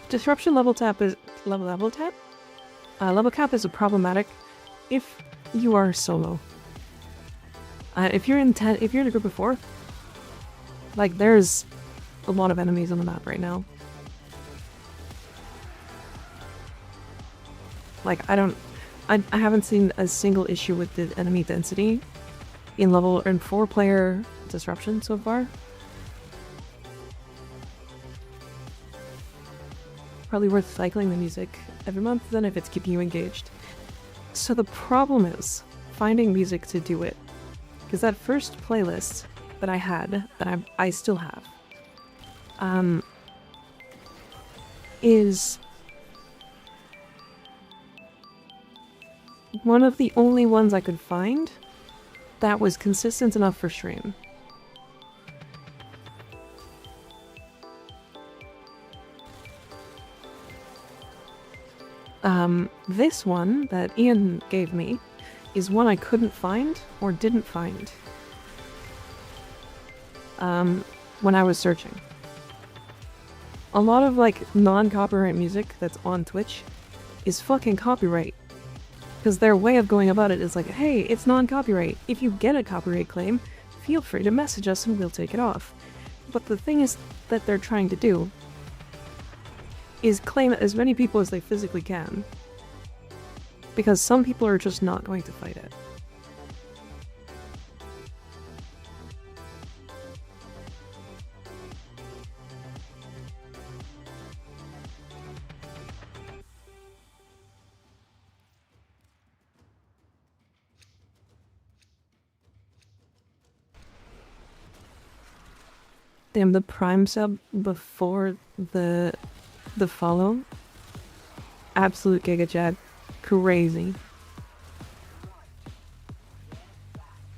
Disruption level cap is level cap is problematic if you are solo. If you're in a group of 4, like there's a lot of enemies on the map right now. Like I haven't seen a single issue with the enemy density in 4-player disruption so far. Probably worth cycling the music every month then if it's keeping you engaged. So the problem is finding music to do it. Because that first playlist that I had, that I still have, is one of the only ones I could find that was consistent enough for stream. This one that Ian gave me is one I couldn't find or didn't find when I was searching. A lot of like non-copyright music that's on Twitch is fucking copyright. Because their way of going about it is like, hey, it's non-copyright. If you get a copyright claim, feel free to message us and we'll take it off. But the thing is that they're trying to do is claim as many people as they physically can. Because some people are just not going to fight it. Damn, the Prime sub before the follow. Absolute Giga Chat. Crazy.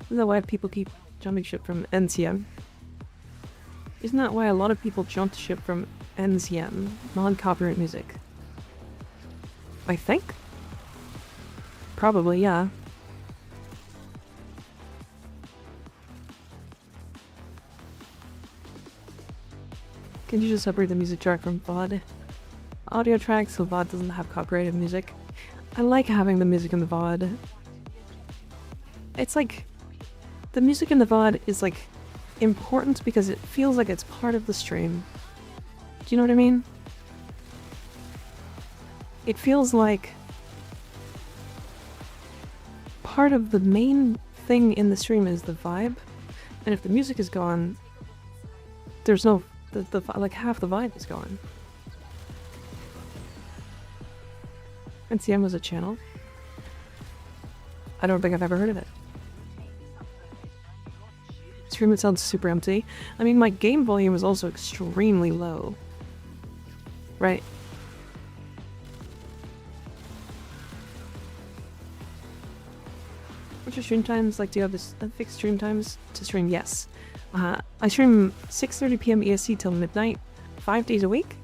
Isn't that why people keep jumping ship from NCM? Isn't that why a lot of people jump ship from NCM? Non-copyright music. I think? Probably, yeah. Can you just separate the music track from VOD? Audio track so VOD doesn't have copyrighted music. I like having the music in the VOD. It's like... the music in the VOD is like important because it feels like it's part of the stream. Do you know what I mean? It feels like part of the main thing in the stream is the vibe, and if the music is gone, there's no like half the vibe is gone. NCM was a channel. I don't think I've ever heard of it. Stream, it sounds super empty. I mean, my game volume is also extremely low. Right? What's your stream times? Like, do you have this fixed stream times to stream? Yes. I stream 6:30 p.m. EST till midnight, 5 days a week.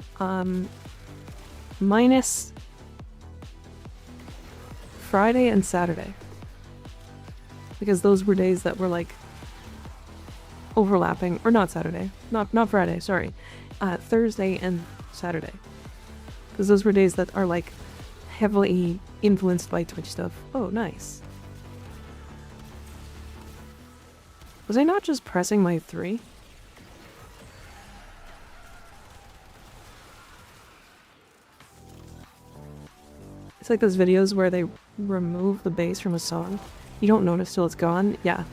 Minus Friday and Saturday. Because those were days that were like overlapping, or not Saturday, not Friday, sorry. Thursday and Saturday. Because those were days that are like heavily influenced by Twitch stuff. Oh, nice. Was I not just pressing my 3? It's like those videos where they remove the bass from a song. You don't notice till it's gone. Yeah.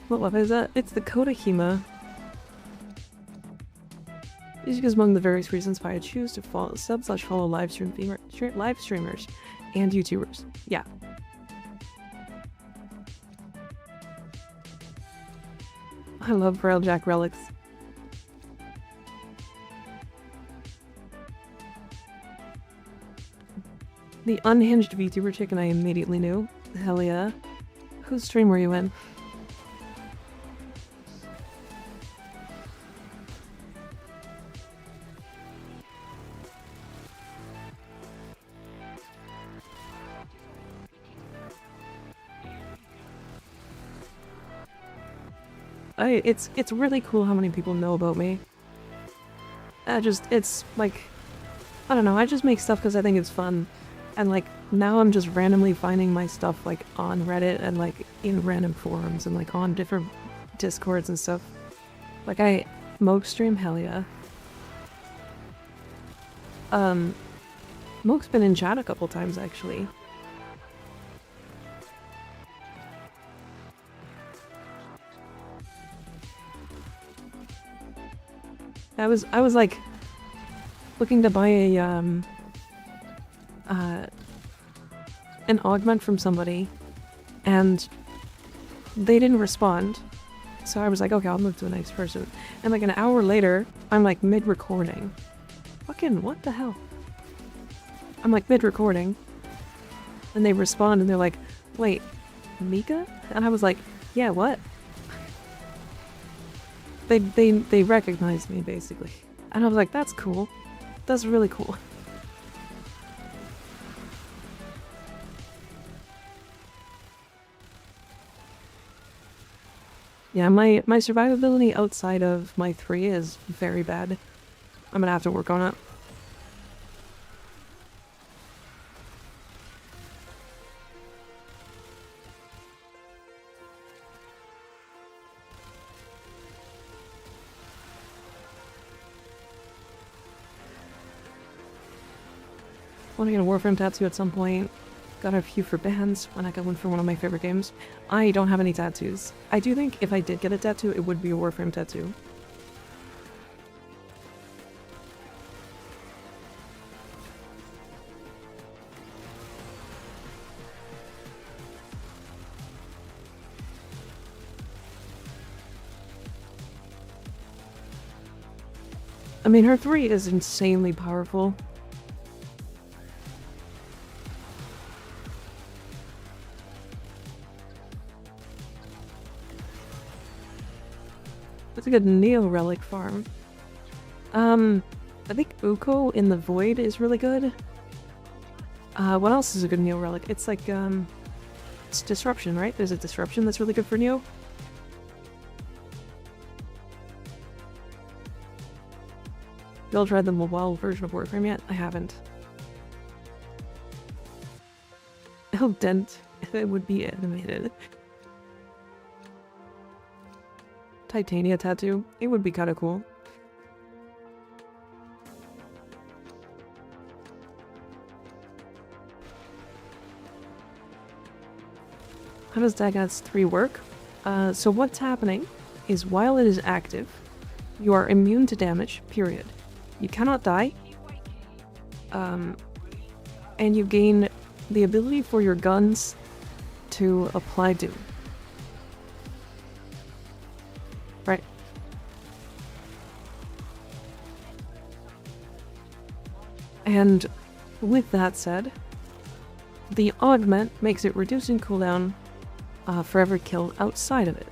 What level is that? It's the Kodahima. Music is among the various reasons why I choose to follow sub/follow live streamers and YouTubers. Yeah. I love Railjack relics. The unhinged VTuber chicken I immediately knew. Hell yeah. Whose stream were you in? It's really cool how many people know about me. It's like, I don't know, I just make stuff because I think it's fun. And like, now I'm just randomly finding my stuff like on Reddit and like in random forums and like on different Discords and stuff. Like Moke stream, hell yeah. Moke's been in chat a couple times actually. I was like looking to buy a an augment from somebody and they didn't respond. So I was like, okay, I'll move to the next person. And like an hour later, I'm like mid-recording. Fucking what the hell? I'm like mid-recording. And they respond and they're like, wait, Mika? And I was like, yeah, what? They recognized me basically. And I was like, that's cool. That's really cool. Yeah, my survivability outside of my 3 is very bad. I'm gonna have to work on it. Want to get a Warframe tattoo at some point. Got a few for bands when I got one for one of my favorite games. I don't have any tattoos. I do think if I did get a tattoo, it would be a Warframe tattoo. I mean, her 3 is insanely powerful. That's a good Neo Relic farm. I think Uko in the Void is really good. What else is a good Neo Relic? It's like, it's Disruption, right? There's a Disruption that's really good for Neo. Y'all tried the mobile version of Warframe yet? I haven't. Oh, Dent. It would be animated. Titania tattoo. It would be kind of cool. How does Dagon's 3 work? So what's happening is while it is active, you are immune to damage, period. You cannot die. And you gain the ability for your guns to apply doom. Right. And with that said, the augment makes it reduce in cooldown for every kill outside of it.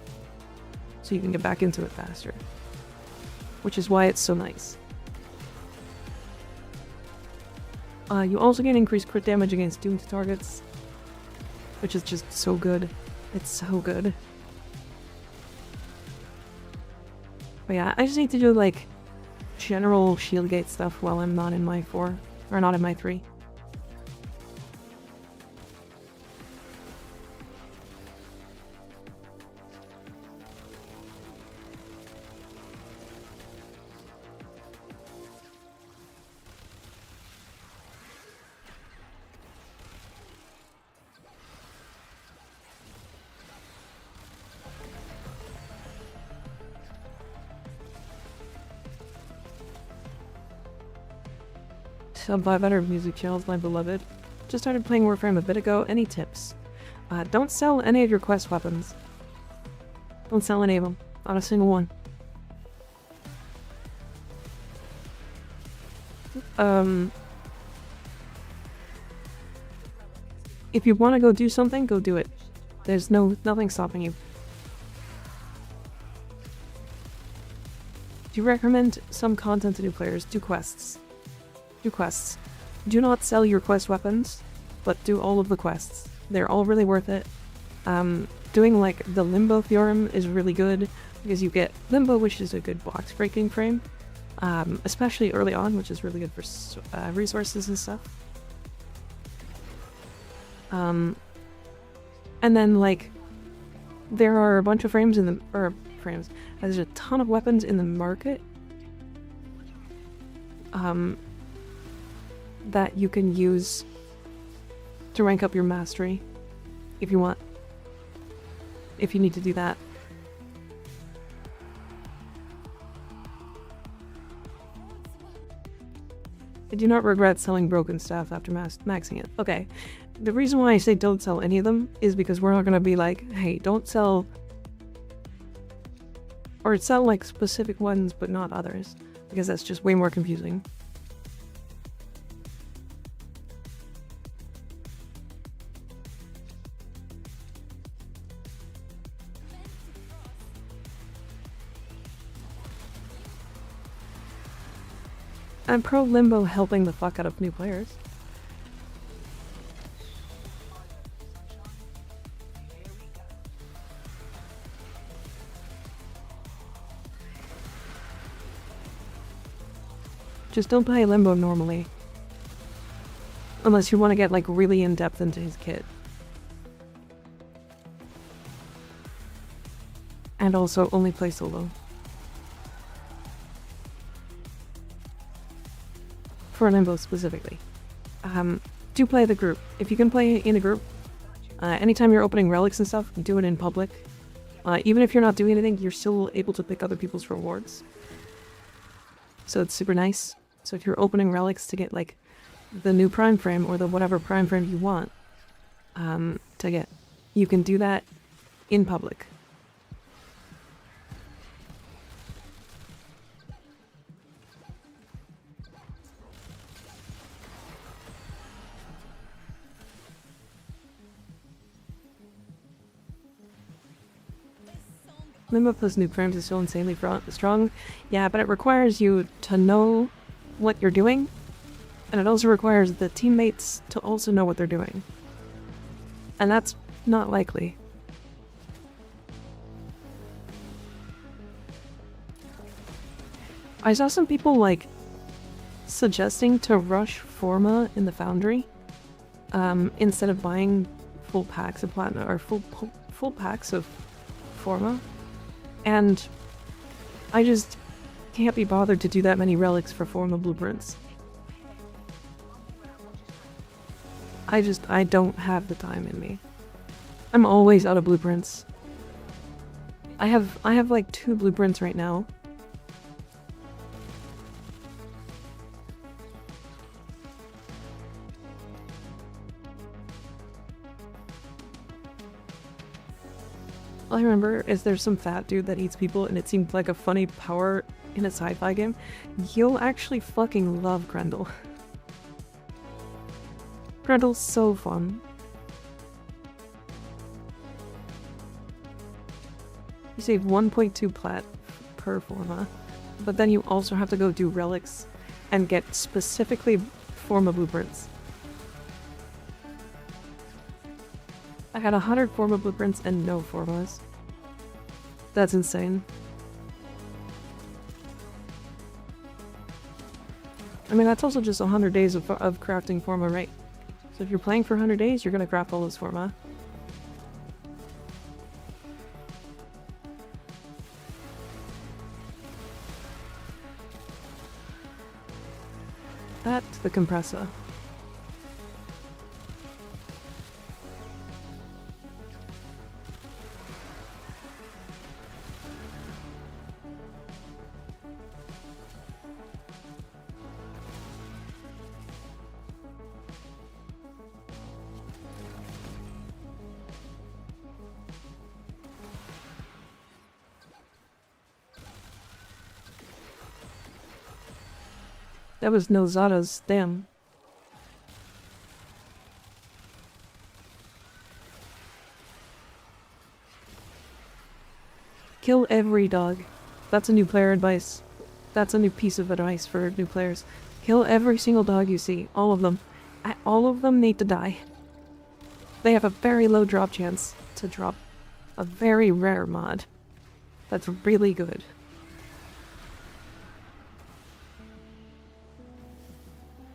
So you can get back into it faster. Which is why it's so nice. You also gain increased crit damage against doomed targets, which is just so good. It's so good. But yeah, I just need to do like general shield gate stuff while I'm not in my 4, or not in my 3. Sub 500 music channels, my beloved. Just started playing Warframe a bit ago. Any tips? Don't sell any of your quest weapons. Don't sell any of them. Not a single one. If you want to go do something, go do it. There's nothing stopping you. Do you recommend some content to new players? Do quests. Do quests. Do not sell your quest weapons, but do all of the quests. They're all really worth it. Doing like the Limbo Theorem is really good because you get Limbo, which is a good box breaking frame, especially early on, which is really good for resources and stuff. And then like there are a bunch of frames in the there's a ton of weapons in the market that you can use to rank up your mastery if you want. If you need to do that. I do not regret selling broken staff after maxing it. Okay, the reason why I say don't sell any of them is because we're not going to be like, hey, don't sell, or sell like specific ones but not others, because that's just way more confusing. I'm pro Limbo helping the fuck out of new players. Just don't play Limbo normally. Unless you want to get like really in depth into his kit. And also only play solo. For Limbo specifically. do play the group. If you can play in a group, anytime you're opening relics and stuff, do it in public. Even if you're not doing anything, you're still able to pick other people's rewards. So it's super nice. So if you're opening relics to get like the new prime frame or the whatever prime frame you want to get, you can do that in public. Limbo plus new frames is still insanely strong. Yeah, but it requires you to know what you're doing, and it also requires the teammates to also know what they're doing. And that's not likely. I saw some people, like, suggesting to rush Forma in the Foundry, instead of buying full packs of Platinum, or full packs of Forma. And I just can't be bothered to do that many relics for Forma blueprints. I don't have the time in me. I'm always out of blueprints. I have like 2 blueprints right now. All I remember is there's some fat dude that eats people, and it seemed like a funny power in a sci-fi game. You'll actually fucking love Grendel. Grendel's so fun. You save 1.2 plat per Forma, but then you also have to go do relics and get specifically Forma blueprints. I had 100 Forma blueprints and no Formas. That's insane. I mean, that's also just 100 days of crafting Forma, right? So if you're playing for 100 days, you're gonna craft all those Forma. That's the compressor. That was no Zada's, damn. Kill every dog. That's a new player advice. That's a new piece of advice for new players. Kill every single dog you see. All of them. All of them need to die. They have a very low drop chance to drop a very rare mod. That's really good.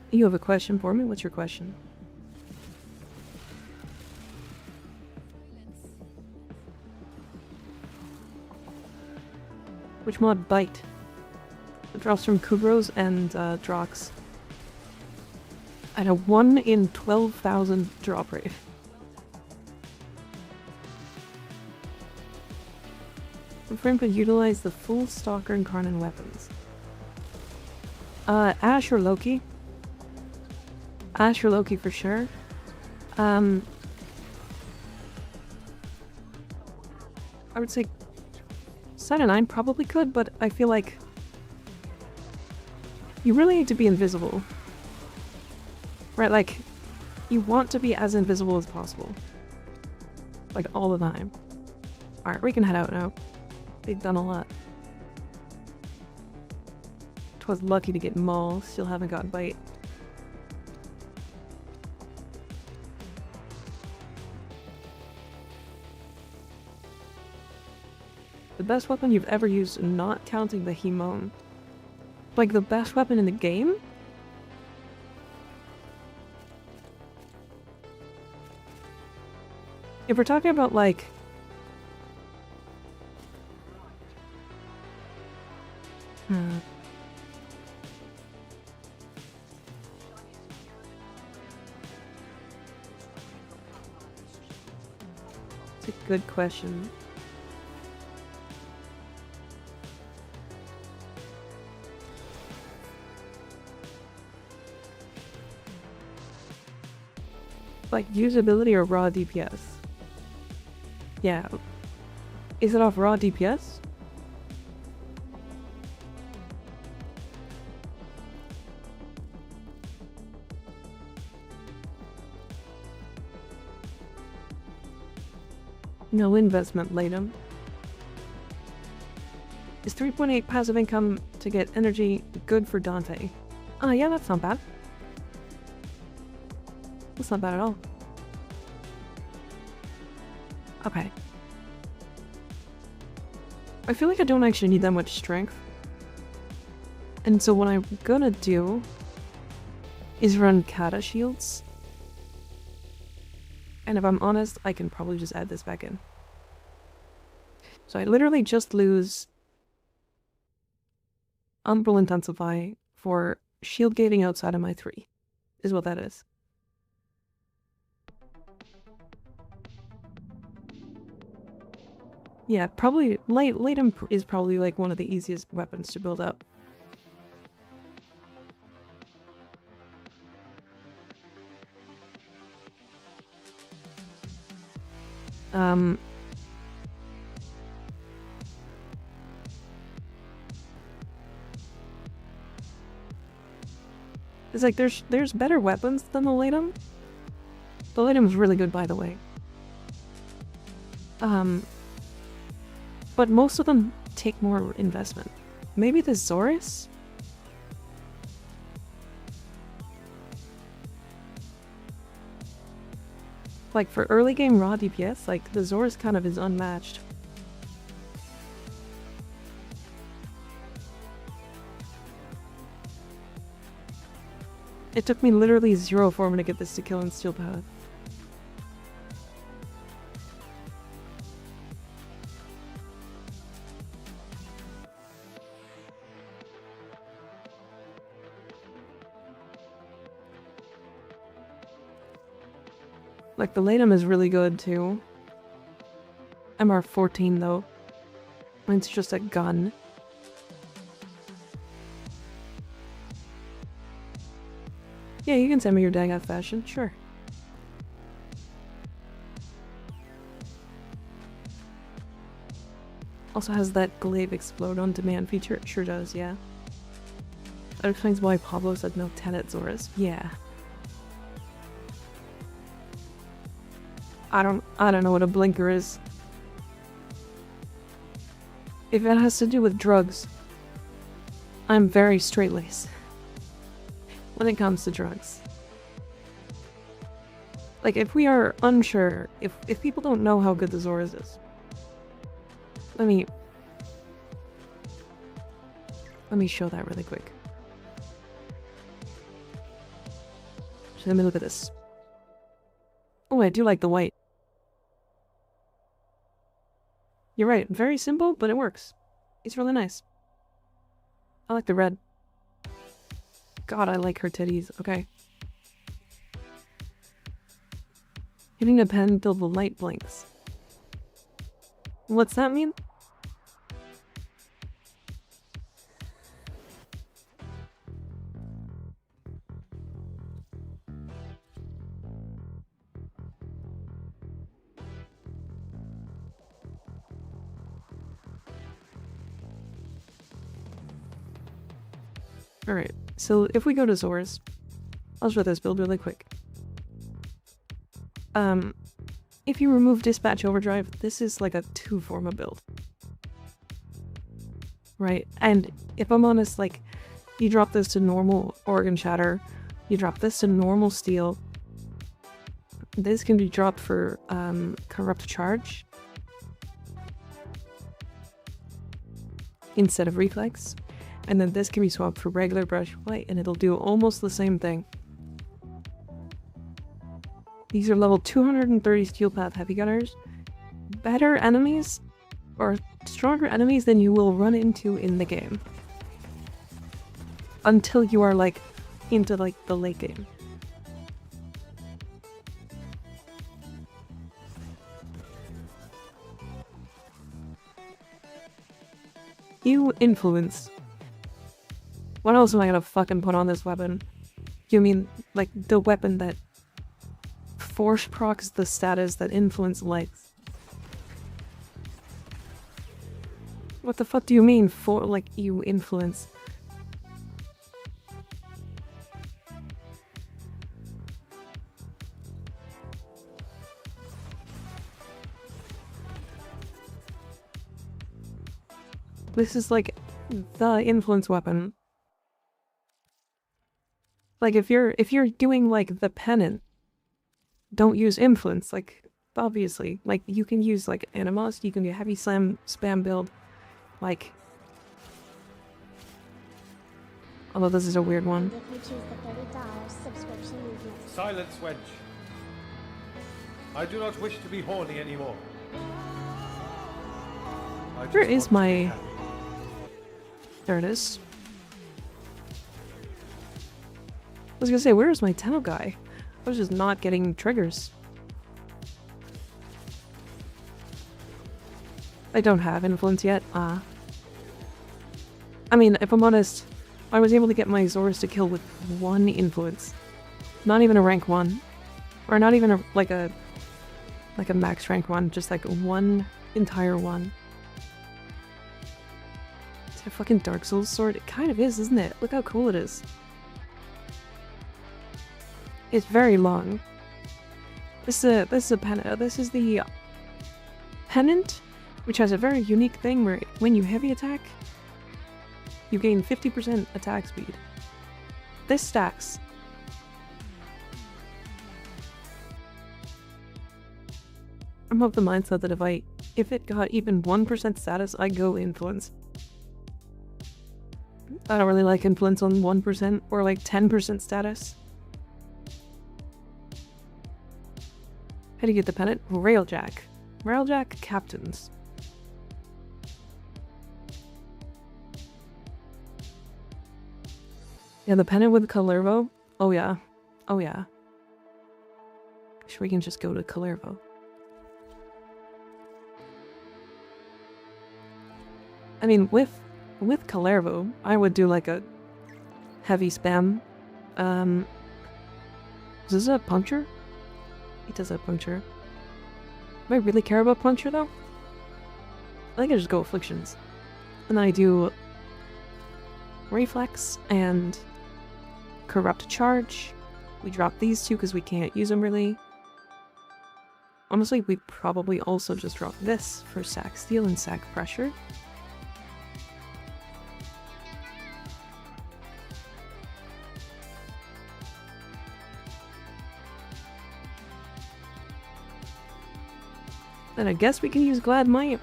You have a question for me? What's your question? Which mod? Bite. It drops from Kubros and Drox. At a 1 in 12,000 drop rate. Warframe could utilize the full Stalker and Karnan weapons. Ash or Loki? Ash or Loki for sure. I would say 7-9 probably could, but I feel like you really need to be invisible. Right, like, you want to be as invisible as possible. Like, all the time. Alright, we can head out now. They've done a lot. Twas lucky to get Maul, still haven't got Bite. The best weapon you've ever used, not counting the Himon. Like, the best weapon in the game? If we're talking about, like... good question. Like usability or raw DPS? Yeah. Is it off raw DPS? No investment, Latham. Is 3.8 passive income to get energy good for Dante? Oh yeah, that's not bad. That's not bad at all. Okay. I feel like I don't actually need that much strength. And so what I'm gonna do is run Kata shields. And if I'm honest, I can probably just add this back in. So I literally just lose Umbral Intensify for shield gating outside of my 3, is what that is. Yeah, probably Latham is probably like one of the easiest weapons to build up. It's like there's better weapons than the Latham. The Latham is really good, by the way. But most of them take more investment. Maybe the Zorus? Like for early game raw DPS, like the Zorus kind of is unmatched. It took me literally 0 form to get this to kill in Steel Path. Like the Latham is really good too. MR14 though. It's just a gun. Yeah, you can send me your Dagoth fashion, sure. Also has that glaive explode on demand feature, it sure does, yeah. That explains why Pablo said no 10 at Zorus. Yeah. I don't know what a blinker is. If it has to do with drugs, I'm very straight-laced when it comes to drugs. Like, if we are unsure, if people don't know how good the Zorus is, let me show that really quick. So let me look at this. Oh, I do like the white. You're right, very simple, but it works. It's really nice. I like the red. God, I like her titties. Okay. Hitting the pen until the light blinks. What's that mean? Alright, so if we go to Zorus, I'll show this build really quick. If you remove Dispatch Overdrive, this is like a 2-forma build. Right, and if I'm honest, like, you drop this to normal Organ Shatter, you drop this to normal Steel, this can be dropped for Corrupt Charge instead of Reflex. And then this can be swapped for regular brush white, and it'll do almost the same thing. These are level 230 Steel Path Heavy Gunners. Better enemies, or stronger enemies than you will run into in the game. Until you are, like, into, like, the late game. You influence. What else am I gonna fucking put on this weapon? You mean, like, the weapon that force procs the status that influence lights? What the fuck do you mean for, like, you influence? This is like the influence weapon. Like if you're doing like the pennant, don't use influence, like obviously. Like you can use like animosity, you can do heavy spam build. Like, although this is a weird one. If you choose the $30 subscription movement. Silence, wench. I do not wish to be horny anymore. I just Where want is to be my... happy. There it is. I was gonna say, where is my Tenno guy? I was just not getting triggers. I don't have influence yet. I mean, if I'm honest, I was able to get my Zors to kill with 1 influence. Not even a rank 1. Or not even like a max rank 1, just like 1 entire 1. Is it a fucking Dark Souls sword? It kind of is, isn't it? Look how cool it is. It's very long. This is a pennant. This is the pennant, which has a very unique thing where when you heavy attack, you gain 50% attack speed. This stacks. I'm of the mindset that if it got even 1% status, I go influence. I don't really like influence on 1% or like 10% status. How do you get the pennant? Railjack. Railjack captains. Yeah, the pennant with Kalervo? Oh yeah. Oh yeah. Sure, we can just go to Kalervo. I mean, with Kalervo, I would do like a heavy spam. Is this a puncture? It does have puncture. Do I really care about puncture though? I think I just go afflictions. And then I do reflex and corrupt charge. We drop these two because we can't use them really. Honestly, we probably also just drop this for sack steal and sack pressure. Then I guess we can use Glad Might.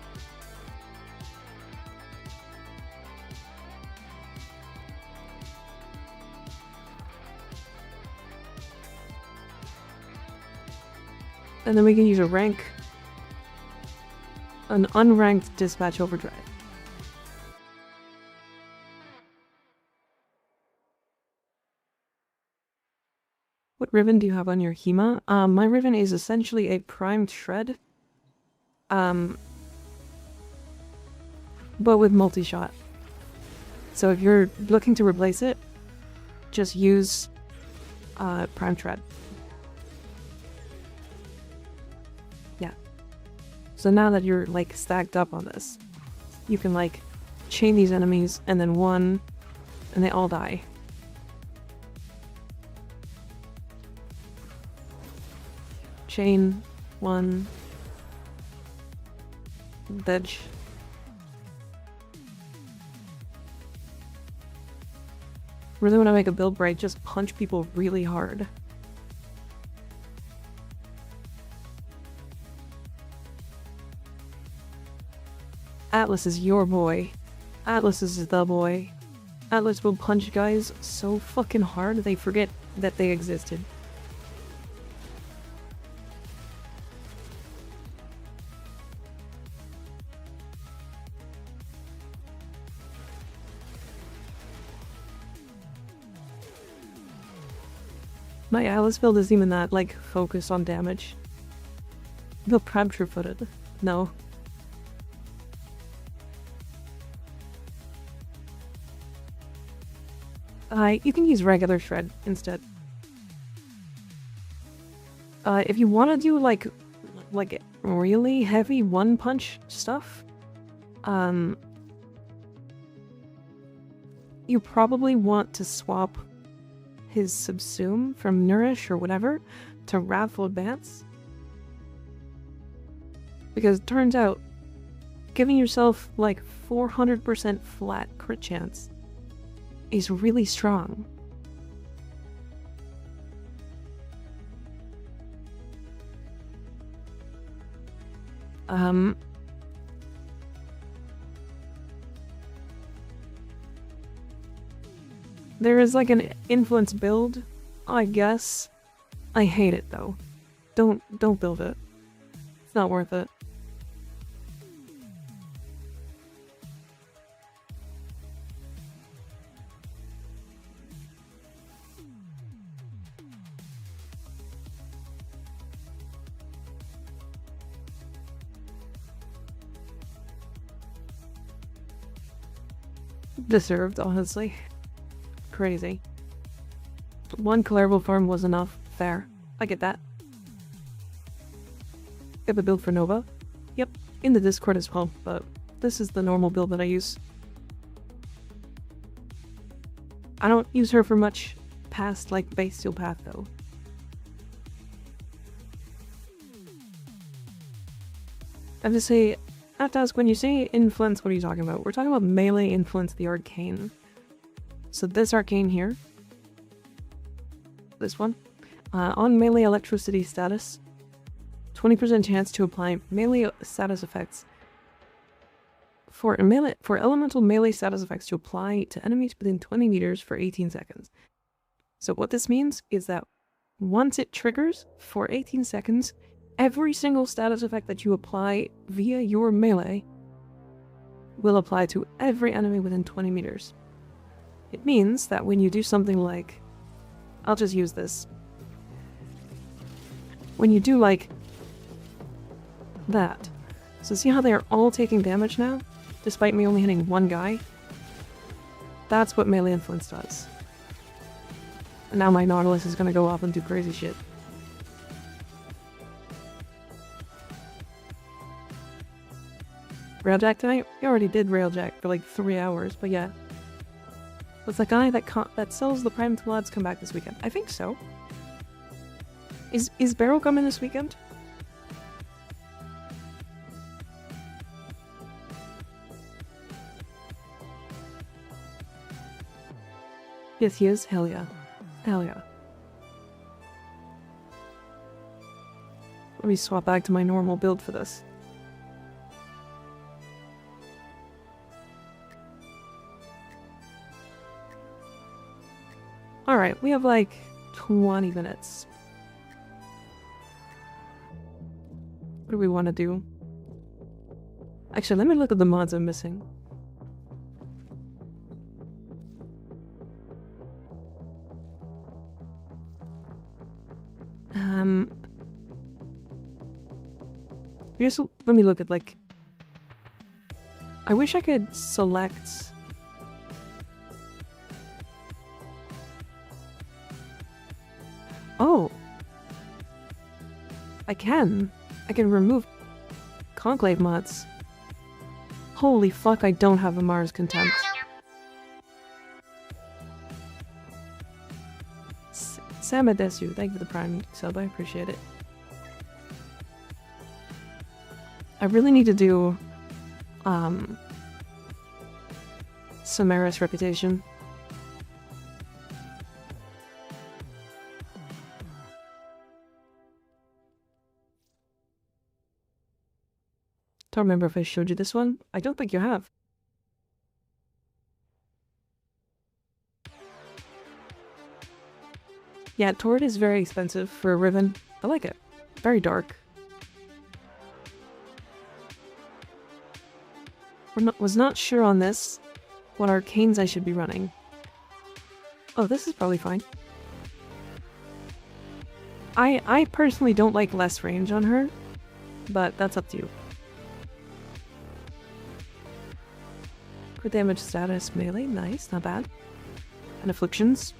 And then we can use an unranked Dispatch Overdrive. What ribbon do you have on your Hema? My ribbon is essentially a primed shred. But with multi-shot. So if you're looking to replace it, just use prime shred. Yeah. So now that you're like stacked up on this, you can like chain these enemies and then one, and they all die. Chain, one, veg. Really when I make a build break, just punch people really hard. Atlas is your boy. Atlas is the boy. Atlas will punch guys so fucking hard they forget that they existed. My Atlas build isn't even that, like, focused on damage. I feel prime true-footed. No. You can use regular shred instead. If you want to do like really heavy one punch stuff, you probably want to swap his Subsume from Nourish or whatever to Wrathful Advance. Because it turns out, giving yourself like 400% flat crit chance is really strong. There is like an influence build, I guess. I hate it though. Don't build it. It's not worth it. Deserved, honestly. Crazy. One colorable form was enough. Fair. I get that. Have a build for Nova? Yep, in the Discord as well, but this is the normal build that I use. I don't use her for much past, like, Bestial Path, though. I have to say, I have to ask, when you say influence, what are you talking about? We're talking about melee influence the arcane. So this arcane here, this one, on melee electricity status, 20% chance to apply melee status effects. For elemental melee status effects to apply to enemies within 20 meters for 18 seconds. So what this means is that once it triggers for 18 seconds, every single status effect that you apply via your melee will apply to every enemy within 20 meters. It means that when you do something like... I'll just use this. When you do like... that. So see how they are all taking damage now? Despite me only hitting one guy? That's what melee influence does. And now my Nautilus is gonna go off and do crazy shit. Railjack tonight? We already did Railjack for like 3 hours, but yeah. Was that guy that sells the Prime Lads come back this weekend? I think so. Is Barrel coming this weekend? Yes, he is. Hell yeah. Hell yeah. Let me swap back to my normal build for this. Alright, we have like 20 minutes. What do we want to do? Actually, let me look at the mods I'm missing. Just let me look at like... I wish I could select... Oh! I can remove Conclave mods. Holy fuck, I don't have a Mars Contempt. Samadesu, thank you for the Prime sub, I appreciate it. I really need to do, Samaris Reputation. Don't remember if I showed you this one. I don't think you have. Yeah, Tord is very expensive for a Riven. I like it. Very dark. Was not sure on this, what arcanes I should be running. Oh, this is probably fine. I personally don't like less range on her, but that's up to you. Crit damage status melee, nice, not bad. and afflictions.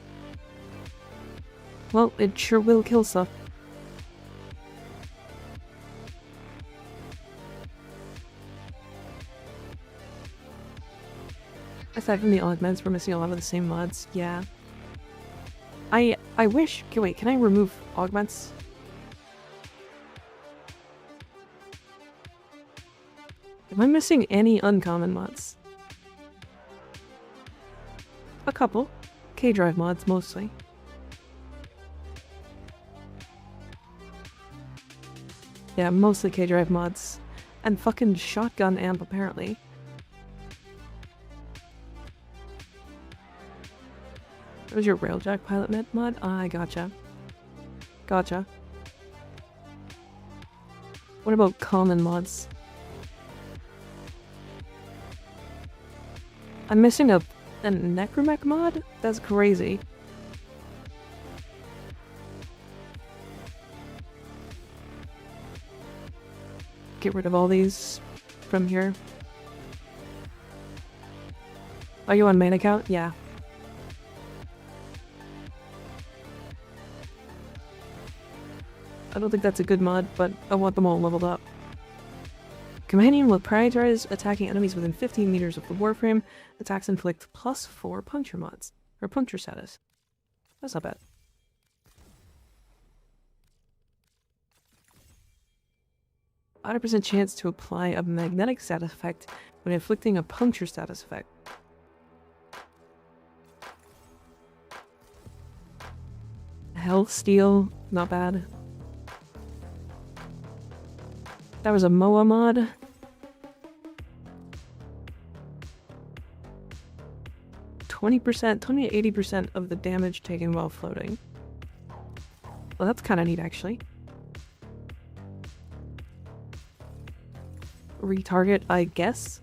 Well, it sure will kill stuff. Aside from the augments, we're missing a lot of the same mods. Yeah. I wish... Okay, wait, can I remove augments? Am I missing any uncommon mods? A couple. K-Drive mods, mostly. Yeah, mostly K-Drive mods. And fucking shotgun amp, apparently. What was your Railjack pilot mod? Ah, I gotcha. Gotcha. What about common mods? I'm missing a Necromech mod? That's crazy. Get rid of all these from here. Are you on main account? Yeah. I don't think that's a good mod, but I want them all leveled up. Companion will prioritize attacking enemies within 15 meters of the Warframe. Attacks inflict +4 puncture mods. Or puncture status. That's not bad. %, chance to apply a magnetic status effect when inflicting a puncture status effect. Health steal, not bad. That was a MOA mod. %, 20 to 80% of the damage taken while floating. Well, that's kind of neat, actually. Retarget, I guess?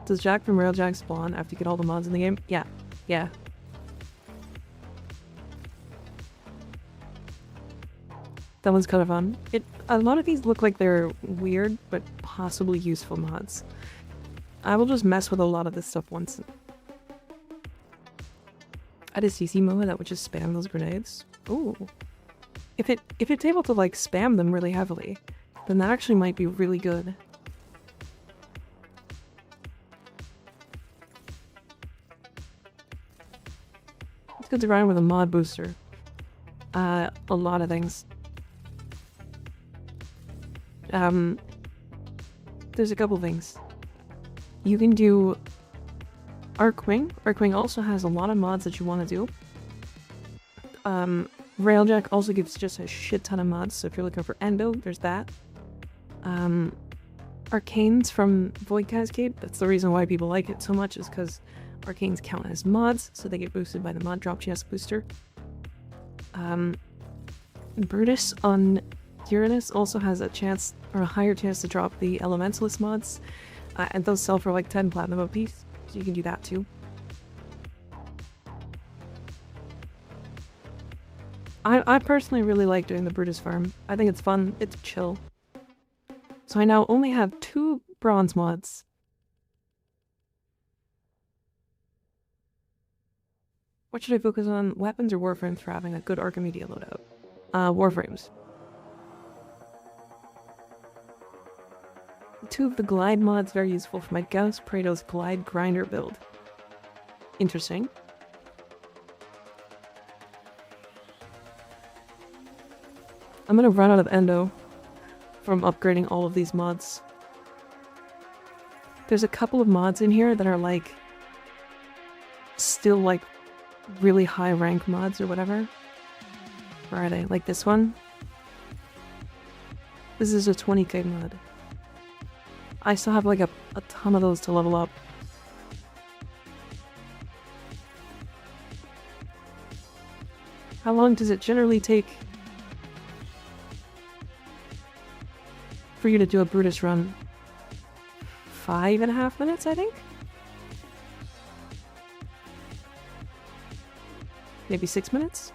Does Jack from Railjack spawn after you get all the mods in the game? Yeah. Yeah. That one's kind of fun. A lot of these look like they're weird, but possibly useful mods. I will just mess with a lot of this stuff once. I had a CC MOA that would just spam those grenades. Ooh. If it's able to, like, spam them really heavily, then that actually might be really good. It's good to run with a mod booster. A lot of things. There's a couple things. You can do Arcwing. Arcwing also has a lot of mods that you want to do. Railjack also gives just a shit ton of mods, so if you're looking for Endo, there's that. Arcanes from Void Cascade, that's the reason why people like it so much, is because Arcanes count as mods, so they get boosted by the mod drop chest booster. Brutus on Uranus also has a chance, or a higher chance to drop the Elementalist mods, and those sell for like 10 platinum a piece, so you can do that too. I personally really like doing the Brutus farm. I think it's fun, it's chill. So I now only have 2 bronze mods. What should I focus on, weapons or Warframes for having a good Archimedia loadout? Warframes. 2 of the glide mods very useful for my Gauss Praetos glide grinder build. Interesting. I'm gonna run out of endo from upgrading all of these mods. There's a couple of mods in here that are like still like really high rank mods or whatever. Where are they? Like this one? This is a 20k mod. I still have like a ton of those to level up. How long does it generally take for you to do a Brutus run? 5.5 minutes, I think? Maybe 6 minutes?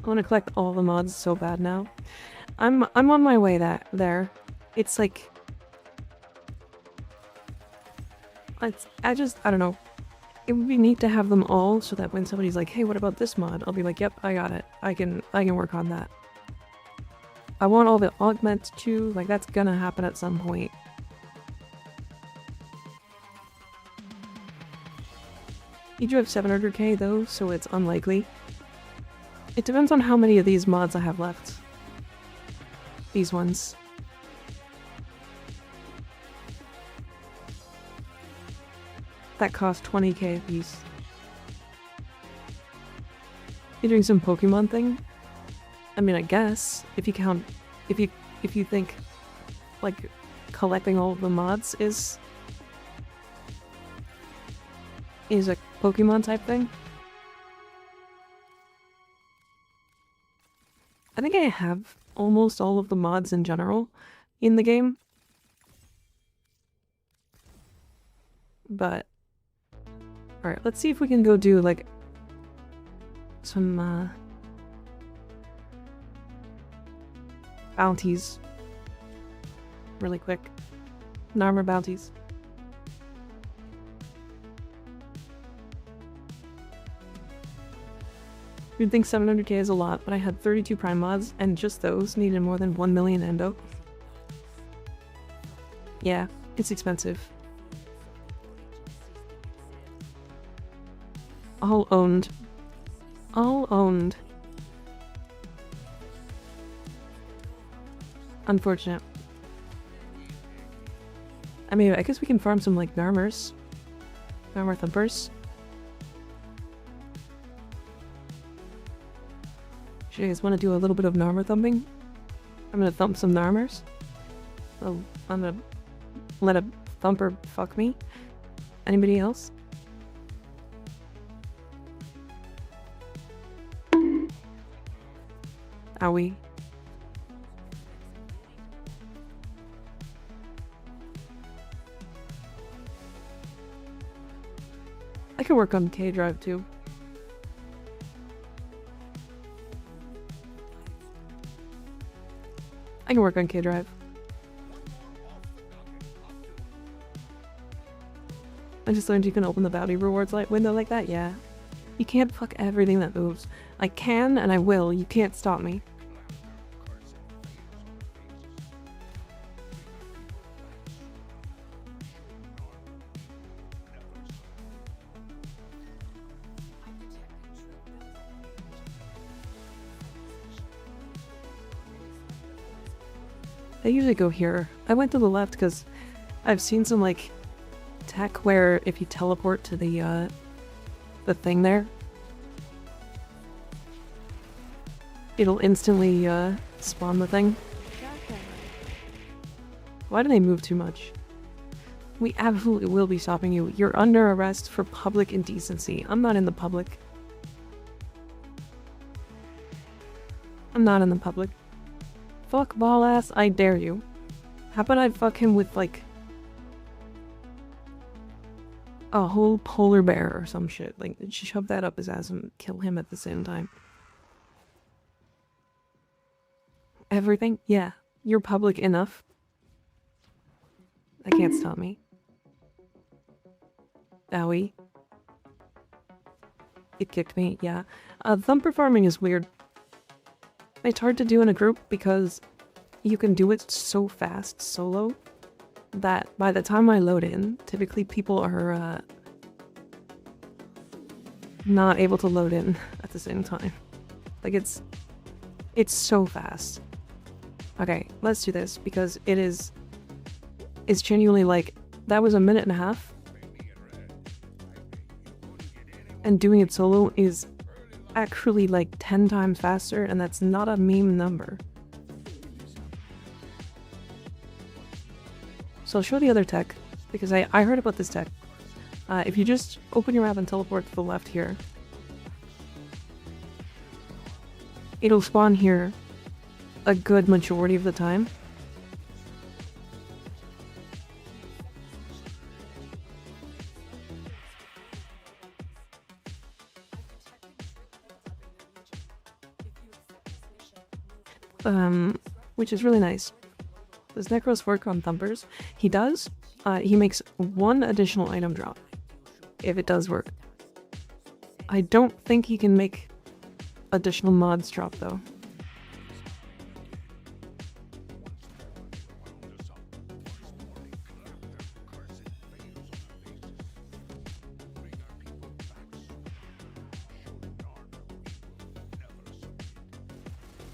I want to collect all the mods so bad now. I'm on my way there. It's like... I don't know. It would be neat to have them all so that when somebody's like, hey, what about this mod? I'll be like, yep, I got it. I can work on that. I want all the augments too, like that's gonna happen at some point. You do have 700k though, so it's unlikely. It depends on how many of these mods I have left. These ones. That cost 20k a piece. You're doing some Pokemon thing? I mean, I guess, if you count, if you think, like, collecting all of the mods is a Pokemon type thing. I think I have almost all of the mods in general in the game. But, alright, let's see if we can go do, like, some, bounties. Really quick. Armor bounties. You'd think 700k is a lot, but I had 32 prime mods, and just those needed more than 1 million endo. Yeah, it's expensive. All owned. All owned. Unfortunate. I mean, I guess we can farm some, like, Narmers. Narmer Thumpers. Do you guys want to do a little bit of Narmer thumping? I'm gonna thump some Narmers. Oh, I'm gonna let a thumper fuck me. Anybody else? Owie. I could work on K-Drive too. I can work on K-Drive. I just learned you can open the bounty rewards window like that, yeah. You can't fuck everything that moves. I can and I will, you can't stop me. I usually go here. I went to the left because I've seen some, like, tech where if you teleport to the thing there, it'll instantly, spawn the thing. Why do they move too much? We absolutely will be stopping you. You're under arrest for public indecency. I'm not in the public. I'm not in the public. Fuck ball ass, I dare you. How about I fuck him with, like, a whole polar bear or some shit. Like, shove that up his ass and kill him at the same time. Everything? Yeah. You're public enough. That can't stop me. Owie. It kicked me, yeah. Thumper farming is weird. It's hard to do in a group because you can do it so fast solo that by the time I load in, typically people are not able to load in at the same time. Like it's so fast. Okay, let's do this because it's genuinely like that was a minute and a half. And doing it solo is actually like 10 times faster, and that's not a meme number. So I'll show the other tech, because I heard about this tech. If you just open your map and teleport to the left here, it'll spawn here a good majority of the time. which is really nice. Does Necros work on Thumpers? He does. He makes one additional item drop, if it does work. I don't think he can make additional mods drop, though.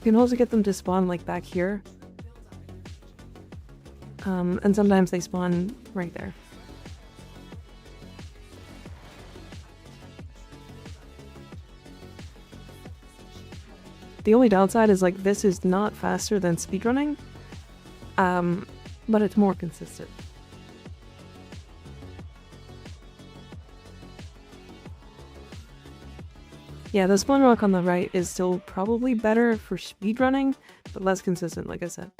You can also get them to spawn, like, back here. And sometimes they spawn right there. The only downside is, like, this is not faster than speedrunning, but it's more consistent. Yeah, the spawn rock on the right is still probably better for speedrunning, but less consistent, like I said.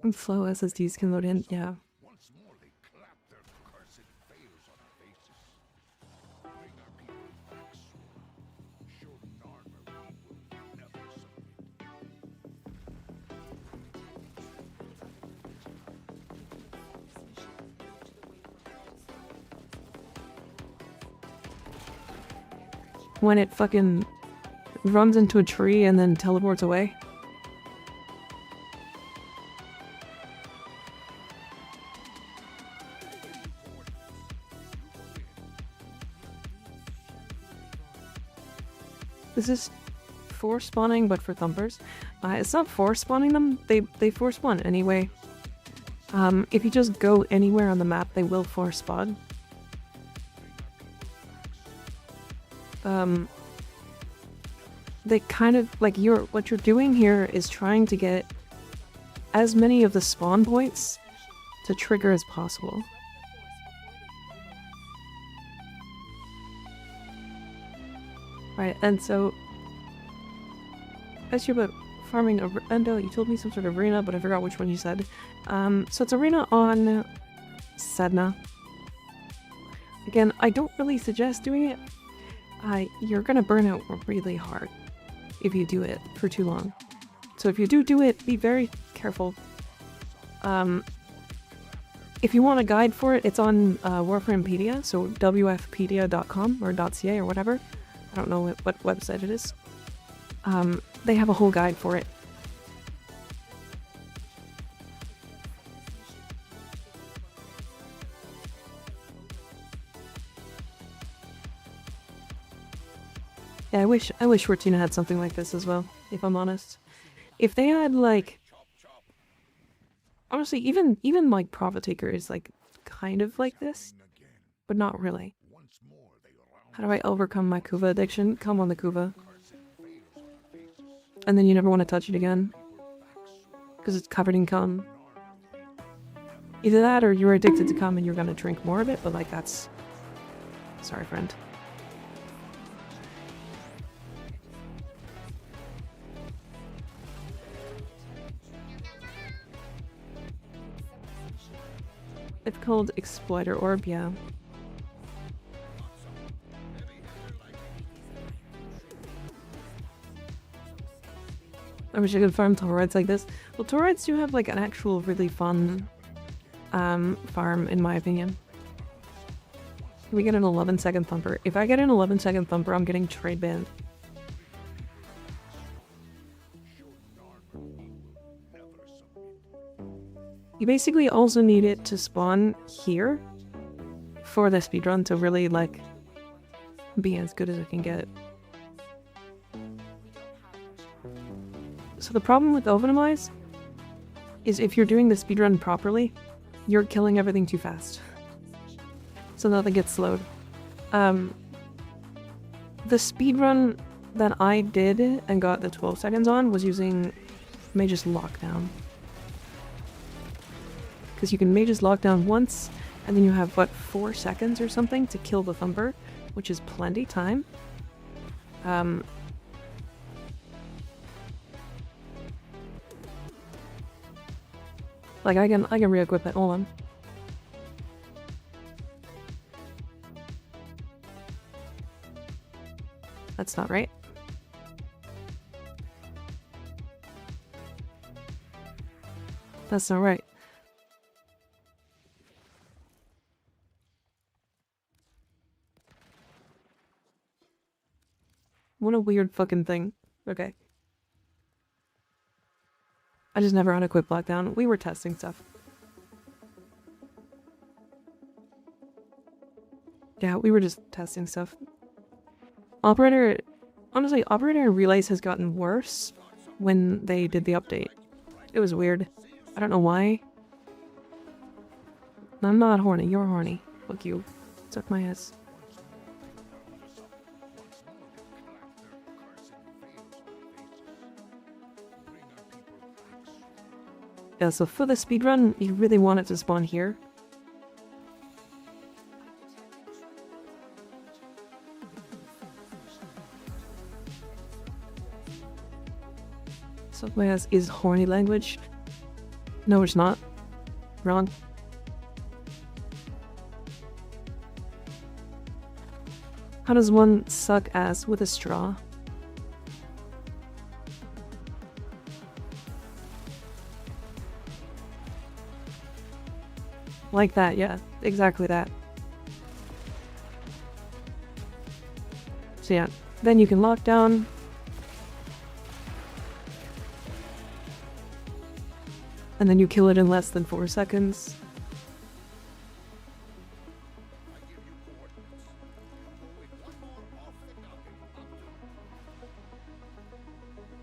And slow SSDs can load in, yeah. When it fucking runs into a tree and then teleports away. This is force spawning, but for Thumpers. It's not force spawning them, they force spawn anyway. If you just go anywhere on the map, they will force spawn. They kind of, like, what you're doing here is trying to get as many of the spawn points to trigger as possible. Right, and so as you're about farming Endo, you told me some sort of arena, but I forgot which one you said. So it's arena on Sedna. Again, I don't really suggest doing it. You're gonna burn out really hard if you do it for too long. So if you do it, be very careful. If you want a guide for it, it's on Warframepedia, so wfpedia.com or .ca or whatever. I don't know what website it is. They have a whole guide for it. Yeah, I wish Fortuna had something like this as well, if I'm honest. If they had, like... Honestly, even like Profitaker is, like, kind of like this, but not really. How do I overcome my Kuva addiction? Come on the Kuva. And then you never want to touch it again. Because it's covered in cum. Either that or you're addicted to cum and you're gonna drink more of it, but, like, that's... Sorry, friend. It's called Exploiter Orb, yeah. I wish I could farm Toroids like this. Well, Toroids do have, like, an actual really fun farm, in my opinion. Can we get an 11-second thumper? If I get an 11-second thumper, I'm getting trade banned. You basically also need it to spawn here for the speedrun to really, like, be as good as it can get. So the problem with Overnomize is if you're doing the speedrun properly, you're killing everything too fast. So nothing gets slowed. The speedrun that I did and got the 12 seconds on was using Mage's Lockdown. Because you can Mage's Lockdown once, and then you have, what, 4 seconds or something to kill the Thumper, which is plenty time. Like, I can re-equip it. Hold on. That's not right. That's not right. What a weird fucking thing. Okay. I just never unequipped lockdown. We were testing stuff. Yeah, we were just testing stuff. Operator... Honestly, Operator Relays has gotten worse when they did the update. It was weird. I don't know why. I'm not horny, you're horny. Fuck you. Suck my ass. Yeah, so for the speedrun, you really want it to spawn here. Suck my ass is horny language. No, it's not. Wrong. How does one suck ass with a straw? Like that, yeah. Exactly that. So yeah, then you can lock down. And then you kill it in less than 4 seconds.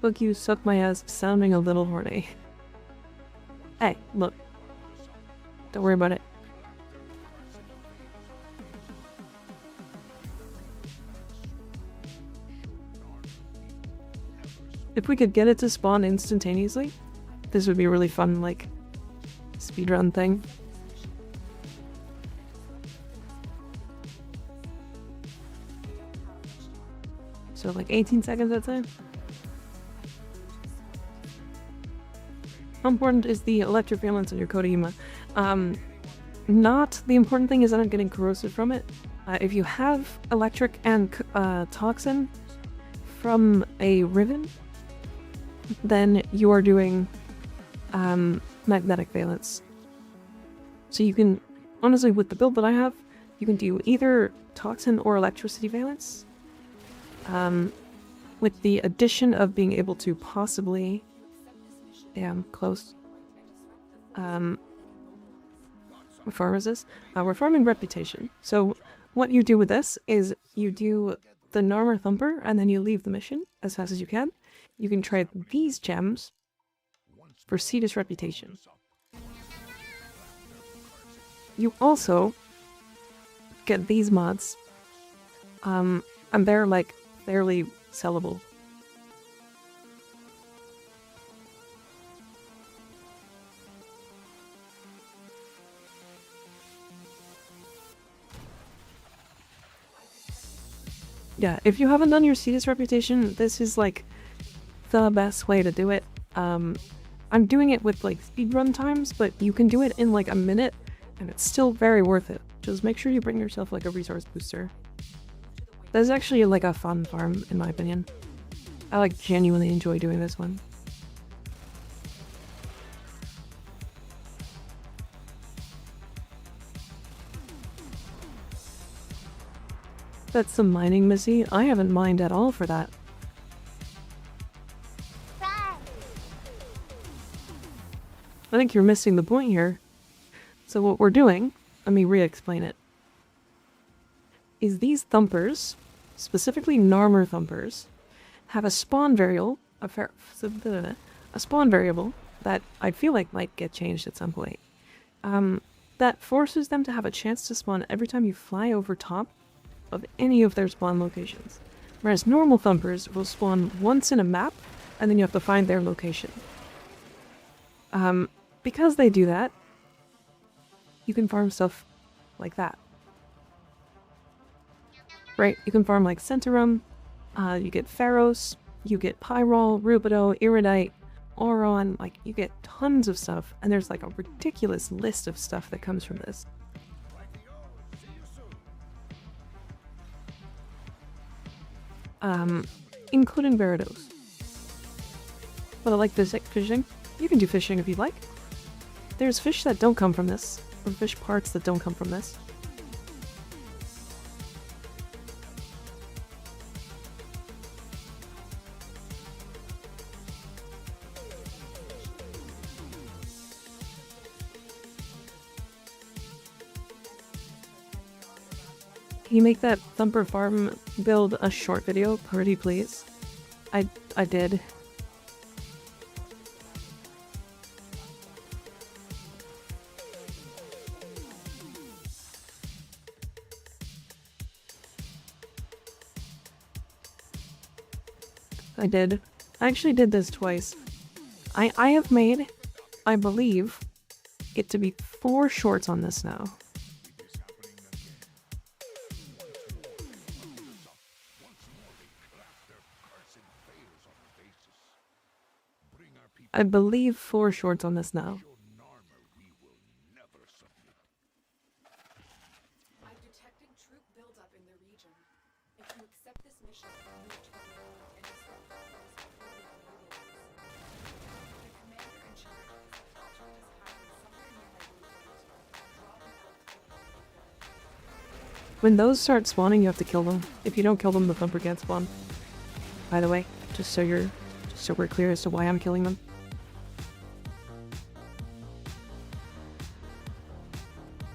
Look, you suck my ass, sounding a little horny. Hey, look. Don't worry about it. If we could get it to spawn instantaneously, this would be a really fun, like, speedrun thing. So, like, 18 seconds, I'd say. How important is the electric valence on your Kodama? Not the important thing is that I'm getting corrosive from it. If you have electric and toxin from a riven, then you are doing magnetic valence. So you can, honestly, with the build that I have, you can do either toxin or electricity valence. With the addition of being able to possibly... Damn, close. What farm is this? We're farming reputation. So what you do with this is you do the Narmer Thumper and then you leave the mission as fast as you can. You can trade these gems for Cetus Reputation. You also get these mods, and they're like fairly sellable. Yeah, if you haven't done your Cetus Reputation, this is like the best way to do it. I'm doing it with like speedrun times, but you can do it in like a minute and it's still very worth it. Just make sure you bring yourself like a resource booster. That's actually like a fun farm in my opinion. I like genuinely enjoy doing this one. That's some mining, Missy. I haven't mined at all for that. I think you're missing the point here. So what we're doing, let me re-explain it, is these thumpers, specifically Narmer Thumpers, have a spawn variable, a spawn variable that I feel like might get changed at some point. That forces them to have a chance to spawn every time you fly over top of any of their spawn locations. Whereas normal thumpers will spawn once in a map, and then you have to find their location. Because they do that, you can farm stuff like that. Right? You can farm like Centaurum, you get Pharos, you get Pyrol, Rubido, Iridite, Auron, like you get tons of stuff, and there's like a ridiculous list of stuff that comes from this. Including Veridos. But I like this fishing. You can do fishing if you'd like. There's fish that don't come from this, or fish parts that don't come from this. Can you make that Thumper Farm build a short video, pretty please? I did. I did. I actually did this twice. I have made, I believe, it to be 4 shorts on this now. I believe 4 shorts on this now. I'm detecting troop buildup in the region. If you accept this mission, move to the railroad and disrupt the flows of Union units. The commander in charge of this project is hiding somewhere near my blueprint. Drop him out to the When those start spawning, you have to kill them. If you don't kill them, the Thumper can't spawn. By the way, just so we're clear as to why I'm killing them.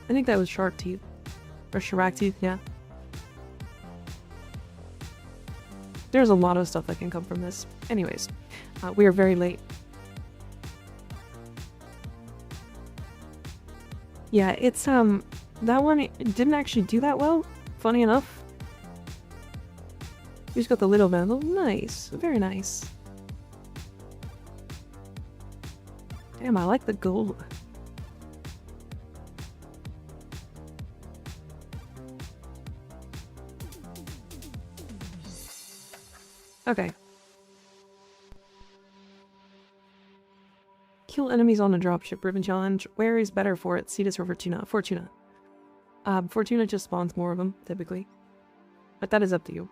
I think that was shark teeth. Or Shark teeth, yeah. There's a lot of stuff that can come from this. Anyways, we are very late. Yeah, it's, that one it didn't actually do that well, funny enough. We just got the little vandal. Nice, very nice. Damn, I like the gold. Okay. Kill enemies on a dropship ribbon challenge. Where is better for it? Cetus or Fortuna? Fortuna. Fortuna just spawns more of them, typically. But that is up to you.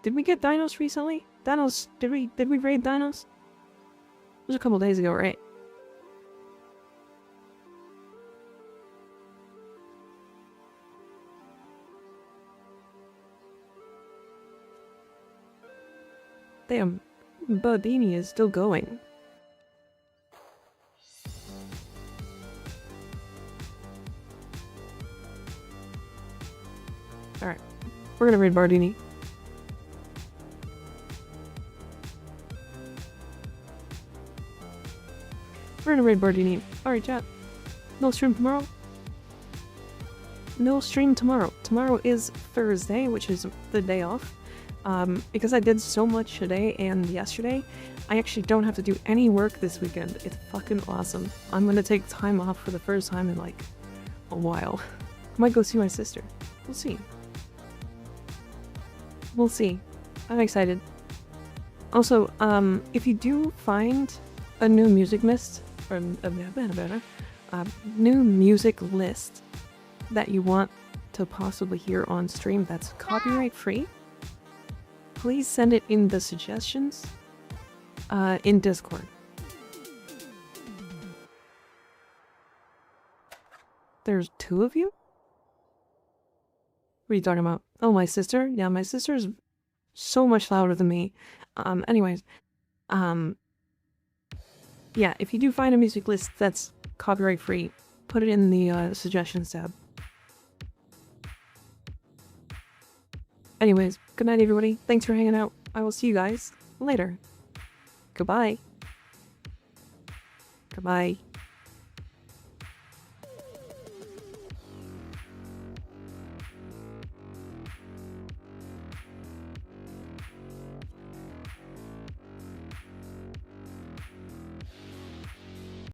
Did we get dinos recently? Dinos, did we raid dinos? It was a couple days ago, right? Damn, Bodini is still going. Alright, we're gonna raid Bardini. We're gonna raid Bardini. Alright, chat. No stream tomorrow? No stream tomorrow. Tomorrow is Thursday, which is the day off. Because I did so much today and yesterday, I actually don't have to do any work this weekend. It's fucking awesome. I'm gonna take time off for the first time in like a while. I might go see my sister. We'll see. We'll see. I'm excited. Also, if you do find a new music list, or new music list that you want to possibly hear on stream that's copyright free, please send it in the suggestions in Discord. There's 2 of you? What are you talking about? Oh, my sister? Yeah, my sister's so much louder than me. Anyways, yeah, if you do find a music list that's copyright free, put it in the suggestions tab. Anyways, good night everybody. Thanks for hanging out. I will see you guys later. Goodbye. Goodbye.